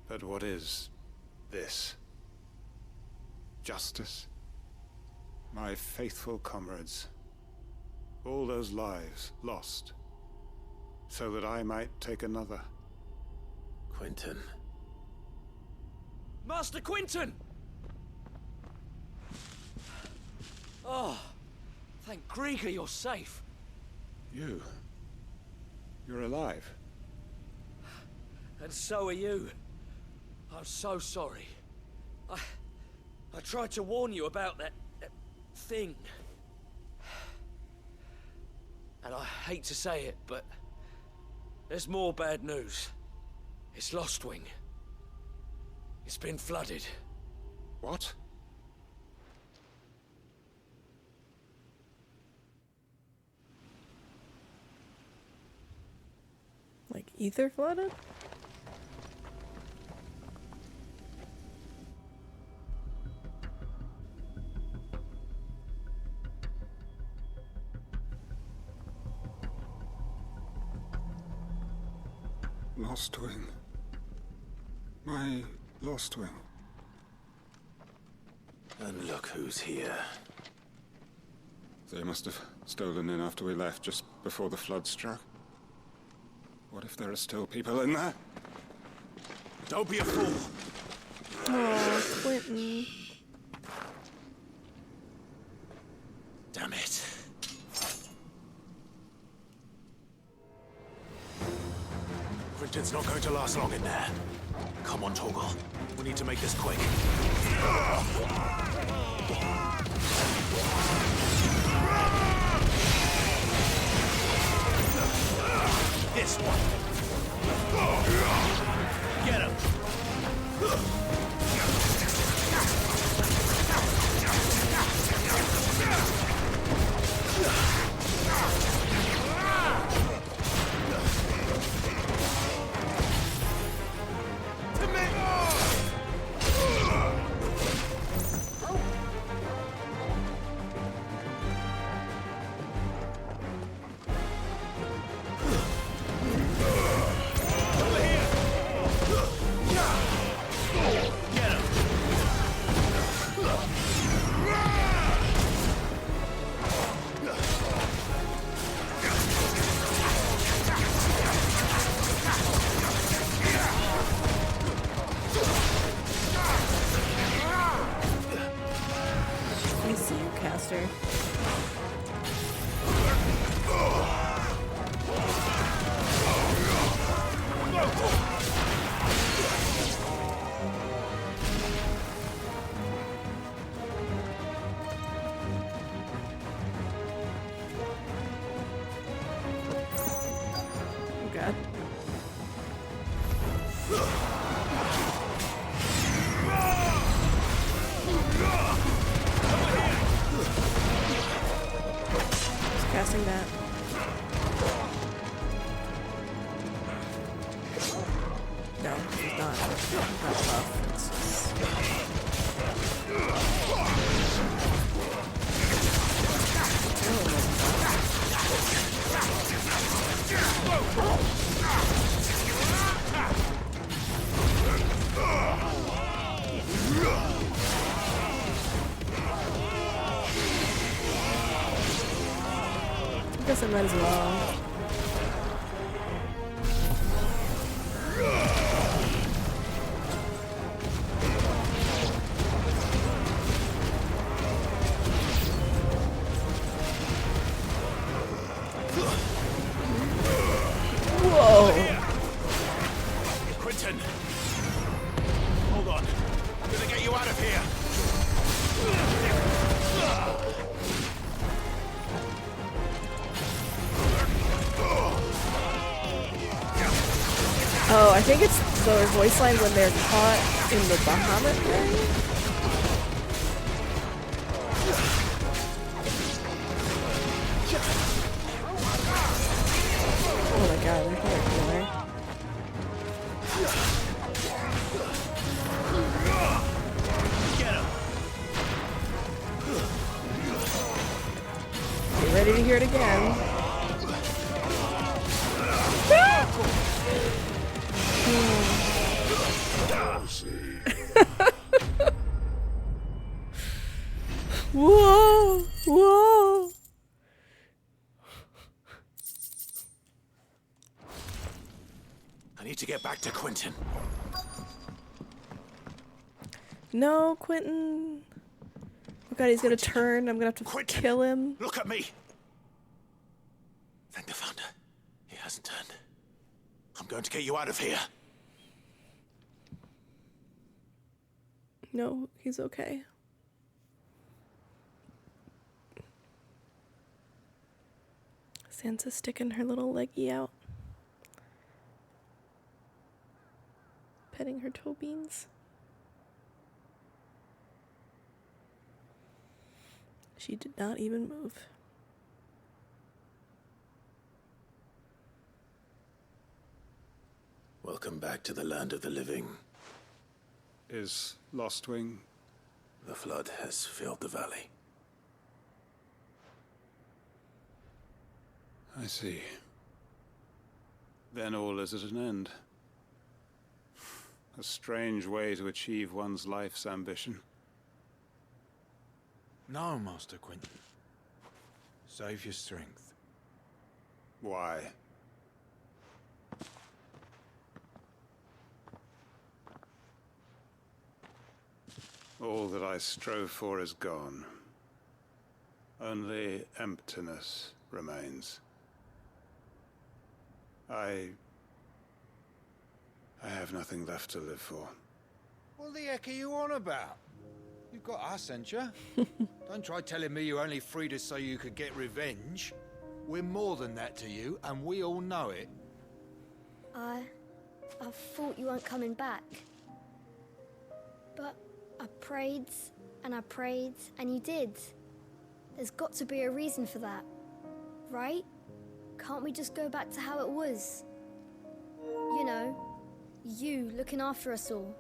But what is this? Justice? My faithful comrades. All those lives lost. So that I might take another. Quentin. Master Quentin! Oh, thank Grieger you're safe. You're alive. And so are you. I'm so sorry. I tried to warn you about that thing. And I hate to say it, but there's more bad news. It's Lostwing. It's been flooded. What? Like ether flooded? Lostwing. My Lostwing. And look who's here. They must have stolen in after we left, just before the flood struck. What if there are still people in there? Don't be a fool. Oh, Quentin. Damn it. Quentin's not going to last long in there. Come on, Torgal. We need to make this quick. This one. Get him. I see you, caster. Oh god. Just casting that. No, he's not tough. It's just... I guess I might as well. Whoa! Quentin! Hold on. I'm gonna get you out of here! Oh, I think it's the voice line when they're caught in the Bahamut area? Oh my god, they're probably killer. Get him! Get ready to hear it again. Whoa! Whoa! I need to get back to Quentin. No, Quentin. Oh god, he's gonna turn. I'm gonna have to kill him. Look at me! Thank the Founder. He hasn't turned. I'm going to get you out of here. No, he's okay. Sansa's sticking her little leggy out. Petting her toe beans. She did not even move. Welcome back to the land of the living. Is Lostwing? The flood has filled the valley. I see. Then all is at an end. A strange way to achieve one's life's ambition. No, Master Quentin. Save your strength. Why? All that I strove for is gone. Only emptiness remains. I have nothing left to live for. What the heck are you on about? You've got us, ain't you? Don't try telling me you only freed us so you could get revenge. We're more than that to you, and we all know it. I thought you weren't coming back. But I prayed, and you did. There's got to be a reason for that, right? Can't we just go back to how it was? You know, you looking after us all.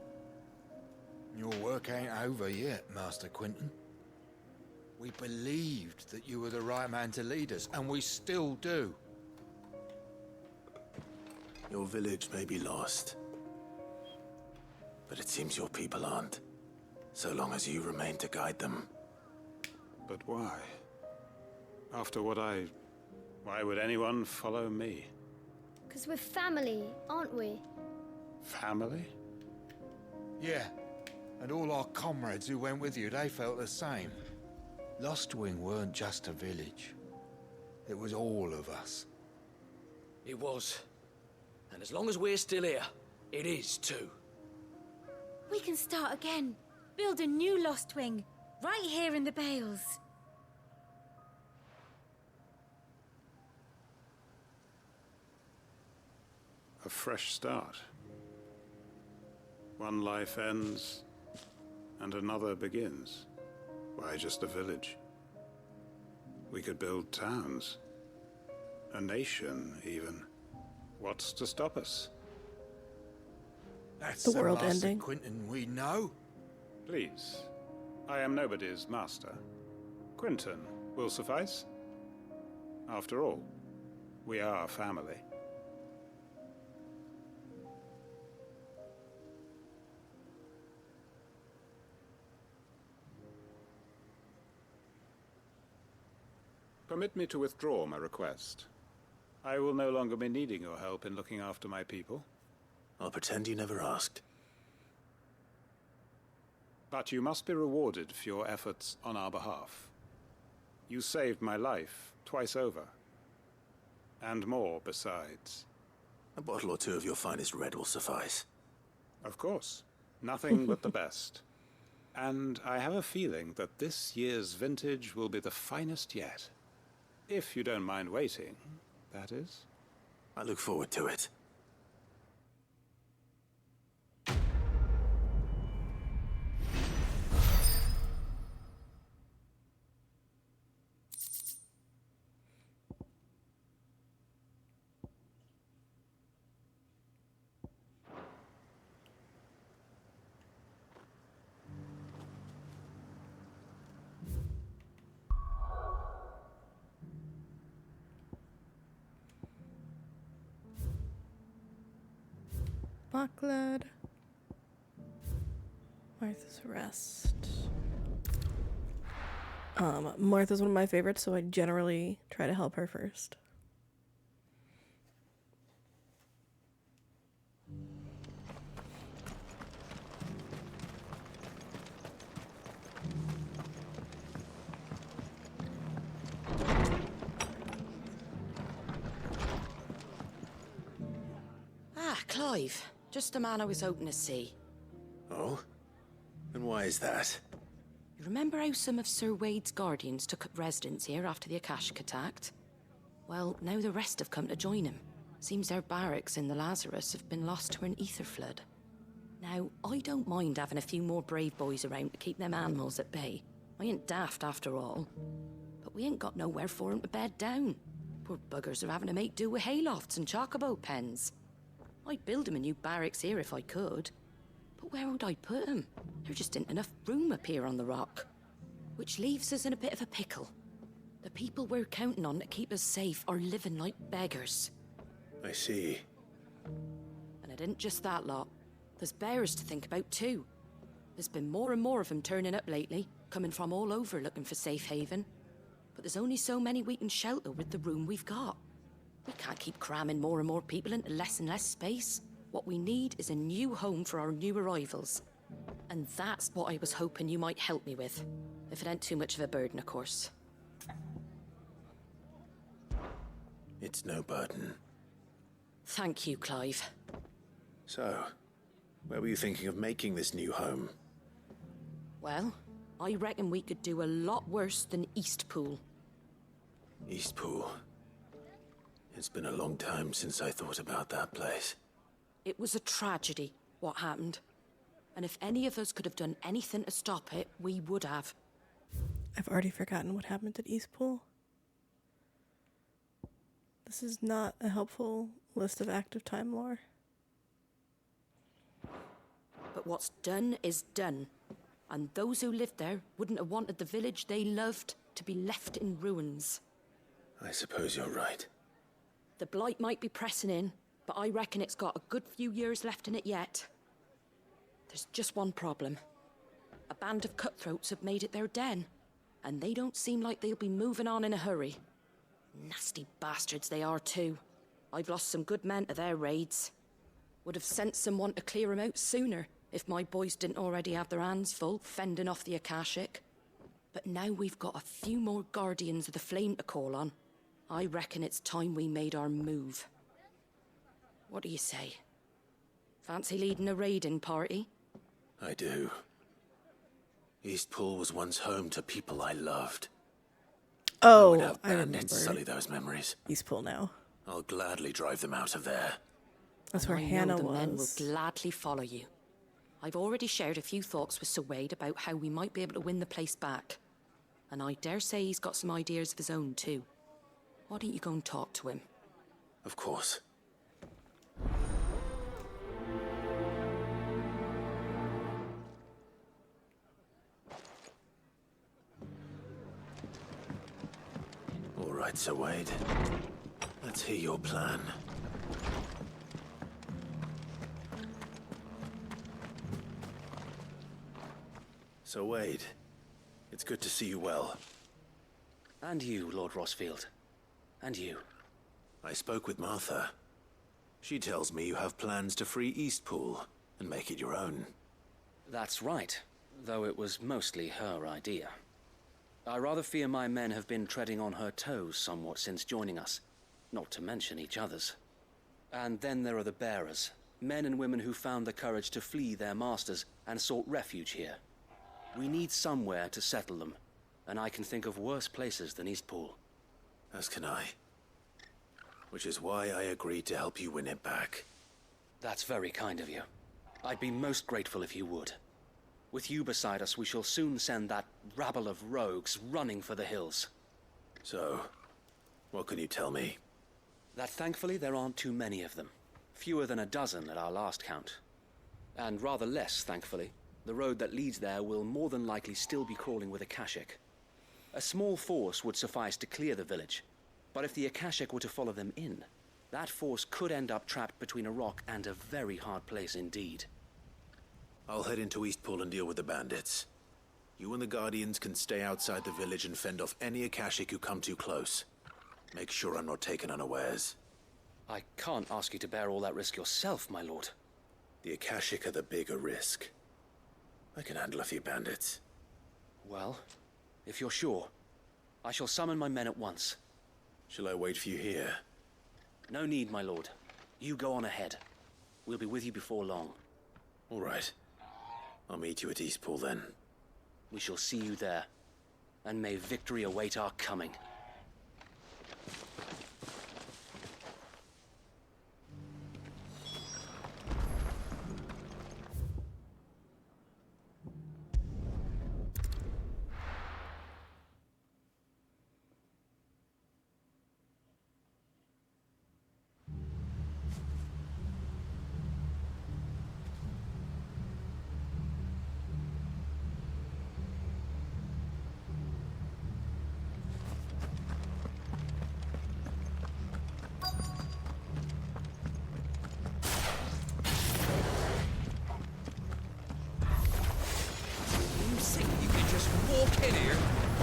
Your work ain't over yet, Master Quentin. We believed that you were the right man to lead us, and we still do. Your village may be lost, but it seems your people aren't, so long as you remain to guide them. But why? After what why would anyone follow me? 'Cause we're family, aren't we? Family? Yeah, and all our comrades who went with you, they felt the same. Lostwing weren't just a village. It was all of us. It was. And as long as we're still here, it is too. We can start again. Build a new Lost Wing, right here in the Bales. A fresh start. One life ends, and another begins. Why just a village? We could build towns. A nation, even. What's to stop us? That's The world Master ending. Quentin we know. Please. I am nobody's master. Quentin will suffice. After all, we are family. Permit me to withdraw my request. I will no longer be needing your help in looking after my people. I'll pretend you never asked. But you must be rewarded for your efforts on our behalf. You saved my life twice over. And more besides. A bottle or two of your finest red will suffice. Of course. Nothing but the best. And I have a feeling that this year's vintage will be the finest yet. If you don't mind waiting, that is. I look forward to it. Markland. Martha's Rest. Martha's one of my favorites, so I generally try to help her first. Ah, Clive. Just the man I was hoping to see. Oh? And why is that? You remember how some of Sir Wade's guardians took up residence here after the Akashic attacked? Well, now the rest have come to join him. Seems their barracks in the Lazarus have been lost to an ether flood. Now, I don't mind having a few more brave boys around to keep them animals at bay. I ain't daft after all. But we ain't got nowhere for 'em to bed down. Poor buggers are having to make do with haylofts and chocobo pens. I'd build 'em a new barracks here if I could. But where would I put 'em? There just ain't enough room up here on the rock. Which leaves us in a bit of a pickle. The people we're counting on to keep us safe are living like beggars. I see. And it ain't just that lot. There's bears to think about too. There's been more and more of them turning up lately, coming from all over looking for safe haven. But there's only so many we can shelter with the room we've got. We can't keep cramming more and more people into less and less space. What we need is a new home for our new arrivals. And that's what I was hoping you might help me with. If it ain't too much of a burden, of course. It's no burden. Thank you, Clive. So, where were you thinking of making this new home? Well, I reckon we could do a lot worse than Eastpool. Eastpool. It's been a long time since I thought about that place. It was a tragedy, what happened. And if any of us could have done anything to stop it, we would have. I've already forgotten what happened at Eastpool. This is not a helpful list of active time lore. But what's done is done. And those who lived there wouldn't have wanted the village they loved to be left in ruins. I suppose you're right. The blight might be pressing in, but I reckon it's got a good few years left in it yet. There's just one problem. A band of cutthroats have made it their den, and they don't seem like they'll be moving on in a hurry. Nasty bastards they are too. I've lost some good men to their raids. Would have sent someone to clear 'em out sooner, if my boys didn't already have their hands full fending off the Akashic. But now we've got a few more Guardians of the Flame to call on. I reckon it's time we made our move. What do you say? Fancy leading a raiding party? I do. Eastpool was once home to people I loved. Oh, I would have I bandits remember. sully those memories. Eastpool now. I'll gladly drive them out of there. That's where I Hannah know the men will was. gladly follow you. I've already shared a few thoughts with Sir Wade about how we might be able to win the place back. And I dare say he's got some ideas of his own too. Why don't you go and talk to him? Of course. All right, Sir Wade. Let's hear your plan. Sir Wade, it's good to see you well. And you, Lord Rossfield. And you. I spoke with Martha. She tells me you have plans to free Eastpool and make it your own. That's right, though it was mostly her idea. I rather fear my men have been treading on her toes somewhat since joining us, not to mention each other's. And then there are the bearers, men and women who found the courage to flee their masters and sought refuge here. We need somewhere to settle them, and I can think of worse places than Eastpool. As can I. Which is why I agreed to help you win it back. That's very kind of you. I'd be most grateful if you would. With you beside us, we shall soon send that rabble of rogues running for the hills. So, what can you tell me? That thankfully there aren't too many of them. Fewer than a dozen at our last count. And rather less, thankfully. The road that leads there will more than likely still be crawling with Akashic. A small force would suffice to clear the village, but if the Akashic were to follow them in, that force could end up trapped between a rock and a very hard place indeed. I'll head into Eastpool and deal with the bandits. You and the Guardians can stay outside the village and fend off any Akashic who come too close. Make sure I'm not taken unawares. I can't ask you to bear all that risk yourself, my lord. The Akashic are the bigger risk. I can handle a few bandits. Well, if you're sure, I shall summon my men at once. Shall I wait for you here? No need, my lord. You go on ahead. We'll be with you before long. All right. I'll meet you at Eastpool then. We shall see you there. And may victory await our coming.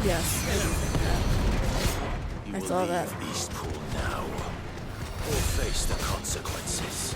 Yes, I saw that. Eastpool now, or face the consequences.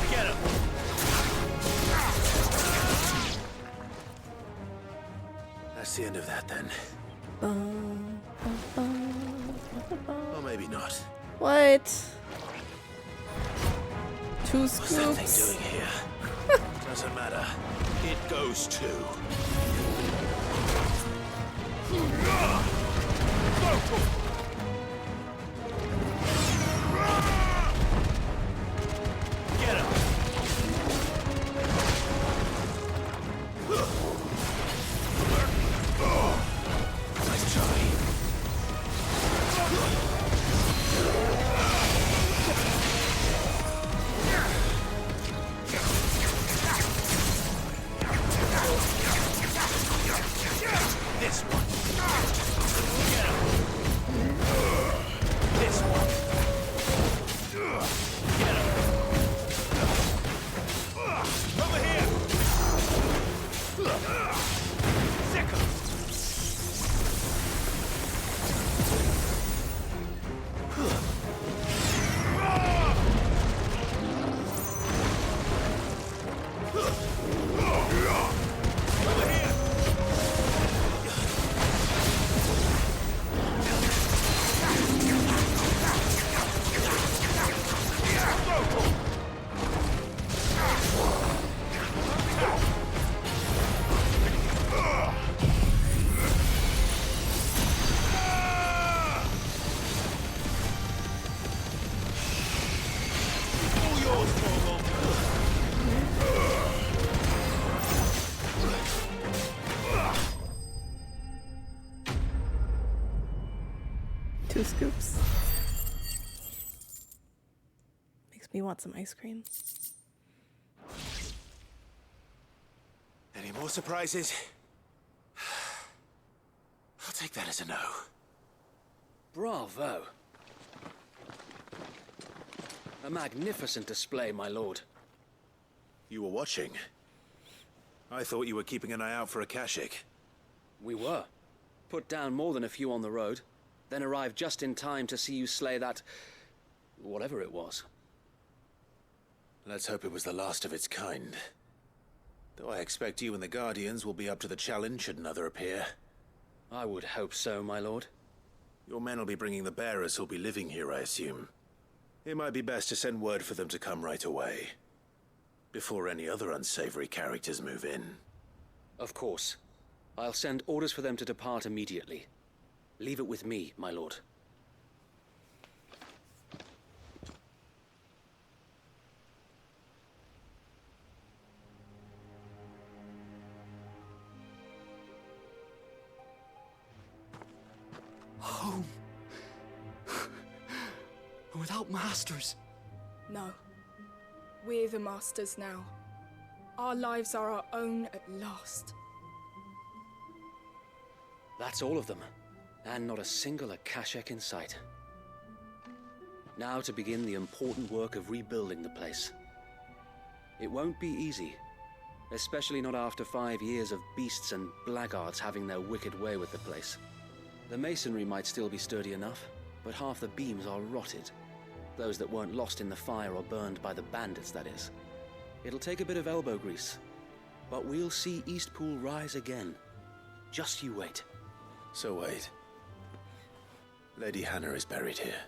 Get him! That's the end of that then. Or maybe not. What? Two What's that thing scoops. doing here? Doesn't matter. It goes too. Get him! Nice try. This one. Get him! This one. Get him! Over here! Sick him! Over here! All yours, Morgul. Two scoops. Makes me want some ice cream. Any more surprises? I'll take that as a no. Bravo. A magnificent display, my lord. You were watching. I thought you were keeping an eye out for a Kashik. We were. Put down more than a few on the road, then arrived just in time to see you slay that... whatever it was. Let's hope it was the last of its kind. Though I expect you and the Guardians will be up to the challenge should another appear. I would hope so, my lord. Your men will be bringing the bearers who'll be living here, I assume. It might be best to send word for them to come right away. Before any other unsavory characters move in. Of course. I'll send orders for them to depart immediately. Leave it with me, my lord. Home. Without masters. No. We're the masters now. Our lives are our own at last. That's all of them. And not a single Akashek in sight. Now to begin the important work of rebuilding the place. It won't be easy. Especially not after 5 years of beasts and blackguards having their wicked way with the place. The masonry might still be sturdy enough, but half the beams are rotted. Those that weren't lost in the fire or burned by the bandits, that is. It'll take a bit of elbow grease, but we'll see Eastpool rise again. Just you wait. So wait. Lady Hannah is buried here.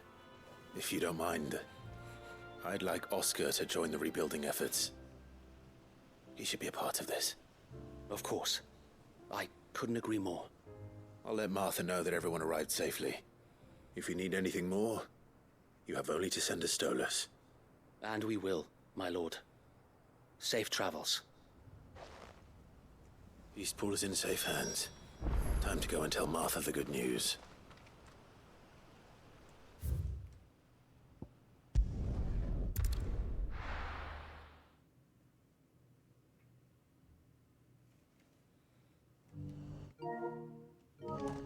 If you don't mind, I'd like Oscar to join the rebuilding efforts. He should be a part of this. Of course. I couldn't agree more. I'll let Martha know that everyone arrived safely. If you need anything more, you have only to send a Stolas. And we will, my lord. Safe travels. Eastpool is in safe hands. Time to go and tell Martha the good news.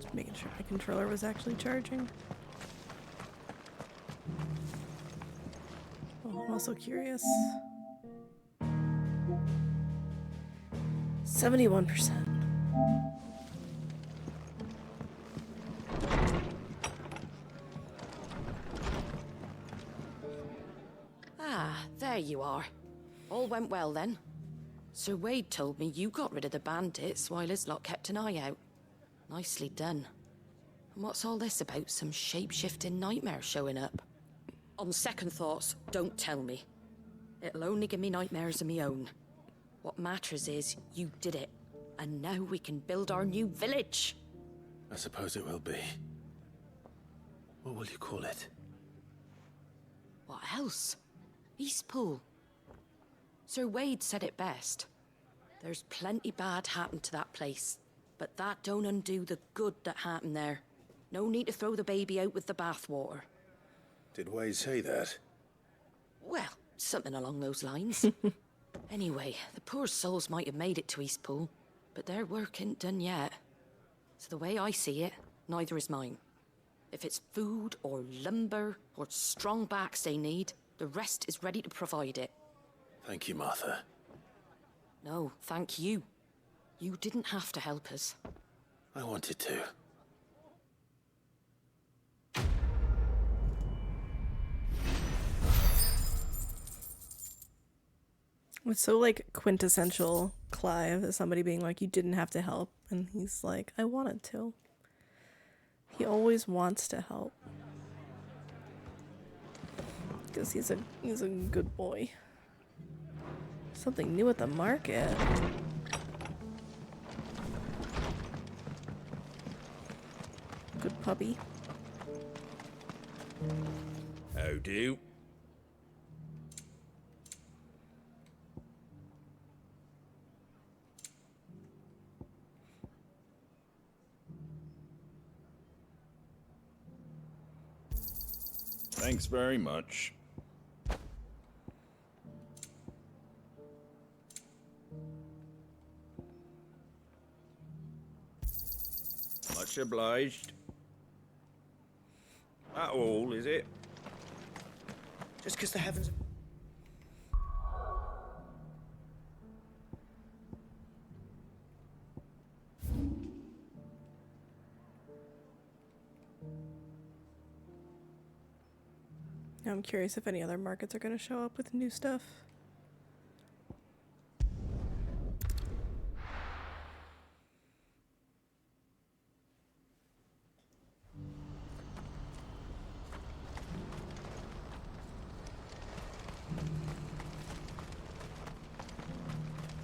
Just making sure my controller was actually charging. Oh, I'm also curious. 71%. Ah, there you are. All went well then. Sir Wade told me you got rid of the bandits while his lot kept an eye out. Nicely done. And what's all this about some shape-shifting nightmare showing up? On second thoughts, don't tell me. It'll only give me nightmares of my own. What matters is you did it. And now we can build our new village. I suppose it will be. What will you call it? What else? Eastpool. Sir Wade said it best. There's plenty bad happened to that place, but that don't undo the good that happened there. No need to throw the baby out with the bathwater. Did Wade say that? Well, something along those lines. Anyway, the poor souls might have made it to Eastpool, but their work ain't done yet. So the way I see it, neither is mine. If it's food or lumber or strong backs they need, the rest is ready to provide it. Thank you, Martha. No, thank you. You didn't have to help us. I wanted to. It's so, like, quintessential Clive as somebody being like, you didn't have to help. And he's like, I wanted to. He always wants to help. Because he's a good boy. Something new at the market. Good puppy. How do? Thanks very much. Much obliged. That all, is it? Just because the heavens... Now I'm curious if any other markets are going to show up with new stuff.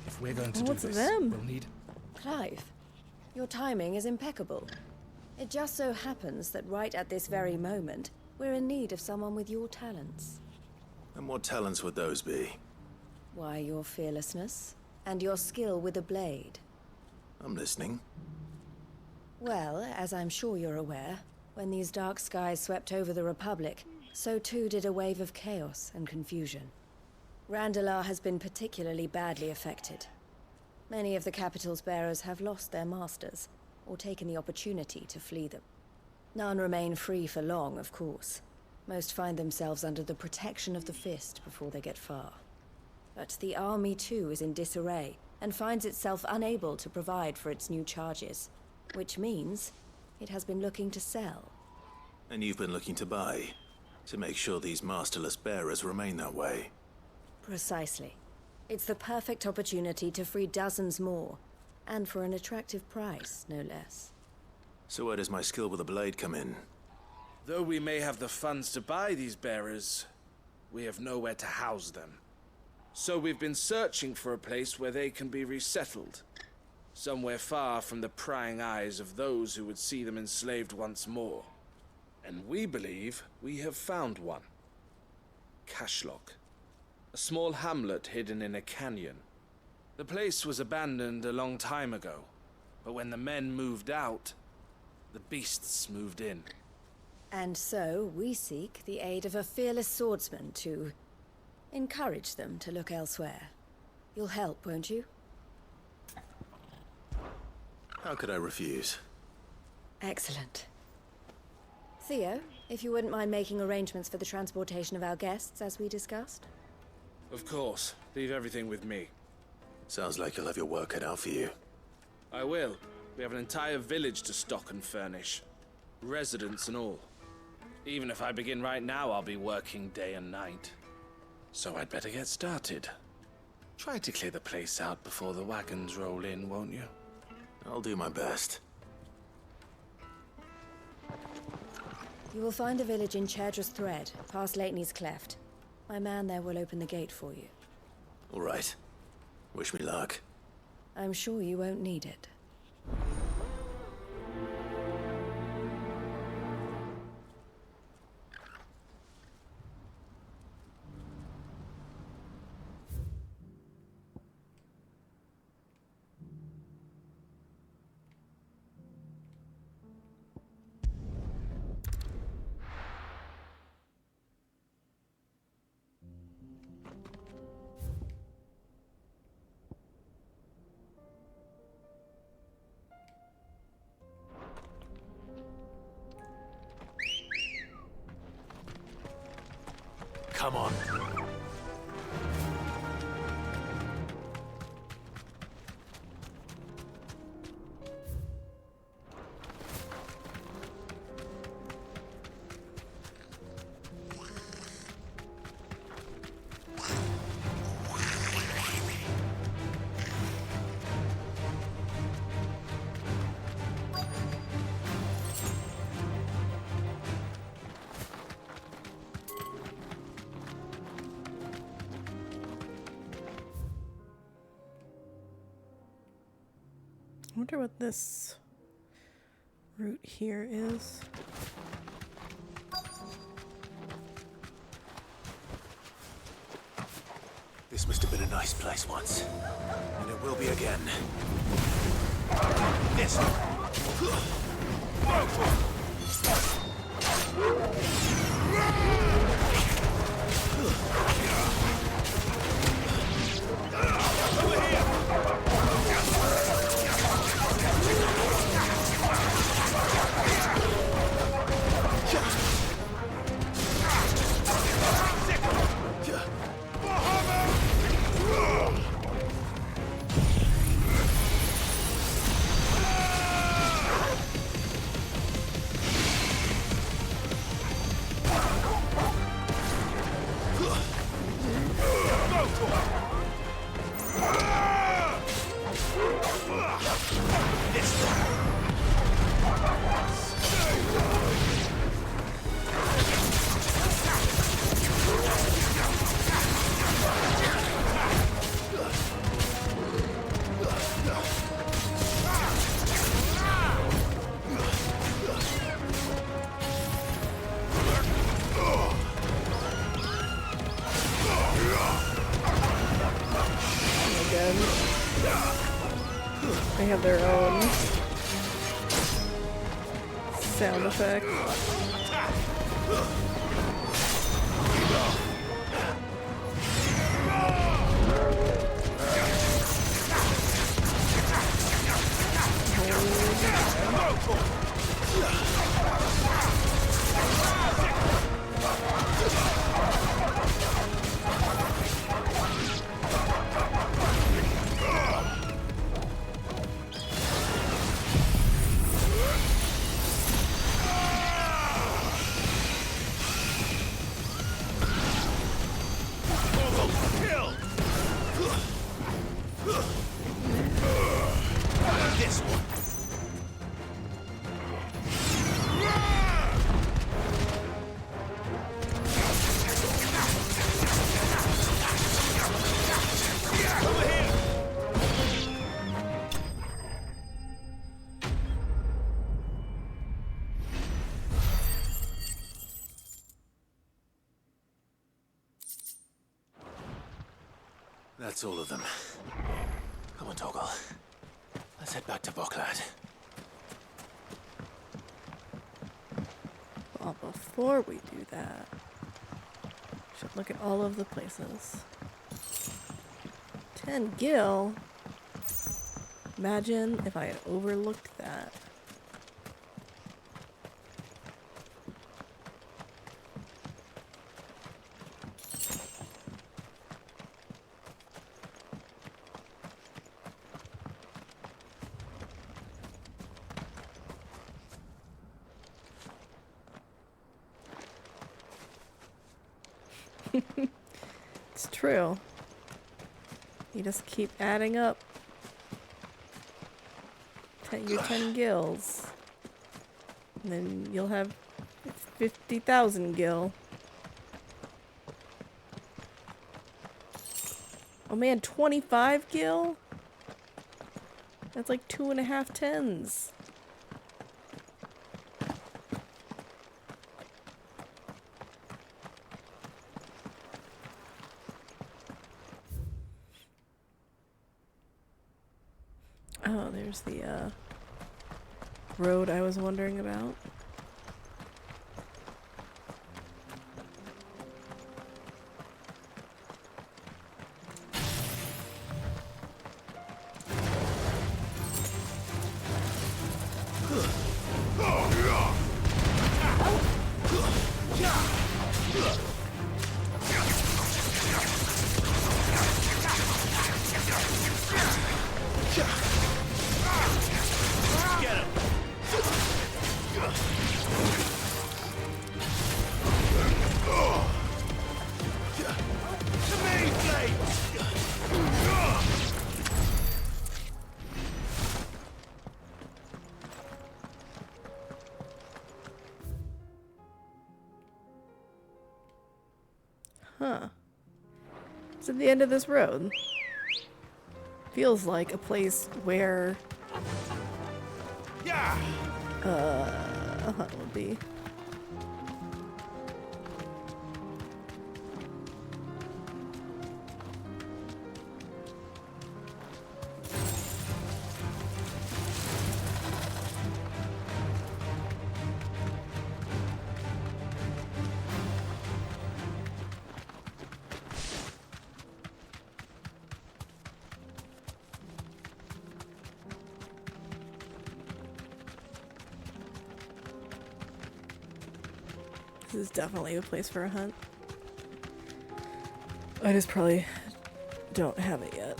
If we're going to What's do this, them? we'll need... Clive, your timing is impeccable. It just so happens that right at this very moment, we're in need of someone with your talents. And what talents would those be? Why, your fearlessness and your skill with a blade. I'm listening. Well, as I'm sure you're aware, when these dark skies swept over the Republic, so too did a wave of chaos and confusion. Randalar has been particularly badly affected. Many of the capital's bearers have lost their masters, or taken the opportunity to flee them. None remain free for long, of course. Most find themselves under the protection of the Fist before they get far. But the army too is in disarray, and finds itself unable to provide for its new charges. Which means it has been looking to sell. And you've been looking to buy, to make sure these masterless bearers remain that way. Precisely. It's the perfect opportunity to free dozens more, and for an attractive price, no less. So where does my skill with a blade come in? Though we may have the funds to buy these bearers, we have nowhere to house them. So we've been searching for a place where they can be resettled. Somewhere far from the prying eyes of those who would see them enslaved once more. And we believe we have found one. Cashlock. A small hamlet hidden in a canyon. The place was abandoned a long time ago, but when the men moved out, the beasts moved in. And so we seek the aid of a fearless swordsman to encourage them to look elsewhere. You'll help, won't you? How could I refuse? Excellent. Theo, if you wouldn't mind making arrangements for the transportation of our guests, as we discussed. Of course. Leave everything with me. Sounds like you'll have your work cut out for you. I will. We have an entire village to stock and furnish. Residents and all. Even if I begin right now, I'll be working day and night. So I'd better get started. Try to clear the place out before the wagons roll in, won't you? I'll do my best. You will find a village in Chairdra's Thread, past Lateney's Cleft. My man there will open the gate for you. All right. Wish me luck. I'm sure you won't need it. Come on. I wonder what this route here is. This must have been a nice place once. And it will be again. This. Over here! They have their own sound effect. That's all of them. Come on, Toggle. Let's head back to Boklad. Well, before we do that, should look at all of the places. 10 Gil? Imagine if I had overlooked that. true. You just keep adding up your 10 gills. And then you'll have 50,000 gil. Oh man, 25 gil? That's like 2.5 tens. Oh, there's the road I was wondering about. Huh. It's at the end of this road. Feels like a place where a hut would be. This is definitely a place for a hunt. I just probably don't have it yet.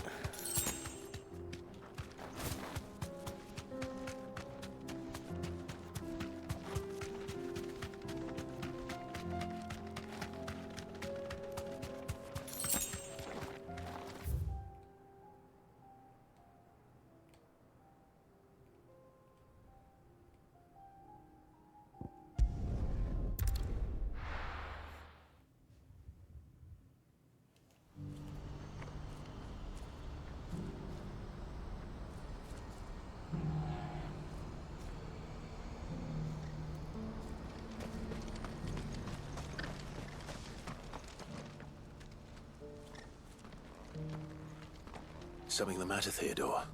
Something the matter, Theodore?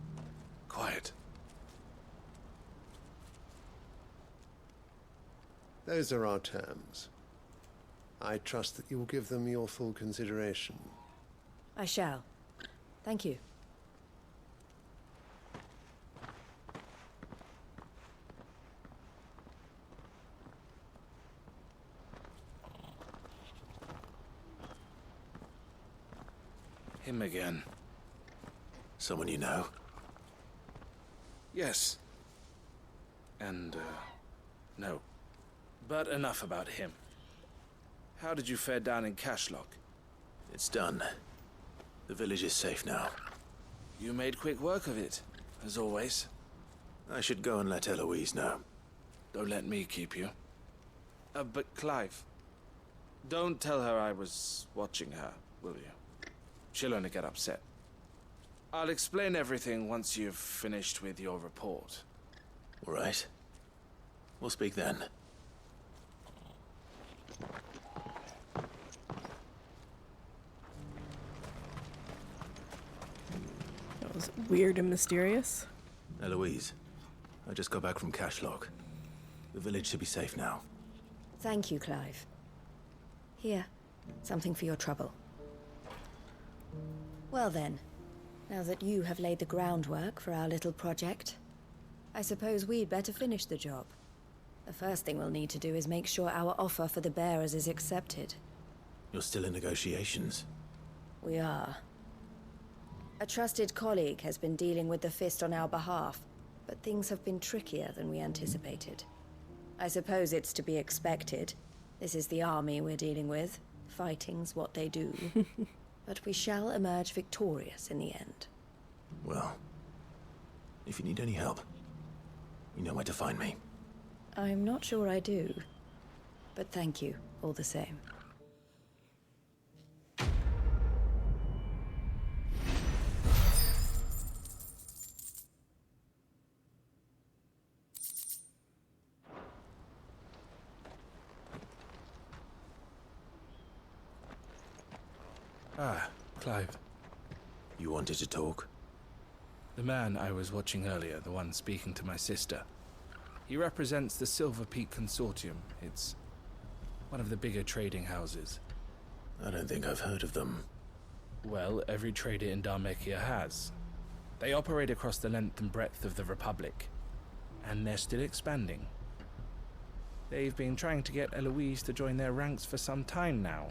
Quiet. Those are our terms. I trust that you will give them your full consideration. I shall. Thank you. Him again. Someone you know? Yes. And, no. But enough about him. How did you fare down in Cashlock? It's done. The village is safe now. You made quick work of it, as always. I should go and let Eloise know. Don't let me keep you. But Clive, don't tell her I was watching her, will you? She'll only get upset. I'll explain everything once you've finished with your report. All right. We'll speak then. That was weird and mysterious. Eloise, I just got back from Cashlock. The village should be safe now. Thank you, Clive. Here, something for your trouble. Well then, now that you have laid the groundwork for our little project, I suppose we'd better finish the job. The first thing we'll need to do is make sure our offer for the bearers is accepted. You're still in negotiations? We are. A trusted colleague has been dealing with the Fist on our behalf, but things have been trickier than we anticipated. I suppose it's to be expected. This is the army we're dealing with. Fighting's what they do. but we shall emerge victorious in the end. Well, if you need any help, you know where to find me. I'm not sure I do, but thank you all the same. Ah, Clive. You wanted to talk? The man I was watching earlier, the one speaking to my sister. He represents the Silver Peak Consortium. It's one of the bigger trading houses. I don't think I've heard of them. Well, every trader in Dhalmekia has. They operate across the length and breadth of the Republic, and they're still expanding. They've been trying to get Eloise to join their ranks for some time now,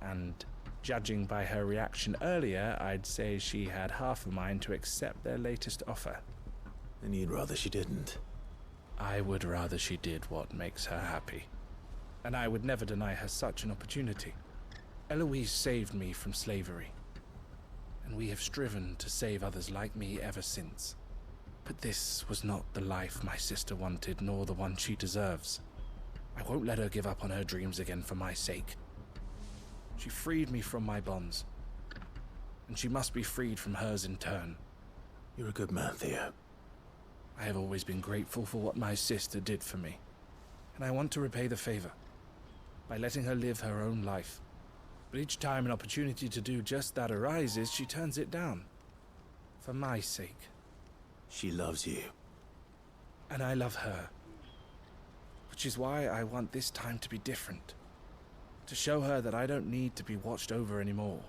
and judging by her reaction earlier, I'd say she had half a mind to accept their latest offer. And you'd rather she didn't? I would rather she did what makes her happy. And I would never deny her such an opportunity. Eloise saved me from slavery, and we have striven to save others like me ever since. But this was not the life my sister wanted, nor the one she deserves. I won't let her give up on her dreams again for my sake. She freed me from my bonds, and she must be freed from hers in turn. You're a good man, Theo. I have always been grateful for what my sister did for me, and I want to repay the favor by letting her live her own life. But each time an opportunity to do just that arises, she turns it down. For my sake. She loves you. And I love her. Which is why I want this time to be different. To show her that I don't need to be watched over anymore.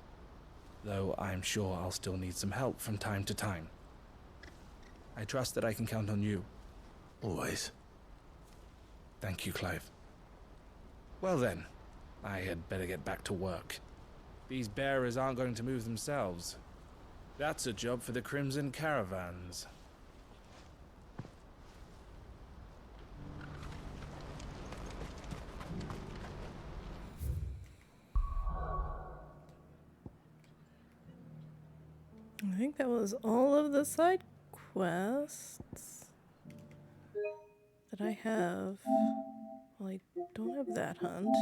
Though I'm sure I'll still need some help from time to time. I trust that I can count on you. Always. Thank you, Clive. Well then, I had better get back to work. These bearers aren't going to move themselves. That's a job for the Crimson Caravans. I think that was all of the side quests that I have. Well, I don't have that hunt.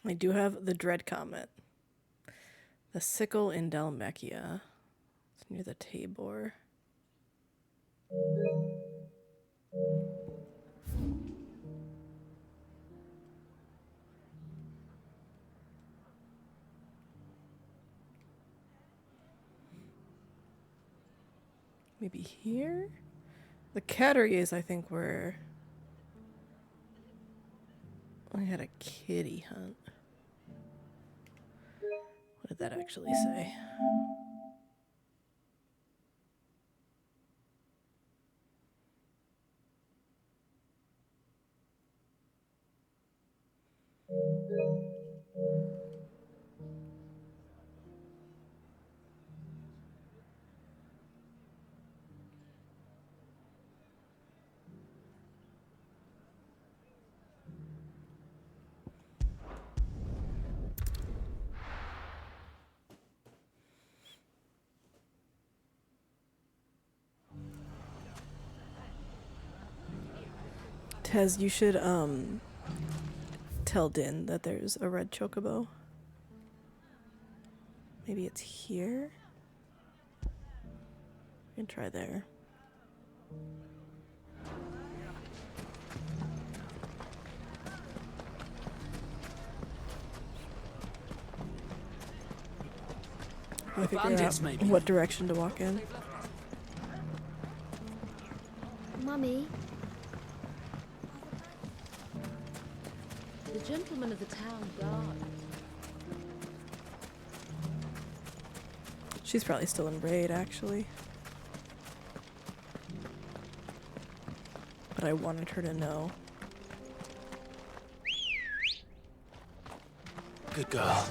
I do have the Dread Comet. The Sickle in Dhalmekia. It's near the Tabor. Maybe here? The Catteries, I think, were... I had a kitty hunt. What did that actually say? Tez, you should tell Din that there's a red chocobo. Maybe it's here? We can try there. I figure out what direction to walk in. Mummy. The gentleman of the town guard. She's probably still in raid, actually. But I wanted her to know. Good girl.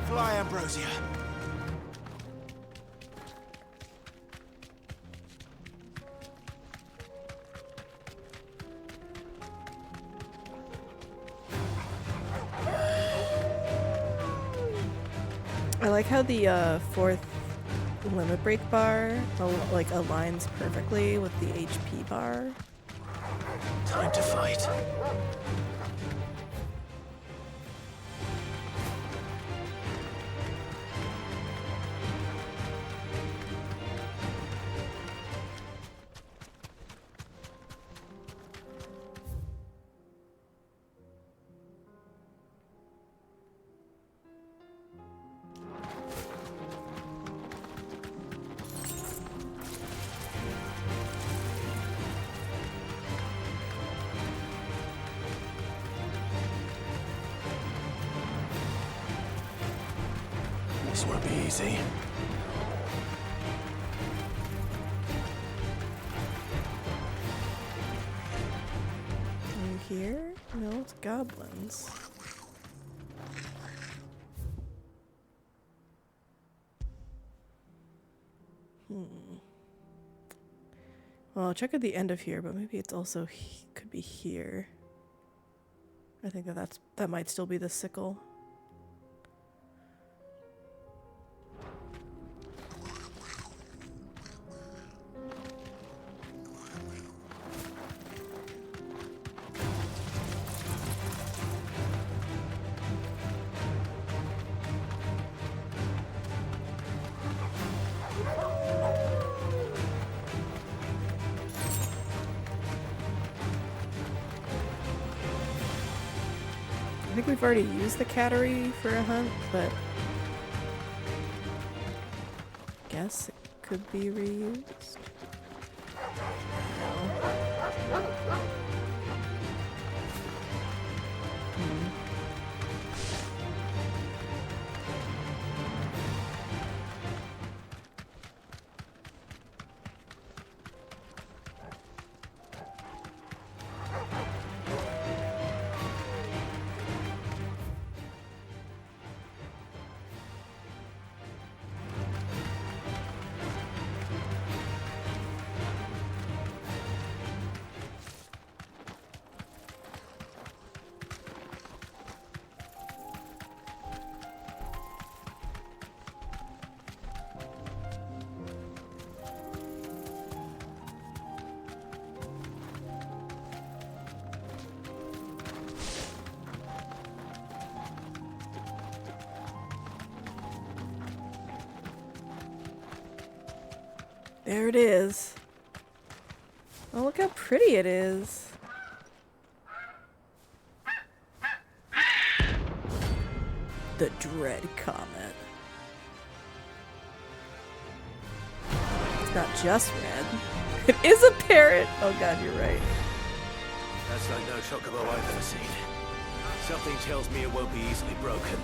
Fly, Ambrosia. I like how the fourth limit break bar like aligns perfectly with the HP bar. Time to fight. This won't be easy. You here? No, it's goblins. Well, I'll check at the end of here, but maybe it's also could be here. I think that might still be the sickle. I think we've already used the cattery for a hunt, but guess it could be reused. No. There it is. Oh, look how pretty it is. The Dread Comet. It's not just red. It is a parrot! Oh god, you're right. That's like no chocobo I've ever seen. Something tells me it won't be easily broken.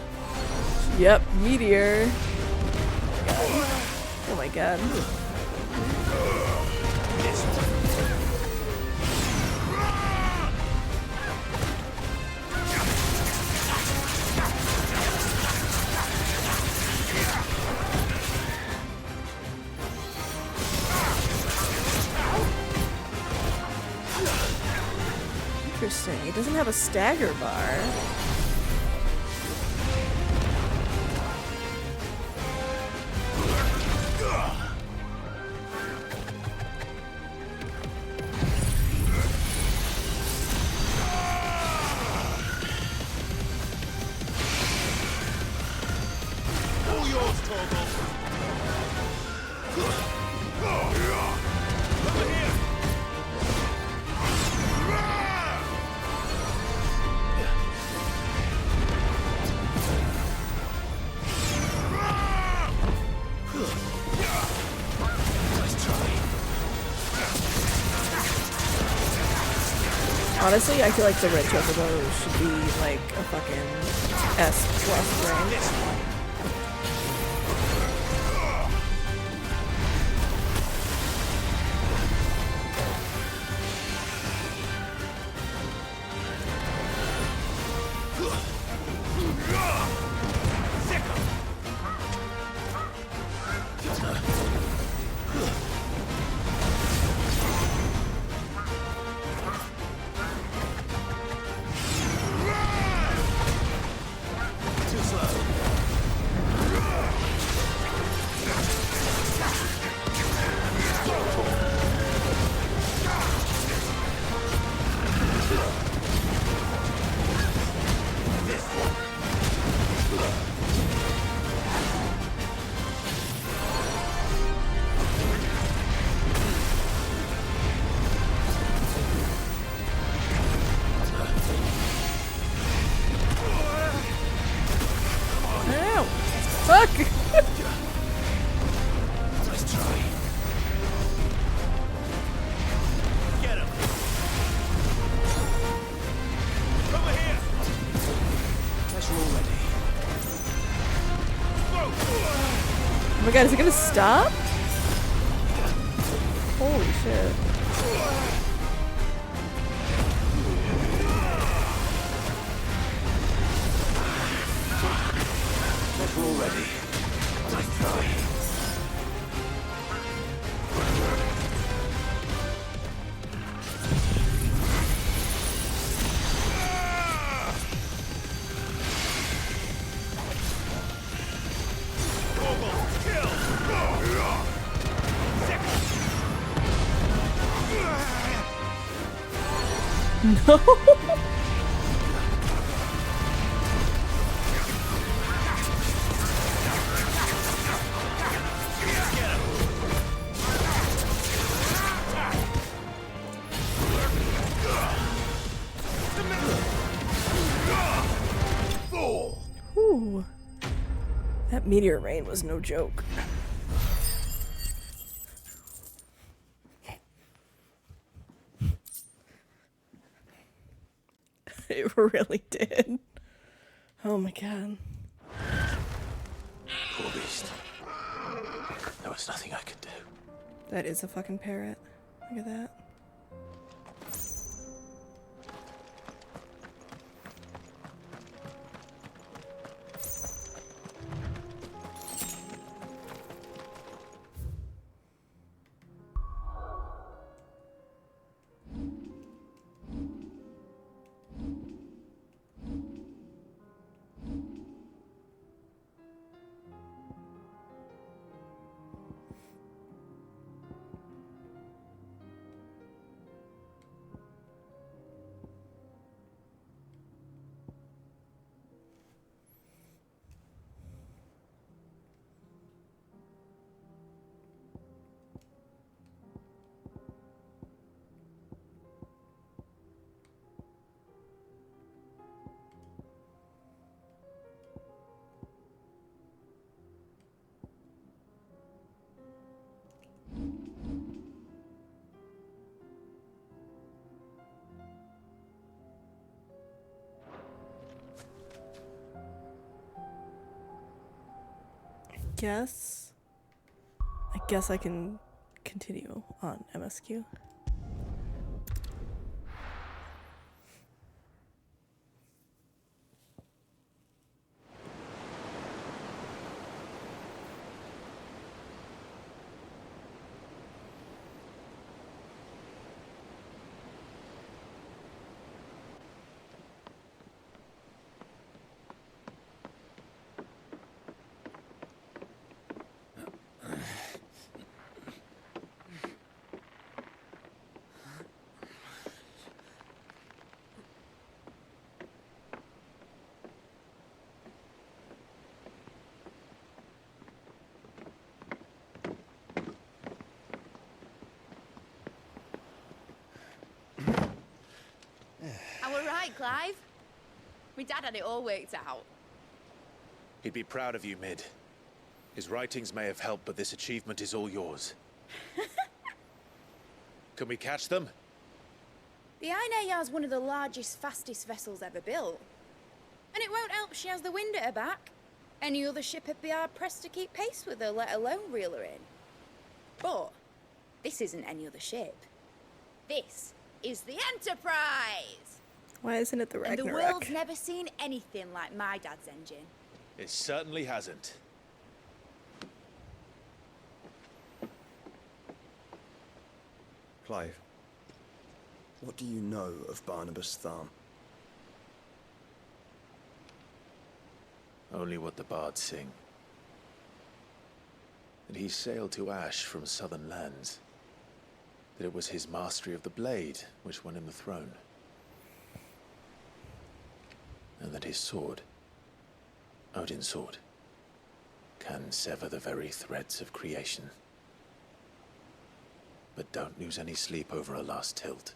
Yep, meteor. Oh my god. Interesting. It doesn't have a stagger bar. Honestly, I feel like the red chocobo should be like a fucking S+ rank. Oh my god, is it gonna stop? Holy shit. We're all ready. I try. No. Ooh. That meteor rain was no joke. It really did. Oh my god. Poor beast. There was nothing I could do. That is a fucking parrot. Look at that. I guess I can continue on MSQ. Right, Clive? My dad had it all worked out. He'd be proud of you, Mid. His writings may have helped, but this achievement is all yours. Can we catch them? The Ainayar's one of the largest, fastest vessels ever built. And it won't help she has the wind at her back. Any other ship would be hard-pressed to keep pace with her, let alone reel her in. But this isn't any other ship. This is the Enterprise! Why isn't it the Ragnarok? And the world's never seen anything like my dad's engine. It certainly hasn't. Clive, what do you know of Barnabas Tharm? Only what the bards sing. That he sailed to Ash from southern lands. That it was his mastery of the blade which won him the throne. And that his sword, Odin's sword, can sever the very threads of creation. But don't lose any sleep over a last tilt.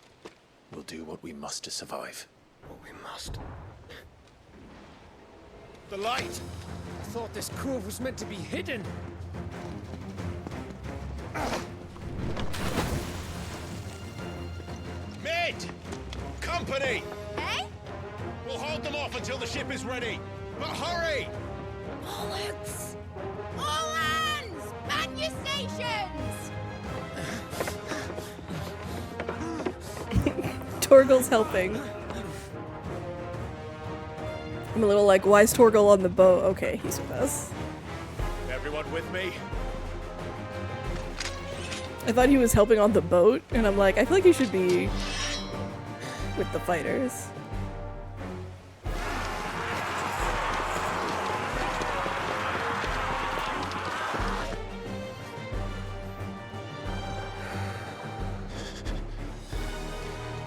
We'll do what we must to survive. What we must. The light! I thought this cove was meant to be hidden. Mid! Company! Eh? We'll hold them off until the ship is ready. But hurry! Bollocks! All hands! Torgal's helping. I'm a little like, why is Torgal on the boat? Okay, he's with us. Everyone with me? I thought he was helping on the boat, and I'm like, I feel like he should be with the fighters.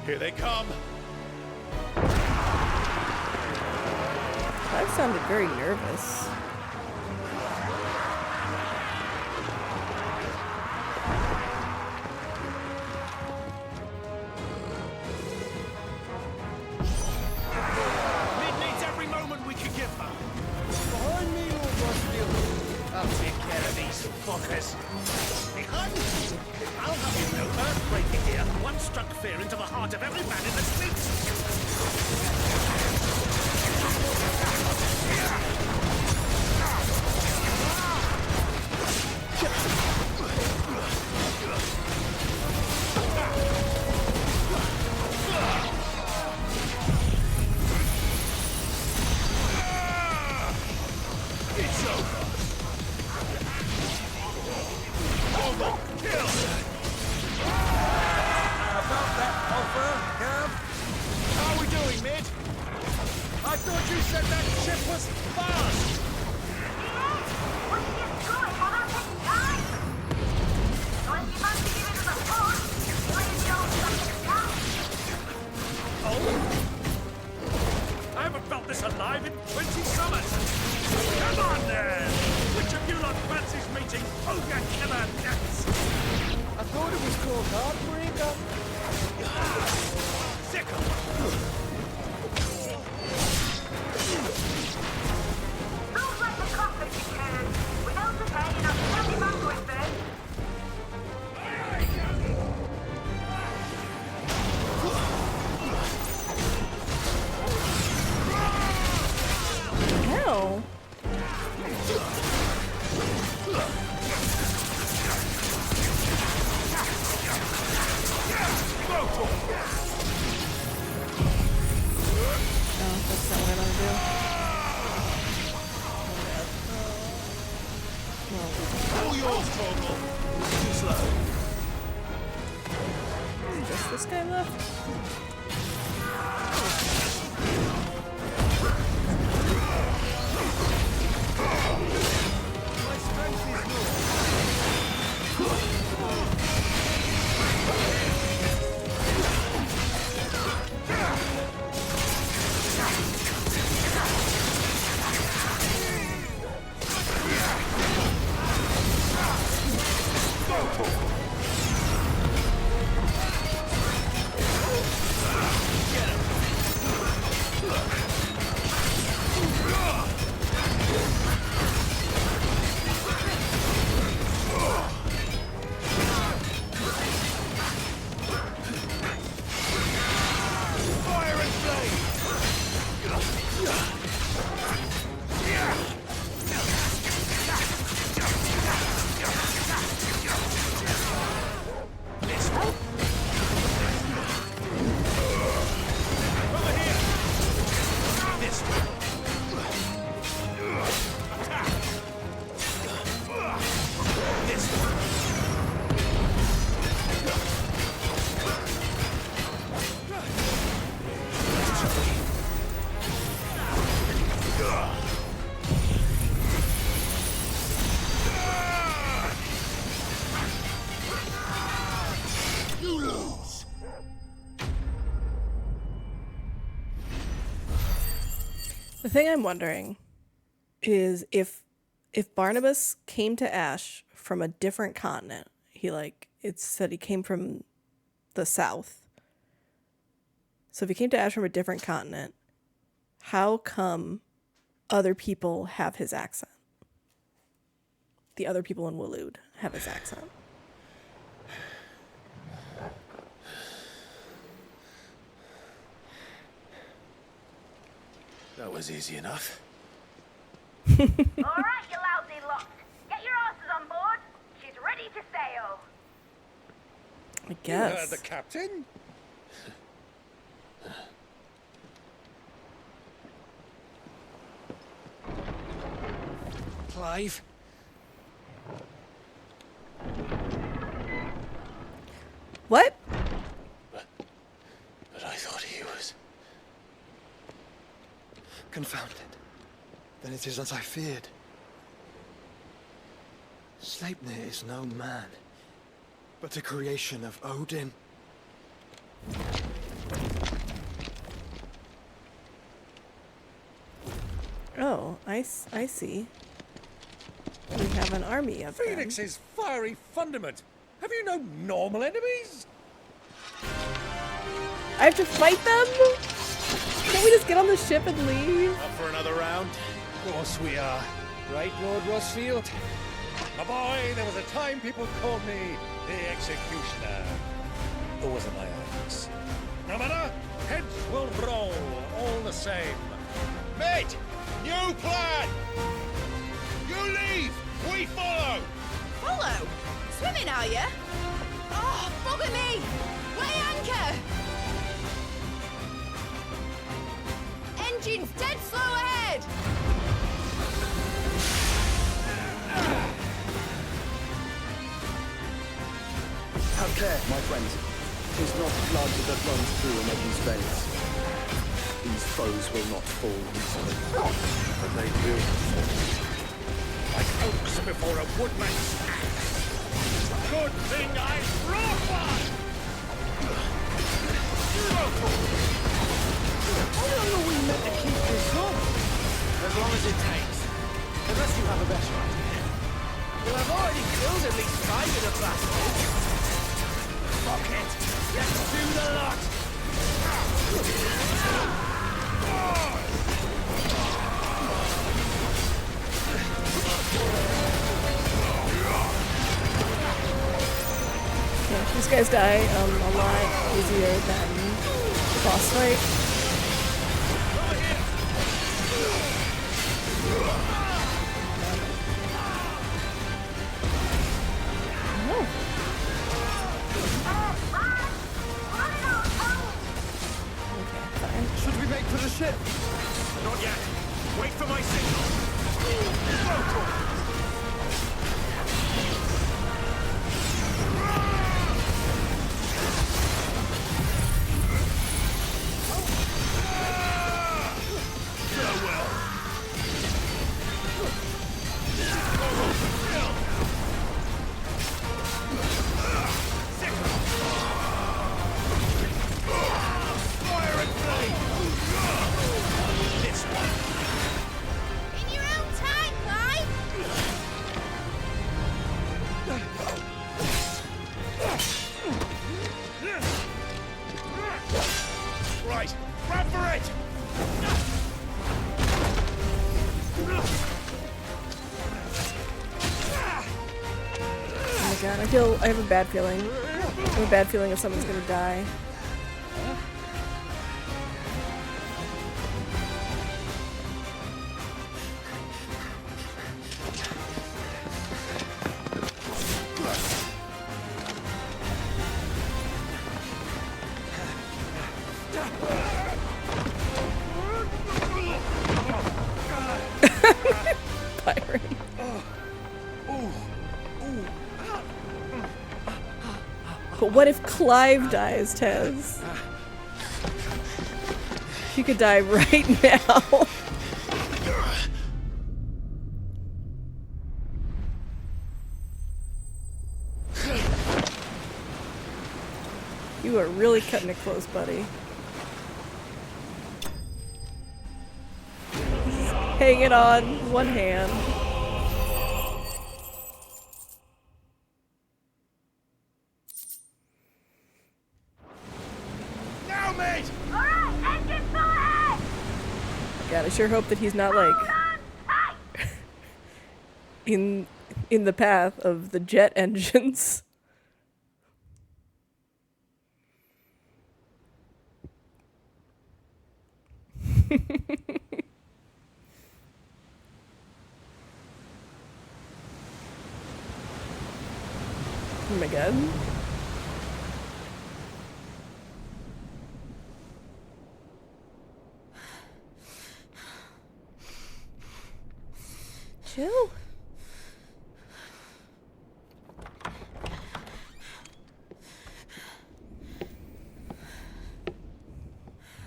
Here they come. That sounded very nervous. Mid needs every moment we can give her. Behind me, Lord Rossfield. I'll take care of these fuckers. Behind me! I'll have you know, earthquake here. One struck fear into the heart of every man in the streets. It's over. Almost killed. About that offer, Gav? How are we doing, Mid? I thought you said that ship was fast! I haven't felt this alive in 20 summers. Come on then! Which of you lot fancies meeting Ogre Killer next? I thought it was called Heartbreaker. Sickle! Hell. Oh, that's not what I want to do. All yours, Torgal. Too slow. Just this guy left? The thing I'm wondering is if Barnabas came to Ash from a different continent, it said he came from the south. So if he came to Ash from a different continent, how come other people have his accent? The other people in Waloed have his accent. That was easy enough. All right, you lousy lot. Get your asses on board. She's ready to sail. I guess. You heard the captain? Clive? What? But I thought he was... Confounded. Then it is as I feared. Sleipnir is no man, but a creation of Odin. Oh, I see. We have an army of them. Phoenix's fiery fundament. Have you no normal enemies? I have to fight them? Can't we just get on the ship and leave? Up for another round? Of course we are. Right, Lord Rosfield? My boy, there was a time people called me the Executioner. Or was it my axe? No matter, heads will roll, all the same. Mate, new plan! You leave, we follow! Follow? Swimming, are you? Oh, bother me! Weigh anchor! Engines dead slow ahead! Have care, my friends. 'Tis not blood that runs through an Eddie's veins. These foes will not fall easily. But they will fall. Like oaks before a woodman's axe. Good thing I brought one! How long are we meant to keep this up? As long as it takes. Unless you have a better idea. Well, I've already killed at least 5 of the bastards. Fuck it. Let's do the lot. Yeah, these guys die a lot easier than the boss fight. Should we make for the ship? Not yet. Wait for my signal. In your own time, Clive! Right, run for it! Oh my god, I have a bad feeling. I have a bad feeling if someone's gonna die. Byron. But what if Clive dies, Tez? He could die right now. You are really cutting it close, buddy. Hanging on one hand. Now, mate! Alright, engine full ahead! God, I sure hope that he's not like in the path of the jet engines. my god. Chill.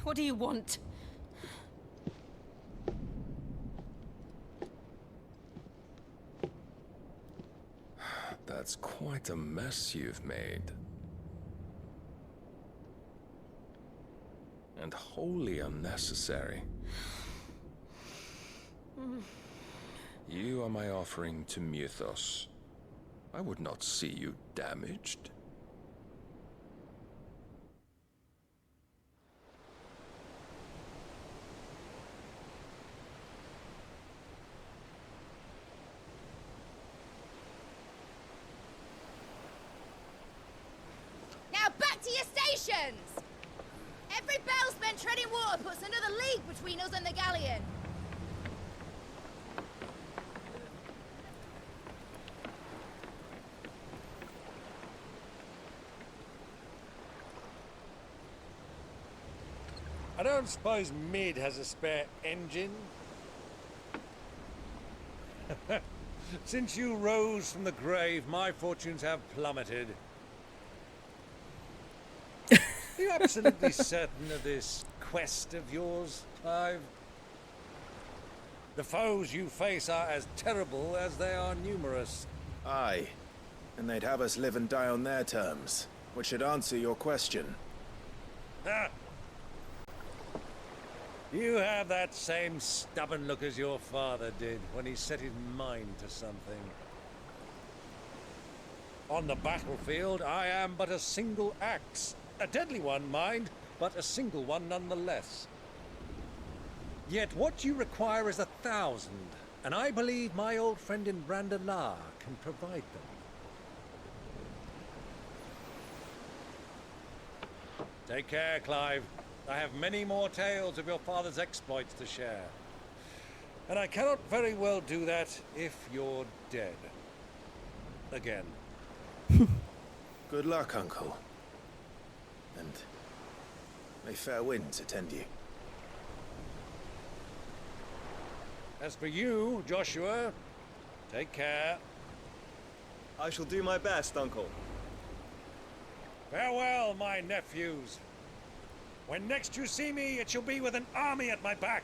What do you want? That's quite a mess you've made. And wholly unnecessary. You are my offering to Mythos. I would not see you damaged. Now back to your stations! Every bellsman treading water puts another league between us and the galleon. I don't suppose Mid has a spare engine? Since you rose from the grave, my fortunes have plummeted. Are you absolutely certain of this quest of yours, Clive? The foes you face are as terrible as they are numerous. Aye. And they'd have us live and die on their terms, which should answer your question. Ah. You have that same stubborn look as your father did when he set his mind to something. On the battlefield, I am but a single axe. A deadly one, mind, but a single one nonetheless. Yet what you require is 1,000, and I believe my old friend in Randalar can provide them. Take care, Clive. I have many more tales of your father's exploits to share. And I cannot very well do that if you're dead. Again. Good luck, Uncle. And may fair winds attend you. As for you, Joshua, take care. I shall do my best, Uncle. Farewell, my nephews. When next you see me, it shall be with an army at my back.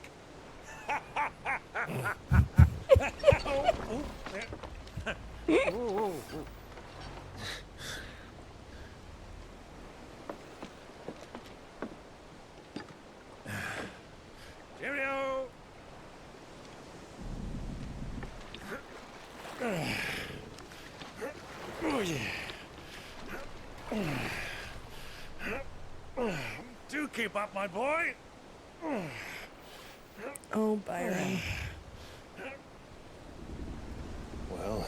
Cheerio! Oh, yeah. Do keep up, my boy. Oh, Byron. Well,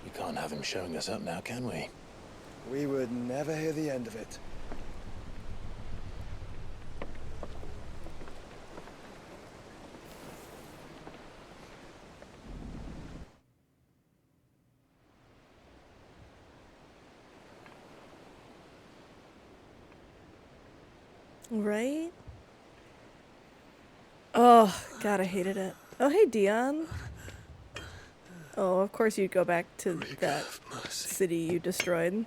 we can't have him showing us up now, can we? We would never hear the end of it. Right? Oh, God, I hated it. Oh, hey, Dion. Oh, of course you'd go back to that city you destroyed.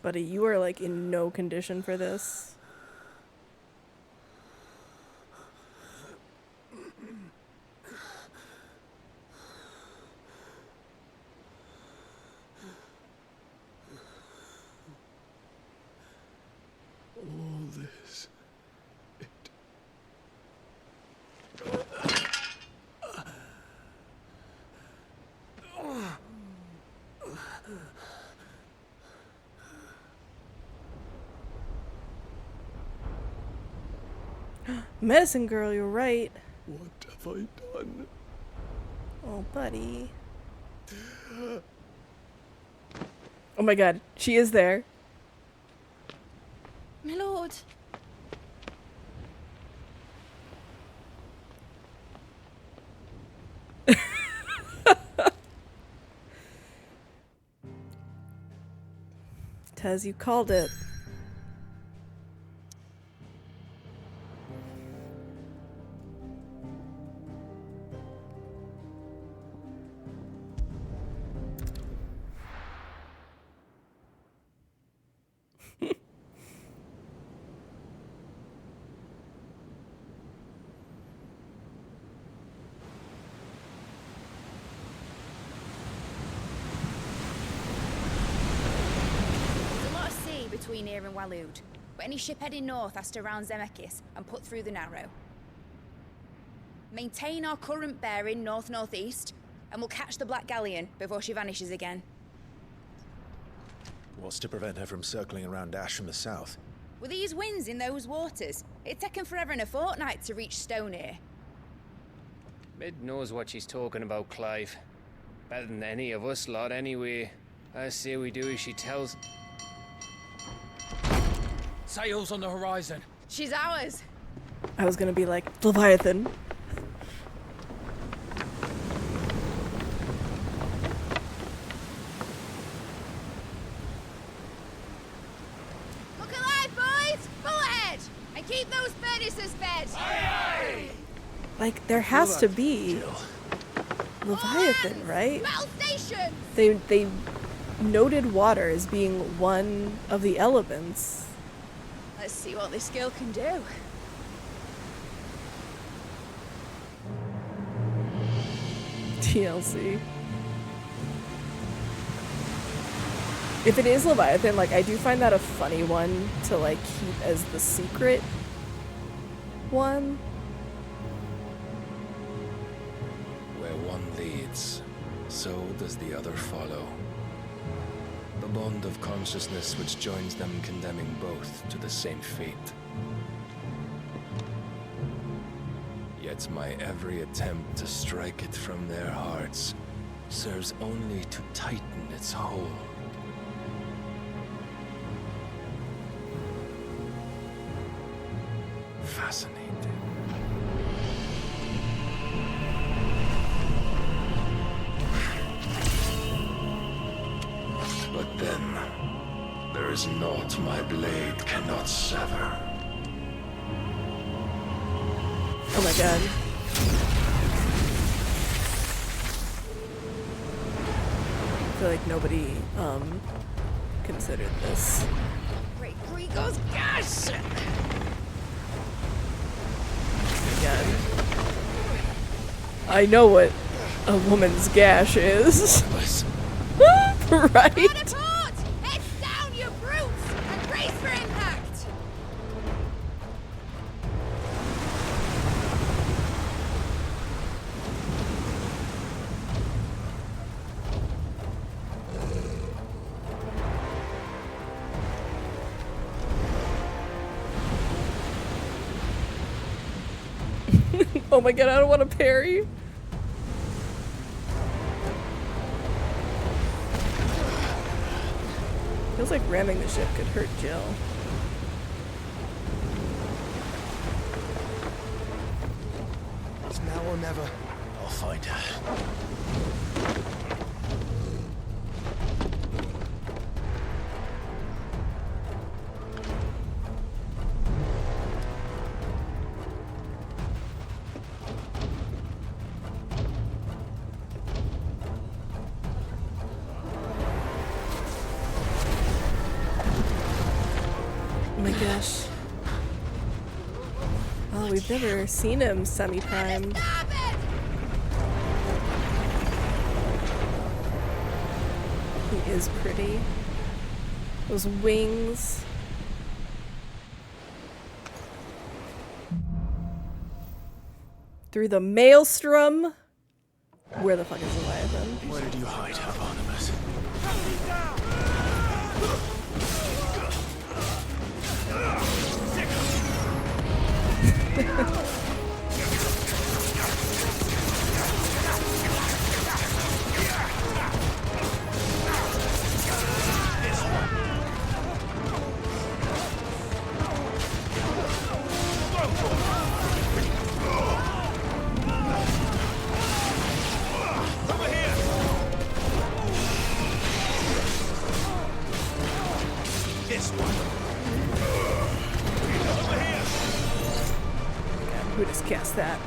Buddy, you are, like, in no condition for this. All this. Medicine girl, you're right. What have I done? Oh, buddy. Oh my god, she is there. My lord. Tez, you called it. Between here and Waloed, but any ship heading north has to round Zemeckis and put through the Narrow. Maintain our current bearing north-northeast, and we'll catch the Black Galleon before she vanishes again. What's to prevent her from circling around Ash from the south? With these winds in those waters, it'd taken forever and a fortnight to reach Stonehenge. Mid knows what she's talking about, Clive. Better than any of us lot, anyway. I say we do as she tells. Sails on the horizon. She's ours. I was gonna be like, Leviathan. Look alive, boys! Full ahead! And keep those furnaces fed! Aye, aye. Like, there has to be Leviathan, right? Battle station! They noted water as being one of the elements. Let's see what this girl can do. TLC. If it is Leviathan, like, I do find that a funny one to, like, keep as the secret one. Where one leads, so does the other follow. The bond of consciousness which joins them condemning both to the same fate. Yet my every attempt to strike it from their hearts serves only to tighten its hold. Fascinating. But then, there is naught my blade cannot sever. Oh my god. I feel like nobody, considered this. Great Grigor's gas! Again. I know what a woman's gash is. Right? Heads down, you brutes! And brace for impact! Oh my god, I don't want to parry. Feels like ramming the ship could hurt Jill. It's now or never. I'll find her. Oh my gosh. Oh, we've never seen him semi-primed. He is pretty. Those wings. Through the maelstrom. Where the fuck is Leviathan? Where did you hide, Hieronymus? This one. Over here. Who just cast that?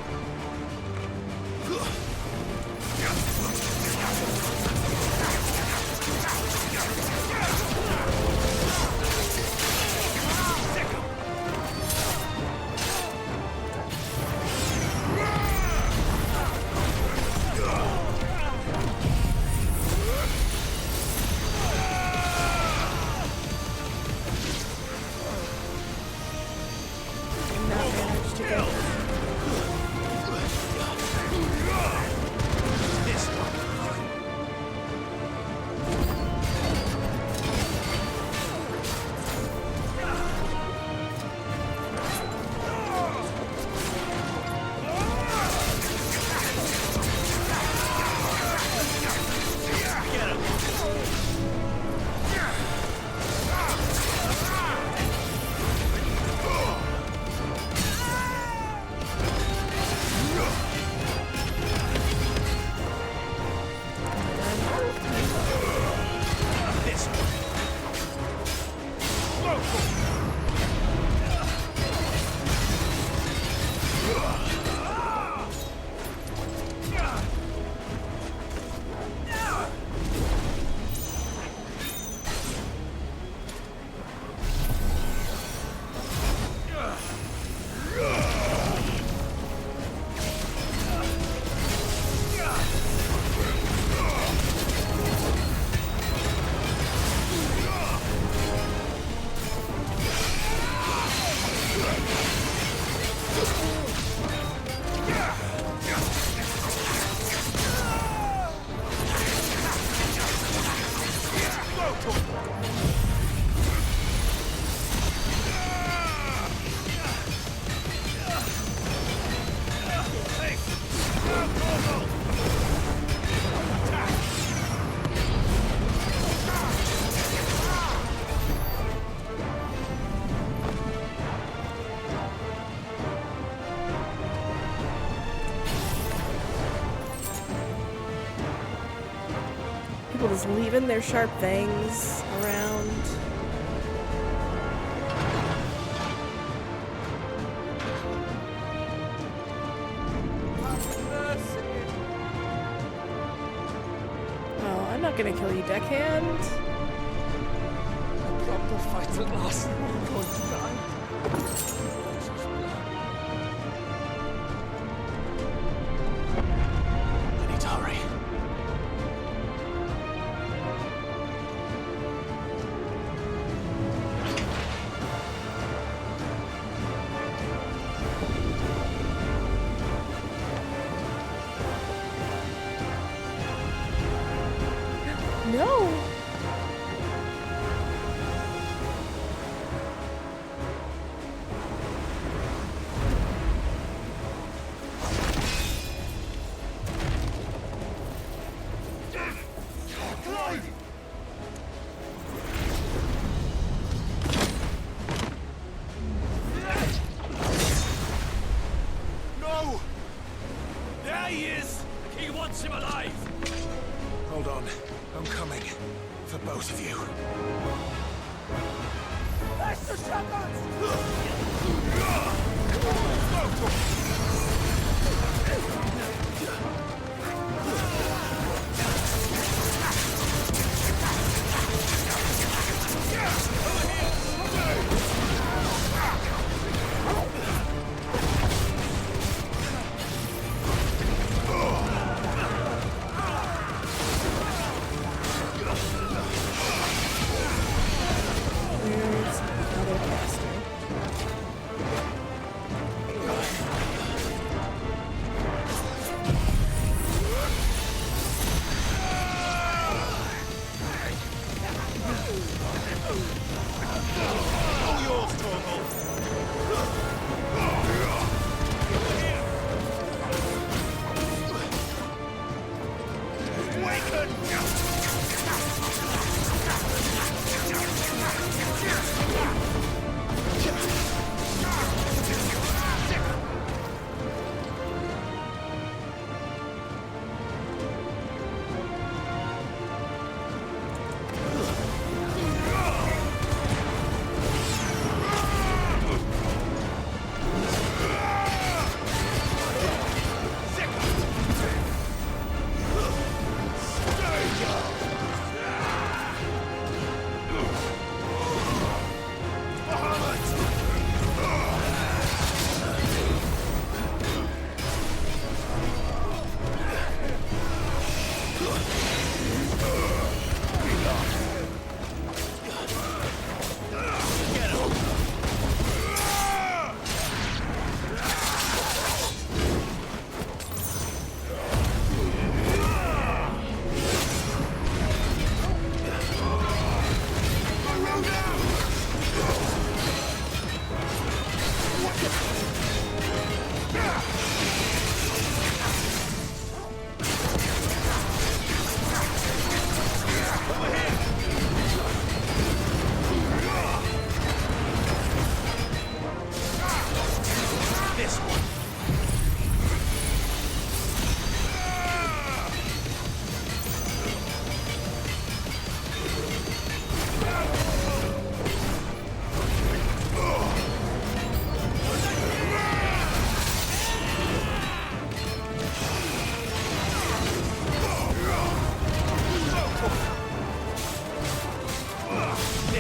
People just leaving their sharp fangs around. Oh, I'm not gonna kill you, deckhand. A proper fight at last. I'm going to die. I need to hurry. No! No! There he is! He wants him alive! Hold on. I'm coming. For both of you. That's the Where's the other caster?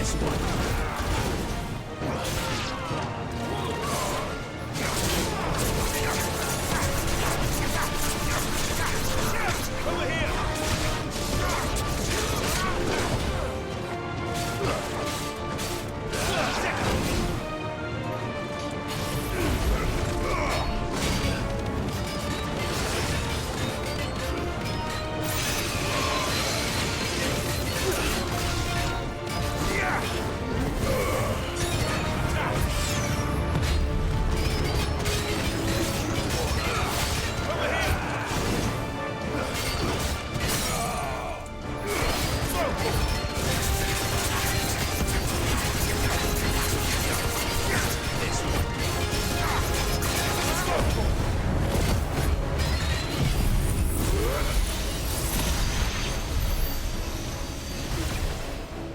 This one. Over here!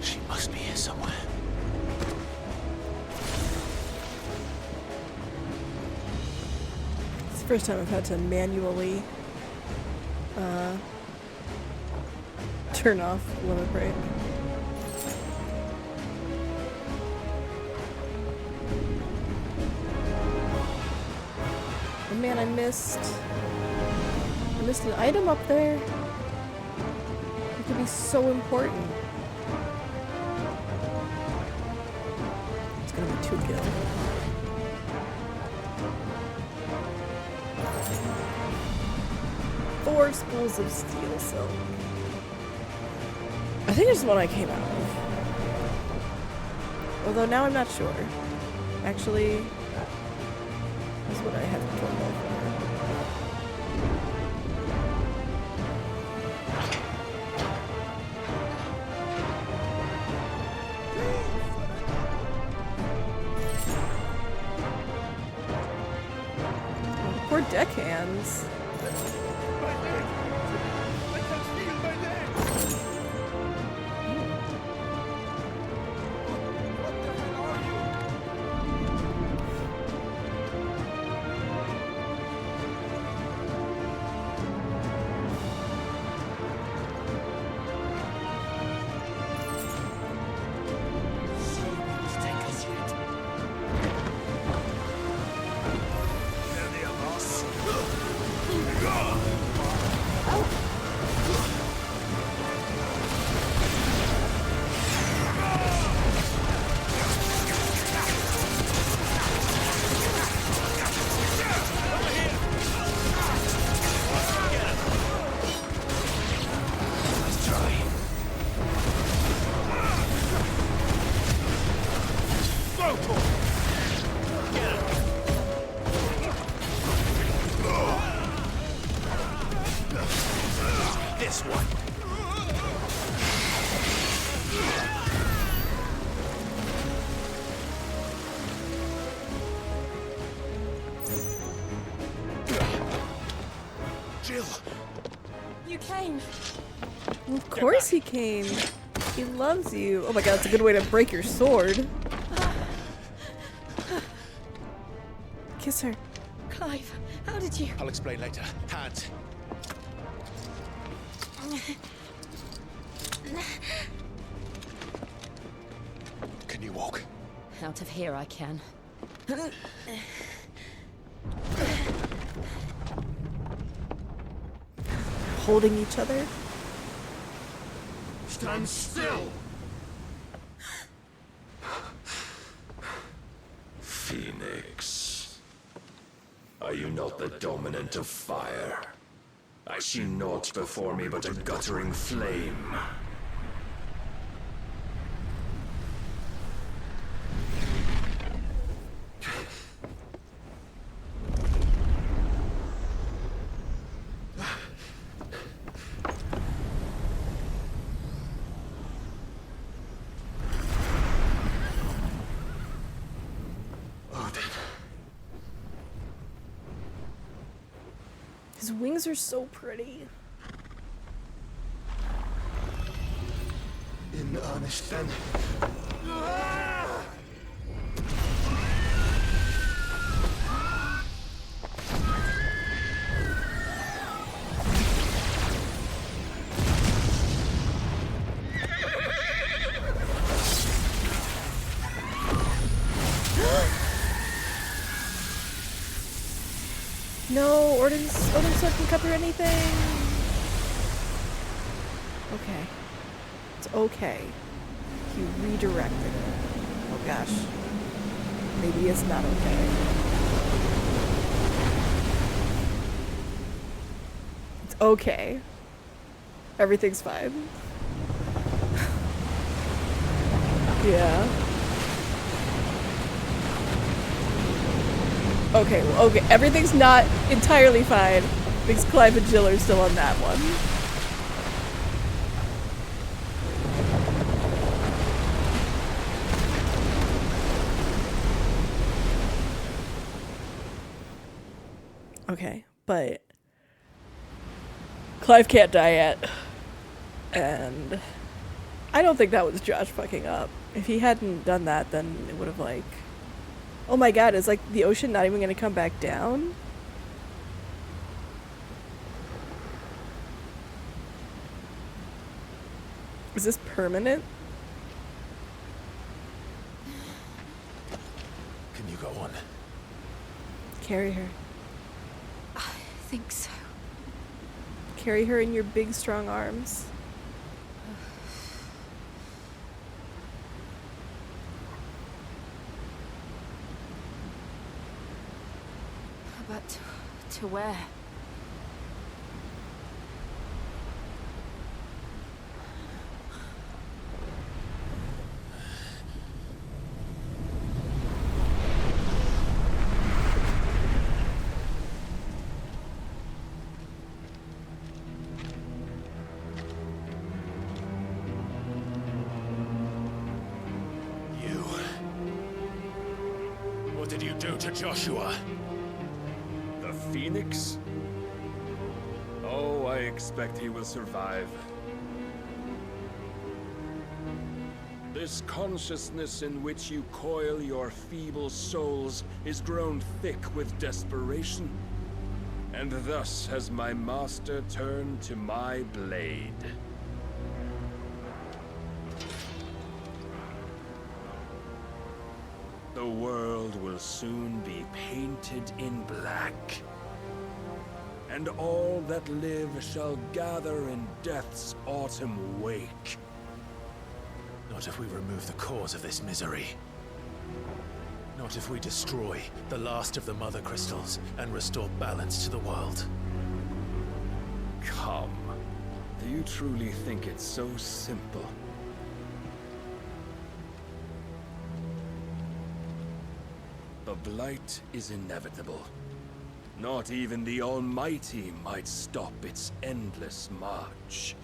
She must be here somewhere. It's the first time I've had to manually turn off limit break. Oh man, I missed an item up there. It could be so important. It's gonna be too good. Four spools of steel silk. I think it's the one I came out of. Although now I'm not sure. Actually, this is what I have control over. Oh, poor deckhands. This one. Jill! You came. Well, of course he came. He loves you. Oh my god, that's a good way to break your sword. Kiss her. Clive, how did you? I'll explain later. Hands. Can you walk? Out of here I can. Holding each other. Stand still! Phoenix, are you not the dominant of fire? I see naught before me but a guttering flame. His wings are so pretty. In earnest then. No, Odin's sword can cut through anything. Okay. It's okay. He redirected it. Oh gosh. Maybe it's not okay. It's okay. Everything's fine. Yeah. Okay, well, okay, everything's not entirely fine because Clive and Jill are still on that one. Okay, but Clive can't die yet. And I don't think that was Josh fucking up. If he hadn't done that, then it would have like... Oh my god, is like the ocean not even gonna come back down? Is this permanent? Can you go on? Carry her. I think so. Carry her in your big, strong arms. But to where? What did you do to Joshua? The Phoenix? Oh, I expect he will survive. This consciousness in which you coil your feeble souls is grown thick with desperation. And thus has my master turned to my blade. The world will soon be painted in black. And all that live shall gather in death's autumn wake. Not if we remove the cause of this misery. Not if we destroy the last of the Mother Crystals and restore balance to the world. Come. Do you truly think it's so simple? The blight is inevitable. Not even the Almighty might stop its endless march.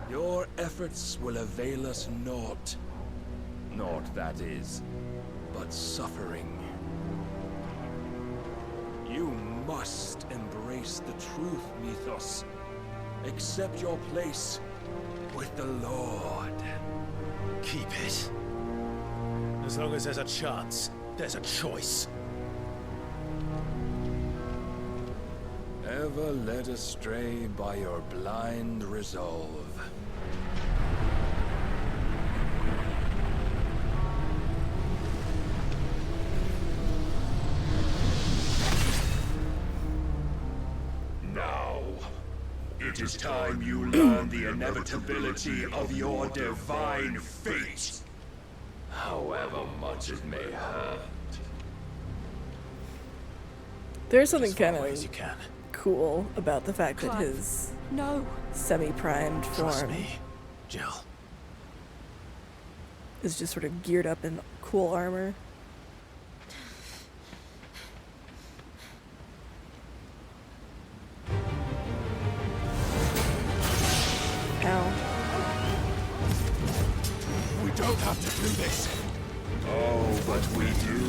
Your efforts will avail us naught. Naught, that is, but suffering. You must embrace the truth, Mythos. Accept your place with the Lord. Keep it. As long as there's a chance, there's a choice. Ever led astray by your blind resolve. Now, it is time you learn the inevitability of your divine fate. However much it may hurt. There's something kind of cool about the fact that his semi-primed form Jill is just sort of geared up in cool armor. Ow. We don't have to do this. Oh, but we do.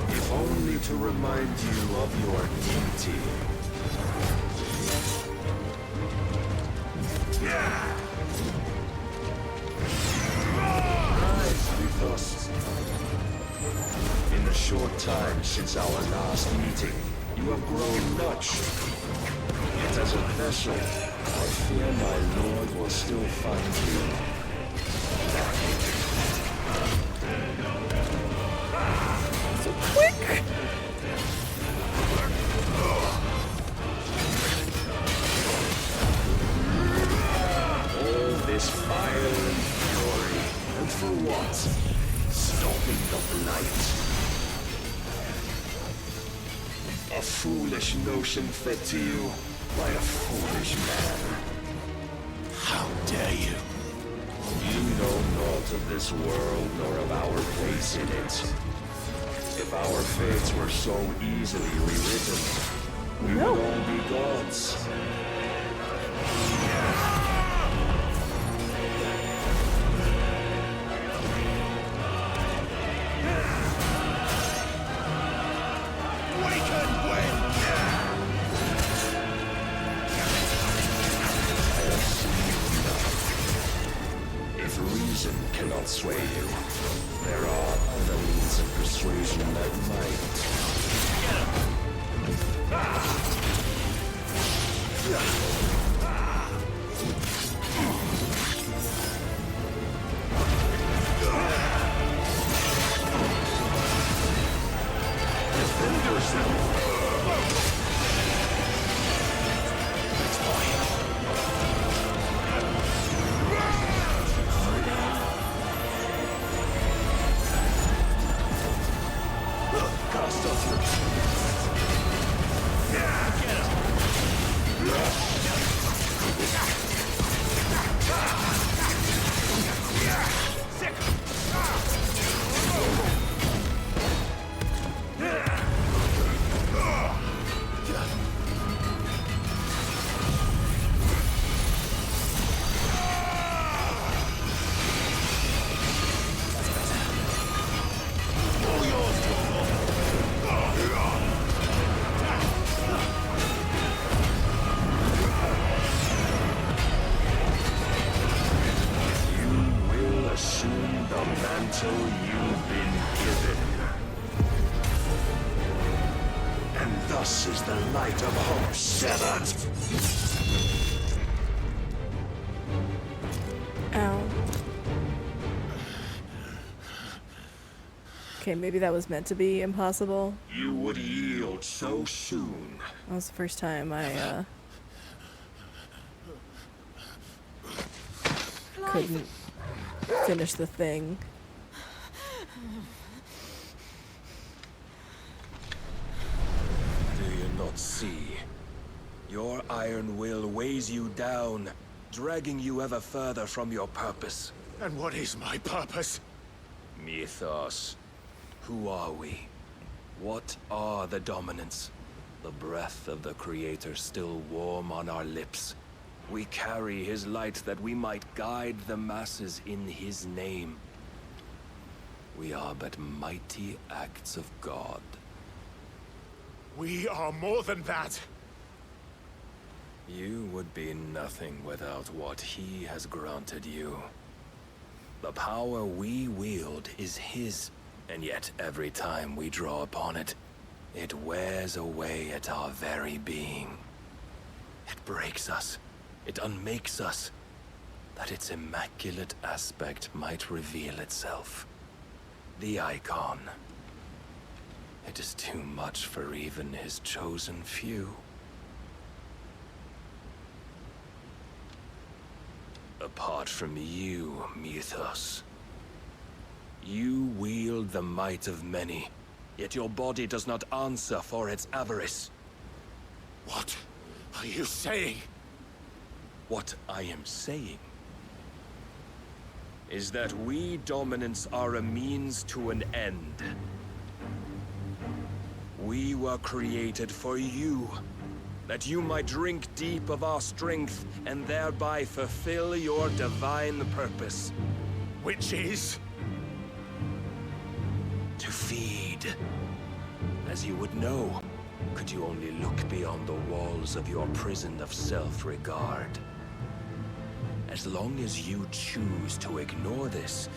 If only to remind you of your duty. Rise, Mythos. In the short time since our last meeting, you have grown much. Yet as a vessel, I fear my lord will still find you. So quick! Fire and fury. And for what? Stopping the blight. A foolish notion fed to you by a foolish man. How dare you? You know naught of this world nor of our place in it. If our fates were so easily rewritten, we would all be gods. If reason cannot sway you, there are other means of persuasion that might. Defend yourself! Cast off your mantle you've been given. And thus is the light of hope severed. Ow. Okay, maybe that was meant to be impossible. You would yield so soon. That was the first time I, couldn't finish the thing. Do you not see? Your iron will weighs you down, dragging you ever further from your purpose. And what is my purpose? Mythos. Who are we? What are the dominants? The breath of the Creator still warm on our lips. We carry his light that we might guide the masses in his name. We are but mighty acts of God. We are more than that. You would be nothing without what he has granted you. The power we wield is his, and yet every time we draw upon it, it wears away at our very being. It breaks us. It unmakes us, that its immaculate aspect might reveal itself. The icon. It is too much for even his chosen few. Apart from you, Mythos, you wield the might of many, yet your body does not answer for its avarice. What are you saying? What I am saying is that we dominants are a means to an end. We were created for you, that you might drink deep of our strength and thereby fulfill your divine purpose. Which is? To feed. As you would know, could you only look beyond the walls of your prison of self-regard. As long as you choose to ignore this,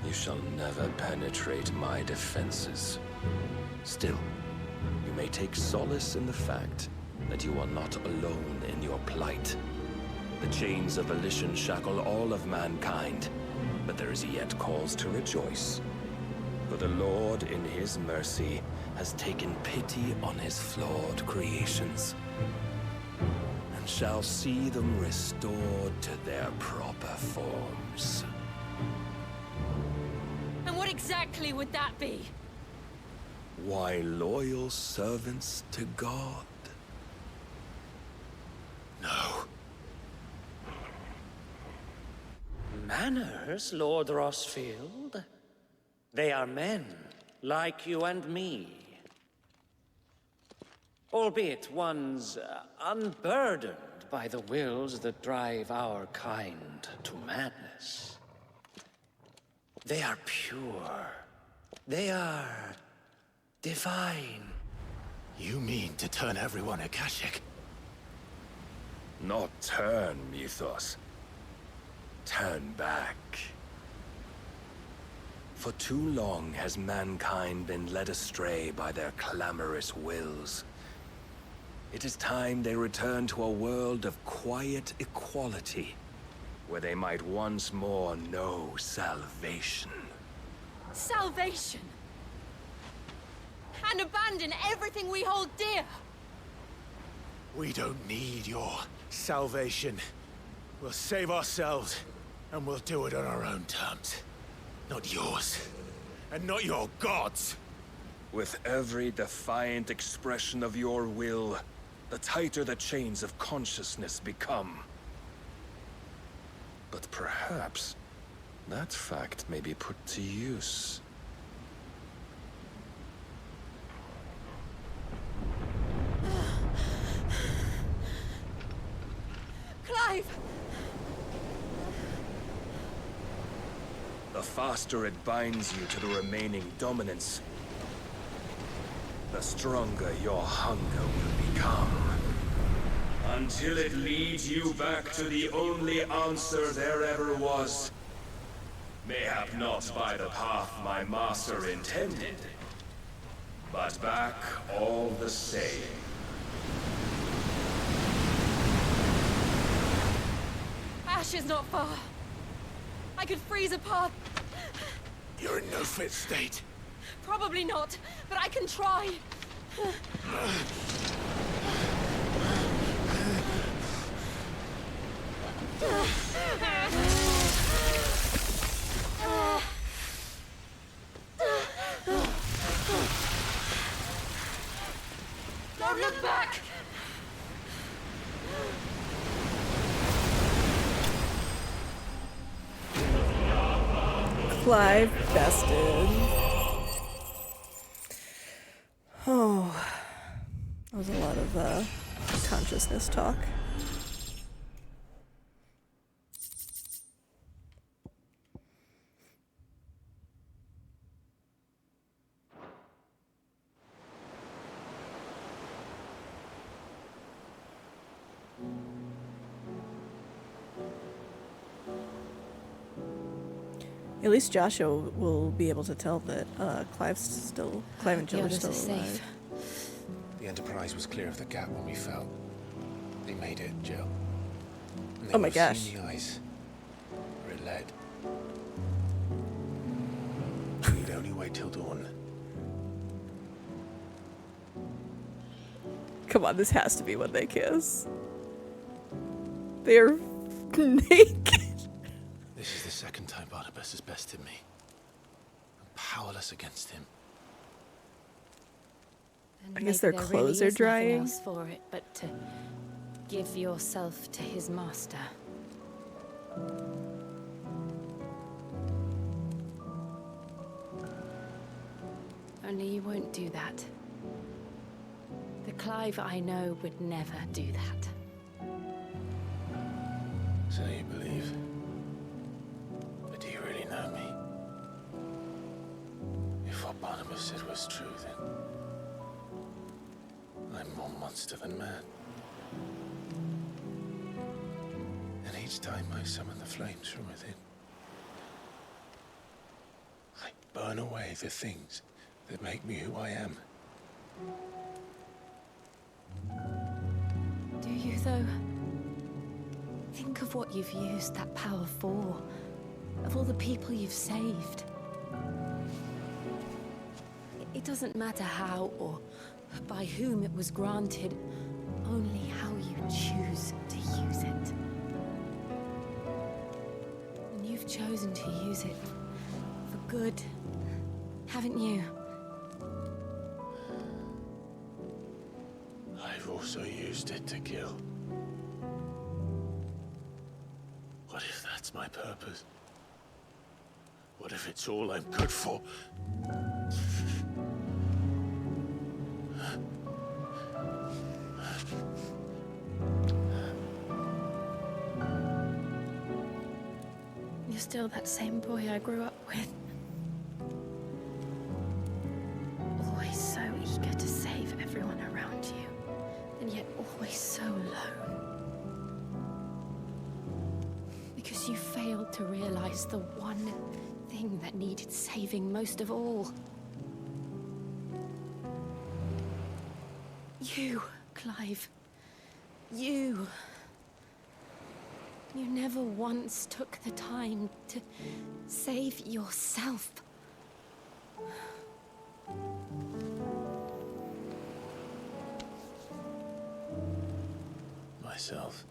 you shall never penetrate my defenses. Still, you may take solace in the fact that you are not alone in your plight. The chains of volition shackle all of mankind, but there is yet cause to rejoice. For the Lord, in his mercy, has taken pity on his flawed creations. And shall see them restored to their proper forms. And what exactly would that be? Why, loyal servants to God. No. Manners, Lord Rossfield? They are men, like you and me. Albeit ones unburdened by the wills that drive our kind to madness. They are pure. They are divine. You mean to turn everyone Akashic? Not turn, Mythos. Turn back. For too long has mankind been led astray by their clamorous wills. It is time they return to a world of quiet equality, where they might once more know salvation. Salvation! And abandon everything we hold dear! We don't need your salvation. We'll save ourselves, and we'll do it on our own terms. Not yours, and not your gods. With every defiant expression of your will, the tighter the chains of consciousness become. But perhaps that fact may be put to use. Clive! The faster it binds you to the remaining dominance, the stronger your hunger will become. Until it leads you back to the only answer there ever was. Mayhap not by the path my master intended, but back all the same. Ash is not far. I could freeze a path. You're in no fit state. Probably not, but I can try. Don't look back! Clive bested. Oh, that was a lot of consciousness talk. At least Joshua will be able to tell that Clive and Jill are still alive. The Enterprise was clear of the gap when we fell. They made it, Jill. And they Oh my would have gosh. seen the ice where it led. We'd only wait till dawn. Come on, this has to be when they kiss. They're naked. This is the second time Barnabas has bested me. I'm powerless against him. I guess their clothes are drying. Else for it but to give yourself to his master. Only you won't do that. The Clive I know would never do that. So you believe? But do you really know me? If what Barnabas said was true, then I'm more monster than man. And each time I summon the flames from within, I burn away the things that make me who I am. Do you, though? Think of what you've used that power for. Of all the people you've saved. It doesn't matter how or by whom it was granted, only how you choose to use it. And you've chosen to use it for good, haven't you? I've also used it to kill. What if that's my purpose? What if it's all I'm good for? You're still that same boy I grew up with. Always so eager to save everyone around you, and yet always so alone. Because you failed to realize the one thing that needed saving most of all. You, Clive. You. You never once took the time to save yourself. Myself.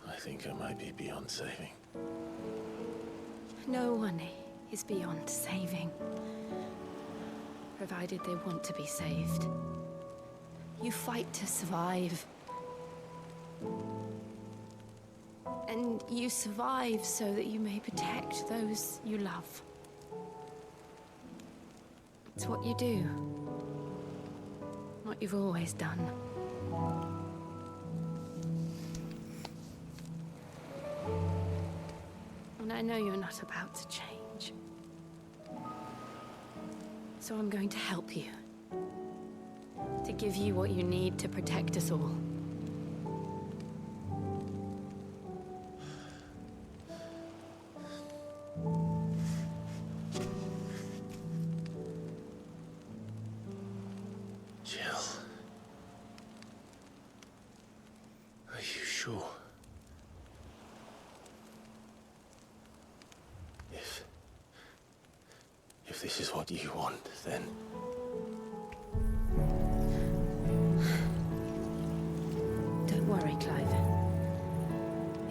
I think I might be beyond saving. No one is beyond saving, provided they want to be saved. You fight to survive. And you survive so that you may protect those you love. It's what you do. What you've always done. And I know you're not about to change. So I'm going to help you. To give you what you need to protect us all. Jill. Are you sure? If this is what you want, then... Don't worry, Clive.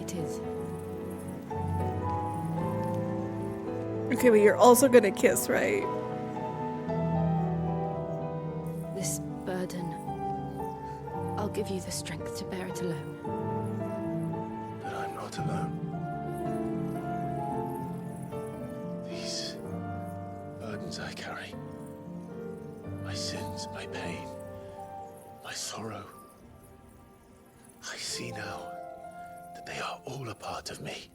It is. Okay, but you're also gonna kiss, right? This burden, I'll give you the strength to bear it alone. But I'm not alone. These burdens I carry, my sins, my pain, my sorrow, I see now that they are all a part of me.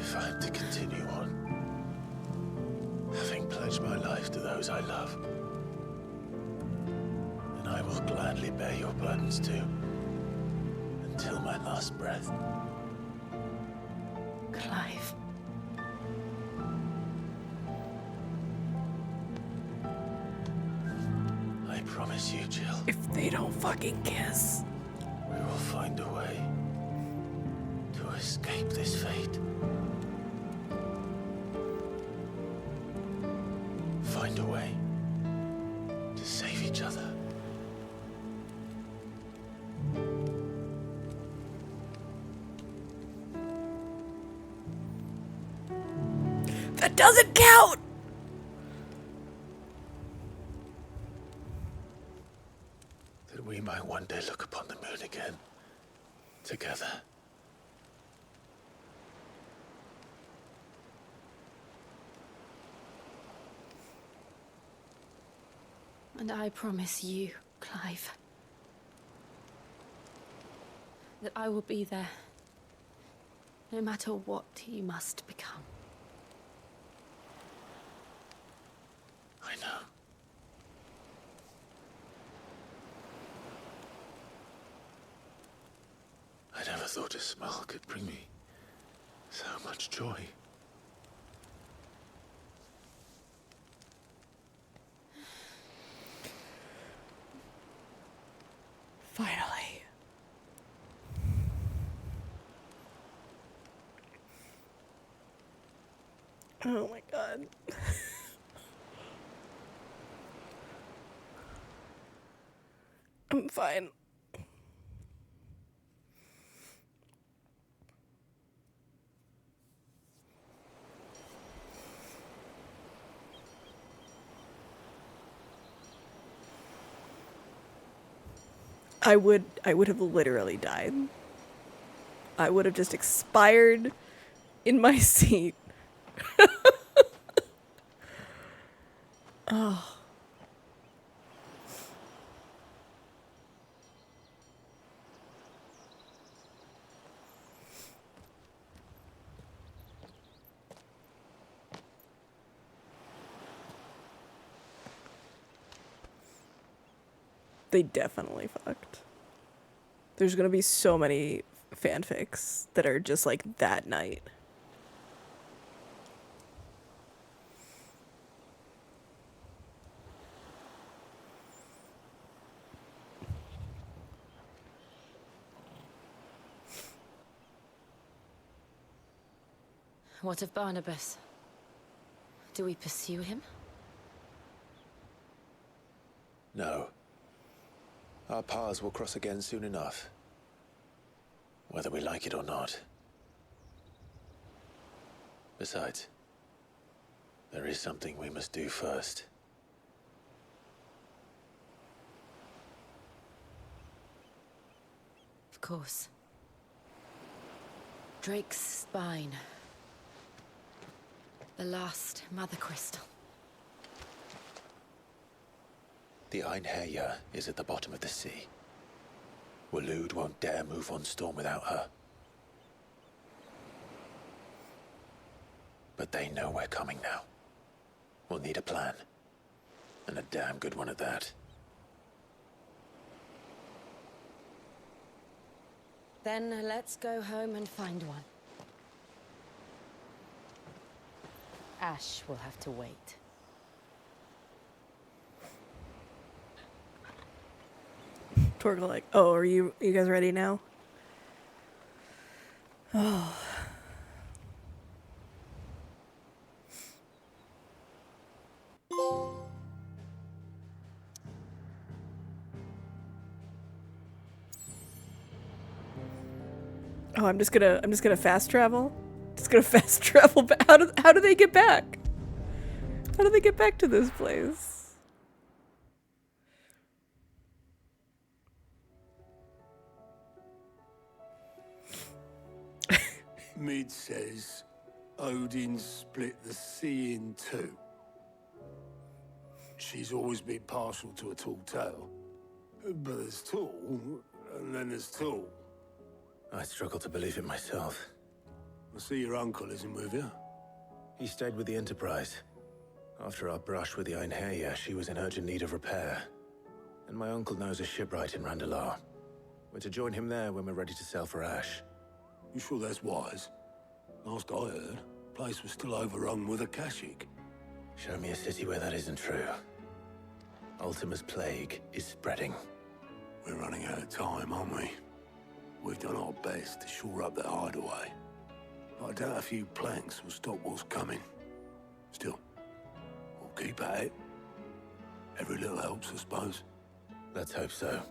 If I'm to continue on, having pledged my life to those I love, then I will gladly bear your burdens too, until my last breath. Clive. I promise you, Jill. If they don't fucking kiss. We will find a way to escape this fate. Find a way to save each other. That doesn't count! That we might one day look upon the moon again, together. And I promise you, Clive, that I will be there, no matter what you must become. I know. I never thought a smile could bring me so much joy. Finally. Oh my god. I'm fine. I would have literally died. I would have just expired in my seat. Oh. They definitely fucked. There's gonna be so many fanfics that are just like that night. What of Barnabas? Do we pursue him? No. Our paths will cross again soon enough. Whether we like it or not. Besides, there is something we must do first. Of course. Drake's spine. The last Mother Crystal. The Einherjar is at the bottom of the sea. Waloed won't dare move on Storm without her. But they know we're coming now. We'll need a plan. And a damn good one at that. Then let's go home and find one. Ash will have to wait. Torgal like, oh, are you guys ready now? Oh. Oh, I'm just gonna fast travel. Just gonna fast travel back. How do they get back? How do they get back to this place? Mid says Odin split the sea in two. She's always been partial to a tall tale. But there's tall, and then there's tall. I struggle to believe it myself. I see your uncle isn't with you. He stayed with the Enterprise. After our brush with the Einherjar, she was in urgent need of repair. And my uncle knows a shipwright in Randalar. We're to join him there when we're ready to sail for Ash. You sure that's wise? Last I heard, the place was still overrun with Akashic. Show me a city where that isn't true. Ultima's plague is spreading. We're running out of time, aren't we? We've done our best to shore up that hideaway. I doubt a few planks will stop what's coming. Still, we'll keep at it. Every little helps, I suppose. Let's hope so.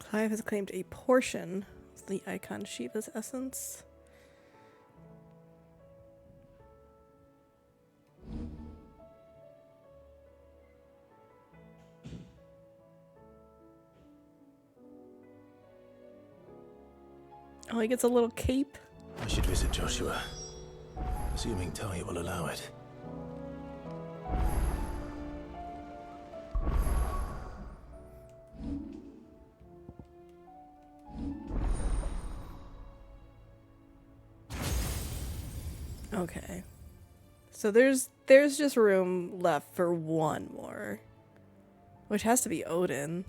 Clive has claimed a portion of the Icon Shiva's essence. Oh, he gets a little cape. I should visit Joshua. Assuming Talia will allow it. Okay. So there's just room left for one more. Which has to be Odin.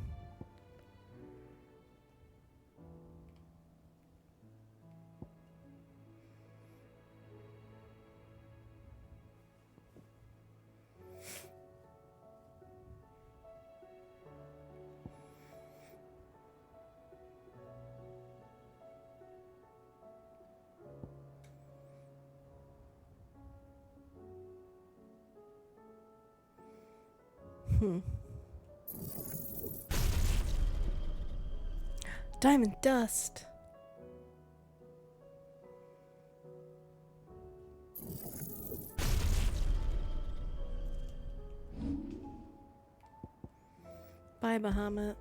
Diamond dust. Bye, Bahamut.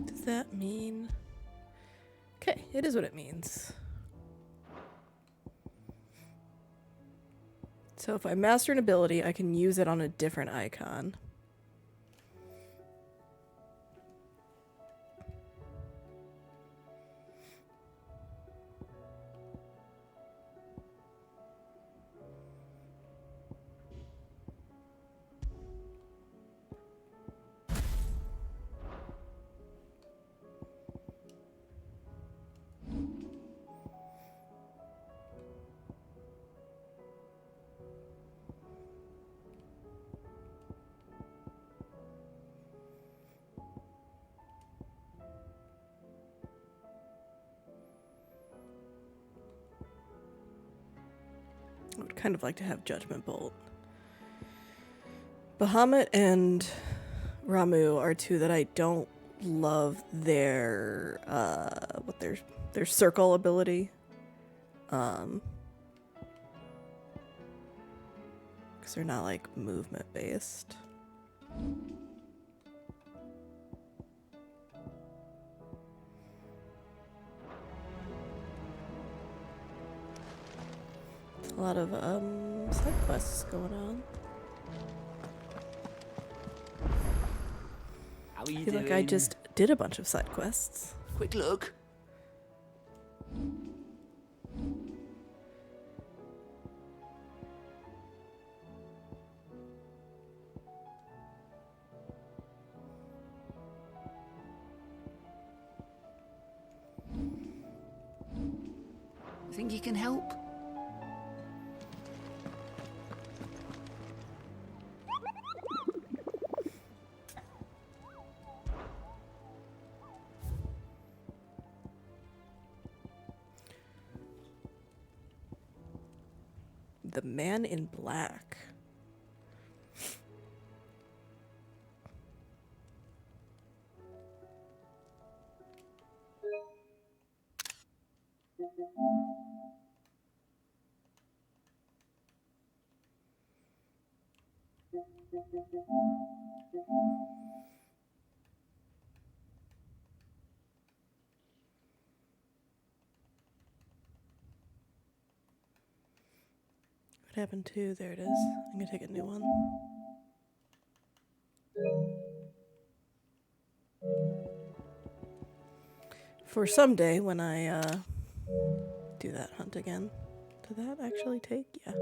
Does that mean... Okay, it is what it means. So if I master an ability, I can use it on a different icon. I would kind of like to have Judgment Bolt. Bahamut and Ramu are two that I don't love their their circle ability. Because they're not like movement based. A lot of side quests going on. How are you I feel doing? like I just did a bunch of side quests. Quick look. Think you can help? The Man in Black. Would happened to? There it is. I'm gonna take a new one. For someday when I do that hunt again. Did that actually take? Yeah.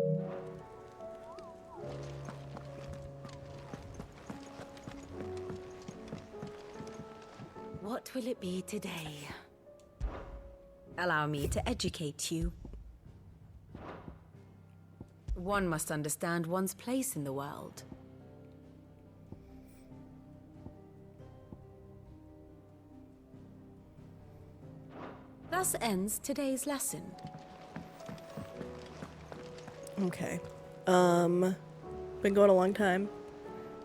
What will it be today? Allow me to educate you. One must understand one's place in the world. Thus ends today's lesson. Okay. Been going a long time.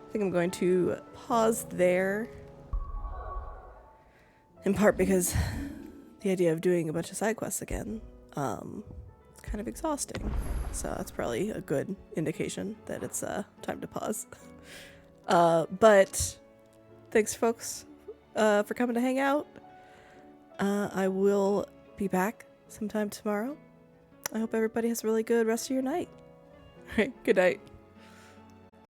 I think I'm going to pause there. In part because the idea of doing a bunch of side quests again, it's kind of exhausting. So that's probably a good indication that it's time to pause. But thanks, folks, for coming to hang out. I will be back sometime tomorrow. I hope everybody has a really good rest of your night. All right, good night.